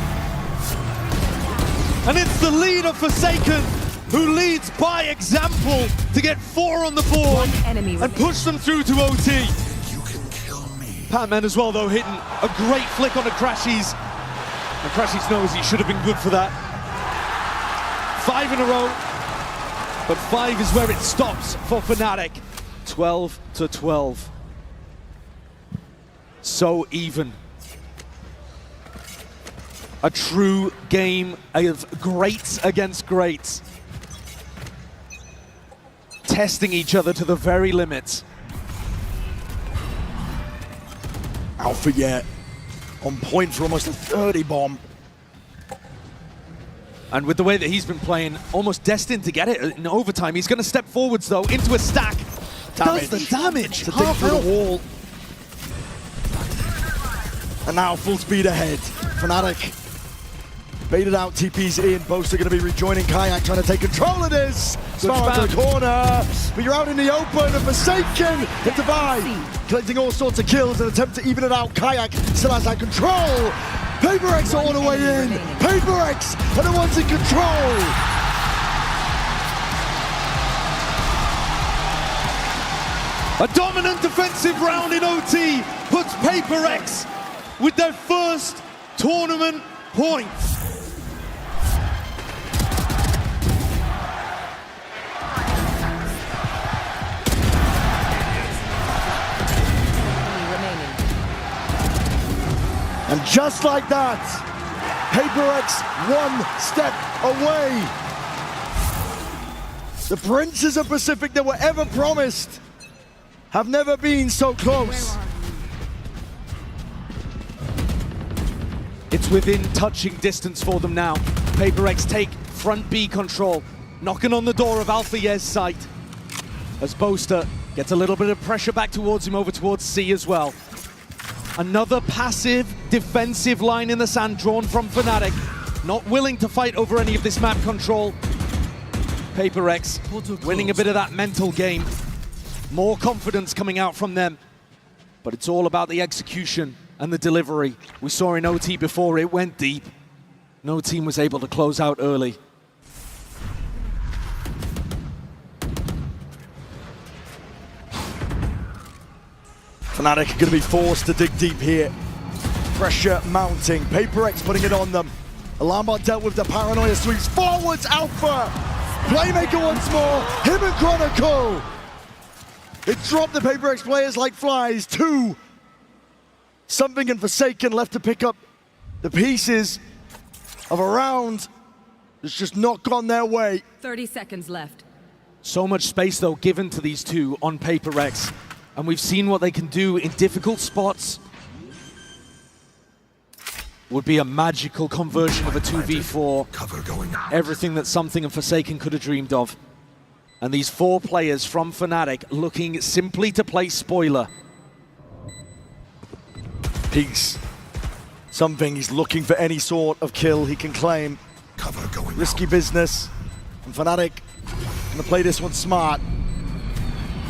And it's the leader Forsaken who leads by example to get 4 on the board and push them through to OT. You can kill me. Patman as well though, hitting a great flick on the Crashies. And Crashies knows he should have been good for that. 5 in a row, but 5 is where it stops for Fnatic. 12-12. So even. A true game of greats against greats. Testing each other to the very limits. Alpha yet on point for almost a 30 bomb. And with the way that he's been playing, almost destined to get it in overtime. He's going to step forwards though, into a stack. Does the damage. To dig through the wall. And now full speed ahead. Fnatic baited out, TP's in. Boaster going to be rejoining Kayak, trying to take control of this. Smart to the corner, but you're out in the open. And Forsaken hit the Divide, collecting all sorts of kills and attempt to even it out. Kayak still has that control. PRX all the way in. PRX are the ones in control. A dominant defensive round in OT puts PRX with their first tournament points. And just like that, PRX 1 step away. The Princes of Pacific that were ever promised have never been so close. It's within touching distance for them now. PRX take front B control, knocking on the door of Alpha Yez's site as Boaster Gets a little bit of pressure back towards him, over towards C as well. Another passive defensive line in the sand drawn from Fnatic. Not willing to fight over any of this map control. PRX winning a bit of that mental game. More confidence coming out from them. But it's all about the execution and the delivery. We saw in OT before, it went deep. No team was able to close out early. Fnatic are going to be forced to dig deep here. Pressure mounting. PRX putting it on them. Alarm bot dealt with the paranoia, sweeps forwards. Alpha. Playmaker once more. Him and Chronicle. It dropped the PRX players like flies. 2. Something and Forsaken left to pick up the pieces of a round that's just not gone their way. 30 seconds left. So much space, though, given to these two on PRX. And we've seen what they can do in difficult spots. Would be a magical conversion of a 2v4. Cover going out. Everything that Something and Forsaken could have dreamed of. And these 4 players from Fnatic looking simply to play spoiler. Peace. Something, he's looking for any sort of kill he can claim. Cover going Risky business. And Fnatic gonna play this one smart.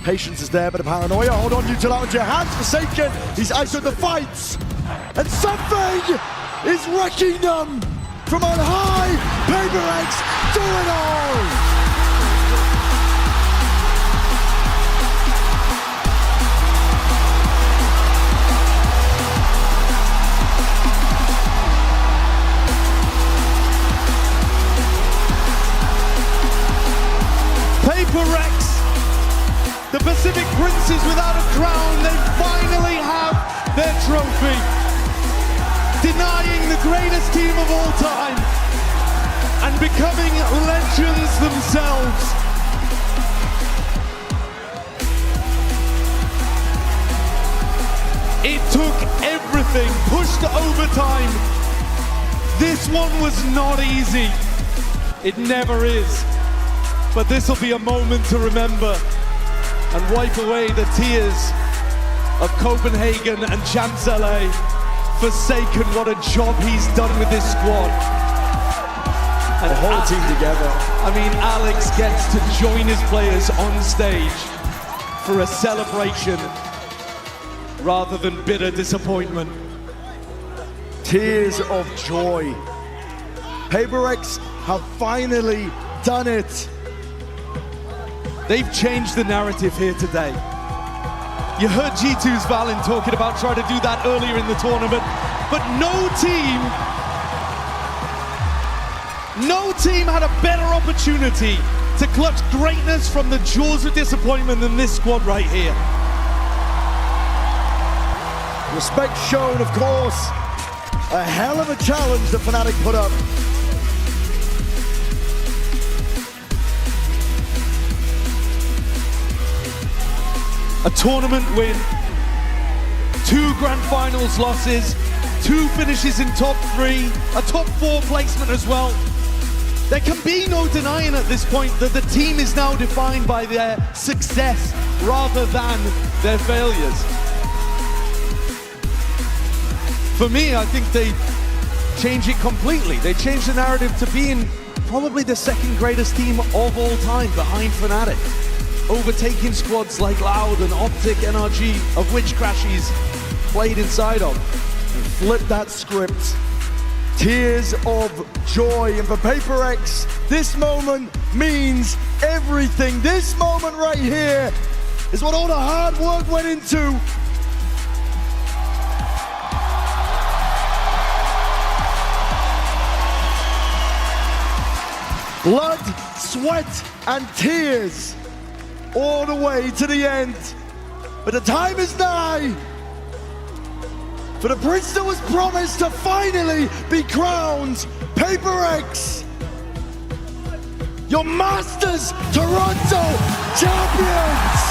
Patience is there, but a paranoia. Hold on, you till out into your hands. Forsaken, he's out of the fights. And Something is wrecking them from on high. PRX do it all. PRX, the Pacific Princes without a crown, they finally have their trophy. Denying the greatest team of all time and becoming legends themselves. It took everything, pushed to overtime. This one was not easy. It never is. But this will be a moment to remember and wipe away the tears of Copenhagen and Champs LA. Forsaken, what a job he's done with this squad. And the whole team together. I mean, Alex gets to join his players on stage for a celebration rather than bitter disappointment. Tears of joy. PRX have finally done it. They've changed the narrative here today. You heard G2's Valen talking about trying to do that earlier in the tournament, but no team had a better opportunity to clutch greatness from the jaws of disappointment than this squad right here. Respect shown, of course. A hell of a challenge that Fnatic put up. A tournament win, 2 grand finals losses, 2 finishes in top 3, a top 4 placement as well. There can be no denying at this point that the team is now defined by their success rather than their failures. For me, I think they change it completely. They change the narrative to being probably the 2nd greatest team of all time behind Fnatic. Overtaking squads like Loud and Optic NRG, of which Crashies played inside of. And flip that script. Tears of joy. And for PRX, this moment means everything. This moment right here is what all the hard work went into. Blood, sweat, and tears. All the way to the end. But the time is nigh for the prince that was promised to finally be crowned. PRX, your Masters Toronto champions!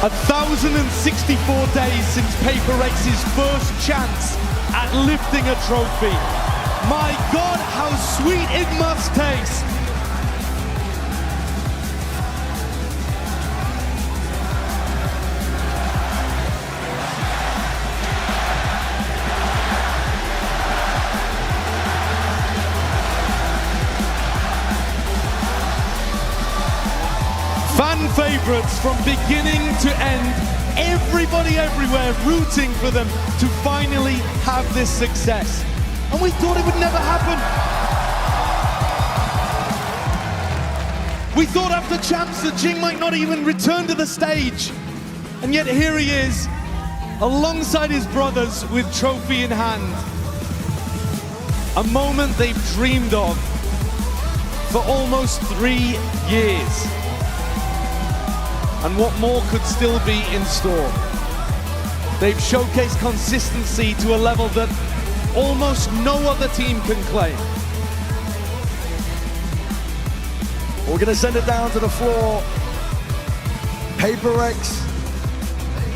1,064 days since PRX's first chance at lifting a trophy. My God, how sweet it must taste. Fan favorites from beginning to end, everybody everywhere rooting for them to finally have this success. And we thought it would never happen. We thought after champs that Jing might not even return to the stage. And yet here he is, alongside his brothers with trophy in hand. A moment they've dreamed of for almost 3 years. And what more could still be in store? They've showcased consistency to a level that almost no other team can claim. We're gonna send it down to the floor. PRX,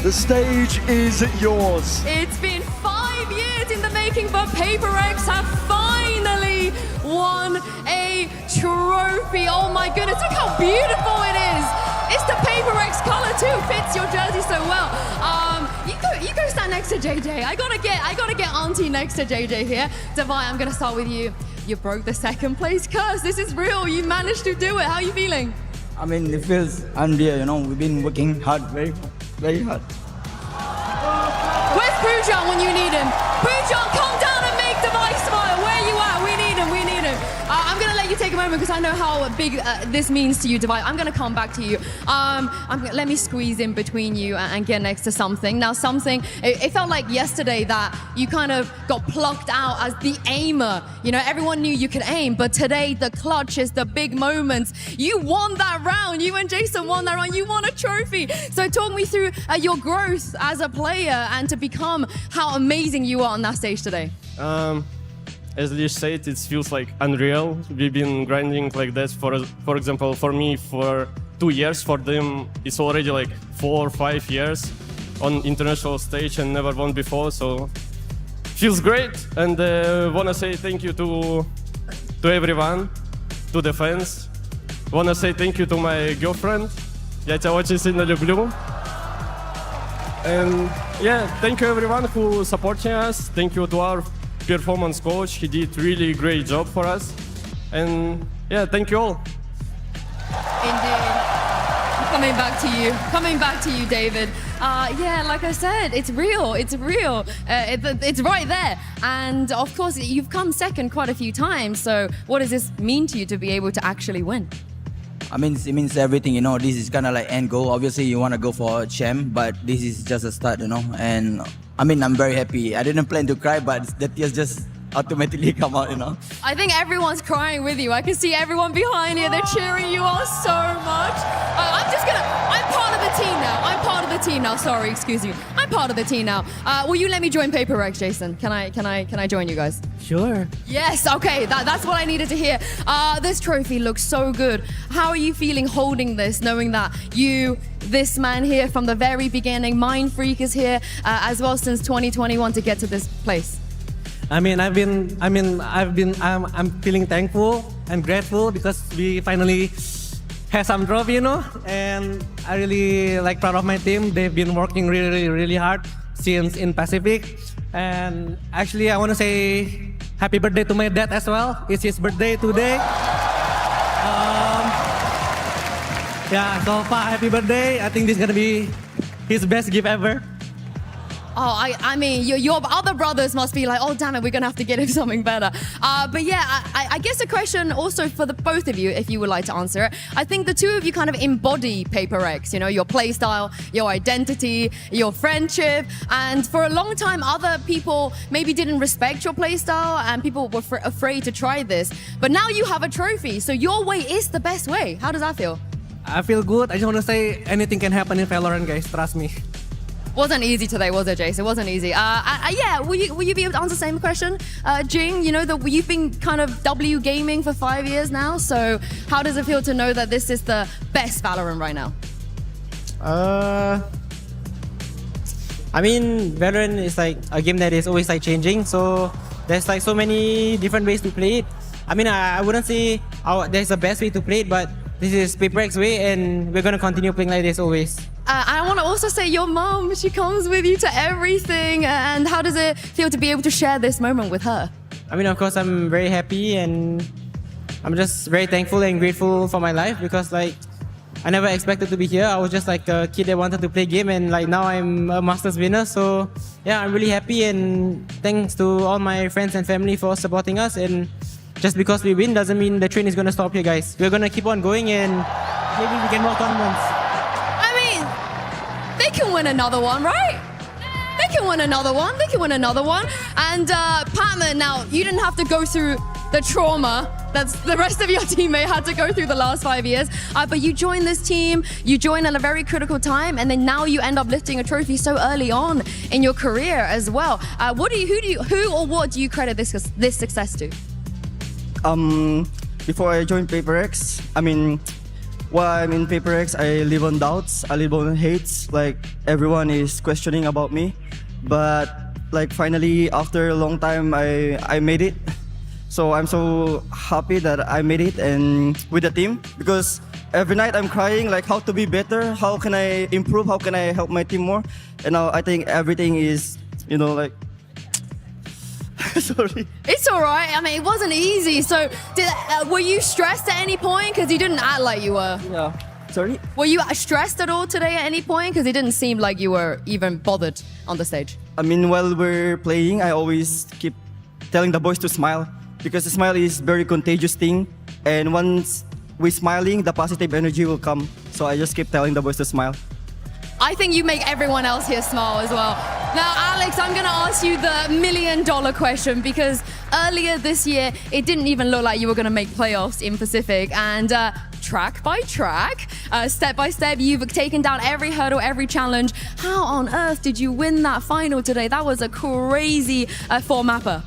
the stage is yours. It's been 5 years in the making, but PRX have finally won a trophy. Oh my goodness, look how beautiful it is. It's the PRX color too, fits your jersey so well. You go stand next to JJ. I gotta get Auntie next to JJ here. Davai, I'm gonna start with you. You broke the second place curse. This is real. You managed to do it. How are you feeling? I mean, it feels unreal, you know. We've been working hard, very, very hard. Where's Pujan when you need him? Pujan, come down and make Davai smile. Where you at? We need him, we need him. I'm gonna let you take a moment because I know how big this means to you, Davai. I'm gonna come back to you. Let me squeeze in between you and get next to something. Now, something, it felt like yesterday that you kind of got plucked out as the aimer. You know, everyone knew you could aim, but today the clutches, the big moments, you won that round. You and Jason won that round. You won a trophy. So talk me through your growth as a player and to become how amazing you are on that stage today. As Lish said, it feels like unreal. We've been grinding like this for example, for me for 2 years. For them, it's already like 4 or 5 years on international stage and never won before. So feels great. And wanna say thank you to everyone, to the fans. Wanna say thank you to my girlfriend. Я тебя очень сильно люблю. And yeah, thank you everyone who supporting us. Thank you to our performance coach. He did really great job for us. And yeah, thank you all. Indeed. Coming back to you, David. Yeah, like I said, it's real. It's right there. And of course, you've come second quite a few times. So what does this mean to you to be able to actually win? I mean, it means everything, you know. This is kind of like end goal. Obviously, you want to go for a champ, but this is just a start, you know. And I mean, I'm very happy. I didn't plan to cry, but the tears just automatically come out, you know. I think everyone's crying with you. I can see everyone behind you. They're cheering you on so much. I'm part of the team now. Sorry, excuse me. I'm part of the team now. Will you let me join PRX, Jason? Can I join you guys? Sure. Yes, okay, that's what I needed to hear. This trophy looks so good. How are you feeling holding this, knowing that this man here from the very beginning, Mind Freak is here as well since 2021 to get to this place? I'm feeling thankful and grateful because we finally have some trophy, you know, and I really proud of my team. They've been working really, really hard since in Pacific. And actually, I want to say happy birthday to my dad as well. It's his birthday today. Yeah, so far, happy birthday. I think this is gonna be his best gift ever. Oh, I mean, your other brothers must be like, oh, damn it, we're going to have to get him something better. But yeah, I guess a question also for the both of you, if you would like to answer it. I think the two of you kind of embody PRX, you know, your play style, your identity, your friendship. And for a long time, other people maybe didn't respect your play style and people were afraid to try this. But now you have a trophy, so your way is the best way. How does that feel? I feel good. I just want to say anything can happen in Valorant, guys. Trust me. Wasn't easy today, was it, Jason? It wasn't easy. Yeah, will you be able to answer the same question? Jing, you know, you've been kind of W gaming for 5 years now, so how does it feel to know that this is the best Valorant right now? I mean, Valorant is like a game that is always like changing. So there's like so many different ways to play it. I mean, I wouldn't say there's a best way to play it, but this is PRX way, and we're gonna continue playing like this always. I want to also say your mom, she comes with you to everything. And how does it feel to be able to share this moment with her? I mean, of course, I'm very happy, and I'm just very thankful and grateful for my life, because like I never expected to be here. I was just like a kid that wanted to play game, and like now I'm a Masters winner. So yeah, I'm really happy, and thanks to all my friends and family for supporting us. And just because we win doesn't mean the train is gonna stop here, guys. We're gonna keep on going, and maybe we can more tournaments. I mean, they can win another one, right? They can win another one. They can win another one. And Patman, now you didn't have to go through the trauma that's the rest of your teammate had to go through the last 5 years. But you joined this team, you joined at a very critical time, and then now you end up lifting a trophy so early on in your career as well. Who or what do you credit this success to? Before I joined PRX, I mean, while I'm in PRX, I live on doubts, I live on hates. Like everyone is questioning about me, but like finally after a long time, I made it. So I'm so happy that I made it and with the team, because every night I'm crying like how to be better, how can I improve, how can I help my team more. And now I think everything is, you know, like sorry. It's all right. I mean, it wasn't easy. So were you stressed at any point? Because you didn't act like you were. Yeah. Sorry? Were you stressed at all today at any point? Because it didn't seem like you were even bothered on the stage. I mean, while we're playing, I always keep telling the boys to smile, because the smile is very contagious thing. And once we're smiling, the positive energy will come. So I just keep telling the boys to smile. I think you make everyone else here smile as well. Now, Alex, I'm going to ask you the $1 million question, because earlier this year, it didn't even look like you were going to make playoffs in Pacific. And track by track, step by step, you've taken down every hurdle, every challenge. How on earth did you win that final today? That was a crazy four-mapper.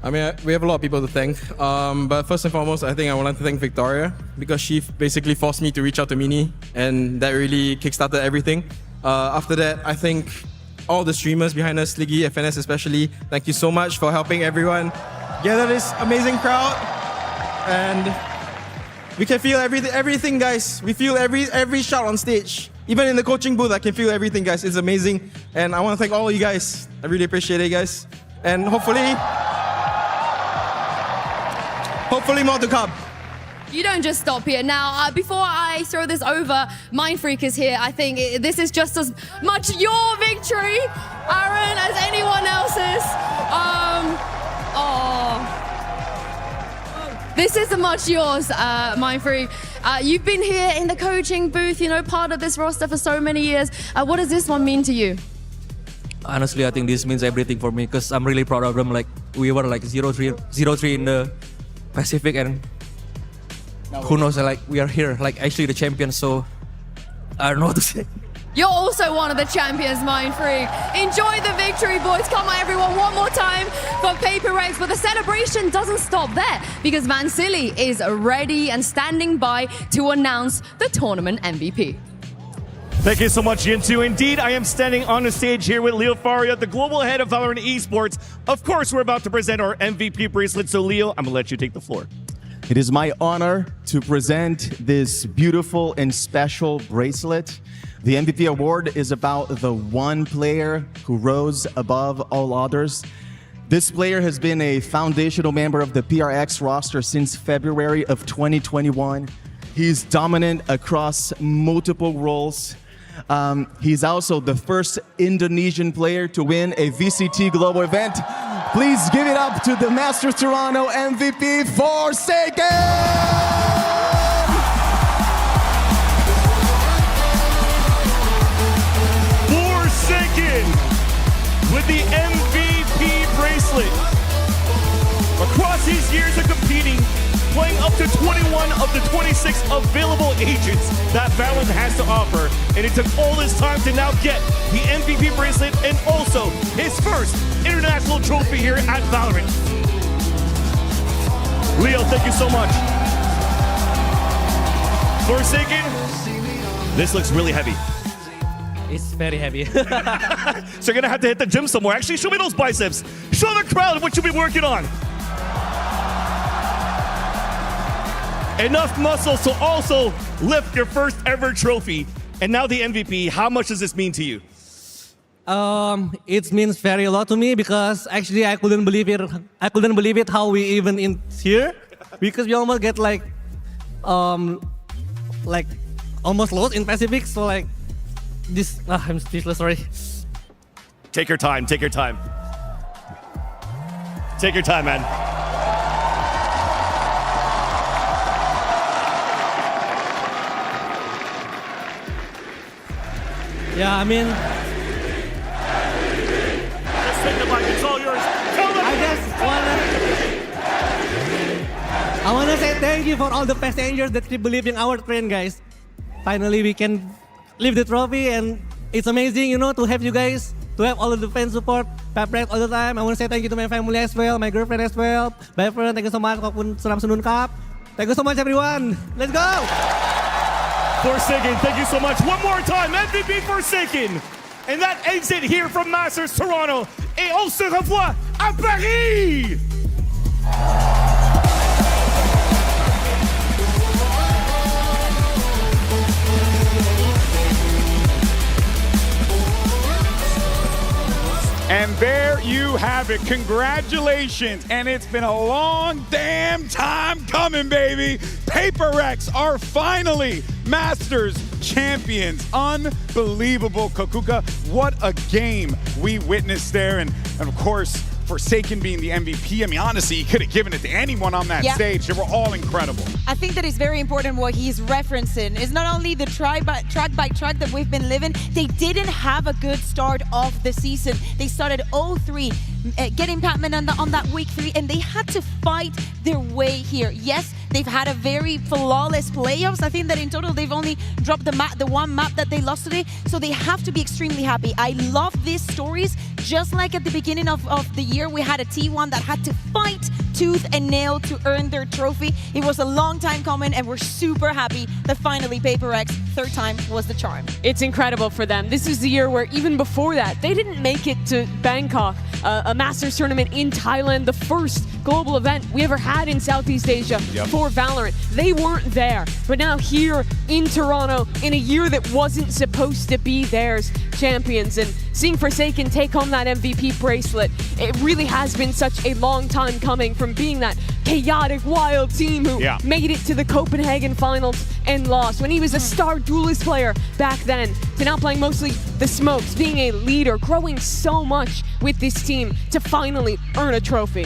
I mean, we have a lot of people to thank, but first and foremost, I think I want to thank Victoria, because she basically forced me to reach out to Mini, and that really kickstarted everything. After that, I think all the streamers behind us, Sliggy, FNS especially, thank you so much for helping everyone gather this amazing crowd. And we can feel everything, guys. We feel every shot on stage. Even in the coaching booth, I can feel everything, guys. It's amazing. And I want to thank all of you guys. I really appreciate it, guys. And hopefully more to come. You don't just stop here. Now, before I throw this over, Mindfreak is here. I think this is just as much your victory, Aaron, as anyone else's. This is as much yours, Mindfreak. You've been here in the coaching booth, you know, part of this roster for so many years. What does this one mean to you? Honestly, I think this means everything for me, because I'm really proud of them. Like, we were like 0-3 in the Pacific, and who knows, like we are here, like actually the champions, so I don't know what to say. You're also one of the champions, Mindfreak. Enjoy the victory, boys. Come on, everyone, one more time for PRX. But the celebration doesn't stop there, because Vansili is ready and standing by to announce the tournament MVP. Thank you so much, Jintu. Indeed, I am standing on the stage here with Leo Faria, the global head of Valorant Esports. Of course, we're about to present our MVP bracelet. So, Leo, I'm going to let you take the floor. It is my honor to present this beautiful and special bracelet. The MVP award is about the one player who rose above all others. This player has been a foundational member of the PRX roster since February of 2021. He's dominant across multiple roles. He's also the first Indonesian player to win a VCT global event. Please give it up to the Masters Toronto MVP, Forsaken! Forsaken with the MVP bracelet. Across his years of competing, playing up to 21 of the 26 available agents that Valorant has to offer. And it took all this time to now get the MVP bracelet and also his first international trophy here at Valorant. Leo, thank you so much. Forsaken, this looks really heavy. It's very heavy. So you're gonna have to hit the gym somewhere. Actually, show me those biceps. Show the crowd what you've been working on. Enough muscles to also lift your first ever trophy. And now the MVP. How much does this mean to you? It means very a lot to me because actually I couldn't believe it. I couldn't believe it how we even in here because we almost get like almost lost in Pacific. So like this, I'm speechless. Sorry. Take your time. Take your time. Take your time, man. Yeah, I mean, Let's take the mic. It's all yours. Tell them. I wanna say thank you for all the passengers that keep believing our train, guys. Finally, we can lift the trophy, and it's amazing, you know, to have you guys, to have all of the fans support PRX all the time. I want to say thank you to my family as well, my girlfriend as well. Bye friend, thank you so much. Walaupun senam senun cup. Thank you so much, everyone. Let's go. Forsaken, thank you so much. One more time, MVP Forsaken. And that exit here from Masters Toronto. Et on se revoit à Paris! And there you have it. Congratulations. And it's been a long damn time coming, baby. PRX are finally Masters champions. Unbelievable, Kokuka. What a game we witnessed there. And of course, Forsaken being the MVP. I mean, honestly, he could have given it to anyone on that stage. They were all incredible. I think that is very important what he's referencing. It's not only the track by track that we've been living, they didn't have a good start of the season. They started 0-3, getting Patman on that week 3, and they had to fight their way here. Yes, they've had a very flawless playoffs. I think that in total they've only dropped the one map that they lost today, so they have to be extremely happy. I love these stories. Just like at the beginning of the year, we had a T1 that had to fight tooth and nail to earn their trophy. It was a long time coming, and we're super happy that finally PRX, third time was the charm. It's incredible for them. This is the year where even before that, they didn't make it to Bangkok, a Masters tournament in Thailand, the first global event we ever had in Southeast Asia for Valorant. They weren't there, but now here in Toronto, in a year that wasn't supposed to be theirs, champions, and seeing Forsaken take home that MVP bracelet, it really has been such a long time coming from being that chaotic, wild team who made it to the Copenhagen finals and lost when he was a star duelist player back then, to now playing mostly the smokes, being a leader, growing so much with this team to finally earn a trophy.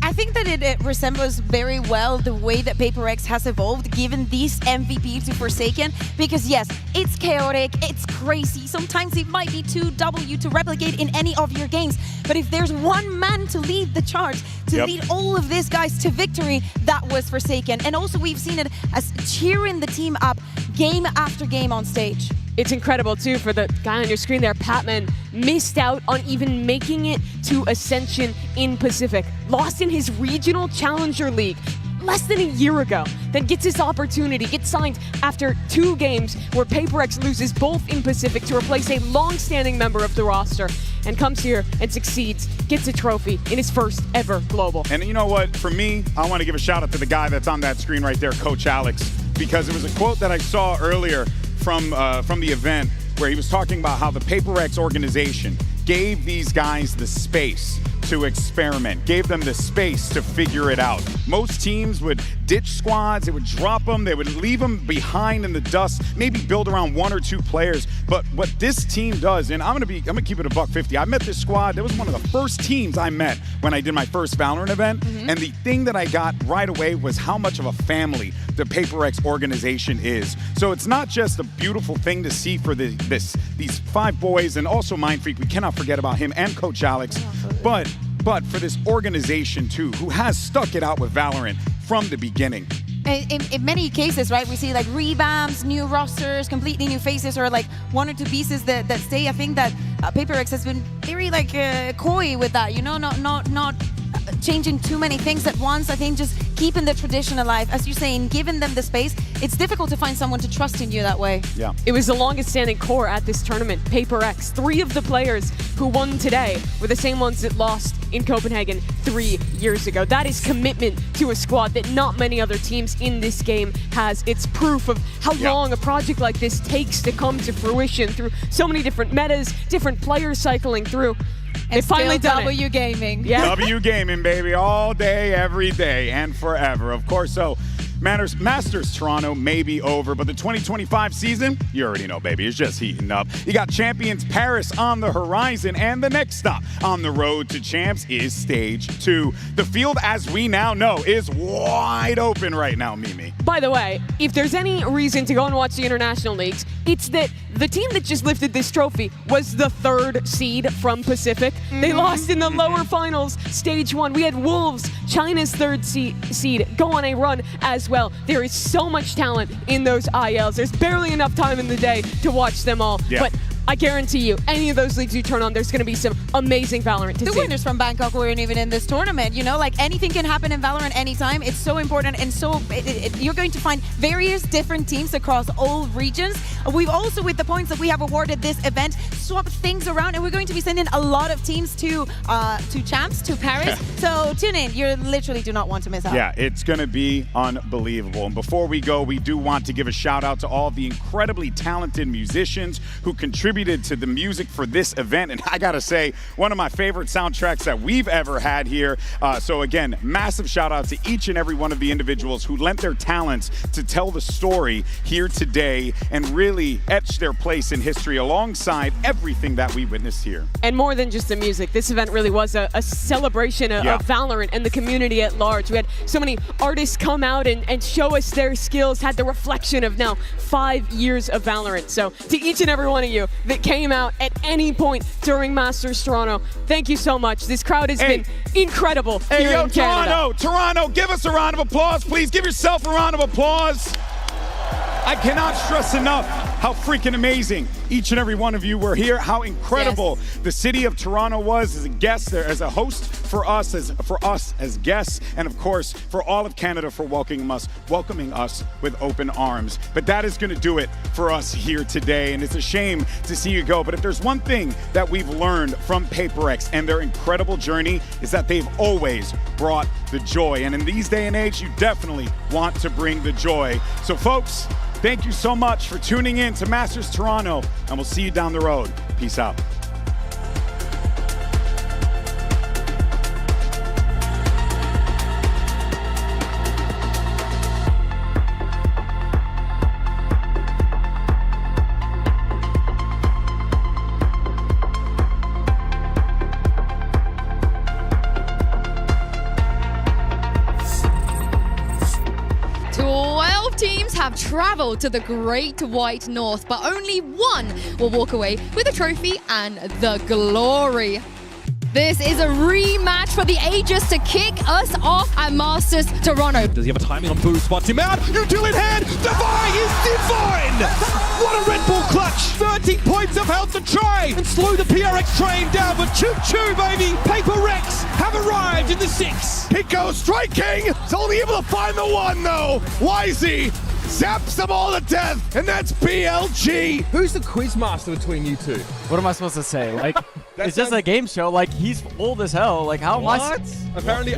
I think that it resembles very well the way that PRX has evolved, given this MVP to Forsaken, because yes, it's chaotic, it's crazy, sometimes it might be too W to replicate in any of your games, but if there's one man to lead the charge, to lead all of these guys to victory, that was Forsaken. And also we've seen it as cheering the team up game after game on stage. It's incredible too for the guy on your screen there, Patman, missed out on even making it to Ascension in Pacific. Lost in his regional challenger league less than a year ago. Then gets his opportunity, gets signed after 2 games where PRX loses both in Pacific to replace a long-standing member of the roster, and comes here and succeeds, gets a trophy in his first ever global. And you know what, for me, I want to give a shout out to the guy that's on that screen right there, Coach Alex, because it was a quote that I saw earlier from the event where he was talking about how the PRX organization gave these guys the space to experiment, gave them the space to figure it out. Most teams would ditch squads, they would drop them, they would leave them behind in the dust, maybe build around 1 or 2 players. But what this team does, and I'm gonna keep it a $150. I met this squad, that was one of the first teams I met when I did my first Valorant event. And the thing that I got right away was how much of a family the PRX organization is. So it's not just a beautiful thing to see for these 5 boys, and also Mindfreak, we cannot forget about him, and Coach Alex, but for this organization too, who has stuck it out with Valorant from the beginning. In many cases, right, we see like revamps, new rosters, completely new faces, or like 1 or 2 pieces that stay. I think that PRX has been very like coy with that, you know, not changing too many things at once. I think just keeping the tradition alive. As you're saying, giving them the space, it's difficult to find someone to trust in you that way. Yeah. It was the longest standing core at this tournament, PRX. 3 of the players who won today were the same ones that lost in Copenhagen 3 years ago. That is commitment to a squad that not many other teams in this game has. It's proof of how long a project like this takes to come to fruition through so many different metas, different players cycling through. They finally done it. W Gaming. Yeah. W Gaming, baby, all day, every day, and forever. Of course, so Masters Toronto may be over, but the 2025 season, you already know, baby, it's just heating up. You got Champions Paris on the horizon, and the next stop on the road to champs is Stage 2. The field, as we now know, is wide open right now, Mimi. By the way, if there's any reason to go and watch the international leagues, it's that the team that just lifted this trophy was the 3rd seed from Pacific. They lost in the lower finals, Stage 1. We had Wolves, China's 3rd seed, go on a run as well. There is so much talent in those ILs. There's barely enough time in the day to watch them all. Yeah. But I guarantee you, any of those leagues you turn on, there's going to be some amazing Valorant to see. The winners from Bangkok weren't even in this tournament. You know, like anything can happen in Valorant anytime. It's so important, and so you're going to find various different teams across all regions. We've also, with the points that we have awarded this event, swapped things around, and we're going to be sending a lot of teams to champs, to Paris. So tune in. You literally do not want to miss out. Yeah, it's going to be unbelievable. And before we go, we do want to give a shout out to all of the incredibly talented musicians who contributed to the music for this event. And I gotta say, one of my favorite soundtracks that we've ever had here. So again, massive shout out to each and every one of the individuals who lent their talents to tell the story here today and really etch their place in history alongside everything that we witnessed here. And more than just the music, this event really was a celebration of Valorant and the community at large. We had so many artists come out and show us their skills, had the reflection of now 5 years of Valorant. So to each and every one of you that came out at any point during Masters Toronto, thank you so much. This crowd has been incredible here in Canada. Toronto, give us a round of applause, please. Give yourself a round of applause. I cannot stress enough how freaking amazing each and every one of you were here, how incredible the city of Toronto was as a guest there, as a host for us as guests, and of course for all of Canada for welcoming us with open arms. But that is going to do it for us here today, and it's a shame to see you go. But if there's one thing that we've learned from PRX and their incredible journey, is that they've always brought the joy. And in these day and age, you definitely want to bring the joy. So folks, thank you so much for tuning in to Masters Toronto, and we'll see you down the road. Peace out. Have traveled to the Great White North, but only one will walk away with a trophy and the glory. This is a rematch for the ages to kick us off at Masters Toronto. Does he have a timing on boost? Spots him out. You do in hand. Divine is divine. What a Red Bull clutch. 30 points of health to try and slow the PRX train down. But choo-choo, baby. PRX have arrived in the 6. Pico striking. It's only able to find the 1, though. YZ zaps them all to death, and that's BLG. Who's the quiz master between you two? What am I supposed to say? Like, it's just a game show. Like, he's old as hell. Like, how much? Apparently,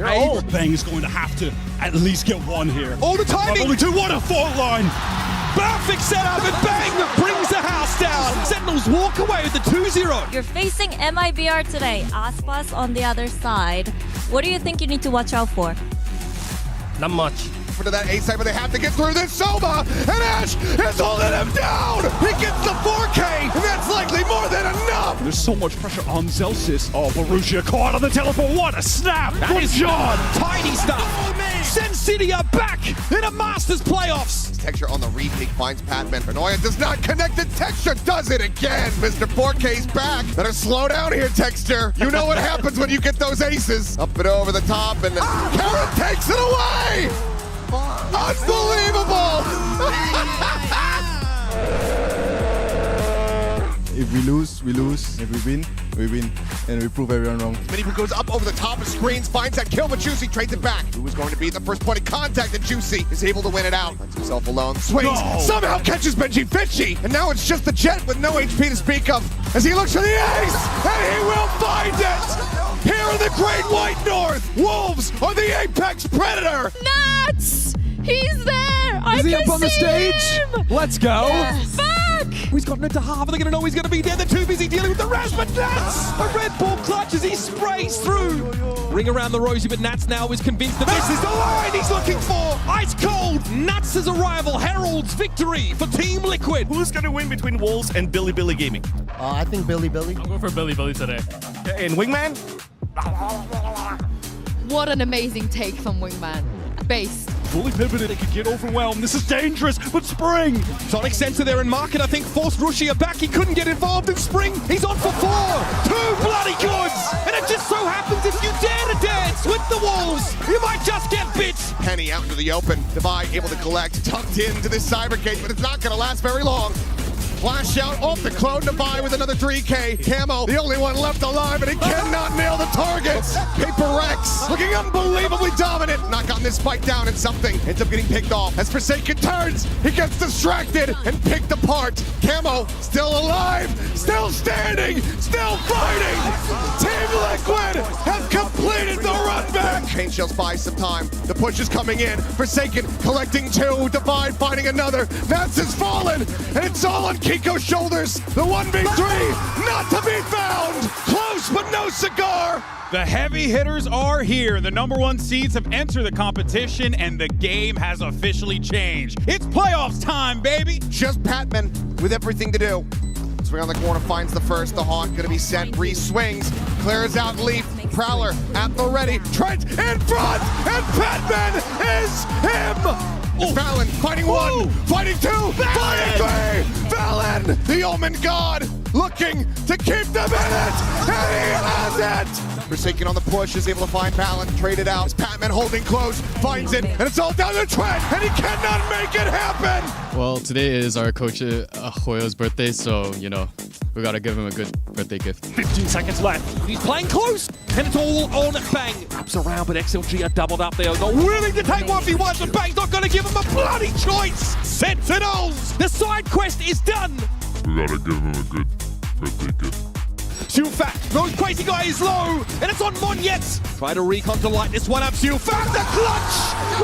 Bang is going to have to at least get 1 here. All the timing. Only 2. What a fault line. Perfect setup, and Bang brings the house down. Sentinels walk away with the 2-0. You're facing MIBR today. Aspas on the other side. What do you think you need to watch out for? Not much. To that A side, but they have to get through this. Soma and Ash is holding him down. He gets the 4K, and that's likely more than enough. There's so much pressure on Zelsis. Oh, Borussia caught on the teleport. What a snap. That is John. Tiny stuff. Sen City are back in a Masters playoffs. Texture on the retake finds Patman. Anoya does not connect. The Texture does it again. Mr. 4K's back. Better slow down here, Texture. You know what happens when you get those aces. Up and over the top, and Karen takes it away. Unbelievable! If we lose, we lose. If we win, we win. And we prove everyone wrong. Minifu goes up over the top of screens, finds that kill, but Juicy trades it back. Who is going to be the first point of contact, and Juicy is able to win it out. Finds himself alone, swings, somehow catches Benji Fishy, and now it's just the Jet with no HP to speak of as he looks for the ace, and he will find it! Here in the Great White North, Wolves are the apex predator! Nats! He's there! Is he up on the stage? Let's go! Yes. Back! He's gotten into half. Are they going to know he's going to be there? They're too busy dealing with the rest, but Nats! A Red Bull clutch as he sprays through. Ring around the rosy, but Nats now is convinced that this is the line he's looking for. Ice cold. Nats' arrival heralds victory for Team Liquid. Who's going to win between Wolves and Billy Billy Gaming? I think Billy Billy. I'm going for Billy Billy today. And Wingman? What an amazing take from Wingman. Based. Fully pivoted, it could get overwhelmed. This is dangerous, but Spring! Sonic Sensor there in market, I think forced Rushia back. He couldn't get involved in Spring. He's on for 4. 2 bloody goods! And it just so happens if you dare to dance with the Wolves, you might just get bits. Penny out into the open. Divide able to collect, tucked into this cyber cage, but it's not going to last very long. Flash out off the clone Divide with another 3K. Camo, the only one left alive, and he cannot nail the targets. PRX looking unbelievably dominant. Not gotten this fight down, and something ends up getting picked off. As Forsaken turns, he gets distracted and picked apart. Camo still alive, still standing, still fighting. Team Liquid has completed the run back. Pain Shells buys some time. The push is coming in. Forsaken collecting 2. Divide finding another. Nats has fallen, and it's all on Kiko's shoulders. The 1v3 not to be found. Close but no cigar. The heavy hitters are here. The #1 seeds have entered the competition, and the game has officially changed. It's playoffs time, baby. Just Patman with everything to do. Swing on the corner, finds the first. The Haunt gonna be sent. Re-swings, clears out Leaf. Prowler at the ready. Trent in front, and Patman is him. It's Valen fighting 1, fighting 2, fighting 3. Valen, the Omen God, looking to keep them in it, and he has it. Forsaken on the push, is able to find Valen, trade it out. It's Patman holding close, finds it, and it's all down to Trent, and he cannot make it happen. Well, today is our coach Hoyo's birthday, so, you know, we gotta give him a good birthday gift. 15 seconds left. He's playing close, and it's all on Bang. Wraps around, but XLG are doubled up there. Not willing to take 1v1s, but Bang's not gonna give him a bloody choice. Sentinels, the side quest is done. We gotta give him a good birthday gift. Siufat, those crazy guy is low, and it's on Monyet. Try to recon to light this one up. Siufat, the clutch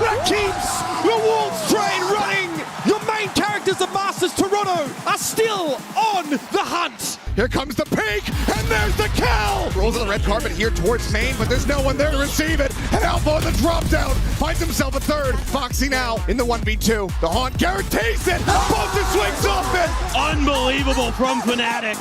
that keeps the Wolves train running. Your main characters of Masters Toronto are still on the hunt. Here comes the peak, and there's the kill! Rolls on the red carpet here towards main, but there's no one there to receive it. And Alpha on the drop down, finds himself a 3rd. Foxy now in the 1v2. The Haunt guarantees it, both the swings off it! Unbelievable from Fnatic.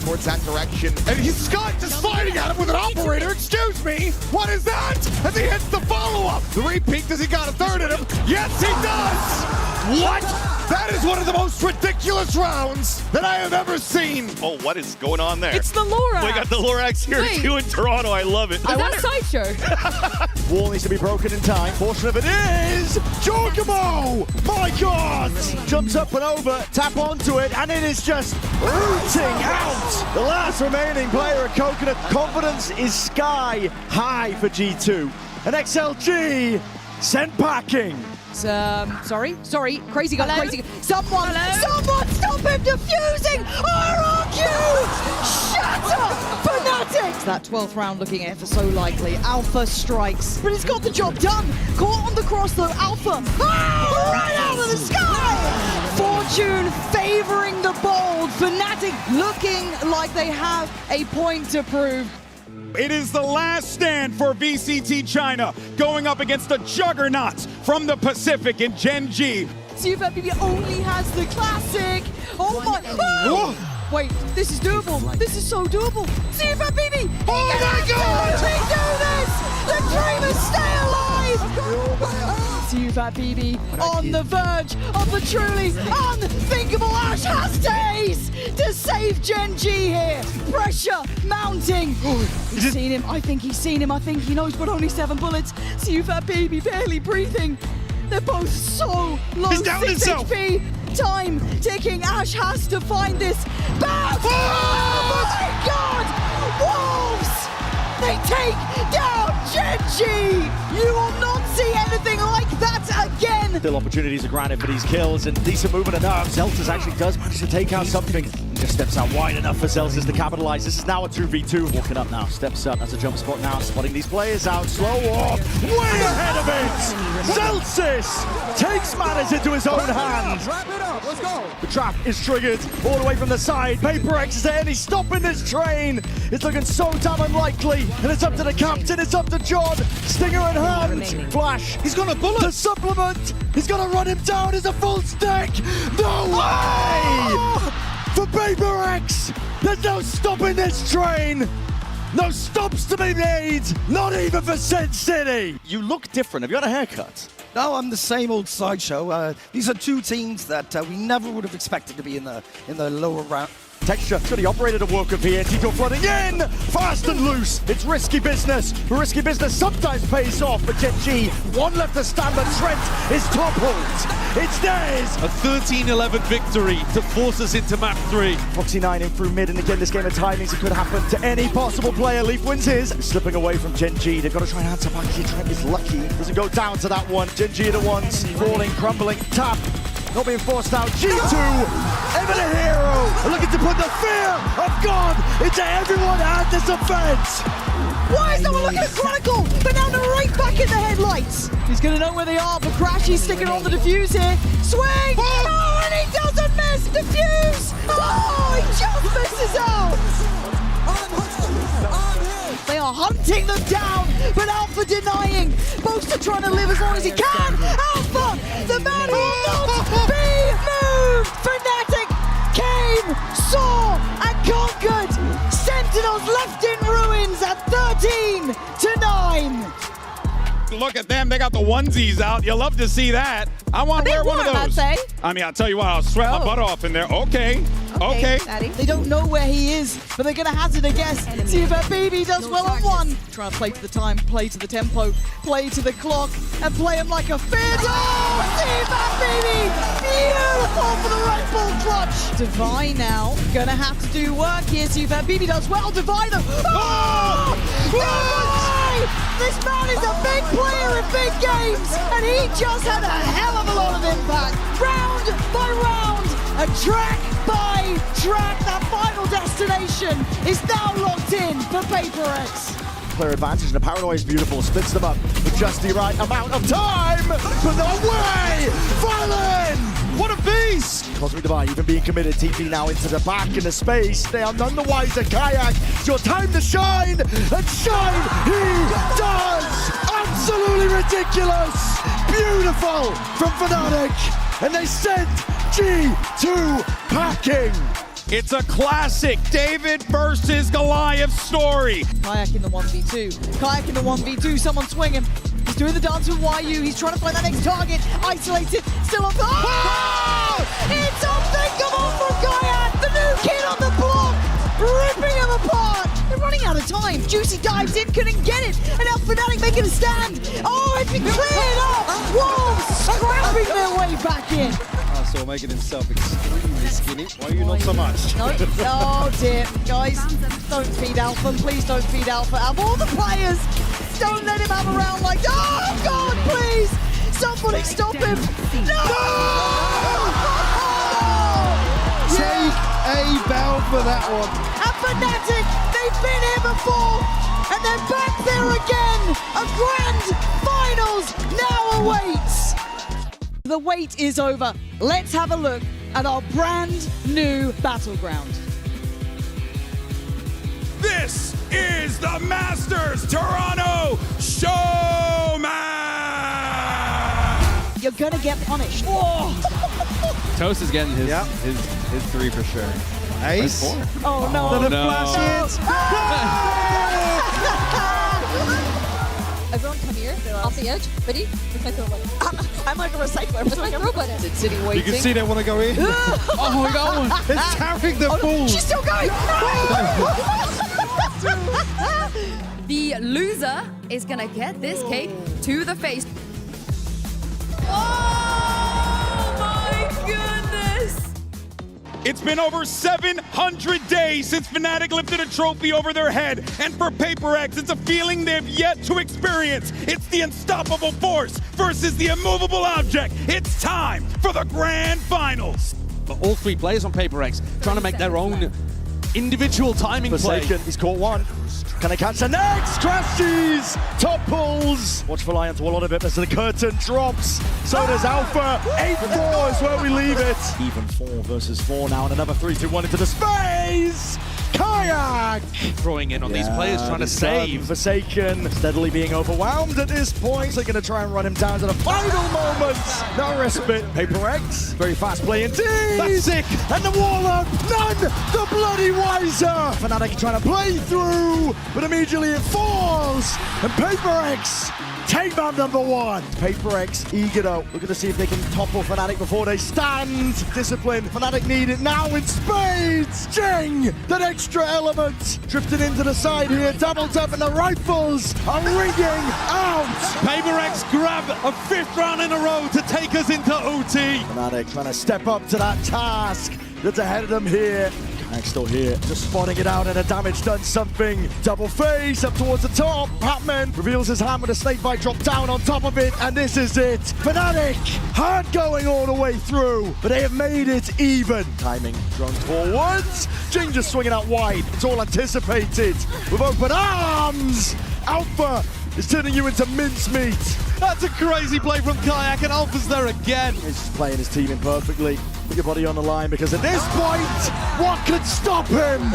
Towards that direction, and he's Scott just fighting at him with an operator. Excuse me, what is that? As he hits the follow-up. The repeat, does he got a 3rd in him? Yes, he does! What? That is one of the most ridiculous rounds that I have ever seen. Oh, what is going on there? It's the Lorax. We got the Lorax here too in Toronto. I love it. Is that Sideshow? Wall needs to be broken in time. Portion of it is Giacomo! My God! Jumps up and over, tap onto it, and it is just rooting out. The last remaining player at Coconut. Confidence is sky high for G2. And XLG sent packing. Sorry, crazy guy, crazy guy. Someone stop him defusing RRQ! Shut up, Fanatics! That 12th round looking ever so likely. Alpha strikes, but it's got the job done. Caught on the cross though, Alpha. Right out of the sky! Fortune favoring the bold. Fnatic looking like they have a point to prove. It is the last stand for VCT China, going up against the juggernauts from the Pacific in Gen G. Siufat BB only has the classic. Oh my! Oh! Wait, this is doable. This is so doable. Siufat BB! Oh my God! We do this! The dreamers stay alive! Siufat BB on the verge of the truly unthinkable Ash has days to save Gen G here. Pressure mounting. He's seen him. I think he's seen him. I think he knows, but only 7 bullets. Siufat BB barely breathing. They're both so low. He's down 6 himself. HP. time ticking. Ash has to find this back. Oh my God! Wolves! They take down Genji! You will not see anything like that again! Still opportunities are granted for these kills and decent movement of nerves. Zeltas actually does manage to take out something. Just steps out wide enough for Zeltas to capitalize. This is now a 2v2. Walking up now, steps up as a jump spot now, spotting these players out. Slow walk, way ahead of it! Zeltas takes matters into his own hands. Wrap it up, let's go. The trap is triggered all the way from the side. PRX, is there any stopping this train? It's looking so damn unlikely. And it's up to the captain, it's up to John. Stinger in hand. Flash, he's got a bullet. The supplement, he's gonna run him down as a full stack. No way! For PRX, there's no stopping this train. No stops to be made, not even for Sin City. You look different. Have you got a haircut? No, I'm the same old sideshow. These are two teams that we never would have expected to be in the lower round. Texture, it's got the operator to work with here. Tito flooding in, fast and loose. It's risky business. Risky business sometimes pays off, but Genji, one left to stand, but Trent is toppled. It's theirs. A 13-11 victory to force us into map 3. Foxy9 in through mid, and again, this game of timings, it could happen to any possible player. Leaf wins his, slipping away from Genji. They've got to try and answer back here. Trent is lucky. Doesn't go down to that one. Genji are the ones falling, crumbling, tap. Not being forced out. G2, ever the hero, looking to put the fear of God into everyone at this offense. Why is no one looking at Chronicle? Banana right back in the headlights. He's going to know where they are, but Crashy's sticking on the defuse here. Swing! Oh, and he doesn't miss! Defuse! Oh, he just misses out! They are hunting them down, but Alpha denying. Boaster trying to live as long as he can. Alpha, the man who will not be moved. Fnatic came, saw, and conquered. Sentinels left in ruins at 13-9. Look at them, they got the onesies out. You love to see that. I want to wear one of those. I mean, I'll tell you what, I'll sweat my butt off in there. Okay. Daddy. They don't know where he is, but they're going to hazard a guess. See if that baby does well on one. Try to play to the time, play to the tempo, play to the clock, and play him like a fiddle. Oh, see that baby! Beautiful for the Red Bull clutch. Divine now, going to have to do work here. See if that baby does well. Divine though. Oh! Divine! This man is a big player in big games, and he just had a hell of a lot of impact. Round by round, a track by track, that final destination is now locked in for PRX. Clear advantage, and the paranoia is beautiful. Splits them up with just the right amount of time. But no way! Violin! What a beast! Cosmic Divine even being committed. TP now into the back in the space. They are none the wiser. Kayak, it's your time to shine, and shine he does! Absolutely ridiculous! Beautiful from Fnatic. And they send G2 packing. It's a classic David versus Goliath story. Kayak in the 1v2. Kayak in the 1v2. Someone swing him. He's doing the dance with YU. He's trying to find that next target. Isolated. Still on. Oh! It's unthinkable for Kayak. The new kid on the block. Ripping him apart. They're running out of time. Juicy dives in. Couldn't get it. And now Fnatic making a stand. Oh, it's been cleared up. Wolves scrapping their way back in. So making himself extremely skinny. Why are you not so much? No, oh dear. Guys, don't feed Alpha. Please don't feed Alpha. Of all the players, don't let him have a round like that. Oh, God, please. Somebody stop him. No! Take a bow for that one. And Fnatic, they've been here before. And they're back there again. A grand finals now awaits. The wait is over. Let's have a look at our brand new battleground. This is the Masters Toronto Showman! You're gonna get punished. Whoa! Toast is getting his three for sure. Ace. Oh no! Oh, no. Flash Everyone come here, off the edge. Ready? Where's my throw button? I'm like a recycler. Where's my throw button? It's sitting waiting. You can see they want to go in. Oh, we got one. It's carrying the ball. She's still going. The loser is gonna get this cake to the face. Oh my goodness! It's been over 700 days since Fnatic lifted a trophy over their head, and for PRX, it's a feeling they've yet to experience. It's the unstoppable force versus the immovable object. It's time for the grand finals. But all three players on PRX trying to make their own individual timing play. Forsaken, he's caught one. Can they catch the next? Crashes! Top pulls! Watch for Lion to a lot of it as the curtain drops. So does Alpha. 8-4 is where we leave it. Even 4 versus 4 now, and another 3-2-1 into the space! Kayak! Throwing in on these players, trying to save. Forsaken, steadily being overwhelmed at this point. They're going to try and run him down to the final moment. No respite. PRX, very fast play indeed. That's sick. And the Warlock, none the bloody wiser. Fnatic trying to play through, but immediately it falls. And PRX take man number 1. PRX eager though, looking to see if they can topple Fnatic before they stand. Discipline, Fnatic need it now in spades. Jing, that extra element. Drifting into the side here, double tap, and the rifles are ringing out. PRX grab a 5th round in a row to take us into OT. Fnatic trying to step up to that task that's ahead of them here. Kayak's still here, just spotting it out, and the damage done something. Double face up towards the top. Patman reveals his hand with a snake bite drop down on top of it, and this is it. Fnatic hard going all the way through, but they have made it even. Timing thrown forwards. Jing just swinging out wide. It's all anticipated with open arms. Alpha is turning you into mincemeat. That's a crazy play from Kayak, and Alpha's there again. He's just playing his team in perfectly. Put your body on the line, because at this point, what could stop him?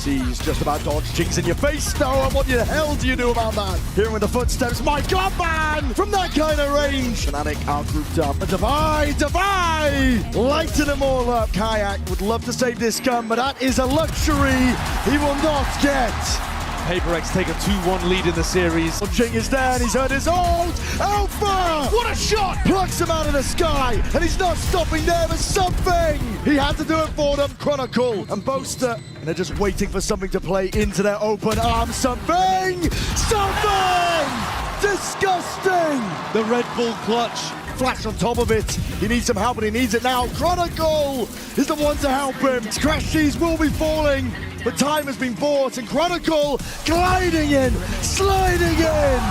He's just about dodge. Jing's in your face, though, and what the hell do you do about that? Hearing with the footsteps, my God, man! From that kind of range. Fnatic are grouped up. And Divide! Lighting them all up. Kayak would love to save this gun, but that is a luxury he will not get. PRX take a 2-1 lead in the series. Jing is there, and he's heard his ult. Alpha! What a shot! Plucks him out of the sky, and he's not stopping there for something. He had to do it for them. Chronicle and Boaster, and they're just waiting for something to play into their open arms. Something! Disgusting! The Red Bull clutch. Flash on top of it. He needs some help, and he needs it now. Chronicle is the one to help him. Crash Cheese will be falling, but time has been bought, and Chronicle gliding in, sliding in.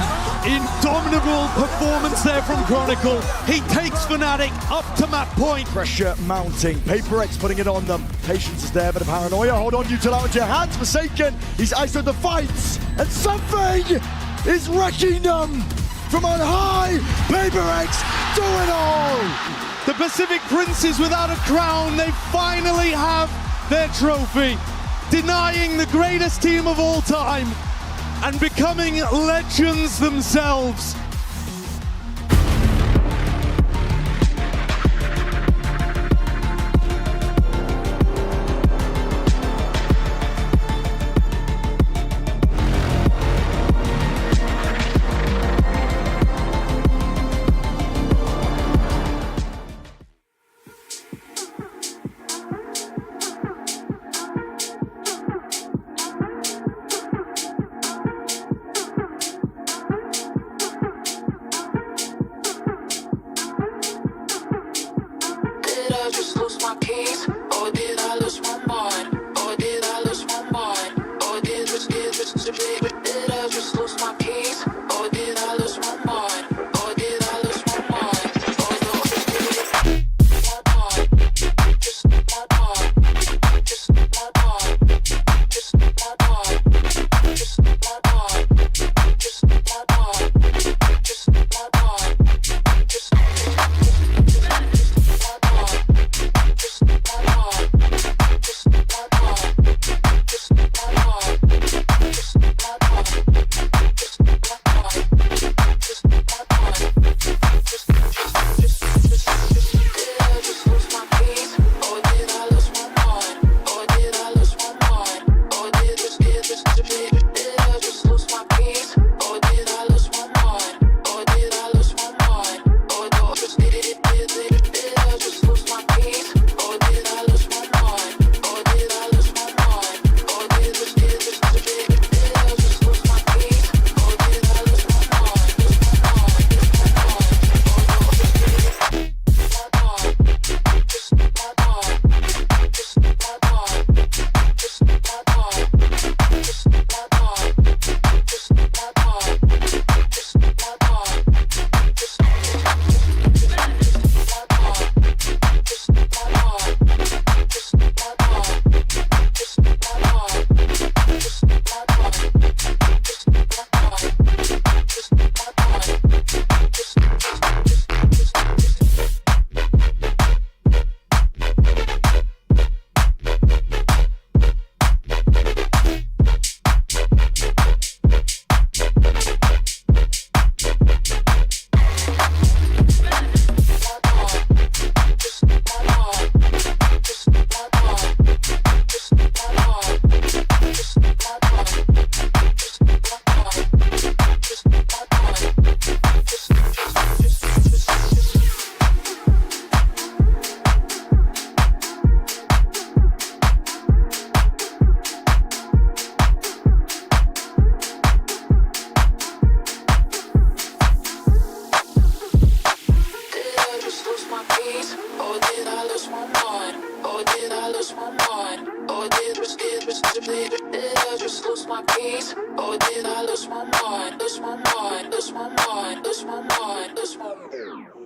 Indomitable performance there from Chronicle. He takes Fnatic up to map point. Pressure mounting. PRX putting it on them. Patience is there, but the paranoia. Hold on, you till out with your hands. Forsaken. He's iced the fights, and something is wrecking them. From on high, PRX do it all! The Pacific Princes without a crown, they finally have their trophy, denying the greatest team of all time and becoming legends themselves. Did I just lose my peace? Or did I lose my mind? Lose my mind, lose my mind, lose my mind, lose my mind.